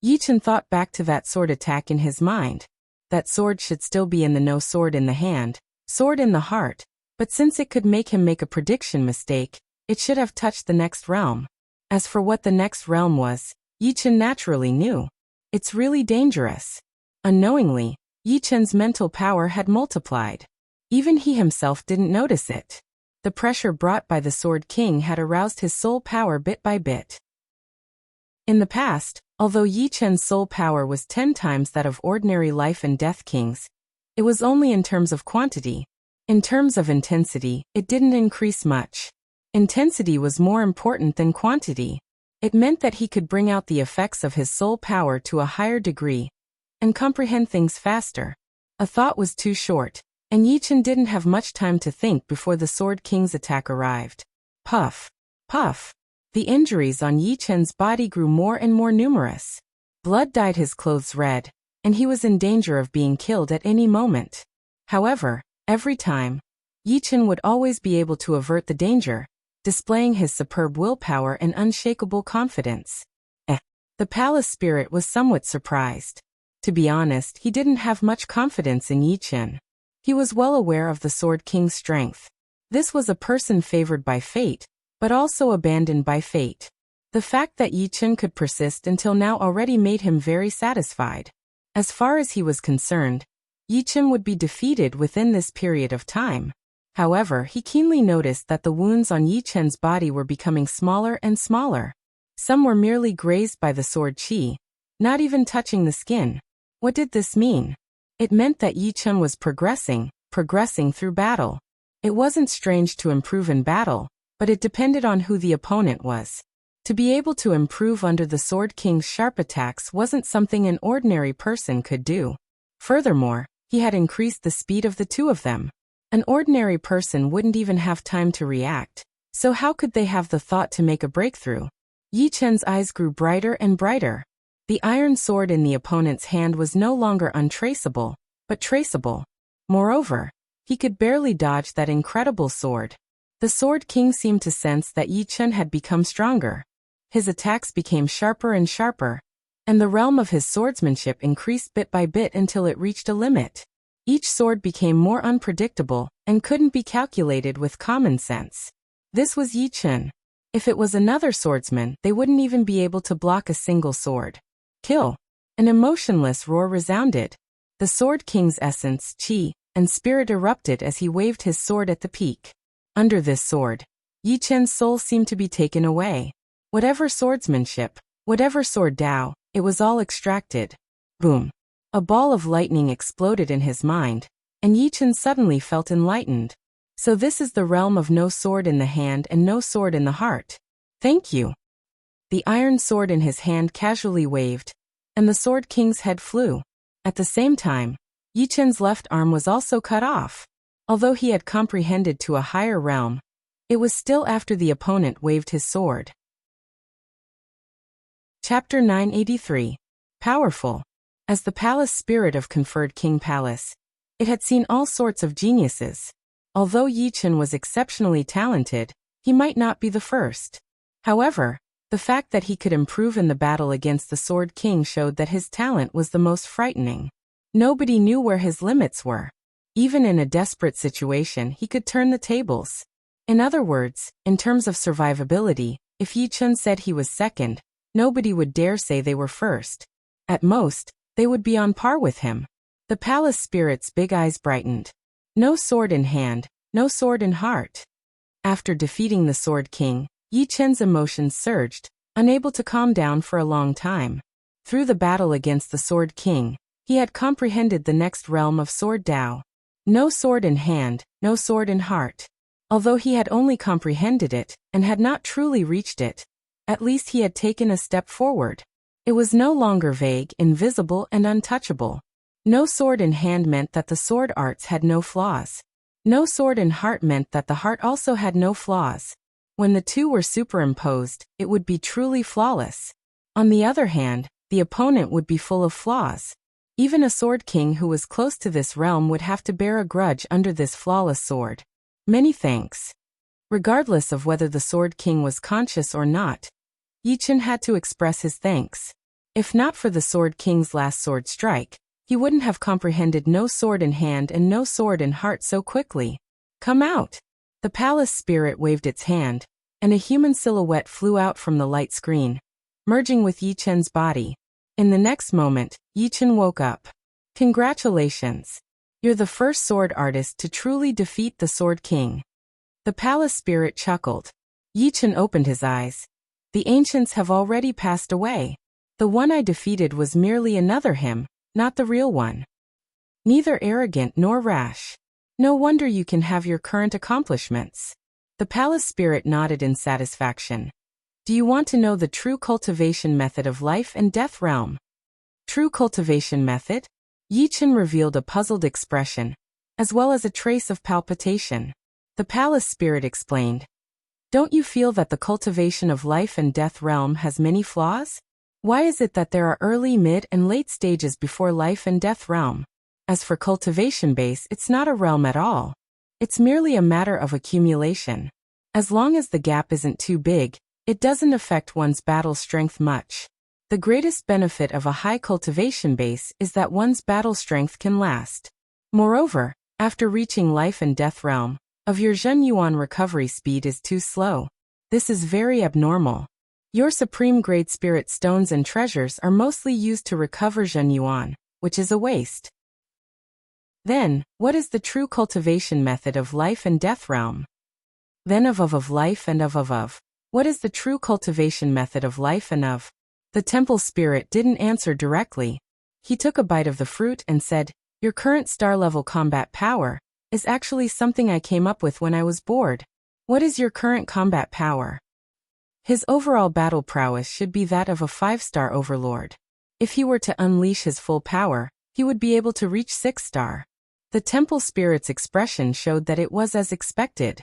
Yi Chen thought back to that sword attack in his mind. That sword should still be in the no sword in the hand, sword in the heart, but since it could make him make a prediction mistake, it should have touched the next realm. As for what the next realm was, Yi Chen naturally knew. It's really dangerous. Unknowingly, Yi Chen's mental power had multiplied. Even he himself didn't notice it. The pressure brought by the Sword King had aroused his soul power bit by bit. In the past, although Yi Chen's soul power was 10 times that of ordinary life and death kings, it was only in terms of quantity. In terms of intensity, it didn't increase much. Intensity was more important than quantity. It meant that he could bring out the effects of his soul power to a higher degree and comprehend things faster. A thought was too short, and Yi Chen didn't have much time to think before the Sword King's attack arrived. Puff. Puff. The injuries on Yi Chen's body grew more and more numerous. Blood dyed his clothes red, and he was in danger of being killed at any moment. However, every time, Yi Chen would always be able to avert the danger, displaying his superb willpower and unshakable confidence. The palace spirit was somewhat surprised. To be honest, he didn't have much confidence in Yi Chen. He was well aware of the Sword King's strength. This was a person favored by fate, but also abandoned by fate. The fact that Yi Chen could persist until now already made him very satisfied. As far as he was concerned, Yi Chen would be defeated within this period of time. However, he keenly noticed that the wounds on Yi Chen's body were becoming smaller and smaller. Some were merely grazed by the sword qi, not even touching the skin. What did this mean? It meant that Yi Chen was progressing through battle. It wasn't strange to improve in battle, but it depended on who the opponent was. To be able to improve under the Sword King's sharp attacks wasn't something an ordinary person could do. Furthermore, he had increased the speed of the two of them. An ordinary person wouldn't even have time to react, so how could they have the thought to make a breakthrough? Yi Chen's eyes grew brighter and brighter. The iron sword in the opponent's hand was no longer untraceable, but traceable. Moreover, he could barely dodge that incredible sword. The Sword King seemed to sense that Yi Chen had become stronger. His attacks became sharper and sharper, and the realm of his swordsmanship increased bit by bit until it reached a limit. Each sword became more unpredictable and couldn't be calculated with common sense. This was Yi Chen. If it was another swordsman, they wouldn't even be able to block a single sword. Kill! An emotionless roar resounded. The Sword King's essence, qi, and spirit erupted as he waved his sword at the peak. Under this sword, Yi Chen's soul seemed to be taken away. Whatever swordsmanship, whatever sword Dao, it was all extracted. Boom! A ball of lightning exploded in his mind, and Yi Chen suddenly felt enlightened. So this is the realm of no sword in the hand and no sword in the heart. Thank you. The iron sword in his hand casually waved, and the Sword King's head flew. At the same time, Yi Chen's left arm was also cut off. Although he had comprehended to a higher realm, it was still after the opponent waved his sword. Chapter 983. Powerful. As the palace spirit of conferred King Palace, it had seen all sorts of geniuses. Although Yi Chen was exceptionally talented, he might not be the first. However, the fact that he could improve in the battle against the Sword King showed that his talent was the most frightening. Nobody knew where his limits were. Even in a desperate situation, he could turn the tables. In other words, in terms of survivability, if Yi Chen said he was second, nobody would dare say they were first. At most, they would be on par with him. The palace spirit's big eyes brightened. No sword in hand, no sword in heart. After defeating the Sword King, Yi Chen's emotions surged, unable to calm down for a long time. Through the battle against the Sword King, he had comprehended the next realm of Sword Dao. No sword in hand, no sword in heart. Although he had only comprehended it, and had not truly reached it, at least he had taken a step forward. It was no longer vague, invisible, and untouchable. No sword in hand meant that the sword arts had no flaws. No sword in heart meant that the heart also had no flaws. When the two were superimposed, it would be truly flawless. On the other hand, the opponent would be full of flaws. Even a Sword King who was close to this realm would have to bear a grudge under this flawless sword. Many thanks. Regardless of whether the Sword King was conscious or not, Yi Chen had to express his thanks. If not for the Sword King's last sword strike, he wouldn't have comprehended no sword in hand and no sword in heart so quickly. Come out! The palace spirit waved its hand, and a human silhouette flew out from the light screen, merging with Yi Chen's body. In the next moment, Yi Chen woke up. Congratulations! You're the first sword artist to truly defeat the Sword King. The palace spirit chuckled. Yi Chen opened his eyes. The ancients have already passed away. The one I defeated was merely another him, not the real one. Neither arrogant nor rash. No wonder you can have your current accomplishments. The palace spirit nodded in satisfaction. Do you want to know the true cultivation method of life and death realm? True cultivation method? Yi Chen revealed a puzzled expression, as well as a trace of palpitation. The palace spirit explained. Don't you feel that the cultivation of life and death realm has many flaws? Why is it that there are early, mid, and late stages before life and death realm? As for cultivation base, it's not a realm at all. It's merely a matter of accumulation. As long as the gap isn't too big, it doesn't affect one's battle strength much. The greatest benefit of a high cultivation base is that one's battle strength can last. Moreover, after reaching life and death realm, of your Zhen Yuan recovery speed is too slow. This is very abnormal. Your supreme grade spirit stones and treasures are mostly used to recover Zhen Yuan, which is a waste. Then, what is the true cultivation method of life and death realm? Then of life and of. What is the true cultivation method of life and of? The temple spirit didn't answer directly. He took a bite of the fruit and said, "Your current star-level combat power is actually something I came up with when I was bored." What is your current combat power? His overall battle prowess should be that of a 5-star overlord. If he were to unleash his full power, he would be able to reach 6-star. The temple spirit's expression showed that it was as expected.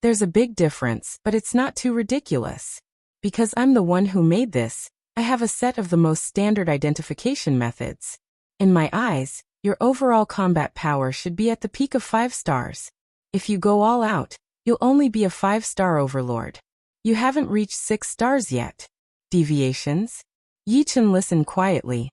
There's a big difference, but it's not too ridiculous. Because I'm the one who made this, I have a set of the most standard identification methods. In my eyes, your overall combat power should be at the peak of 5 stars. If you go all out, you'll only be a 5-star overlord. You haven't reached 6 stars yet. Deviations? Yi Chen listened quietly.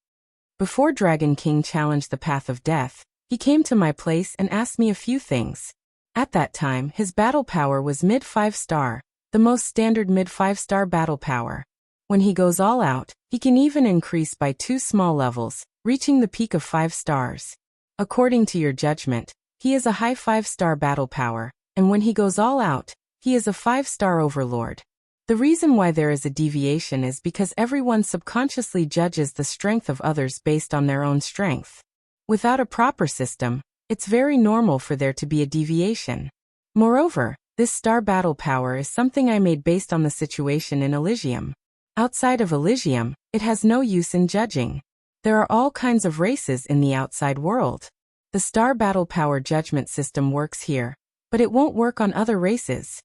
Before Dragon King challenged the path of death, he came to my place and asked me a few things. At that time, his battle power was mid 5-star, the most standard mid 5-star battle power. When he goes all out, he can even increase by 2 small levels, reaching the peak of 5 stars. According to your judgment, he is a high 5-star battle power, and when he goes all out, he is a 5-star overlord. The reason why there is a deviation is because everyone subconsciously judges the strength of others based on their own strength. Without a proper system, it's very normal for there to be a deviation. Moreover, this star battle power is something I made based on the situation in Elysium. Outside of Elysium, it has no use in judging. There are all kinds of races in the outside world. The star battle power judgment system works here, but it won't work on other races.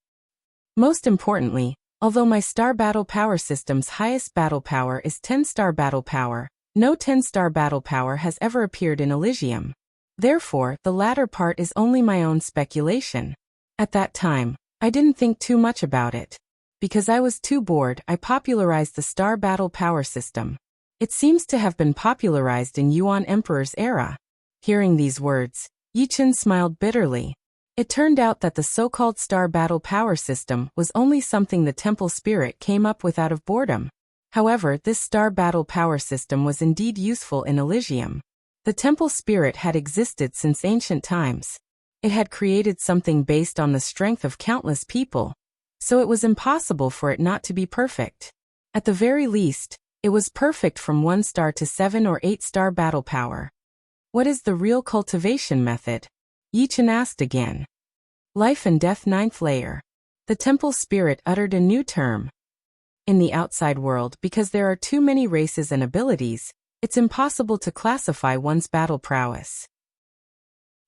Most importantly, although my star battle power system's highest battle power is 10-star battle power, no 10-star battle power has ever appeared in Elysium. Therefore, the latter part is only my own speculation. At that time, I didn't think too much about it. Because I was too bored, I popularized the star battle power system. It seems to have been popularized in Yuan Emperor's era. Hearing these words, Yi Chen smiled bitterly. It turned out that the so-called star battle power system was only something the temple spirit came up with out of boredom. However, this star battle power system was indeed useful in Elysium. The temple spirit had existed since ancient times. It had created something based on the strength of countless people, so it was impossible for it not to be perfect. At the very least, it was perfect from 1 star to 7 or 8-star battle power. What is the real cultivation method? Yi Chen asked again. Life and death 9th layer. The temple spirit uttered a new term. In the outside world, because there are too many races and abilities, it's impossible to classify one's battle prowess.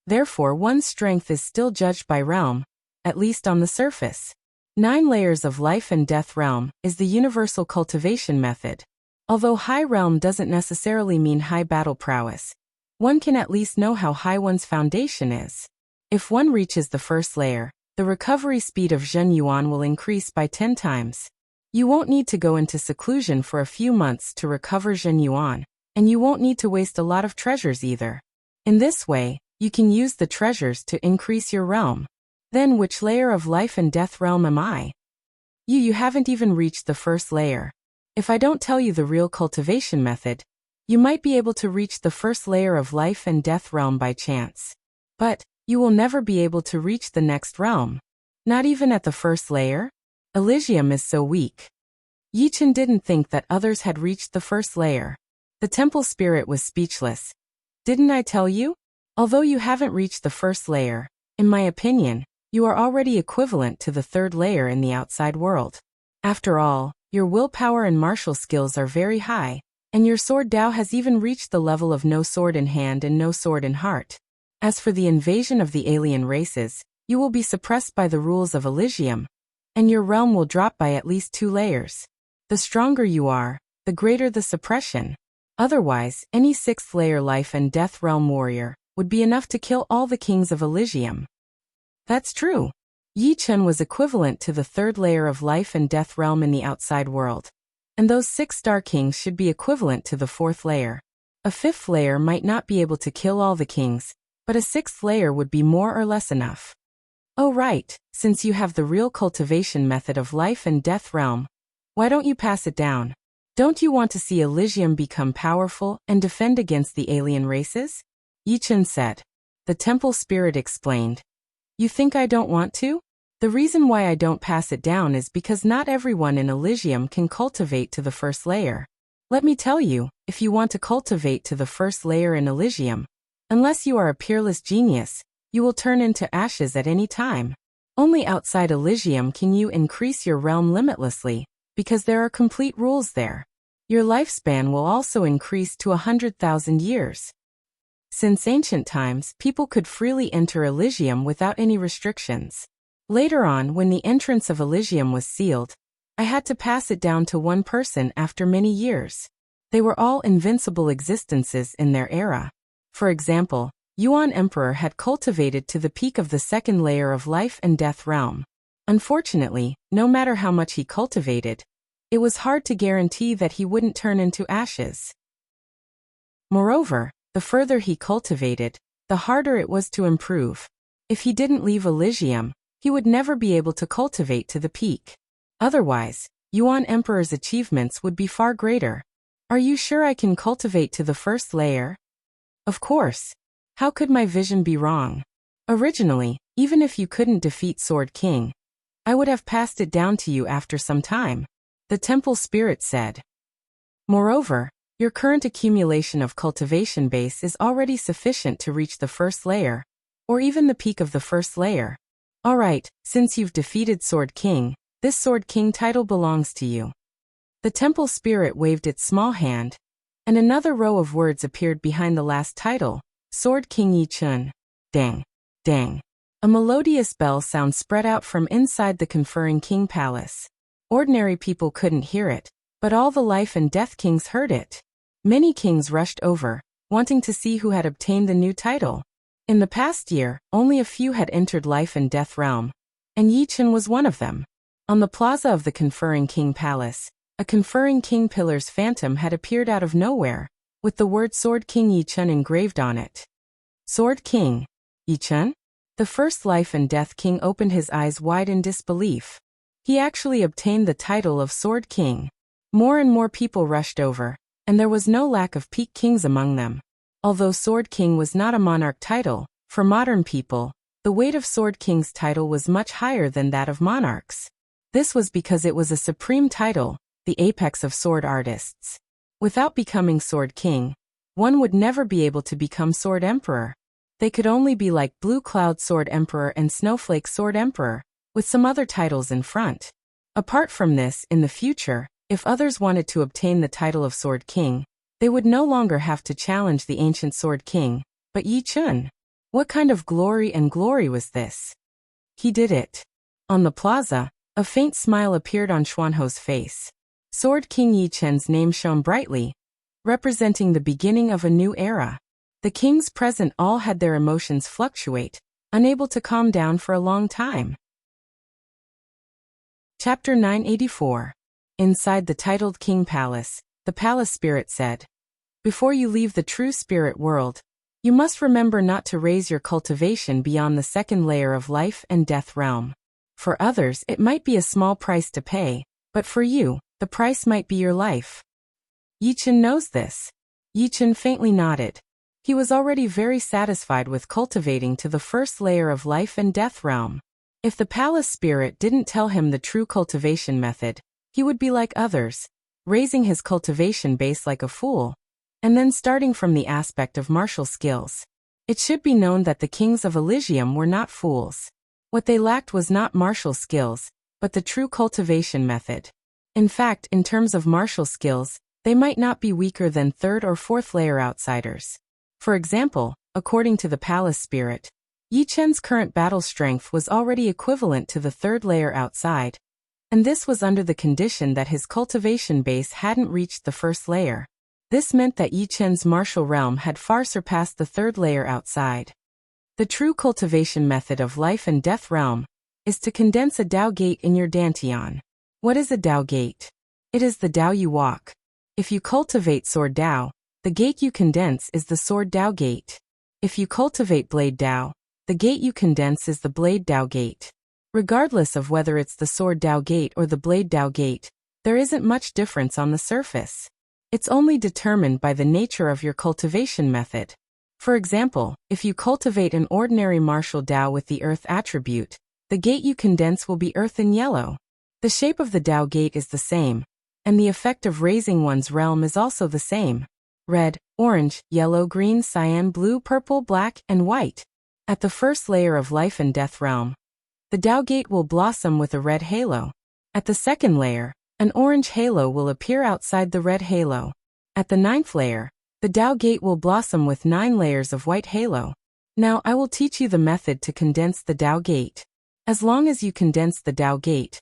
Therefore, one's strength is still judged by realm, at least on the surface. 9 layers of life and death realm is the universal cultivation method. Although high realm doesn't necessarily mean high battle prowess, one can at least know how high one's foundation is. If one reaches the 1st layer, the recovery speed of Zhen Yuan will increase by 10 times. You won't need to go into seclusion for a few months to recover Zhen Yuan, and you won't need to waste a lot of treasures either. In this way, you can use the treasures to increase your realm. Then which layer of life and death realm am I? You haven't even reached the 1st layer. If I don't tell you the real cultivation method, you might be able to reach the 1st layer of life and death realm by chance. But, you will never be able to reach the next realm. Not even at the 1st layer? Elysium is so weak. Yi Chen didn't think that others had reached the 1st layer. The temple spirit was speechless. Didn't I tell you? Although you haven't reached the 1st layer, in my opinion, you are already equivalent to the 3rd layer in the outside world. After all, your willpower and martial skills are very high, and your sword Dao has even reached the level of no sword in hand and no sword in heart. As for the invasion of the alien races, you will be suppressed by the rules of Elysium, and your realm will drop by at least 2 layers. The stronger you are, the the greater the suppression. Otherwise, any sixth-layer life and death realm warrior would be enough to kill all the kings of Elysium. That's true. Yi Chun was equivalent to the third layer of life and death realm in the outside world. And those 6-star kings should be equivalent to the fourth layer. A fifth layer might not be able to kill all the kings, but a sixth layer would be more or less enough. Oh right, since you have the real cultivation method of life and death realm, why don't you pass it down? Don't you want to see Elysium become powerful and defend against the alien races? Yi Chun said. The temple spirit explained. You think I don't want to? The reason why I don't pass it down is because not everyone in Elysium can cultivate to the first layer. Let me tell you, if you want to cultivate to the first layer in Elysium, unless you are a peerless genius, you will turn into ashes at any time. Only outside Elysium can you increase your realm limitlessly, because there are complete rules there. Your lifespan will also increase to 100,000 years. Since ancient times, people could freely enter Elysium without any restrictions. Later on, when the entrance of Elysium was sealed, I had to pass it down to one person after many years. They were all invincible existences in their era. For example, Yuan Emperor had cultivated to the peak of the second layer of life and death realm. Unfortunately, no matter how much he cultivated, it was hard to guarantee that he wouldn't turn into ashes. Moreover, the further he cultivated, the harder it was to improve. If he didn't leave Elysium, he would never be able to cultivate to the peak. Otherwise, Yuan Emperor's achievements would be far greater. Are you sure I can cultivate to the first layer? Of course. How could my vision be wrong? Originally, even if you couldn't defeat Sword King, I would have passed it down to you after some time, the temple spirit said. Moreover, your current accumulation of cultivation base is already sufficient to reach the first layer, or even the peak of the first layer. Alright, since you've defeated Sword King, this Sword King title belongs to you. The temple spirit waved its small hand, and another row of words appeared behind the last title, Sword King Yi Chun. Dang, dang. A melodious bell sound spread out from inside the conferring king palace. Ordinary people couldn't hear it, but all the life and death kings heard it. Many kings rushed over, wanting to see who had obtained the new title. In the past year, only a few had entered life and death realm, and Yi Chun was one of them. On the plaza of the conferring king palace, a conferring king pillar's phantom had appeared out of nowhere, with the word Sword King Yi Chun engraved on it. Sword King Yi Chun? The first life and death king opened his eyes wide in disbelief. He actually obtained the title of Sword King. More and more people rushed over, and there was no lack of peak kings among them. Although Sword King was not a monarch title, for modern people, the weight of Sword King's title was much higher than that of monarchs. This was because it was a supreme title, the apex of sword artists. Without becoming Sword King, one would never be able to become Sword Emperor. They could only be like Blue Cloud Sword Emperor and Snowflake Sword Emperor, with some other titles in front. Apart from this, in the future, if others wanted to obtain the title of Sword King, they would no longer have to challenge the ancient Sword King, but Yi Chun. What kind of glory was this? He did it. On the plaza, a faint smile appeared on Xuanho's face. Sword King Yi Chun's name shone brightly, representing the beginning of a new era. The kings present all had their emotions fluctuate, unable to calm down for a long time. Chapter 984. Inside the titled King Palace, the palace spirit said, "Before you leave the true spirit world, you must remember not to raise your cultivation beyond the second layer of life and death realm. For others, it might be a small price to pay, but for you, the price might be your life." Yi Chun knows this. Yi Chun faintly nodded. He was already very satisfied with cultivating to the first layer of life and death realm. If the palace spirit didn't tell him the true cultivation method, he would be like others, raising his cultivation base like a fool, and then starting from the aspect of martial skills. It should be known that the kings of Elysium were not fools. What they lacked was not martial skills, but the true cultivation method. In fact, in terms of martial skills, they might not be weaker than third or fourth layer outsiders. For example, according to the palace spirit, Yi Chun's current battle strength was already equivalent to the third layer outside, And this was under the condition that his cultivation base hadn't reached the first layer. This meant that Yi Chen's martial realm had far surpassed the third layer outside. The true cultivation method of life and death realm is to condense a Dao gate in your Dantian. What is a Dao gate? It is the Dao you walk. If you cultivate Sword Dao, the gate you condense is the Sword Dao gate. If you cultivate Blade Dao, the gate you condense is the Blade Dao gate. Regardless of whether it's the Sword Dao gate or the Blade Dao gate, there isn't much difference on the surface. It's only determined by the nature of your cultivation method. For example, if you cultivate an ordinary martial Dao with the Earth attribute, the gate you condense will be Earth in yellow. The shape of the Dao gate is the same, and the effect of raising one's realm is also the same. Red, orange, yellow, green, cyan, blue, purple, black, and white. At the first layer of life and death realm, the Dao gate will blossom with a red halo. At the second layer, an orange halo will appear outside the red halo. At the 9th layer, the Dao gate will blossom with 9 layers of white halo. Now I will teach you the method to condense the Dao gate. As long as you condense the Dao gate,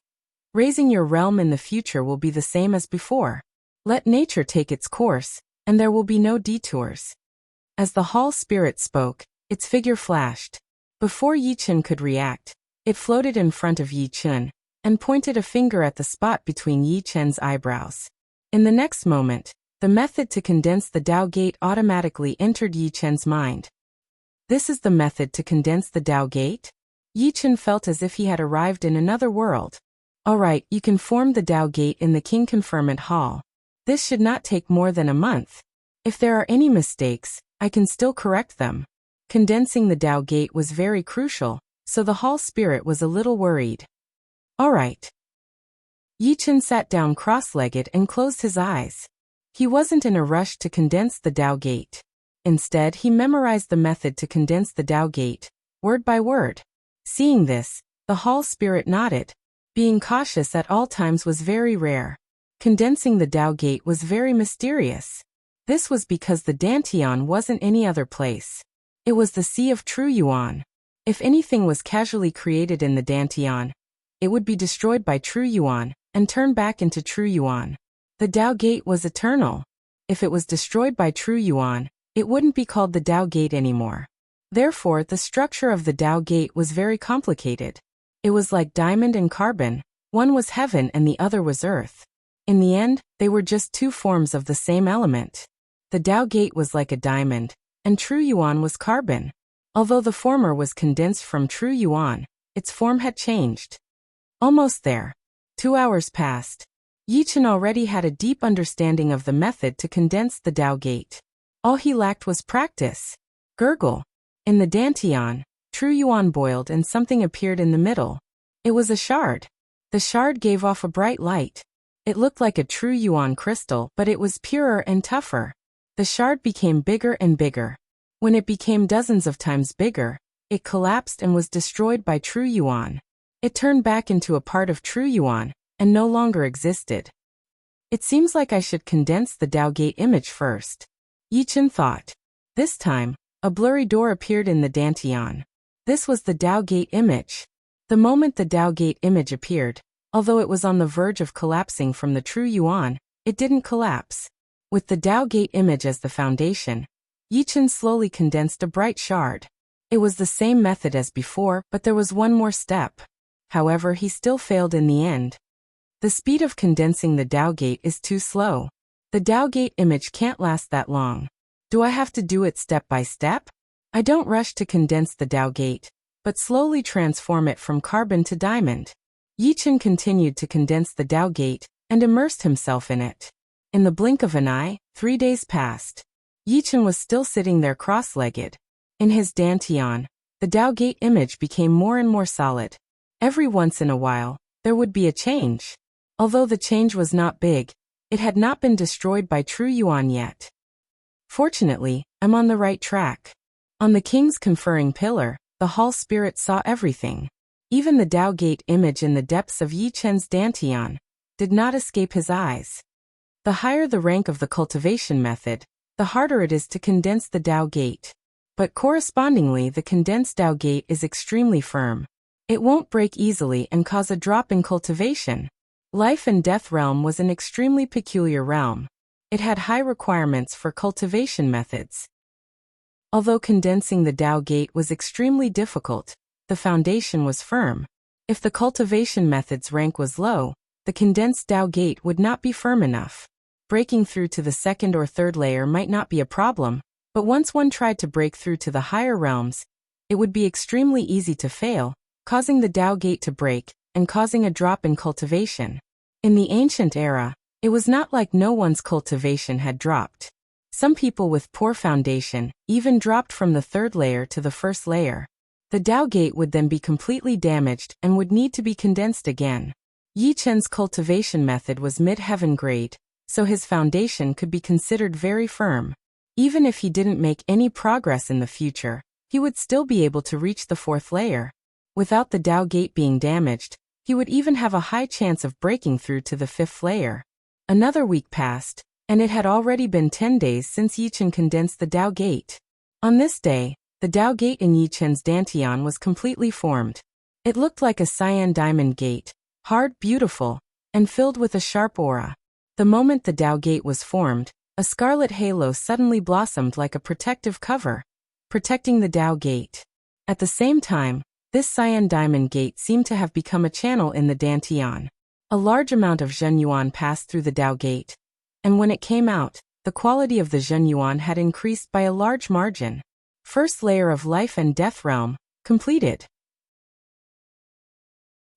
raising your realm in the future will be the same as before. Let nature take its course, and there will be no detours. As the Hall Spirit spoke, its figure flashed. Before Yi Chen could react, it floated in front of Yi Chen and pointed a finger at the spot between Yi Chen's eyebrows. In the next moment, the method to condense the Dao gate automatically entered Yi Chen's mind. This is the method to condense the Dao gate? Yi Chen felt as if he had arrived in another world. Alright, you can form the Dao gate in the King Conferment Hall. This should not take more than a month. If there are any mistakes, I can still correct them. Condensing the Dao gate was very crucial, so the Hall Spirit was a little worried. Alright. Yi Chen sat down cross-legged and closed his eyes. He wasn't in a rush to condense the Dao gate. Instead, he memorized the method to condense the Dao gate, word by word. Seeing this, the Hall Spirit nodded. Being cautious at all times was very rare. Condensing the Dao gate was very mysterious. This was because the Dantian wasn't any other place. It was the Sea of True Yuan. If anything was casually created in the Dantian, it would be destroyed by True Yuan and turned back into True Yuan. The Dao gate was eternal. If it was destroyed by True Yuan, it wouldn't be called the Dao gate anymore. Therefore, the structure of the Dao gate was very complicated. It was like diamond and carbon. One was heaven and the other was earth. In the end, they were just two forms of the same element. The Dao gate was like a diamond, and True Yuan was carbon. Although the former was condensed from True Yuan, its form had changed. Almost there. 2 hours passed. Yi Chen already had a deep understanding of the method to condense the Dao gate. All he lacked was practice. Gurgle. In the Dantian, True Yuan boiled and something appeared in the middle. It was a shard. The shard gave off a bright light. It looked like a True Yuan crystal, but it was purer and tougher. The shard became bigger and bigger. When it became dozens of times bigger, it collapsed and was destroyed by True Yuan. It turned back into a part of True Yuan, and no longer existed. It seems like I should condense the Dao gate image first. Yi Chen thought. This time, a blurry door appeared in the Dantian. This was the Dao gate image. The moment the Dao gate image appeared, although it was on the verge of collapsing from the True Yuan, it didn't collapse. With the Dao gate image as the foundation, Yi Chen slowly condensed a bright shard. It was the same method as before, but there was one more step. However, he still failed in the end. The speed of condensing the Dao gate is too slow. The Dao gate image can't last that long. Do I have to do it step by step? I don't rush to condense the Dao gate, but slowly transform it from carbon to diamond. Yi Chen continued to condense the Dao gate and immersed himself in it. In the blink of an eye, 3 days passed. Yi Chen was still sitting there cross-legged. In his Dantian, the Dao gate image became more and more solid. Every once in a while, there would be a change. Although the change was not big, it had not been destroyed by True Yuan yet. Fortunately, I'm on the right track. On the king's conferring pillar, the Hall Spirit saw everything. Even the Dao gate image in the depths of Yi Chen's Dantian did not escape his eyes. The higher the rank of the cultivation method, the harder it is to condense the Dao gate. But correspondingly, the condensed Dao gate is extremely firm. It won't break easily and cause a drop in cultivation. Life and Death realm was an extremely peculiar realm. It had high requirements for cultivation methods. Although condensing the Tao Gate was extremely difficult, the foundation was firm. If the cultivation method's rank was low, the condensed Tao Gate would not be firm enough. Breaking through to the second or third layer might not be a problem, but once one tried to break through to the higher realms, it would be extremely easy to fail, causing the Tao Gate to break and causing a drop in cultivation. In the ancient era, it was not like no one's cultivation had dropped. Some people with poor foundation even dropped from the third layer to the first layer. The Tao Gate would then be completely damaged and would need to be condensed again. Yi Chen's cultivation method was mid-heaven grade, so his foundation could be considered very firm. Even if he didn't make any progress in the future, he would still be able to reach the fourth layer. Without the Tao Gate being damaged, he would even have a high chance of breaking through to the fifth layer. Another week passed, and it had already been 10 days since Yi Chen condensed the Tao Gate. On this day, the Tao Gate in Yi Chen's dantian was completely formed. It looked like a cyan diamond gate, hard, beautiful, and filled with a sharp aura. The moment the Tao Gate was formed, a scarlet halo suddenly blossomed like a protective cover, protecting the Tao Gate. At the same time, this cyan diamond gate seemed to have become a channel in the dantian. A large amount of zhenyuan passed through the Tao Gate, and when it came out, the quality of the zhenyuan had increased by a large margin. First layer of Life and Death realm, completed.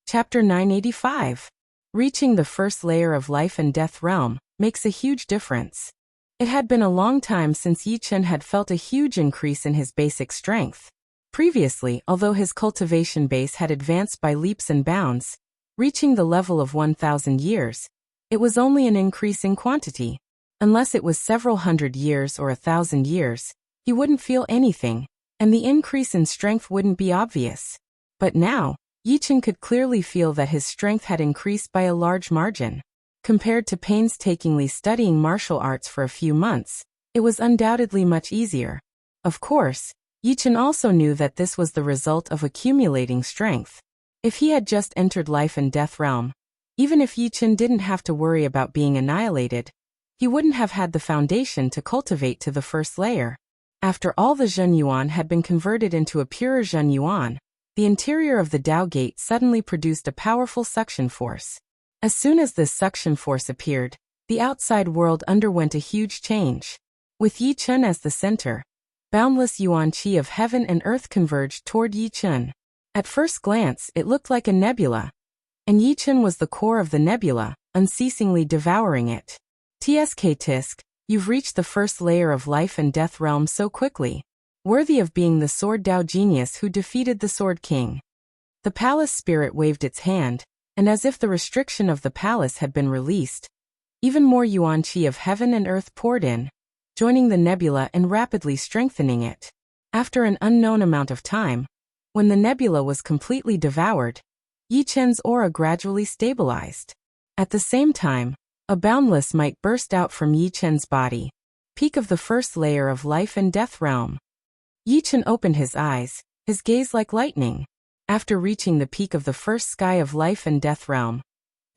Chapter 985. Reaching the first layer of Life and Death realm makes a huge difference. It had been a long time since Yi Chen had felt a huge increase in his basic strength. Previously, although his cultivation base had advanced by leaps and bounds, reaching the level of 1,000 years, it was only an increase in quantity. Unless it was several hundred years or 1,000 years, he wouldn't feel anything, and the increase in strength wouldn't be obvious. But now, Yi Chen could clearly feel that his strength had increased by a large margin. Compared to painstakingly studying martial arts for a few months, it was undoubtedly much easier. Of course, Yi Chen also knew that this was the result of accumulating strength. If he had just entered Life and Death realm, even if Yi Chen didn't have to worry about being annihilated, he wouldn't have had the foundation to cultivate to the first layer. After all the zhenyuan had been converted into a purer zhenyuan, the interior of the Tao Gate suddenly produced a powerful suction force. As soon as this suction force appeared, the outside world underwent a huge change. With Yi Chen as the center, boundless yuan qi of heaven and earth converged toward Yi Chen. At first glance, it looked like a nebula, and Yi Chen was the core of the nebula, unceasingly devouring it. Tisk, you've reached the first layer of Life and Death realm so quickly, worthy of being the Sword Tao genius who defeated the Sword King. The palace spirit waved its hand, and as if the restriction of the palace had been released, even more yuan qi of heaven and earth poured in, joining the nebula and rapidly strengthening it. After an unknown amount of time, when the nebula was completely devoured, Yi Chen's aura gradually stabilized. At the same time, a boundless might burst out from Yi Chen's body, peak of the first layer of Life and Death realm. Yi Chen opened his eyes, his gaze like lightning. After reaching the peak of the first sky of Life and Death realm,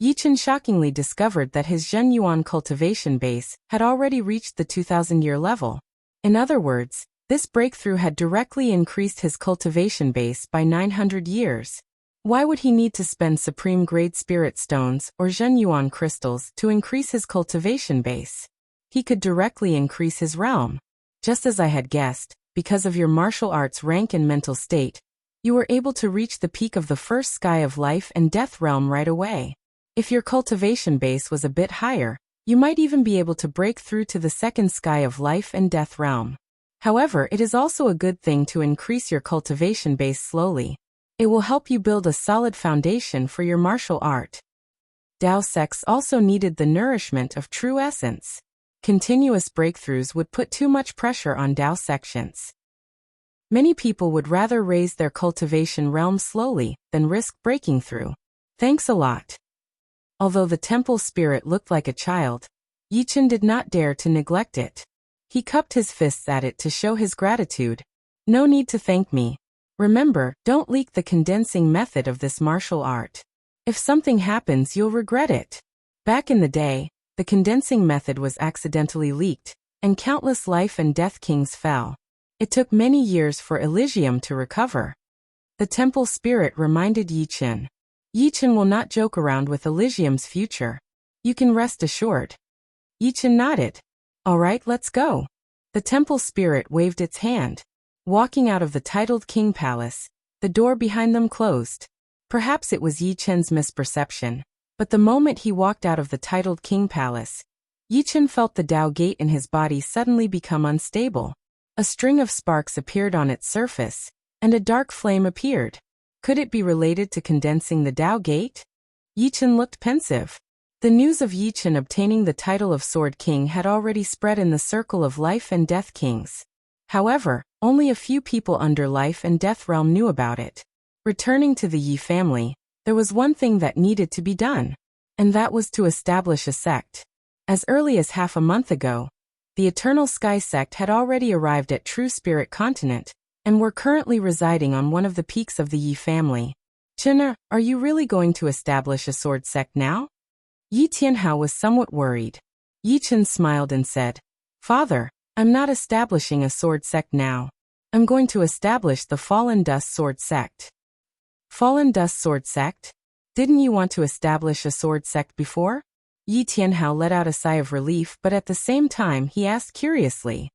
Yi Chen shockingly discovered that his zhenyuan cultivation base had already reached the 2,000-year level. In other words, this breakthrough had directly increased his cultivation base by 900 years. Why would he need to spend supreme-grade spirit stones or zhenyuan crystals to increase his cultivation base? He could directly increase his realm. Just as I had guessed, because of your martial arts rank and mental state, you were able to reach the peak of the first sky of Life and Death realm right away. If your cultivation base was a bit higher, you might even be able to break through to the second sky of Life and Death realm. However, it is also a good thing to increase your cultivation base slowly. It will help you build a solid foundation for your martial art. Tao sects also needed the nourishment of true essence. Continuous breakthroughs would put too much pressure on Tao sections. Many people would rather raise their cultivation realm slowly than risk breaking through. Thanks a lot. Although the temple spirit looked like a child, Yi Chen did not dare to neglect it. He cupped his fists at it to show his gratitude. No need to thank me. Remember, don't leak the condensing method of this martial art. If something happens, you'll regret it. Back in the day, the condensing method was accidentally leaked, and countless life and death kings fell. It took many years for Elysium to recover. The temple spirit reminded Yi Chen. Yi Chen will not joke around with Elysium's future. You can rest assured. Yi Chen nodded. All right, let's go. The temple spirit waved its hand. Walking out of the titled king palace, the door behind them closed. Perhaps it was Yi Chen's misperception, but the moment he walked out of the titled king palace, Yi Chen felt the Tao gate in his body suddenly become unstable. A string of sparks appeared on its surface, and a dark flame appeared. Could it be related to condensing the Tao gate? Yi Chen looked pensive. The news of Yi Chen obtaining the title of Sword King had already spread in the circle of life and death kings. However, only a few people under life and death realm knew about it. Returning to the Yi family, there was one thing that needed to be done, and that was to establish a sect. As early as half a month ago, the Eternal Sky sect had already arrived at True Spirit Continent, and were currently residing on one of the peaks of the Yi family. Chen, are you really going to establish a sword sect now? Yi Tianhao was somewhat worried. Yi Chen smiled and said, Father, I'm not establishing a sword sect now. I'm going to establish the Fallen Dust Sword Sect. Fallen Dust Sword Sect? Didn't you want to establish a sword sect before? Yi Tianhao let out a sigh of relief, but at the same time he asked curiously.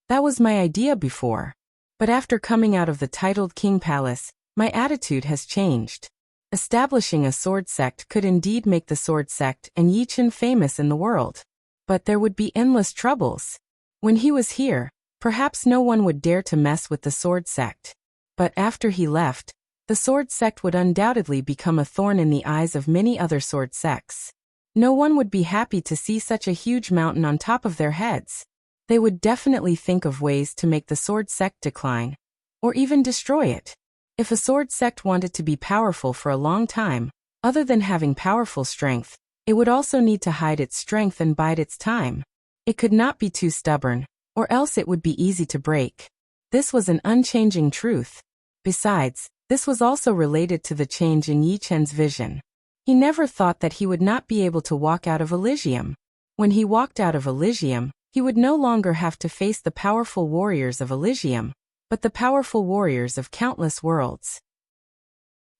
That was my idea before. But after coming out of the titled king palace, my attitude has changed. Establishing a sword sect could indeed make the sword sect and Yi Chen famous in the world. But there would be endless troubles. When he was here, perhaps no one would dare to mess with the sword sect. But after he left, the sword sect would undoubtedly become a thorn in the eyes of many other sword sects. No one would be happy to see such a huge mountain on top of their heads. They would definitely think of ways to make the sword sect decline, or even destroy it. If a sword sect wanted to be powerful for a long time, other than having powerful strength, it would also need to hide its strength and bide its time. It could not be too stubborn, or else it would be easy to break. This was an unchanging truth. Besides, this was also related to the change in Yi Chen's vision. He never thought that he would not be able to walk out of Elysium. When he walked out of Elysium, he would no longer have to face the powerful warriors of Elysium, but the powerful warriors of countless worlds.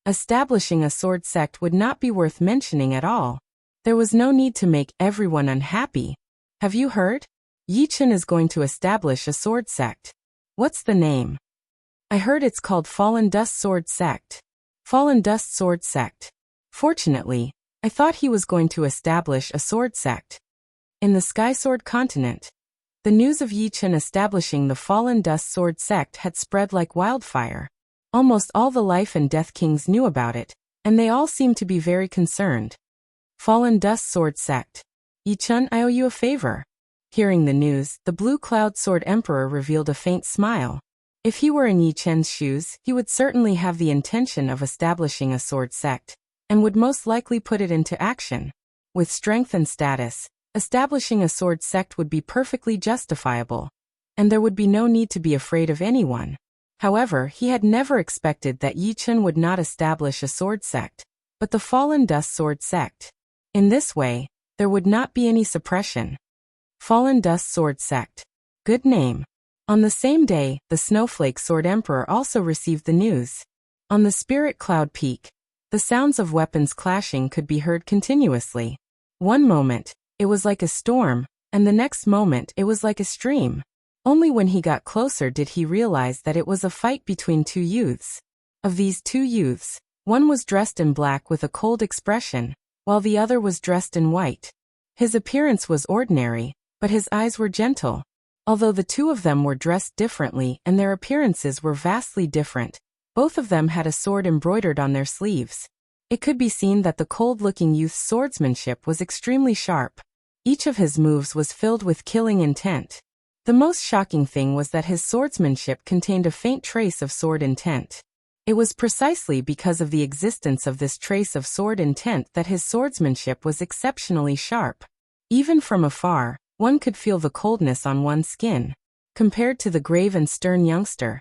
Establishing a sword sect would not be worth mentioning at all. There was no need to make everyone unhappy. Have you heard? Yi Chen is going to establish a sword sect. What's the name? I heard it's called Fallen Dust Sword Sect. Fallen Dust Sword Sect. Fortunately, I thought he was going to establish a sword sect. In the Sky Sword Continent, the news of Yi Chen establishing the Fallen Dust Sword Sect had spread like wildfire. Almost all the life and death kings knew about it, and they all seemed to be very concerned. Fallen Dust Sword Sect. Yi Chen, I owe you a favor. Hearing the news, the Blue Cloud Sword Emperor revealed a faint smile. If he were in Yi Chen's shoes, he would certainly have the intention of establishing a sword sect, and would most likely put it into action. With strength and status, establishing a sword sect would be perfectly justifiable, and there would be no need to be afraid of anyone. However, he had never expected that Yi Chen would not establish a sword sect, but the Fallen Dust Sword Sect. In this way, there would not be any suppression. Fallen Dust Sword Sect. Good name. On the same day, the Snowflake Sword Emperor also received the news. On the Spirit Cloud Peak, the sounds of weapons clashing could be heard continuously. One moment, it was like a storm, and the next moment it was like a stream. Only when he got closer did he realize that it was a fight between two youths. Of these two youths, one was dressed in black with a cold expression, while the other was dressed in white. His appearance was ordinary, but his eyes were gentle. Although the two of them were dressed differently and their appearances were vastly different, both of them had a sword embroidered on their sleeves. It could be seen that the cold-looking youth's swordsmanship was extremely sharp. Each of his moves was filled with killing intent. The most shocking thing was that his swordsmanship contained a faint trace of sword intent. It was precisely because of the existence of this trace of sword intent that his swordsmanship was exceptionally sharp. Even from afar, one could feel the coldness on one's skin. Compared to the grave and stern youngster,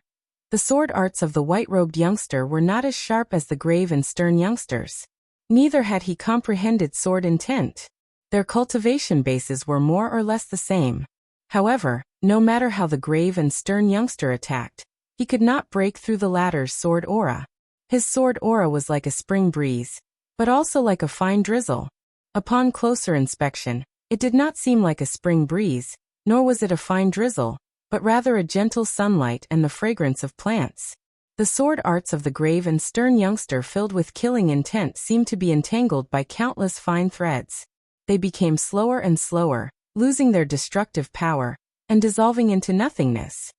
the sword arts of the white-robed youngster were not as sharp as the grave and stern youngsters. Neither had he comprehended sword intent. Their cultivation bases were more or less the same. However, no matter how the grave and stern youngster attacked, he could not break through the latter's sword aura. His sword aura was like a spring breeze, but also like a fine drizzle. Upon closer inspection, it did not seem like a spring breeze, nor was it a fine drizzle, but rather a gentle sunlight and the fragrance of plants. The sword arts of the grave and stern youngster filled with killing intent seemed to be entangled by countless fine threads. They became slower and slower, losing their destructive power, and dissolving into nothingness.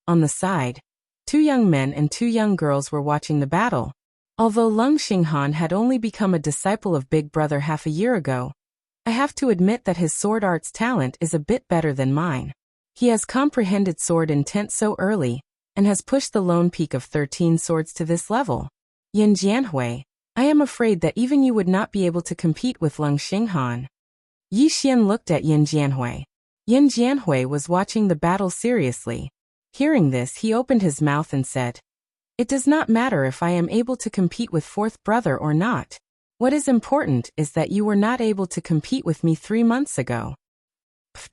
On the side, 2 young men and 2 young girls were watching the battle. Although Lung Xinghan had only become a disciple of Big Brother half a year ago, I have to admit that his sword arts talent is a bit better than mine. He has comprehended sword intent so early, and has pushed the lone peak of 13 swords to this level. Yin Jianhui, I am afraid that even you would not be able to compete with Lung Xinghan. Yi Xian looked at Yin Jianhui. Yin Jianhui was watching the battle seriously. Hearing this, he opened his mouth and said, "It does not matter if I am able to compete with 4th brother or not. What is important is that you were not able to compete with me 3 months ago.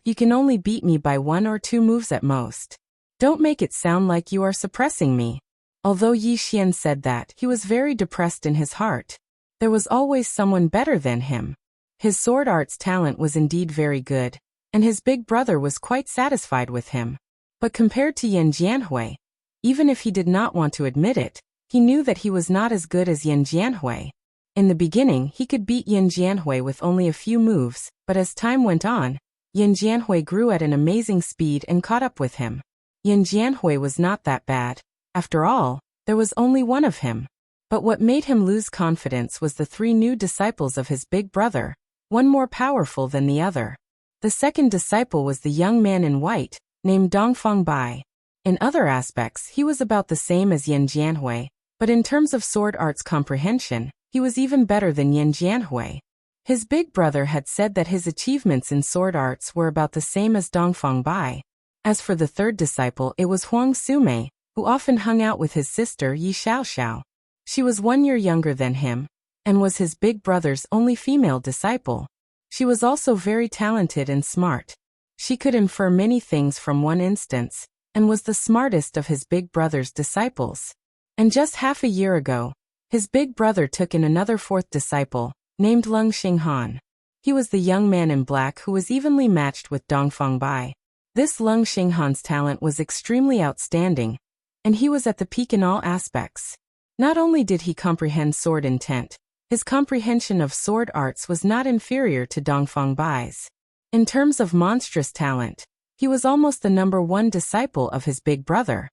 You can only beat me by 1 or 2 moves at most. Don't make it sound like you are suppressing me." Although Yi Xian said that, he was very depressed in his heart. There was always someone better than him. His sword arts talent was indeed very good, and his big brother was quite satisfied with him. But compared to Yin Jianhui, even if he did not want to admit it, he knew that he was not as good as Yin Jianhui. In the beginning, he could beat Yin Jianhui with only a few moves, but as time went on, Yin Jianhui grew at an amazing speed and caught up with him. Yin Jianhui was not that bad. After all, there was only one of him. But what made him lose confidence was the 3 new disciples of his big brother, one more powerful than the other. The second disciple was the young man in white, named Dongfeng Bai. In other aspects, he was about the same as Yin Jianhui, but in terms of sword arts comprehension, he was even better than Yin Jianhui. His big brother had said that his achievements in sword arts were about the same as Dongfeng Bai. As for the third disciple, it was Huang Sumei, who often hung out with his sister Yi Xiaoxiao. She was 1 year younger than him, and was his big brother's only female disciple. She was also very talented and smart. She could infer many things from one instance, and was the smartest of his big brother's disciples. And just half a year ago, his big brother took in another 4th disciple, named Lung Xinghan. He was the young man in black who was evenly matched with Dongfeng Bai. This Lung Xinghan's talent was extremely outstanding, and he was at the peak in all aspects. Not only did he comprehend sword intent, his comprehension of sword arts was not inferior to Dongfeng Bai's. In terms of monstrous talent, he was almost the number 1 disciple of his big brother.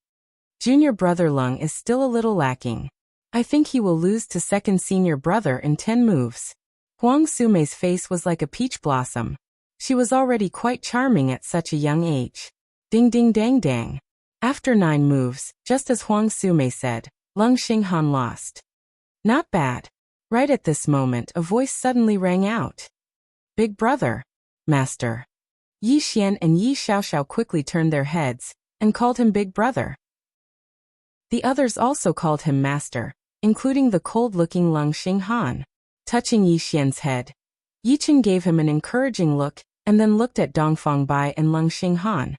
Junior brother Lung is still a little lacking. I think he will lose to second senior brother in 10 moves. Huang Sumei's face was like a peach blossom. She was already quite charming at such a young age. Ding ding dang dang. After 9 moves, just as Huang Sumei said, Lung Xinghan lost. Not bad. Right at this moment, a voice suddenly rang out. "Big brother. Master." Yi Xian and Yi Xiaoxiao quickly turned their heads, and called him big brother. The others also called him master, including the cold-looking Lung Xinghan. Touching Yi Xian's head, Yi Chen gave him an encouraging look, and then looked at Dongfeng Bai and Lung Xinghan.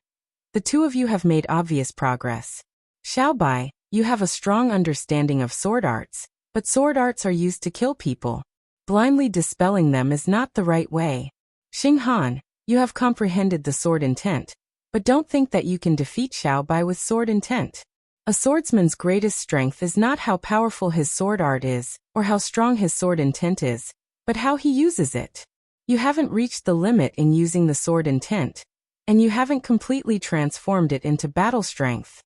"The 2 of you have made obvious progress. Xiao Bai, you have a strong understanding of sword arts, but sword arts are used to kill people. Blindly dispelling them is not the right way. Xinghan, you have comprehended the sword intent, but don't think that you can defeat Xiao Bai with sword intent. A swordsman's greatest strength is not how powerful his sword art is, or how strong his sword intent is, but how he uses it. You haven't reached the limit in using the sword intent, and you haven't completely transformed it into battle strength."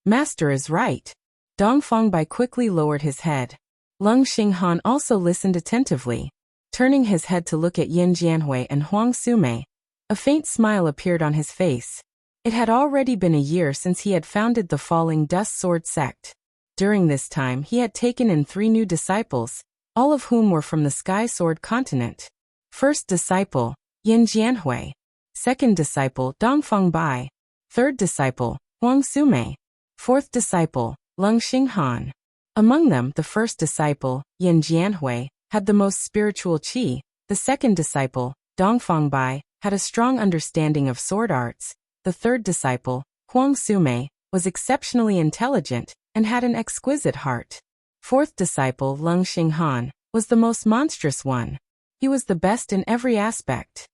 Master is right. Dongfeng Bai quickly lowered his head. Lung Xinghan also listened attentively. Turning his head to look at Yin Jianhui and Huang Sumei, a faint smile appeared on his face. It had already been a year since he had founded the Falling Dust Sword sect. During this time he had taken in 3 new disciples, all of whom were from the Sky Sword continent. First disciple, Yin Jianhui. Second disciple, Dongfeng Bai. Third disciple, Huang Sumei. Fourth disciple, Lung Xinghan. Among them, the first disciple, Yin Jianhui, had the most spiritual qi. The second disciple, Dongfang Bai, had a strong understanding of sword arts. The third disciple, Huang Sumei, was exceptionally intelligent and had an exquisite heart. Fourth disciple, Leng Xinghan, was the most monstrous one. He was the best in every aspect.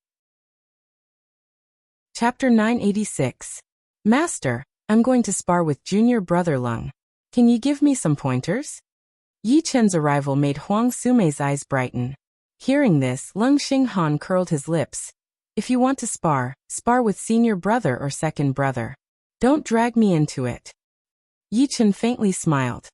Chapter 986. Master, I'm going to spar with junior brother Leng. Can you give me some pointers? Yi Chen's arrival made Huang Sumei's eyes brighten. Hearing this, Leng Xinghan curled his lips. If you want to spar, spar with senior brother or second brother. Don't drag me into it. Yi Chen faintly smiled.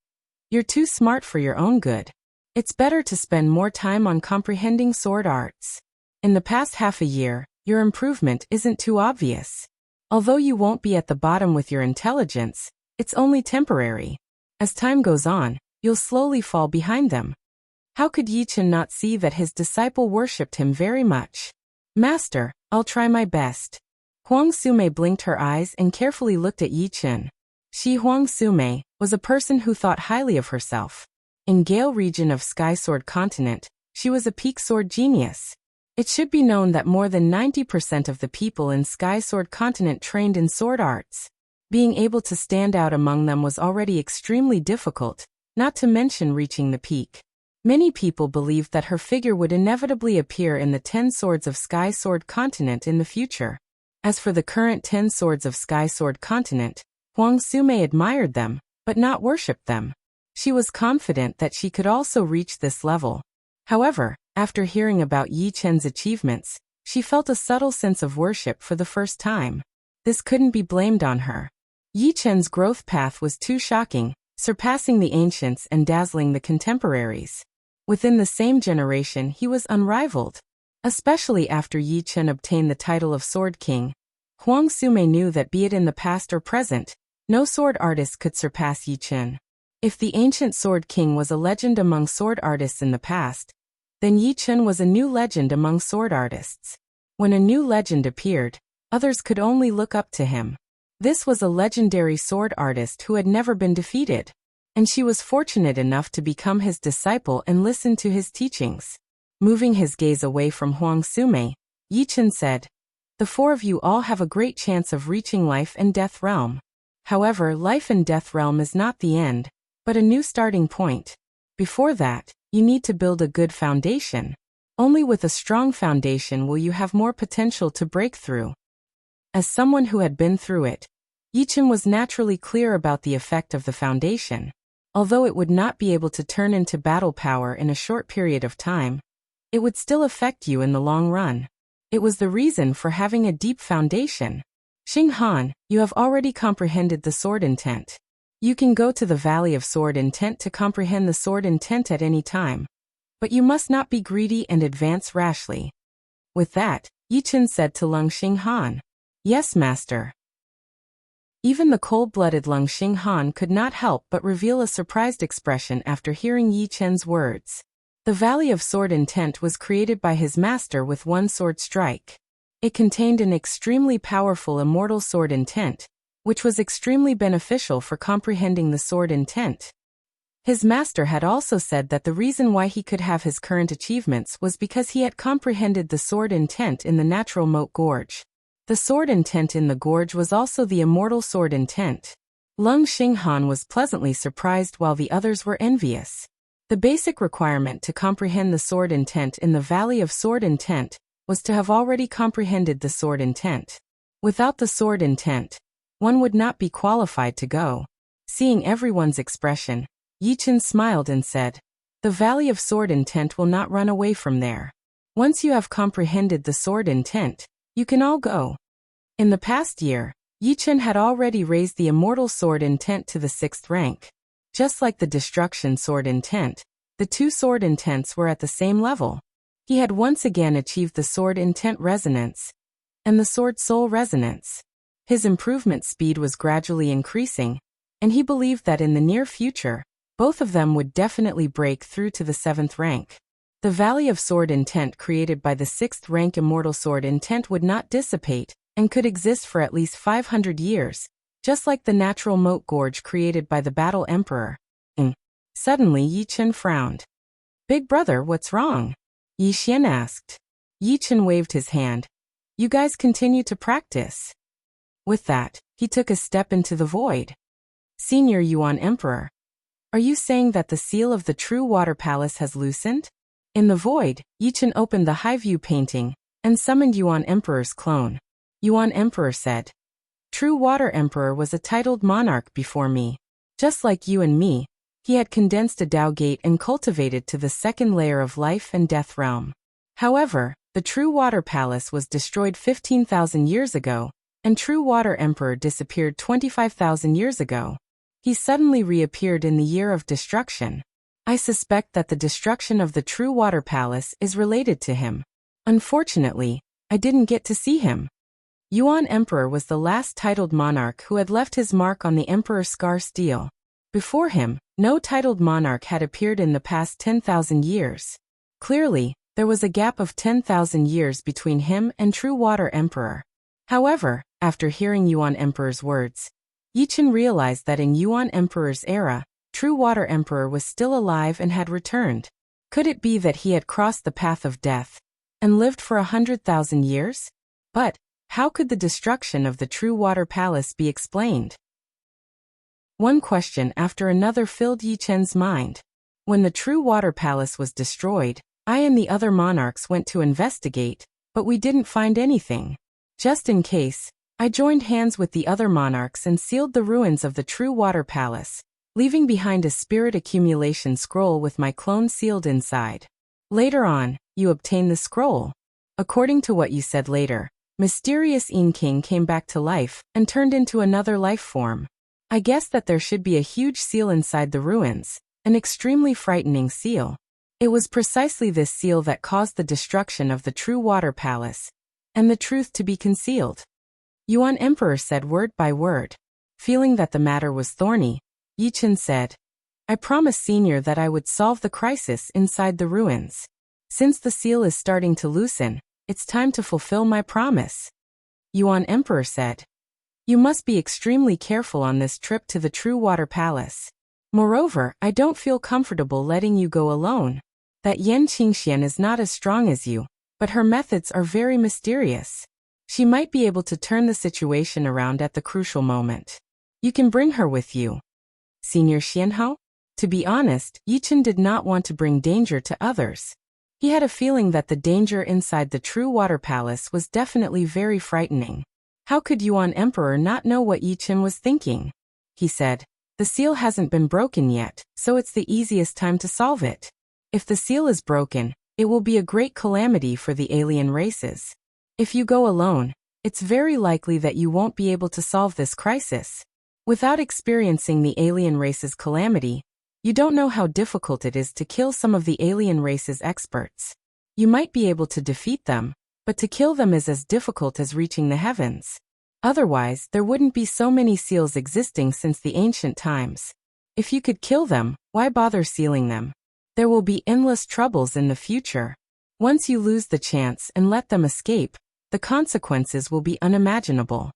You're too smart for your own good. It's better to spend more time on comprehending sword arts. In the past half a year, your improvement isn't too obvious. Although you won't be at the bottom with your intelligence, it's only temporary. As time goes on, you'll slowly fall behind them. How could Yi Chen not see that his disciple worshipped him very much? Master, I'll try my best. Huang Sumei blinked her eyes and carefully looked at Yi Chen. She, Huang Sumei, was a person who thought highly of herself. In Gale region of Sky Sword Continent, she was a peak sword genius. It should be known that more than 90% of the people in Sky Sword Continent trained in sword arts. Being able to stand out among them was already extremely difficult, not to mention reaching the peak. Many people believed that her figure would inevitably appear in the 10 swords of Sky Sword Continent in the future. As for the current 10 swords of Sky Sword Continent, Huang Sumei admired them, but not worshipped them. She was confident that she could also reach this level. However, after hearing about Yi Chen's achievements, she felt a subtle sense of worship for the first time. This couldn't be blamed on her. Yi Chen's growth path was too shocking, surpassing the ancients and dazzling the contemporaries. Within the same generation he was unrivaled. Especially after Yi Chen obtained the title of Sword King, Huang Sumei knew that be it in the past or present, no sword artist could surpass Yi Chen. If the ancient Sword King was a legend among sword artists in the past, then Yi Chen was a new legend among sword artists. When a new legend appeared, others could only look up to him. This was a legendary sword artist who had never been defeated, and she was fortunate enough to become his disciple and listen to his teachings. Moving his gaze away from Huang Sumei, Yi Chen said, "The four of you all have a great chance of reaching life and death realm. However, life and death realm is not the end, but a new starting point. Before that, you need to build a good foundation. Only with a strong foundation will you have more potential to break through." As someone who had been through it, Yi Chen was naturally clear about the effect of the foundation. Although it would not be able to turn into battle power in a short period of time, it would still affect you in the long run. It was the reason for having a deep foundation. Xinghan, you have already comprehended the sword intent. You can go to the Valley of Sword Intent to comprehend the sword intent at any time. But you must not be greedy and advance rashly. With that, Yi Chen said to Leng Xinghan, "Yes, master." Even the cold-blooded Leng Xinghan could not help but reveal a surprised expression after hearing Yi Chen's words. The Valley of Sword Intent was created by his master with one sword strike. It contained an extremely powerful immortal sword intent, which was extremely beneficial for comprehending the sword intent. His master had also said that the reason why he could have his current achievements was because he had comprehended the sword intent in the natural moat gorge. The sword intent in the gorge was also the immortal sword intent. Leng Xinghan was pleasantly surprised while the others were envious. The basic requirement to comprehend the sword intent in the Valley of Sword Intent was to have already comprehended the sword intent. Without the sword intent, one would not be qualified to go. Seeing everyone's expression, Yi Chen smiled and said, "The Valley of Sword Intent will not run away from there. Once you have comprehended the sword intent, you can all go." In the past year, Yi Chen had already raised the immortal sword intent to the 6th rank. Just like the destruction sword intent, the two sword intents were at the same level. He had once again achieved the sword intent resonance and the sword soul resonance. His improvement speed was gradually increasing, and he believed that in the near future, both of them would definitely break through to the 7th rank. The Valley of Sword Intent created by the 6th rank immortal sword intent would not dissipate and could exist for at least 500 years, just like the natural moat gorge created by the Battle Emperor. Suddenly Yi Chen frowned. Big brother, what's wrong? Yi Xian asked. Yi Chen waved his hand. You guys continue to practice. With that, he took a step into the void. Senior Yuan Emperor. Are you saying that the seal of the true water palace has loosened? In the void, Yi Chen opened the high view painting and summoned Yuan Emperor's clone. Yuan Emperor said, True Water Emperor was a titled monarch before me. Just like you and me, he had condensed a Tao gate and cultivated to the second layer of life and death realm. However, the True Water Palace was destroyed 15,000 years ago, and True Water Emperor disappeared 25,000 years ago. He suddenly reappeared in the year of destruction. I suspect that the destruction of the True Water Palace is related to him. Unfortunately, I didn't get to see him. Yuan Emperor was the last titled monarch who had left his mark on the Emperor's scar stele. Before him, no titled monarch had appeared in the past 10,000 years. Clearly, there was a gap of 10,000 years between him and True Water Emperor. However, after hearing Yuan Emperor's words, Yi Chen realized that in Yuan Emperor's era, True Water Emperor was still alive and had returned. Could it be that he had crossed the path of death and lived for 100,000 years? But how could the destruction of the True Water Palace be explained? One question after another filled Yi Chen's mind. When the True Water Palace was destroyed, I and the other monarchs went to investigate, but we didn't find anything. Just in case, I joined hands with the other monarchs and sealed the ruins of the True Water Palace, leaving behind a spirit accumulation scroll with my clone sealed inside. Later on, you obtained the scroll. According to what you said later, mysterious Yin King came back to life and turned into another life form. I guess that there should be a huge seal inside the ruins, an extremely frightening seal. It was precisely this seal that caused the destruction of the True Water Palace, and the truth to be concealed. Yuan Emperor said word by word. Feeling that the matter was thorny, Yi Chen said, I promised Senior that I would solve the crisis inside the ruins. Since the seal is starting to loosen, it's time to fulfill my promise. Yuan Emperor said, You must be extremely careful on this trip to the True Water Palace. Moreover, I don't feel comfortable letting you go alone. That Yan Qingxian is not as strong as you, but her methods are very mysterious. She might be able to turn the situation around at the crucial moment. You can bring her with you. Senior Xianhao? To be honest, Yi Chen did not want to bring danger to others. He had a feeling that the danger inside the True Water Palace was definitely very frightening. How could Yuan Emperor not know what Yi Chen was thinking? He said, The seal hasn't been broken yet, so it's the easiest time to solve it. If the seal is broken, it will be a great calamity for the alien races. If you go alone, it's very likely that you won't be able to solve this crisis. Without experiencing the alien race's calamity, you don't know how difficult it is to kill some of the alien race's experts. You might be able to defeat them, but to kill them is as difficult as reaching the heavens. Otherwise, there wouldn't be so many seals existing since the ancient times. If you could kill them, why bother sealing them? There will be endless troubles in the future. Once you lose the chance and let them escape, the consequences will be unimaginable.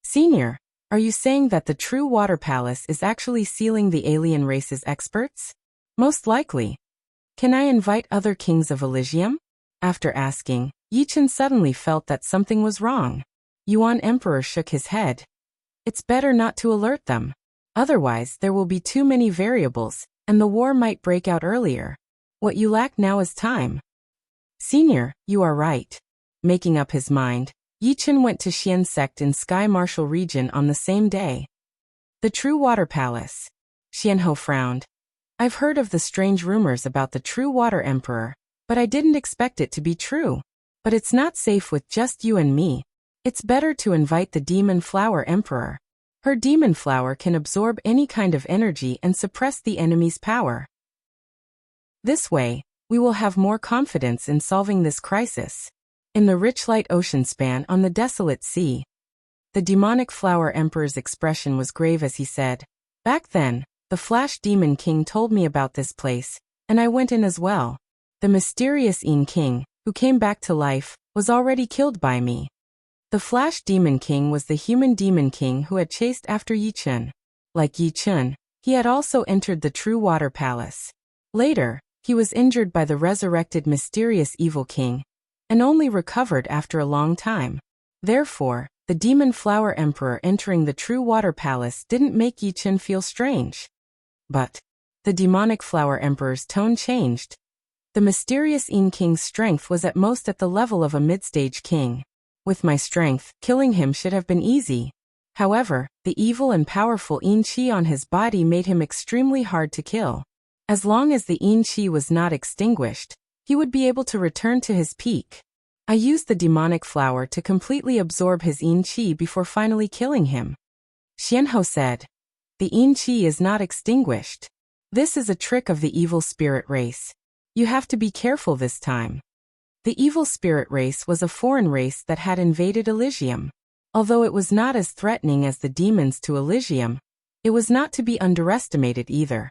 Senior, are you saying that the True Water Palace is actually sealing the alien race's experts? Most likely. Can I invite other kings of Elysium? After asking, Yi Chen suddenly felt that something was wrong. Yuan Emperor shook his head. It's better not to alert them. Otherwise, there will be too many variables, and the war might break out earlier. What you lack now is time. Senior, you are right. Making up his mind, Yi Chen went to Xian sect in Sky Martial region on the same day. The True Water Palace. Xianhou frowned. I've heard of the strange rumors about the True Water Emperor, but I didn't expect it to be true. But it's not safe with just you and me. It's better to invite the Demon Flower Emperor. Her demon flower can absorb any kind of energy and suppress the enemy's power. This way, we will have more confidence in solving this crisis. In the rich light ocean span on the desolate sea, the demonic flower emperor's expression was grave as he said, Back then, the Flash Demon King told me about this place, and I went in as well. The mysterious Yin King, who came back to life, was already killed by me. The Flash Demon King was the human Demon King who had chased after Yi Chen. Like Yi Chen, He had also entered the true water palace. Later, he was injured by the resurrected mysterious evil king, and only recovered after a long time. Therefore, the demon flower emperor entering the true water palace didn't make Yi Chen feel strange. But the demonic flower emperor's tone changed. The mysterious Yin King's strength was at most at the level of a mid-stage king. With my strength, killing him should have been easy. However, the evil and powerful Yin Qi on his body made him extremely hard to kill. As long as the Yin Qi was not extinguished, he would be able to return to his peak. I used the demonic flower to completely absorb his Yin Qi before finally killing him. Xianhou said, "The Yin Qi is not extinguished. This is a trick of the evil spirit race. You have to be careful this time." The evil spirit race was a foreign race that had invaded Elysium. Although it was not as threatening as the demons to Elysium, it was not to be underestimated either.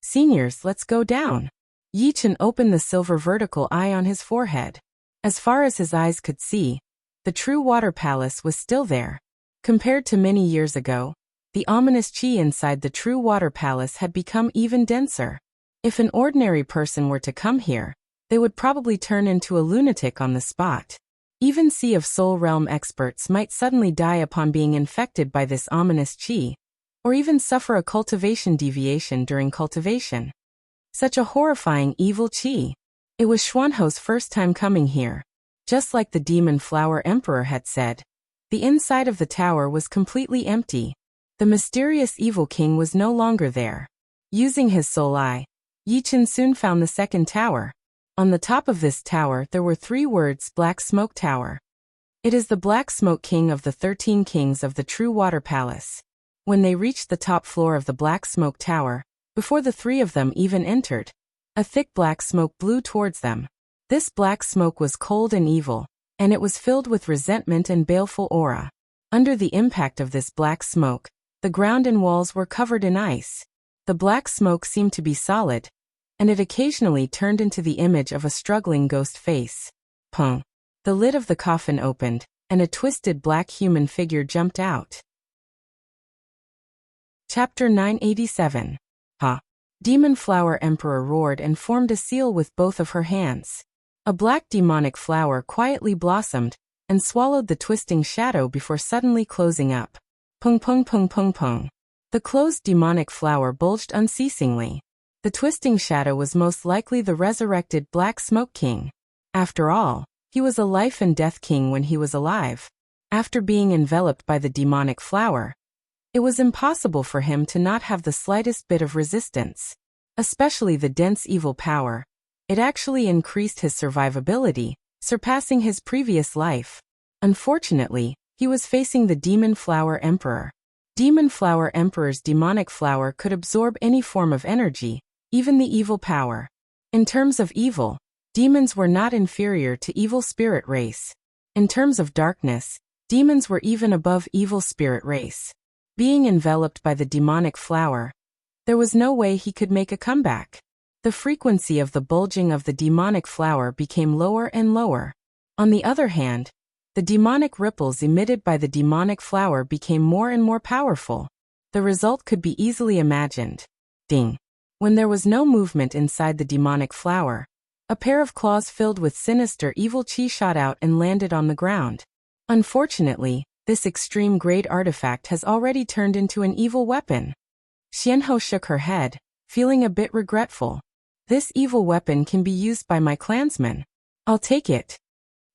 "Seniors, let's go down." Yi Chen opened the silver vertical eye on his forehead. As far as his eyes could see, the true water palace was still there. Compared to many years ago, the ominous qi inside the true water palace had become even denser. If an ordinary person were to come here, they would probably turn into a lunatic on the spot. Even Sea of Soul Realm experts might suddenly die upon being infected by this ominous qi, or even suffer a cultivation deviation during cultivation. Such a horrifying evil qi. It was Xuanhou's first time coming here. Just like the demon flower emperor had said, the inside of the tower was completely empty. The mysterious evil king was no longer there. Using his soul eye, Yi Chen soon found the second tower. On the top of this tower there were 3 words: Black Smoke Tower. It is the Black Smoke King of the 13 kings of the True Water Palace. When they reached the top floor of the Black Smoke Tower, before the 3 of them even entered, a thick black smoke blew towards them. This black smoke was cold and evil, and it was filled with resentment and baleful aura. Under the impact of this black smoke, the ground and walls were covered in ice. The black smoke seemed to be solid, and it occasionally turned into the image of a struggling ghost face. Pung. The lid of the coffin opened, and a twisted black human figure jumped out. Chapter 987. Ha! Demon Flower Emperor roared and formed a seal with both of her hands. A black demonic flower quietly blossomed and swallowed the twisting shadow before suddenly closing up. Pung pung pung pung pung. The closed demonic flower bulged unceasingly. The twisting shadow was most likely the resurrected Black Smoke King. After all, he was a life and death king when he was alive. After being enveloped by the demonic flower, it was impossible for him to not have the slightest bit of resistance. Especially the dense evil power. It actually increased his survivability, surpassing his previous life. Unfortunately, he was facing the Demon Flower Emperor. Demon Flower Emperor's demonic flower could absorb any form of energy, even the evil power. In terms of evil, demons were not inferior to evil spirit race. In terms of darkness, demons were even above evil spirit race. Being enveloped by the demonic flower, there was no way he could make a comeback. The frequency of the bulging of the demonic flower became lower and lower. On the other hand, the demonic ripples emitted by the demonic flower became more and more powerful. The result could be easily imagined. Ding! When there was no movement inside the demonic flower, a pair of claws filled with sinister evil qi shot out and landed on the ground. Unfortunately, this extreme-grade artifact has already turned into an evil weapon. Xianhou shook her head, feeling a bit regretful. This evil weapon can be used by my clansmen. I'll take it.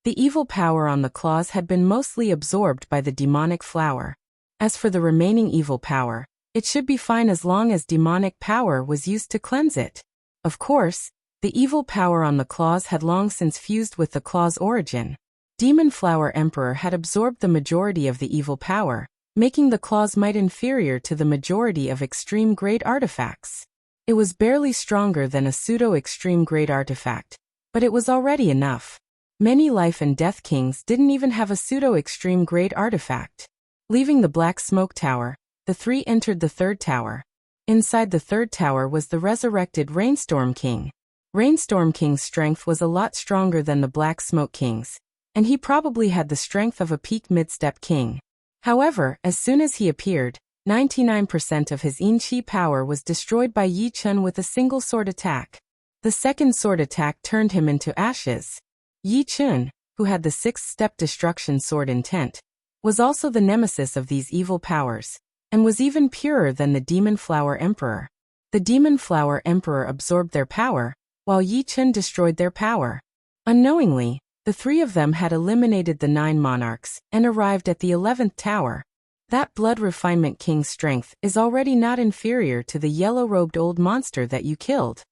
The evil power on the claws had been mostly absorbed by the demonic flower. As for the remaining evil power, it should be fine as long as demonic power was used to cleanse it. Of course, the evil power on the claws had long since fused with the claw's origin. Demon Flower Emperor had absorbed the majority of the evil power, making the claws might inferior to the majority of extreme-grade artifacts. It was barely stronger than a pseudo-extreme-grade artifact, but it was already enough. Many life and death kings didn't even have a pseudo-extreme-grade artifact. Leaving the Black Smoke Tower, the 3 entered the 3rd tower. Inside the 3rd tower was the resurrected Rainstorm King. Rainstorm King's strength was a lot stronger than the Black Smoke King's, and he probably had the strength of a peak mid-step king. However, as soon as he appeared, 99% of his yin qi power was destroyed by Yi Chun with a single sword attack. The second sword attack turned him into ashes. Yi Chun, who had the sixth-step destruction sword intent, was also the nemesis of these evil powers, and was even purer than the Demon Flower Emperor. The Demon Flower Emperor absorbed their power, while Yi Chun destroyed their power. Unknowingly, the three of them had eliminated the 9 monarchs and arrived at the 11th tower. That blood refinement king's strength is already not inferior to the yellow-robed old monster that you killed.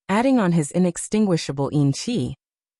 Adding on his inextinguishable yin qi,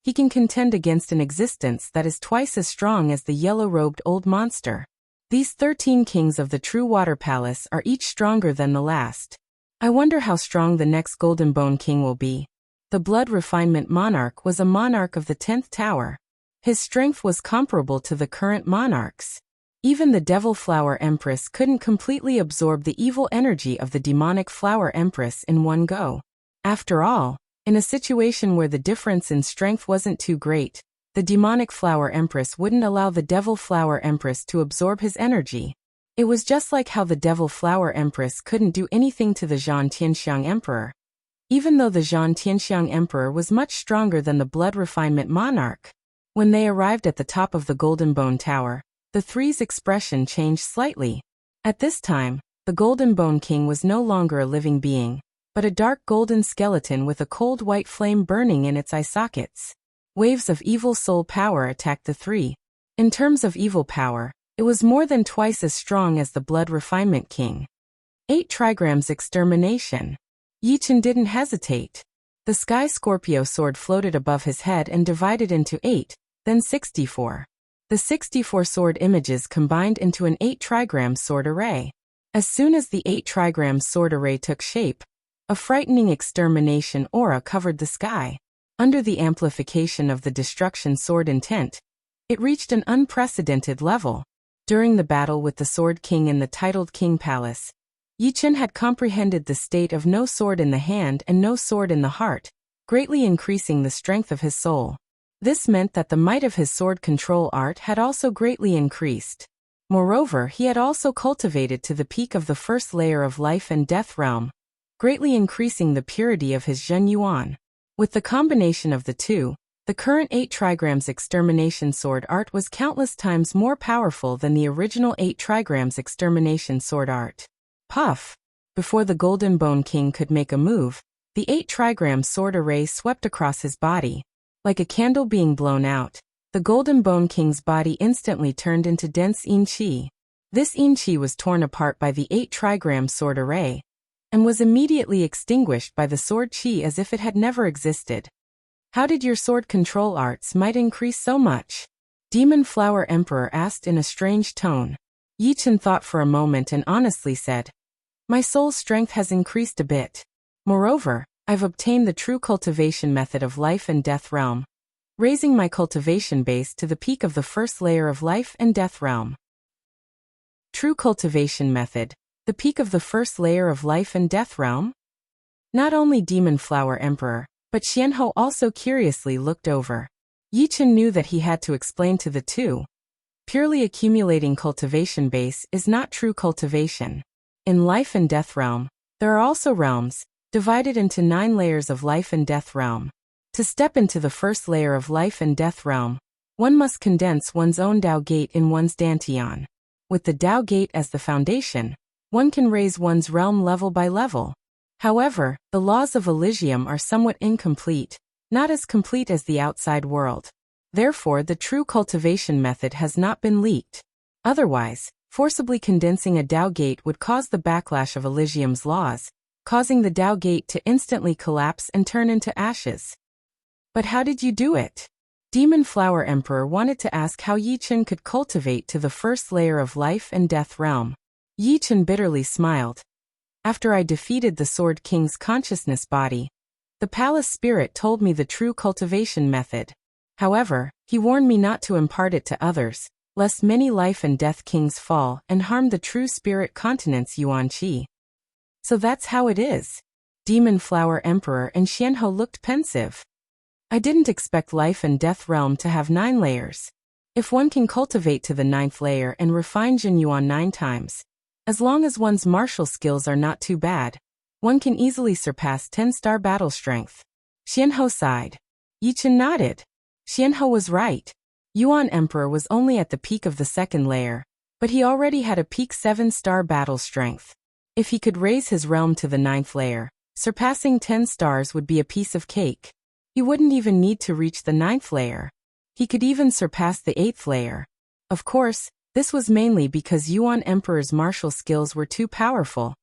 he can contend against an existence that is twice as strong as the yellow-robed old monster. These 13 kings of the True Water Palace are each stronger than the last. I wonder how strong the next Golden Bone King will be. The Blood Refinement Monarch was a monarch of the 10th tower. His strength was comparable to the current monarchs. Even the Devil Flower Empress couldn't completely absorb the evil energy of the Demonic Flower Empress in one go. After all, in a situation where the difference in strength wasn't too great, the Demonic Flower Empress wouldn't allow the Devil Flower Empress to absorb his energy. It was just like how the Devil Flower Empress couldn't do anything to the Zhan Tianxiang Emperor. Even though the Zhan Tianxiang Emperor was much stronger than the Blood Refinement Monarch. When they arrived at the top of the Golden Bone Tower, the three's expression changed slightly. At this time, the Golden Bone King was no longer a living being, but a dark golden skeleton with a cold white flame burning in its eye sockets. Waves of evil soul power attacked the three. In terms of evil power, it was more than twice as strong as the Blood Refinement King. 8 trigrams extermination. Yi Chun didn't hesitate. The Sky Scorpio sword floated above his head and divided into 8, then 64. The 64 sword images combined into an 8 trigram sword array. As soon as the 8 trigram sword array took shape, a frightening extermination aura covered the sky. Under the amplification of the destruction sword intent, it reached an unprecedented level. During the battle with the Sword King in the titled King Palace, Yi Chun had comprehended the state of no sword in the hand and no sword in the heart, greatly increasing the strength of his soul. This meant that the might of his sword control art had also greatly increased. Moreover, he had also cultivated to the peak of the first layer of life and death realm, greatly increasing the purity of his Zhen Yuan. With the combination of the two, the current 8 trigrams extermination sword art was countless times more powerful than the original 8 trigrams extermination sword art. Puff! Before the Golden Bone King could make a move, the 8 trigram sword array swept across his body. Like a candle being blown out, the Golden Bone King's body instantly turned into dense yin qi. This yin qi was torn apart by the 8 trigram sword array, and was immediately extinguished by the sword qi as if it had never existed. How did your sword control arts might increase so much? Demon Flower Emperor asked in a strange tone. Yi Chun thought for a moment and honestly said, "My soul's strength has increased a bit. Moreover, I've obtained the true cultivation method of life and death realm, raising my cultivation base to the peak of the first layer of life and death realm." True cultivation method, the peak of the first layer of life and death realm? Not only Demon Flower Emperor, but Xianhou also curiously looked over. Yi Chun knew that he had to explain to the two. Purely accumulating cultivation base is not true cultivation. In life and death realm, there are also realms, divided into 9 layers of life and death realm. To step into the first layer of life and death realm, one must condense one's own Dao Gate in one's Dantian. With the Dao Gate as the foundation, one can raise one's realm level by level. However, the laws of Elysium are somewhat incomplete, not as complete as the outside world. Therefore, the true cultivation method has not been leaked. Otherwise, forcibly condensing a Dao Gate would cause the backlash of Elysium's laws, causing the Dao Gate to instantly collapse and turn into ashes. But how did you do it? Demon Flower Emperor wanted to ask how Yi Chun could cultivate to the first layer of life and death realm. Yi Chun bitterly smiled. After I defeated the Sword King's consciousness body, the palace spirit told me the true cultivation method. However, he warned me not to impart it to others, lest many life and death kings fall and harm the true spirit continent's Yuan Qi. So that's how it is. Demon Flower Emperor and Xianhou looked pensive. I didn't expect life and death realm to have 9 layers. If one can cultivate to the 9th layer and refine Jin Yuan 9 times, As long as one's martial skills are not too bad, one can easily surpass 10-star battle strength. Xianhou sighed. Yi Chen nodded. Xianhou was right. Yuan Emperor was only at the peak of the second layer, but he already had a peak 7-star battle strength. If he could raise his realm to the 9th layer, surpassing 10 stars would be a piece of cake. He wouldn't even need to reach the 9th layer. He could even surpass the 8th layer. Of course, this was mainly because Yuan Emperor's martial skills were too powerful,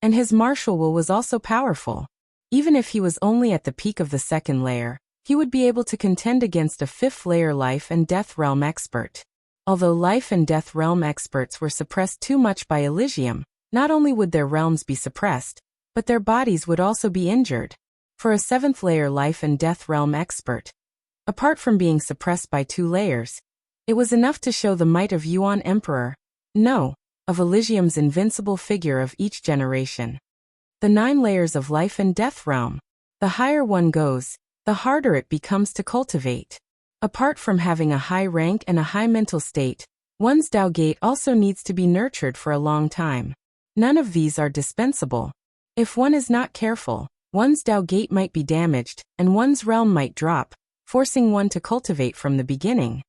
and his martial will was also powerful. Even if he was only at the peak of the 2nd layer, he would be able to contend against a 5th layer life and death realm expert. Although life and death realm experts were suppressed too much by Elysium, not only would their realms be suppressed, but their bodies would also be injured. For a 7th layer life and death realm expert, apart from being suppressed by 2 layers, it was enough to show the might of Yuan Emperor, no, of Elysium's invincible figure of each generation. The 9 layers of life and death realm. The higher one goes, the harder it becomes to cultivate. Apart from having a high rank and a high mental state, one's Dao Gate also needs to be nurtured for a long time. None of these are dispensable. If one is not careful, one's Dao Gate might be damaged, and one's realm might drop, forcing one to cultivate from the beginning.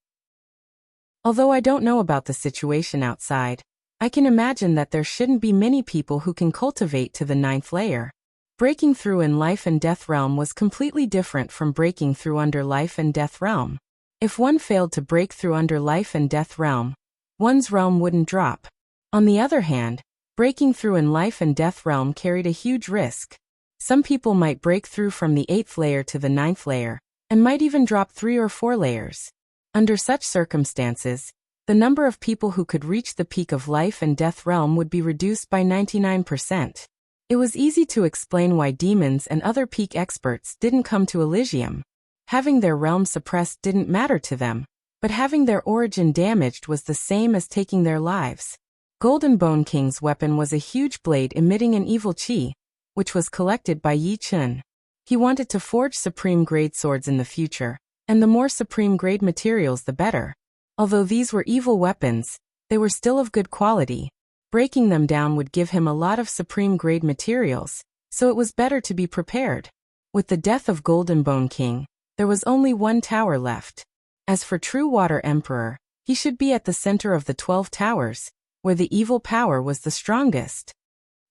Although I don't know about the situation outside, I can imagine that there shouldn't be many people who can cultivate to the 9th layer. Breaking through in life and death realm was completely different from breaking through under life and death realm. If one failed to break through under life and death realm, one's realm wouldn't drop. On the other hand, breaking through in life and death realm carried a huge risk. Some people might break through from the 8th layer to the 9th layer, and might even drop 3 or 4 layers. Under such circumstances, the number of people who could reach the peak of life and death realm would be reduced by 99%. It was easy to explain why demons and other peak experts didn't come to Elysium. Having their realm suppressed didn't matter to them, but having their origin damaged was the same as taking their lives. Golden Bone King's weapon was a huge blade emitting an evil qi, which was collected by Yi Chen. He wanted to forge supreme-grade swords in the future, and the more supreme-grade materials the better. Although these were evil weapons, they were still of good quality. Breaking them down would give him a lot of supreme-grade materials, so it was better to be prepared. With the death of Golden Bone King, there was only 1 tower left. As for True Water Emperor, he should be at the center of the 12 towers, where the evil power was the strongest.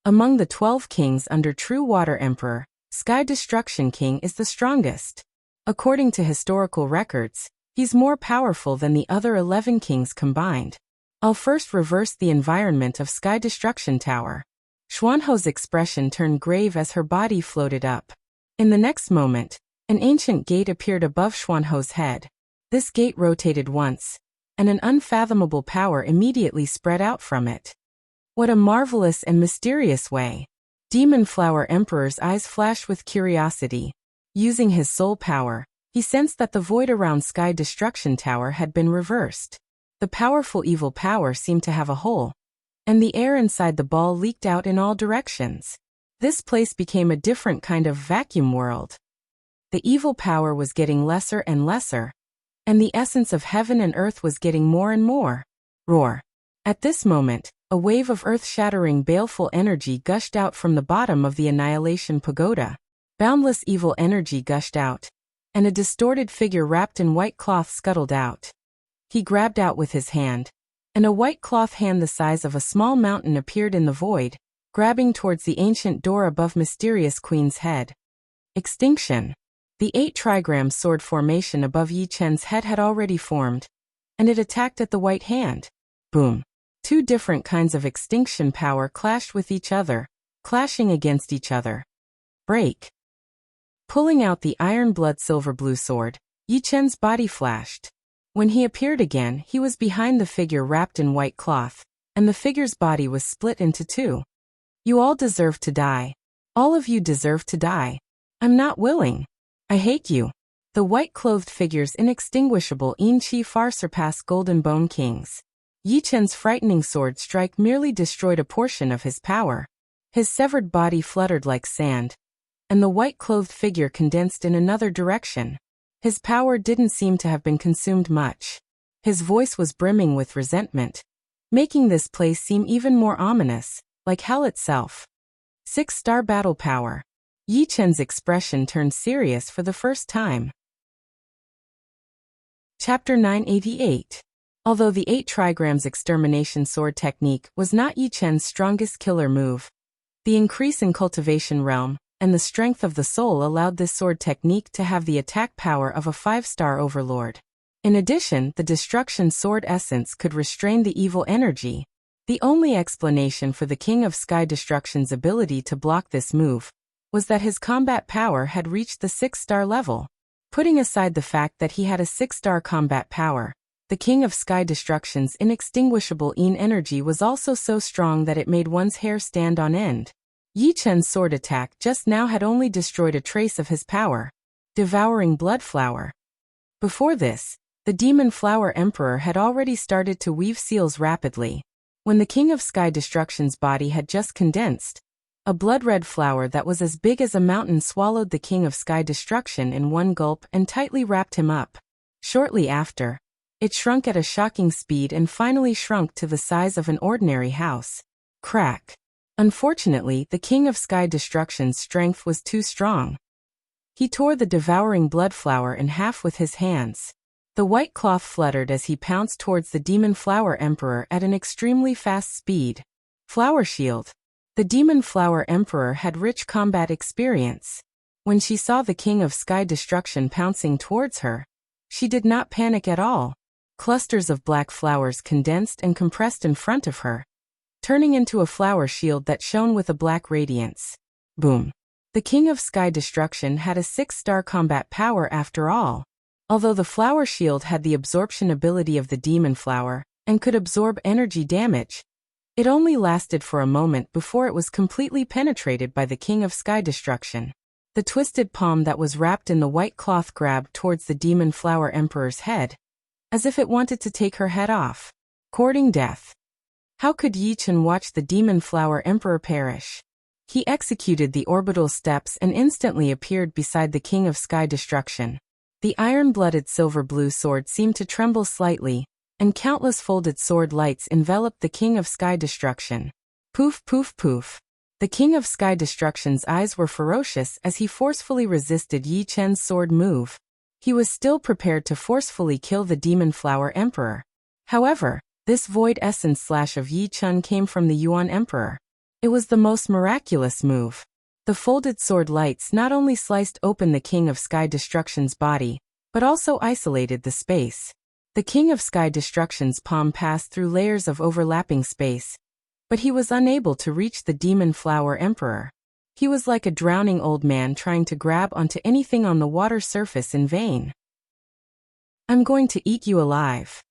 Among the 12 kings under True Water Emperor, Sky Destruction King is the strongest. According to historical records, he's more powerful than the other 11 kings combined. I'll first reverse the environment of Sky Destruction Tower. Xuanhou's expression turned grave as her body floated up. In the next moment, an ancient gate appeared above Xuanhou's head. This gate rotated once, and an unfathomable power immediately spread out from it. What a marvelous and mysterious way! Demon Flower Emperor's eyes flashed with curiosity. Using his soul power, he sensed that the void around Sky Destruction Tower had been reversed. The powerful evil power seemed to have a hole, and the air inside the ball leaked out in all directions. This place became a different kind of vacuum world. The evil power was getting lesser and lesser, and the essence of heaven and earth was getting more and more. Roar! At this moment, a wave of earth-shattering baleful energy gushed out from the bottom of the Annihilation Pagoda. Boundless evil energy gushed out, and a distorted figure wrapped in white cloth scuttled out. He grabbed out with his hand, and a white cloth hand the size of a small mountain appeared in the void, grabbing towards the ancient door above Mysterious Queen's head. Extinction. The 8 trigram sword formation above Yi Chen's head had already formed, and it attacked at the white hand. Boom. 2 different kinds of extinction power clashed with each other, clashing against each other. Break. Pulling out the iron blood silver blue sword, Yi Chen's body flashed. When he appeared again, he was behind the figure wrapped in white cloth, and the figure's body was split into 2. You all deserve to die. All of you deserve to die. I'm not willing. I hate you. The white-clothed figure's inextinguishable yin qi far surpassed Golden Bone King's. Yi Chen's frightening sword strike merely destroyed a portion of his power. His severed body fluttered like sand, and the white-clothed figure condensed in another direction. His power didn't seem to have been consumed much. His voice was brimming with resentment. making this place seem even more ominous, like hell itself. 6-star battle power. Yi Chen's expression turned serious for the first time. Chapter 988. Although the 8 trigrams extermination sword technique was not Yi Chen's strongest killer move, the increase in cultivation realm and the strength of the soul allowed this sword technique to have the attack power of a 5-star overlord. In addition, the destruction sword essence could restrain the evil energy. The only explanation for the King of Sky Destruction's ability to block this move was that his combat power had reached the 6-star level. Putting aside the fact that he had a 6-star combat power, the King of Sky Destruction's inextinguishable Yin energy was also so strong that it made one's hair stand on end. Yi Chen's sword attack just now had only destroyed a trace of his power, devouring blood flower. Before this, the Demon Flower Emperor had already started to weave seals rapidly. When the King of Sky Destruction's body had just condensed, a blood-red flower that was as big as a mountain swallowed the King of Sky Destruction in one gulp and tightly wrapped him up. Shortly after, it shrunk at a shocking speed and finally shrunk to the size of an ordinary house. Crack. Unfortunately, the King of Sky Destruction's strength was too strong. He tore the devouring blood flower in half with his hands. The white cloth fluttered as he pounced towards the Demon Flower Emperor at an extremely fast speed. Flower Shield. The Demon Flower Emperor had rich combat experience. When she saw the King of Sky Destruction pouncing towards her, she did not panic at all. Clusters of black flowers condensed and compressed in front of her, turning into a flower shield that shone with a black radiance. Boom. The King of Sky Destruction had a 6-star combat power after all. Although the flower shield had the absorption ability of the demon flower and could absorb energy damage, it only lasted for a moment before it was completely penetrated by the King of Sky Destruction. The twisted palm that was wrapped in the white cloth grabbed towards the Demon Flower Emperor's head, as if it wanted to take her head off. Courting death. How could Yi Chen watch the Demon Flower Emperor perish? He executed the orbital steps and instantly appeared beside the King of Sky Destruction. The iron-blooded silver-blue sword seemed to tremble slightly, and countless folded sword lights enveloped the King of Sky Destruction. Poof, poof, poof. The King of Sky Destruction's eyes were ferocious as he forcefully resisted Yi Chen's sword move. He was still prepared to forcefully kill the Demon Flower Emperor. However, this void essence slash of Yi Chen came from the Yuan Emperor. It was the most miraculous move. The folded sword lights not only sliced open the King of Sky Destruction's body, but also isolated the space. The King of Sky Destruction's palm passed through layers of overlapping space, but he was unable to reach the Demon Flower Emperor. He was like a drowning old man trying to grab onto anything on the water surface in vain. I'm going to eat you alive.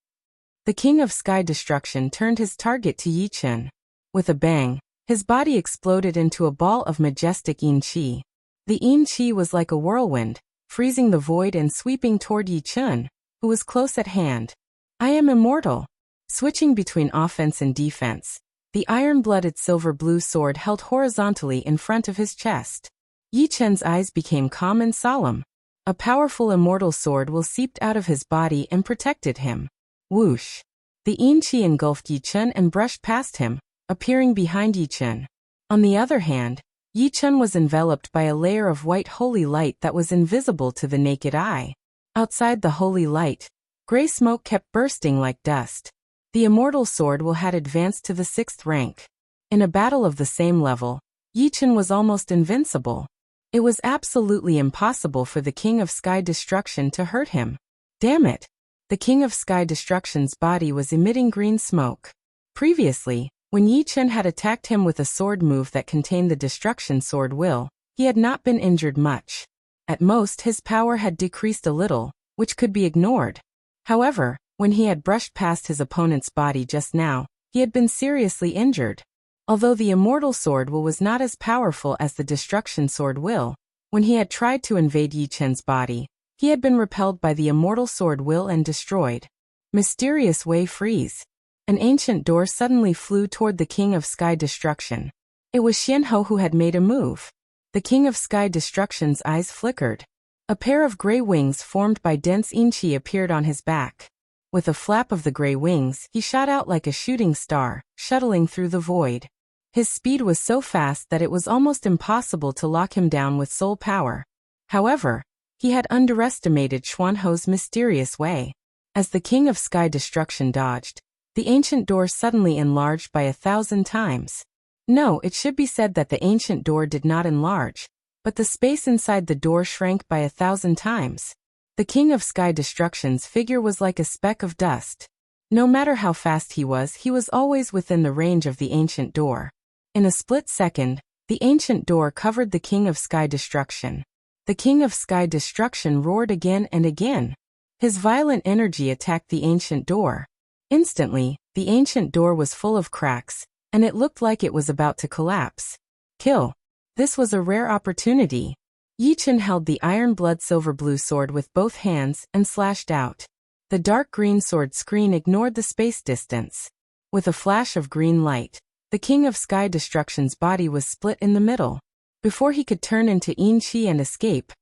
The King of Sky Destruction turned his target to Yi Chen. With a bang, his body exploded into a ball of majestic Yin Qi. The Yin Qi was like a whirlwind, freezing the void and sweeping toward Yi Chen, who was close at hand. I am immortal. Switching between offense and defense, the iron-blooded silver-blue sword held horizontally in front of his chest. Yi Chen's eyes became calm and solemn. A powerful immortal sword will seeped out of his body and protected him. Whoosh. The Yin Qi engulfed Yi Chen and brushed past him, appearing behind Yi Chen. On the other hand, Yi Chen was enveloped by a layer of white holy light that was invisible to the naked eye. Outside the holy light, gray smoke kept bursting like dust. The immortal sword had advanced to the 6th rank. In a battle of the same level, Yi Chen was almost invincible. It was absolutely impossible for the King of Sky Destruction to hurt him. Damn it! The King of Sky Destruction's body was emitting green smoke. Previously, when Yi Chen had attacked him with a sword move that contained the destruction sword will, he had not been injured much. At most his power had decreased a little, which could be ignored. However, when he had brushed past his opponent's body just now, he had been seriously injured. Although the immortal sword will was not as powerful as the destruction sword will, when he had tried to invade Yi Chen's body, he had been repelled by the immortal sword will and destroyed. Mysterious way freeze. An ancient door suddenly flew toward the King of Sky Destruction. It was Xianhou who had made a move. The King of Sky Destruction's eyes flickered. A pair of gray wings formed by dense Yin Qi appeared on his back. With a flap of the gray wings, he shot out like a shooting star, shuttling through the void. His speed was so fast that it was almost impossible to lock him down with soul power. However, he had underestimated Xuanho's mysterious way. As the King of Sky Destruction dodged, the ancient door suddenly enlarged by 1,000 times. No, it should be said that the ancient door did not enlarge, but the space inside the door shrank by 1,000 times. The King of Sky Destruction's figure was like a speck of dust. No matter how fast he was always within the range of the ancient door. In a split second, the ancient door covered the King of Sky Destruction. The King of Sky Destruction roared again and again. His violent energy attacked the ancient door. Instantly, the ancient door was full of cracks, and it looked like it was about to collapse. Kill. This was a rare opportunity. Yi Chen held the iron blood silver blue sword with both hands and slashed out. The dark green sword screen ignored the space distance. With a flash of green light, the King of Sky Destruction's body was split in the middle. Before he could turn into Yin Qi and escape,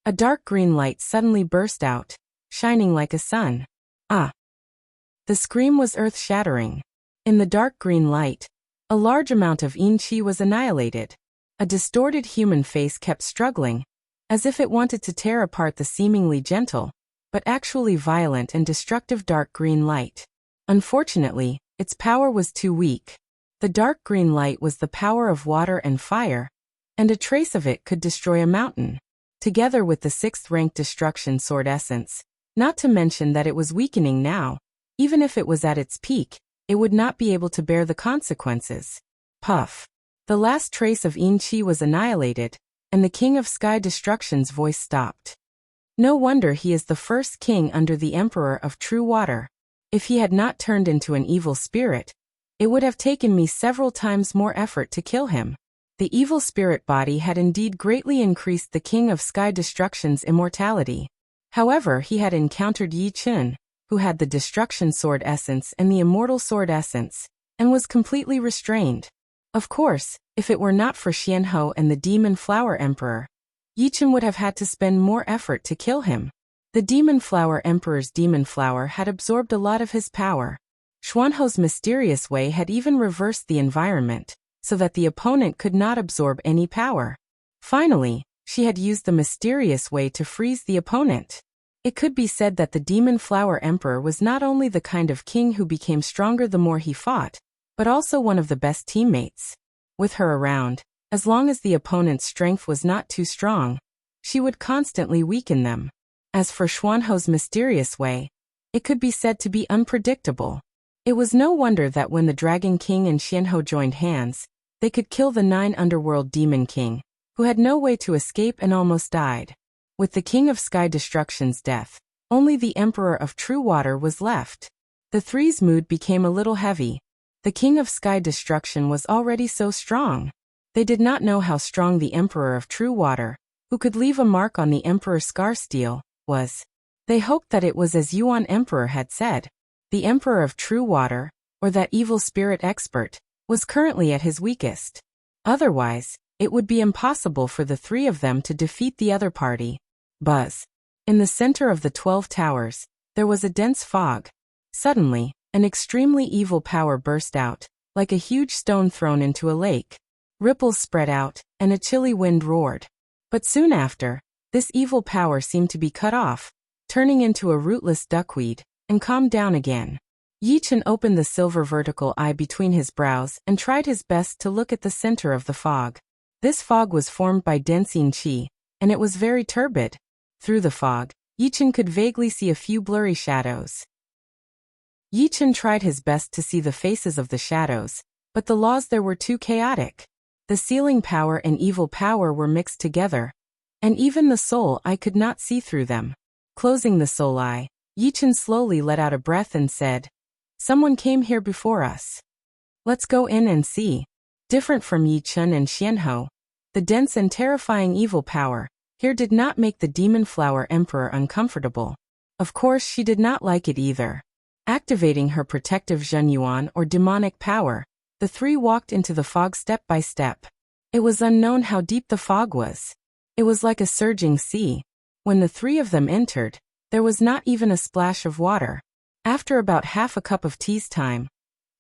a dark green light suddenly burst out, shining like a sun. Ah! The scream was earth-shattering. In the dark green light, a large amount of Yin Qi was annihilated. A distorted human face kept struggling, as if it wanted to tear apart the seemingly gentle, but actually violent and destructive dark green light. Unfortunately, its power was too weak. The dark green light was the power of water and fire, and a trace of it could destroy a mountain. Together with the 6th-rank destruction sword essence, not to mention that it was weakening now, even if it was at its peak, it would not be able to bear the consequences. Puff. The last trace of Yin Qi was annihilated, and the King of Sky Destruction's voice stopped. No wonder he is the first king under the Emperor of True Water. If he had not turned into an evil spirit, it would have taken me several times more effort to kill him. The evil spirit body had indeed greatly increased the King of Sky Destruction's immortality. However, he had encountered Yi Chen, who had the Destruction Sword Essence and the Immortal Sword Essence, and was completely restrained. Of course, if it were not for Xianhou and the Demon Flower Emperor, Yi Chen would have had to spend more effort to kill him. The Demon Flower Emperor's Demon Flower had absorbed a lot of his power. Xuanhou's mysterious way had even reversed the environment, so that the opponent could not absorb any power. Finally, she had used the mysterious way to freeze the opponent. It could be said that the Demon Flower Emperor was not only the kind of king who became stronger the more he fought, but also one of the best teammates. With her around, as long as the opponent's strength was not too strong, she would constantly weaken them. As for Xuanhou's mysterious way, it could be said to be unpredictable. It was no wonder that when the Dragon King and Xianhou joined hands, they could kill the 9 Underworld Demon King, who had no way to escape and almost died. With the King of Sky Destruction's death, only the Emperor of True Water was left. The three's mood became a little heavy. The King of Sky Destruction was already so strong. They did not know how strong the Emperor of True Water, who could leave a mark on the Emperor Scarsteel, was. They hoped that it was as Yuan Emperor had said. The Emperor of True Water, or that evil spirit expert, was currently at his weakest. Otherwise, it would be impossible for the 3 of them to defeat the other party. Buzz. In the center of the 12 towers, there was a dense fog. Suddenly, an extremely evil power burst out, like a huge stone thrown into a lake. Ripples spread out, and a chilly wind roared. But soon after, this evil power seemed to be cut off, turning into a rootless duckweed, and calmed down again. Yi Chen opened the silver vertical eye between his brows and tried his best to look at the center of the fog. This fog was formed by dense Yin Qi, and it was very turbid. Through the fog, Yi Chen could vaguely see a few blurry shadows. Yi Chen tried his best to see the faces of the shadows, but the laws there were too chaotic. The sealing power and evil power were mixed together, and even the soul eye could not see through them. Closing the soul eye, Yi Chen slowly let out a breath and said, "Someone came here before us. Let's go in and see." Different from Yi Chen and Xianhou, the dense and terrifying evil power here did not make the Demon Flower Emperor uncomfortable. Of course, she did not like it either. Activating her protective Zhenyuan or demonic power, the 3 walked into the fog step by step. It was unknown how deep the fog was. It was like a surging sea. When the 3 of them entered, there was not even a splash of water. After about half a cup of tea's time,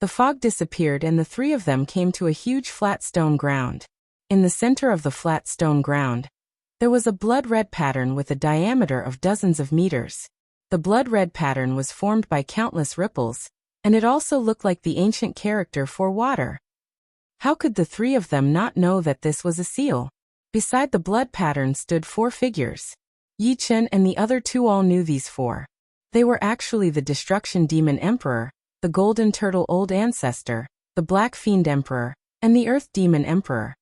the fog disappeared and the three of them came to a huge flat stone ground. In the center of the flat stone ground, there was a blood-red pattern with a diameter of dozens of meters. The blood-red pattern was formed by countless ripples, and it also looked like the ancient character for water. How could the three of them not know that this was a seal? Beside the blood pattern stood 4 figures. Yi Chen and the other 2 all knew these 4. They were actually the Destruction Demon Emperor, the Golden Turtle Old Ancestor, the Black Fiend Emperor, and the Earth Demon Emperor.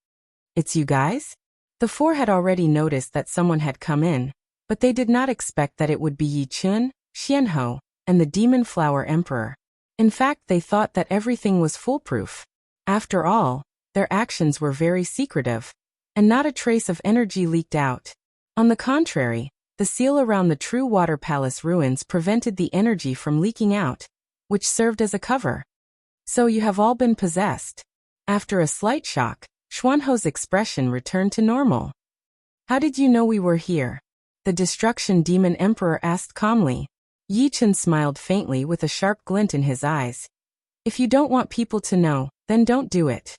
It's you guys? The 4 had already noticed that someone had come in, but they did not expect that it would be Yi Chen, Xianhou, and the Demon Flower Emperor. In fact, they thought that everything was foolproof. After all, their actions were very secretive, and not a trace of energy leaked out. On the contrary, the seal around the True Water Palace ruins prevented the energy from leaking out, which served as a cover. So you have all been possessed. After a slight shock, Xuanhou's expression returned to normal. How did you know we were here? The Destruction Demon Emperor asked calmly. Yi Chen smiled faintly with a sharp glint in his eyes. If you don't want people to know, then don't do it.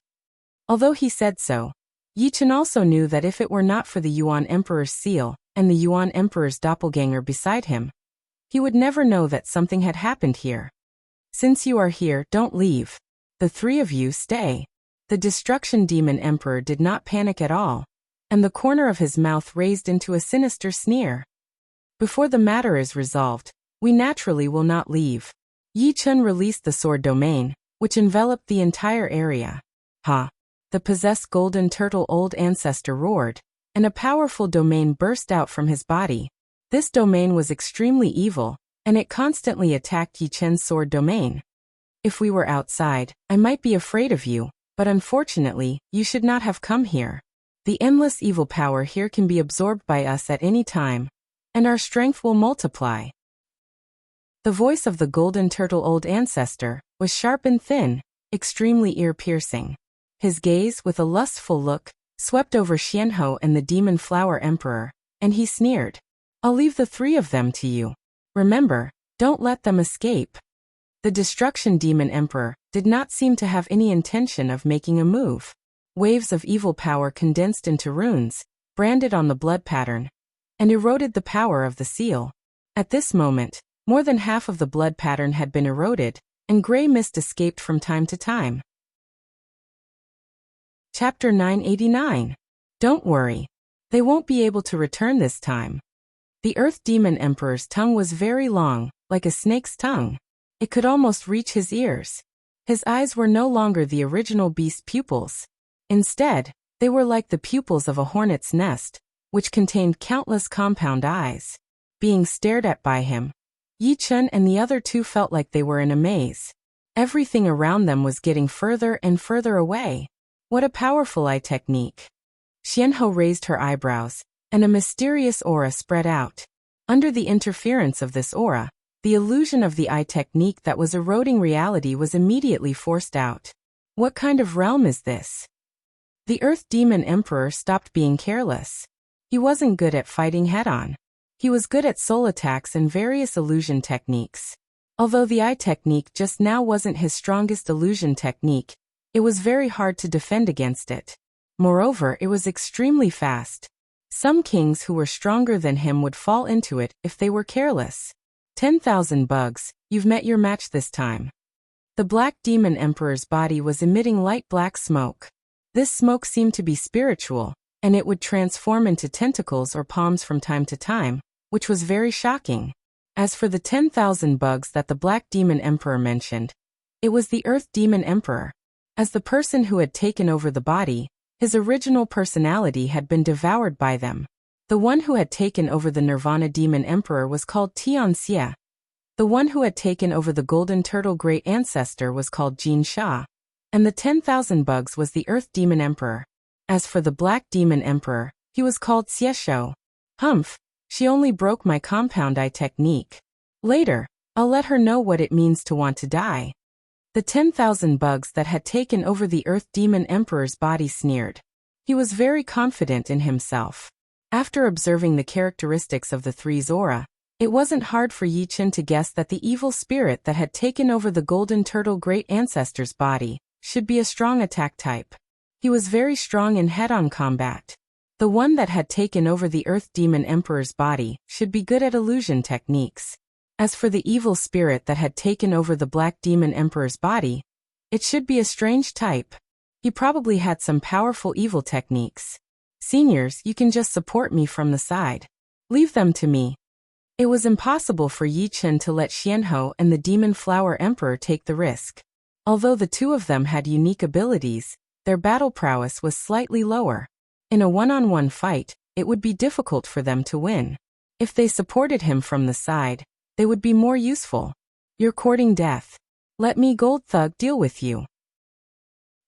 Although he said so, Yi Chen also knew that if it were not for the Yuan Emperor's seal and the Yuan Emperor's doppelganger beside him, he would never know that something had happened here. Since you are here, don't leave. The 3 of you stay. The Destruction Demon Emperor did not panic at all, and the corner of his mouth raised into a sinister sneer. Before the matter is resolved, we naturally will not leave. Yi Chen released the sword domain, which enveloped the entire area. Ha! The possessed Golden Turtle Old Ancestor roared, and a powerful domain burst out from his body. This domain was extremely evil, and it constantly attacked Yi Chen's sword domain. If we were outside, I might be afraid of you, but unfortunately, you should not have come here. The endless evil power here can be absorbed by us at any time, and our strength will multiply. The voice of the Golden Turtle Old Ancestor was sharp and thin, extremely ear-piercing. His gaze, with a lustful look, swept over Xianhou and the Demon Flower Emperor, and he sneered. I'll leave the 3 of them to you. Remember, don't let them escape. The Destruction Demon Emperor did not seem to have any intention of making a move. Waves of evil power condensed into runes, branded on the blood pattern, and eroded the power of the seal. At this moment, more than half of the blood pattern had been eroded, and gray mist escaped from time to time. Chapter 989. Don't worry. They won't be able to return this time. The Earth Demon Emperor's tongue was very long, like a snake's tongue. It could almost reach his ears. His eyes were no longer the original beast pupils. Instead, they were like the pupils of a hornet's nest, which contained countless compound eyes. Being stared at by him, Yi Chen and the other 2 felt like they were in a maze. Everything around them was getting further and further away. What a powerful eye technique. Xianhou raised her eyebrows, and a mysterious aura spread out. Under the interference of this aura, the illusion of the eye technique that was eroding reality was immediately forced out. What kind of realm is this? The Earth Demon Emperor stopped being careless. He wasn't good at fighting head-on. He was good at soul attacks and various illusion techniques. Although the eye technique just now wasn't his strongest illusion technique, it was very hard to defend against it. Moreover, it was extremely fast. Some kings who were stronger than him would fall into it if they were careless. 10,000 bugs, you've met your match this time. The Black Demon Emperor's body was emitting light black smoke. This smoke seemed to be spiritual, and it would transform into tentacles or palms from time to time, which was very shocking. As for the 10,000 bugs that the Black Demon Emperor mentioned, it was the Earth Demon Emperor. As the person who had taken over the body, his original personality had been devoured by them. The one who had taken over the Nirvana Demon Emperor was called Tian Xie. The one who had taken over the Golden Turtle Great Ancestor was called Jin Sha. And the 10,000 bugs was the Earth Demon Emperor. As for the Black Demon Emperor, he was called Xieshou. Humph, she only broke my compound eye technique. Later, I'll let her know what it means to want to die. The 10,000 bugs that had taken over the Earth Demon Emperor's body sneered. He was very confident in himself. After observing the characteristics of the 3's aura, It wasn't hard for Yi Chen to guess that the evil spirit that had taken over the golden turtle great ancestor's body should be a strong attack type. He was very strong in head-on combat. The one that had taken over the Earth Demon Emperor's body should be good at illusion techniques. As for the evil spirit that had taken over the Black Demon Emperor's body, it should be a strange type. He probably had some powerful evil techniques. Seniors, you can just support me from the side. Leave them to me. It was impossible for Yi Chen to let Xianhou and the Demon Flower Emperor take the risk. Although the two of them had unique abilities, their battle prowess was slightly lower. In a one-on-one fight, it would be difficult for them to win. If they supported him from the side, they would be more useful. You're courting death. Let me, Gold Thug, deal with you.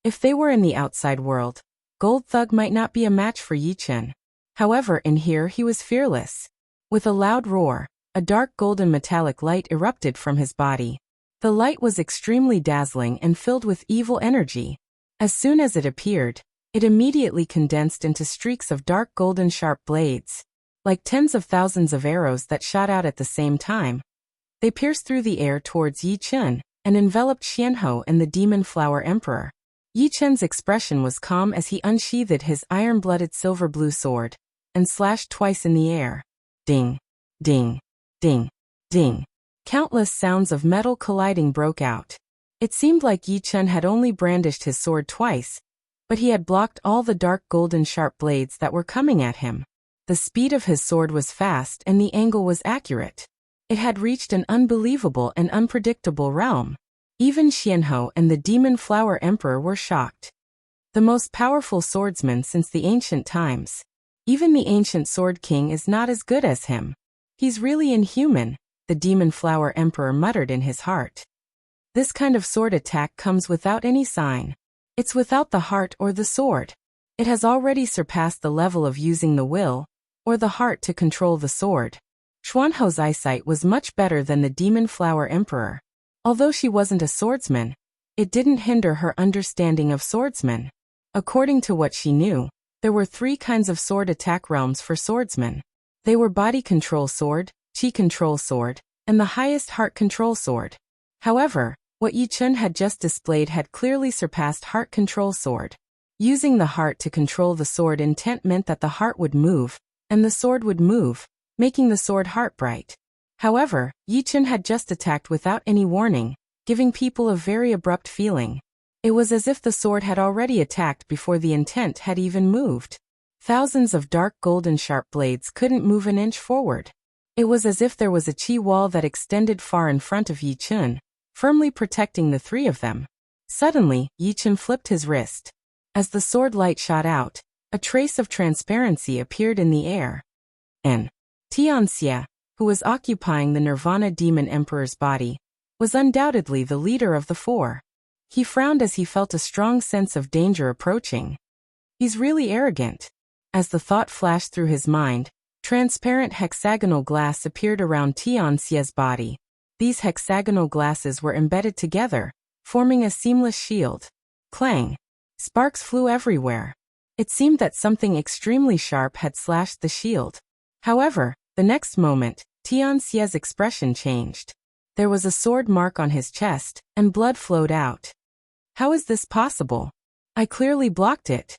If they were in the outside world, Gold Thug might not be a match for Yi Chen. However, in here he was fearless. With a loud roar, a dark golden metallic light erupted from his body. The light was extremely dazzling and filled with evil energy. As soon as it appeared, it immediately condensed into streaks of dark golden sharp blades. Like tens of thousands of arrows that shot out at the same time, they pierced through the air towards Yi Chen and enveloped Xianhou and the Demon Flower Emperor. Yi Chen's expression was calm as he unsheathed his iron-blooded silver-blue sword and slashed twice in the air. Ding, ding, ding, ding. Countless sounds of metal colliding broke out. It seemed like Yi Chen had only brandished his sword twice, but he had blocked all the dark golden sharp blades that were coming at him. The speed of his sword was fast and the angle was accurate. It had reached an unbelievable and unpredictable realm. Even Xianhou and the Demon Flower Emperor were shocked. The most powerful swordsman since the ancient times. Even the ancient Sword King is not as good as him. He's really inhuman, the Demon Flower Emperor muttered in his heart. This kind of sword attack comes without any sign. It's without the heart or the sword. It has already surpassed the level of using the will, or the heart to control the sword. Xuanhou's eyesight was much better than the Demon Flower Emperor. Although she wasn't a swordsman, it didn't hinder her understanding of swordsmen. According to what she knew, there were 3 kinds of sword attack realms for swordsmen. They were body control sword, chi control sword, and the highest heart control sword. However, what Yi Chen had just displayed had clearly surpassed heart control sword. Using the heart to control the sword intent meant that the heart would move, and the sword would move, making the sword heart bright. However, Yi Chen had just attacked without any warning, giving people a very abrupt feeling. It was as if the sword had already attacked before the intent had even moved. Thousands of dark golden sharp blades couldn't move an inch forward. It was as if there was a chi wall that extended far in front of Yi Chen, firmly protecting the 3 of them. Suddenly, Yi Chen flipped his wrist. As the sword light shot out, a trace of transparency appeared in the air. Tianxia, who was occupying the Nirvana Demon Emperor's body, was undoubtedly the leader of the 4. He frowned as he felt a strong sense of danger approaching. He's really arrogant. As the thought flashed through his mind, transparent hexagonal glass appeared around Tianxia's body. These hexagonal glasses were embedded together, forming a seamless shield. Clang! Sparks flew everywhere. It seemed that something extremely sharp had slashed the shield. However, the next moment, Tianxia's expression changed. There was a sword mark on his chest, and blood flowed out. How is this possible? I clearly blocked it.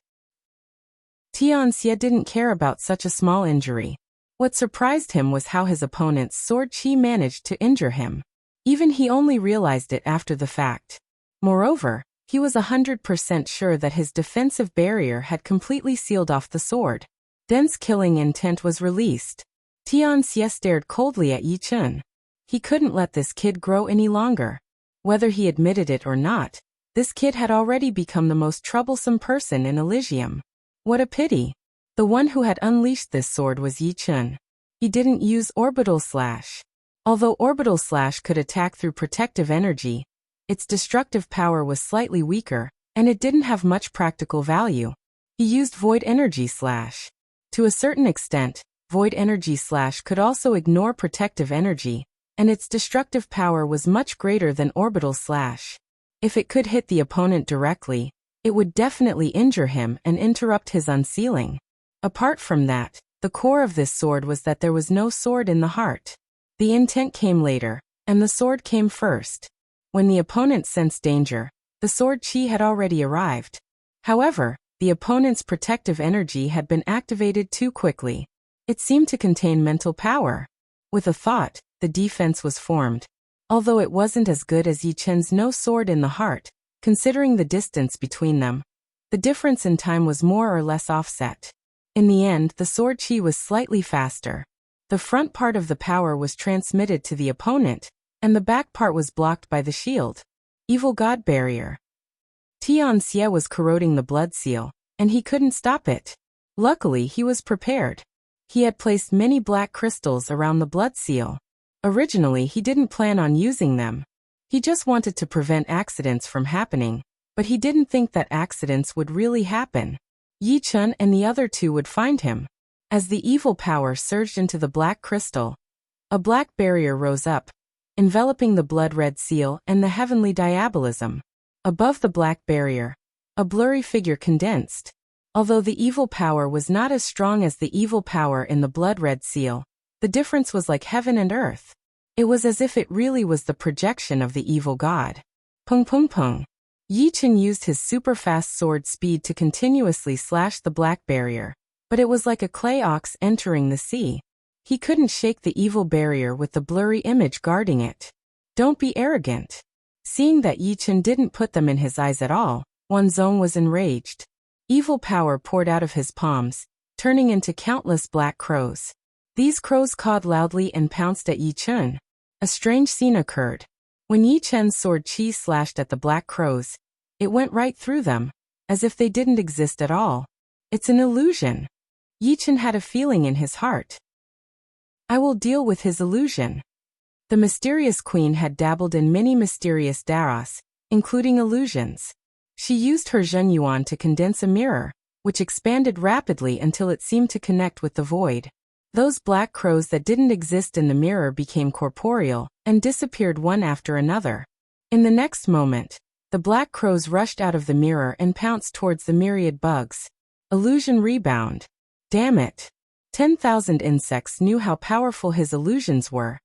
Tianxia didn't care about such a small injury. What surprised him was how his opponent's sword chi managed to injure him. Even he only realized it after the fact. Moreover, he was 100% sure that his defensive barrier had completely sealed off the sword. Dense killing intent was released. Tianxia stared coldly at Yi Chen. He couldn't let this kid grow any longer. Whether he admitted it or not, this kid had already become the most troublesome person in Elysium. What a pity. The one who had unleashed this sword was Yi Chen. He didn't use Orbital Slash. Although Orbital Slash could attack through protective energy, its destructive power was slightly weaker, and it didn't have much practical value. He used Void Energy Slash. To a certain extent, Void Energy Slash could also ignore protective energy, and its destructive power was much greater than Orbital Slash. If it could hit the opponent directly, it would definitely injure him and interrupt his unsealing. Apart from that, the core of this sword was that there was no sword in the heart. The intent came later, and the sword came first. When the opponent sensed danger, the sword chi had already arrived. However, the opponent's protective energy had been activated too quickly. It seemed to contain mental power. With a thought, the defense was formed. Although it wasn't as good as Yi Chen's no sword in the heart, considering the distance between them, the difference in time was more or less offset. In the end, the sword chi was slightly faster. The front part of the power was transmitted to the opponent, and the back part was blocked by the shield. Evil God Barrier. Tian Xie was corroding the blood seal, and he couldn't stop it. Luckily, he was prepared. He had placed many black crystals around the blood seal. Originally, he didn't plan on using them. He just wanted to prevent accidents from happening, but he didn't think that accidents would really happen. Yi Chen and the other two would find him. As the evil power surged into the black crystal, a black barrier rose up, enveloping the blood-red seal and the heavenly diabolism. Above the black barrier, a blurry figure condensed. Although the evil power was not as strong as the evil power in the blood-red seal, the difference was like heaven and earth. It was as if it really was the projection of the evil god. Pung pung pung. Yi Chen used his super-fast sword speed to continuously slash the black barrier, but it was like a clay ox entering the sea. He couldn't shake the evil barrier with the blurry image guarding it. Don't be arrogant. Seeing that Yi Chen didn't put them in his eyes at all, Wanzhong was enraged. Evil power poured out of his palms, turning into countless black crows. These crows cawed loudly and pounced at Yi Chen. A strange scene occurred. When Yi Chen's sword chi slashed at the black crows, it went right through them, as if they didn't exist at all. It's an illusion. Yi Chen had a feeling in his heart. I will deal with his illusion. The mysterious queen had dabbled in many mysterious daras, including illusions. She used her Zhenyuan to condense a mirror, which expanded rapidly until it seemed to connect with the void. Those black crows that didn't exist in the mirror became corporeal and disappeared one after another. In the next moment, the black crows rushed out of the mirror and pounced towards the myriad bugs. Illusion rebound. Damn it. 10,000 insects knew how powerful his illusions were,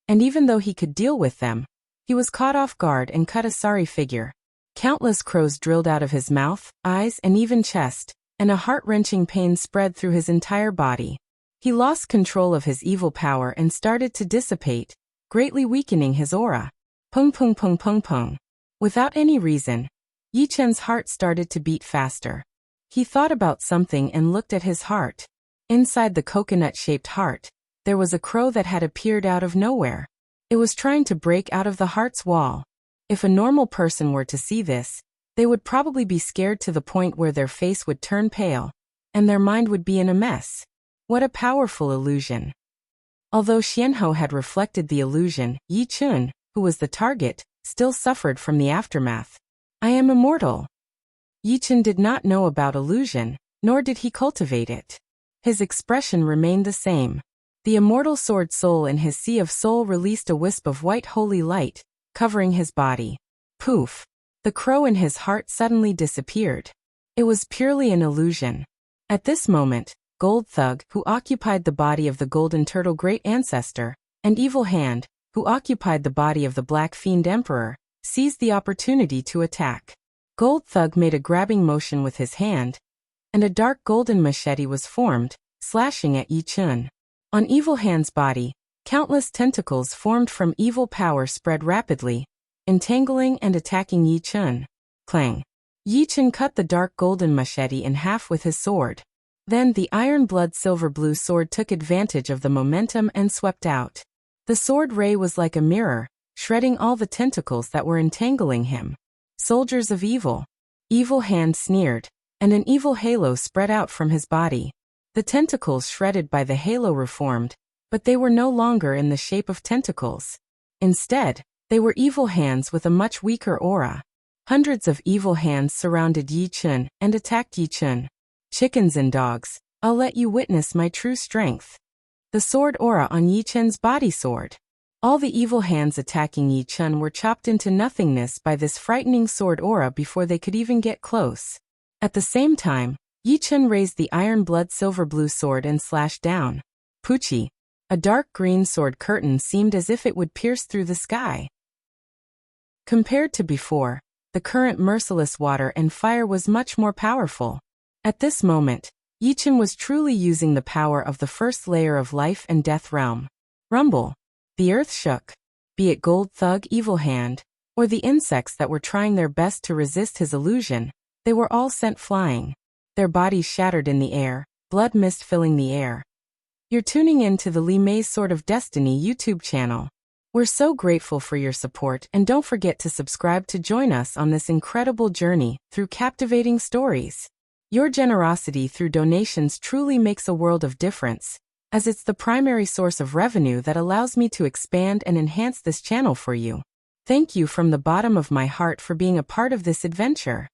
and even though he could deal with them, he was caught off guard and cut a sorry figure. Countless crows drilled out of his mouth, eyes, and even chest, and a heart-wrenching pain spread through his entire body. He lost control of his evil power and started to dissipate, greatly weakening his aura. Pung pung pung pung pung. Without any reason, Yi Chen's heart started to beat faster. He thought about something and looked at his heart. Inside the coconut-shaped heart, there was a crow that had appeared out of nowhere. It was trying to break out of the heart's wall. If a normal person were to see this, they would probably be scared to the point where their face would turn pale, and their mind would be in a mess. What a powerful illusion. Although Xianhou had reflected the illusion, Yi Chen, who was the target, still suffered from the aftermath. I am immortal. Yi Chen did not know about illusion, nor did he cultivate it. His expression remained the same. The immortal sword soul in his sea of soul released a wisp of white holy light, covering his body. Poof! The crow in his heart suddenly disappeared. It was purely an illusion. At this moment, Gold Thug, who occupied the body of the Golden Turtle Great Ancestor, and Evil Hand, who occupied the body of the Black Fiend Emperor, seized the opportunity to attack. Gold Thug made a grabbing motion with his hand, and a dark golden machete was formed, slashing at Yi Chen. On Evil Hand's body, countless tentacles formed from evil power spread rapidly, entangling and attacking Yi Chen. Clang! Yi Chen cut the dark golden machete in half with his sword. Then the iron blood silver blue sword took advantage of the momentum and swept out. The sword ray was like a mirror, shredding all the tentacles that were entangling him. Soldiers of evil. Evil Hand sneered, and an evil halo spread out from his body. The tentacles shredded by the halo reformed, but they were no longer in the shape of tentacles. Instead, they were evil hands with a much weaker aura. Hundreds of evil hands surrounded Yi Chen and attacked Yi Chen. Chickens and dogs, I'll let you witness my true strength. The sword aura on Yi Chen's body soared. All the evil hands attacking Yi Chen were chopped into nothingness by this frightening sword aura before they could even get close. At the same time, Yi Chen raised the iron blood silver blue sword and slashed down. Poochie! A dark green sword curtain seemed as if it would pierce through the sky. Compared to before, the current merciless water and fire was much more powerful. At this moment, Yichen was truly using the power of the first layer of life and death realm. Rumble. The earth shook. Be it Gold Thug Evil Hand, or the insects that were trying their best to resist his illusion, they were all sent flying. Their bodies shattered in the air, blood mist filling the air. You're tuning in to the Li Mei's Sword of Destiny YouTube channel. We're so grateful for your support, and don't forget to subscribe to join us on this incredible journey through captivating stories. Your generosity through donations truly makes a world of difference, as it's the primary source of revenue that allows me to expand and enhance this channel for you. Thank you from the bottom of my heart for being a part of this adventure.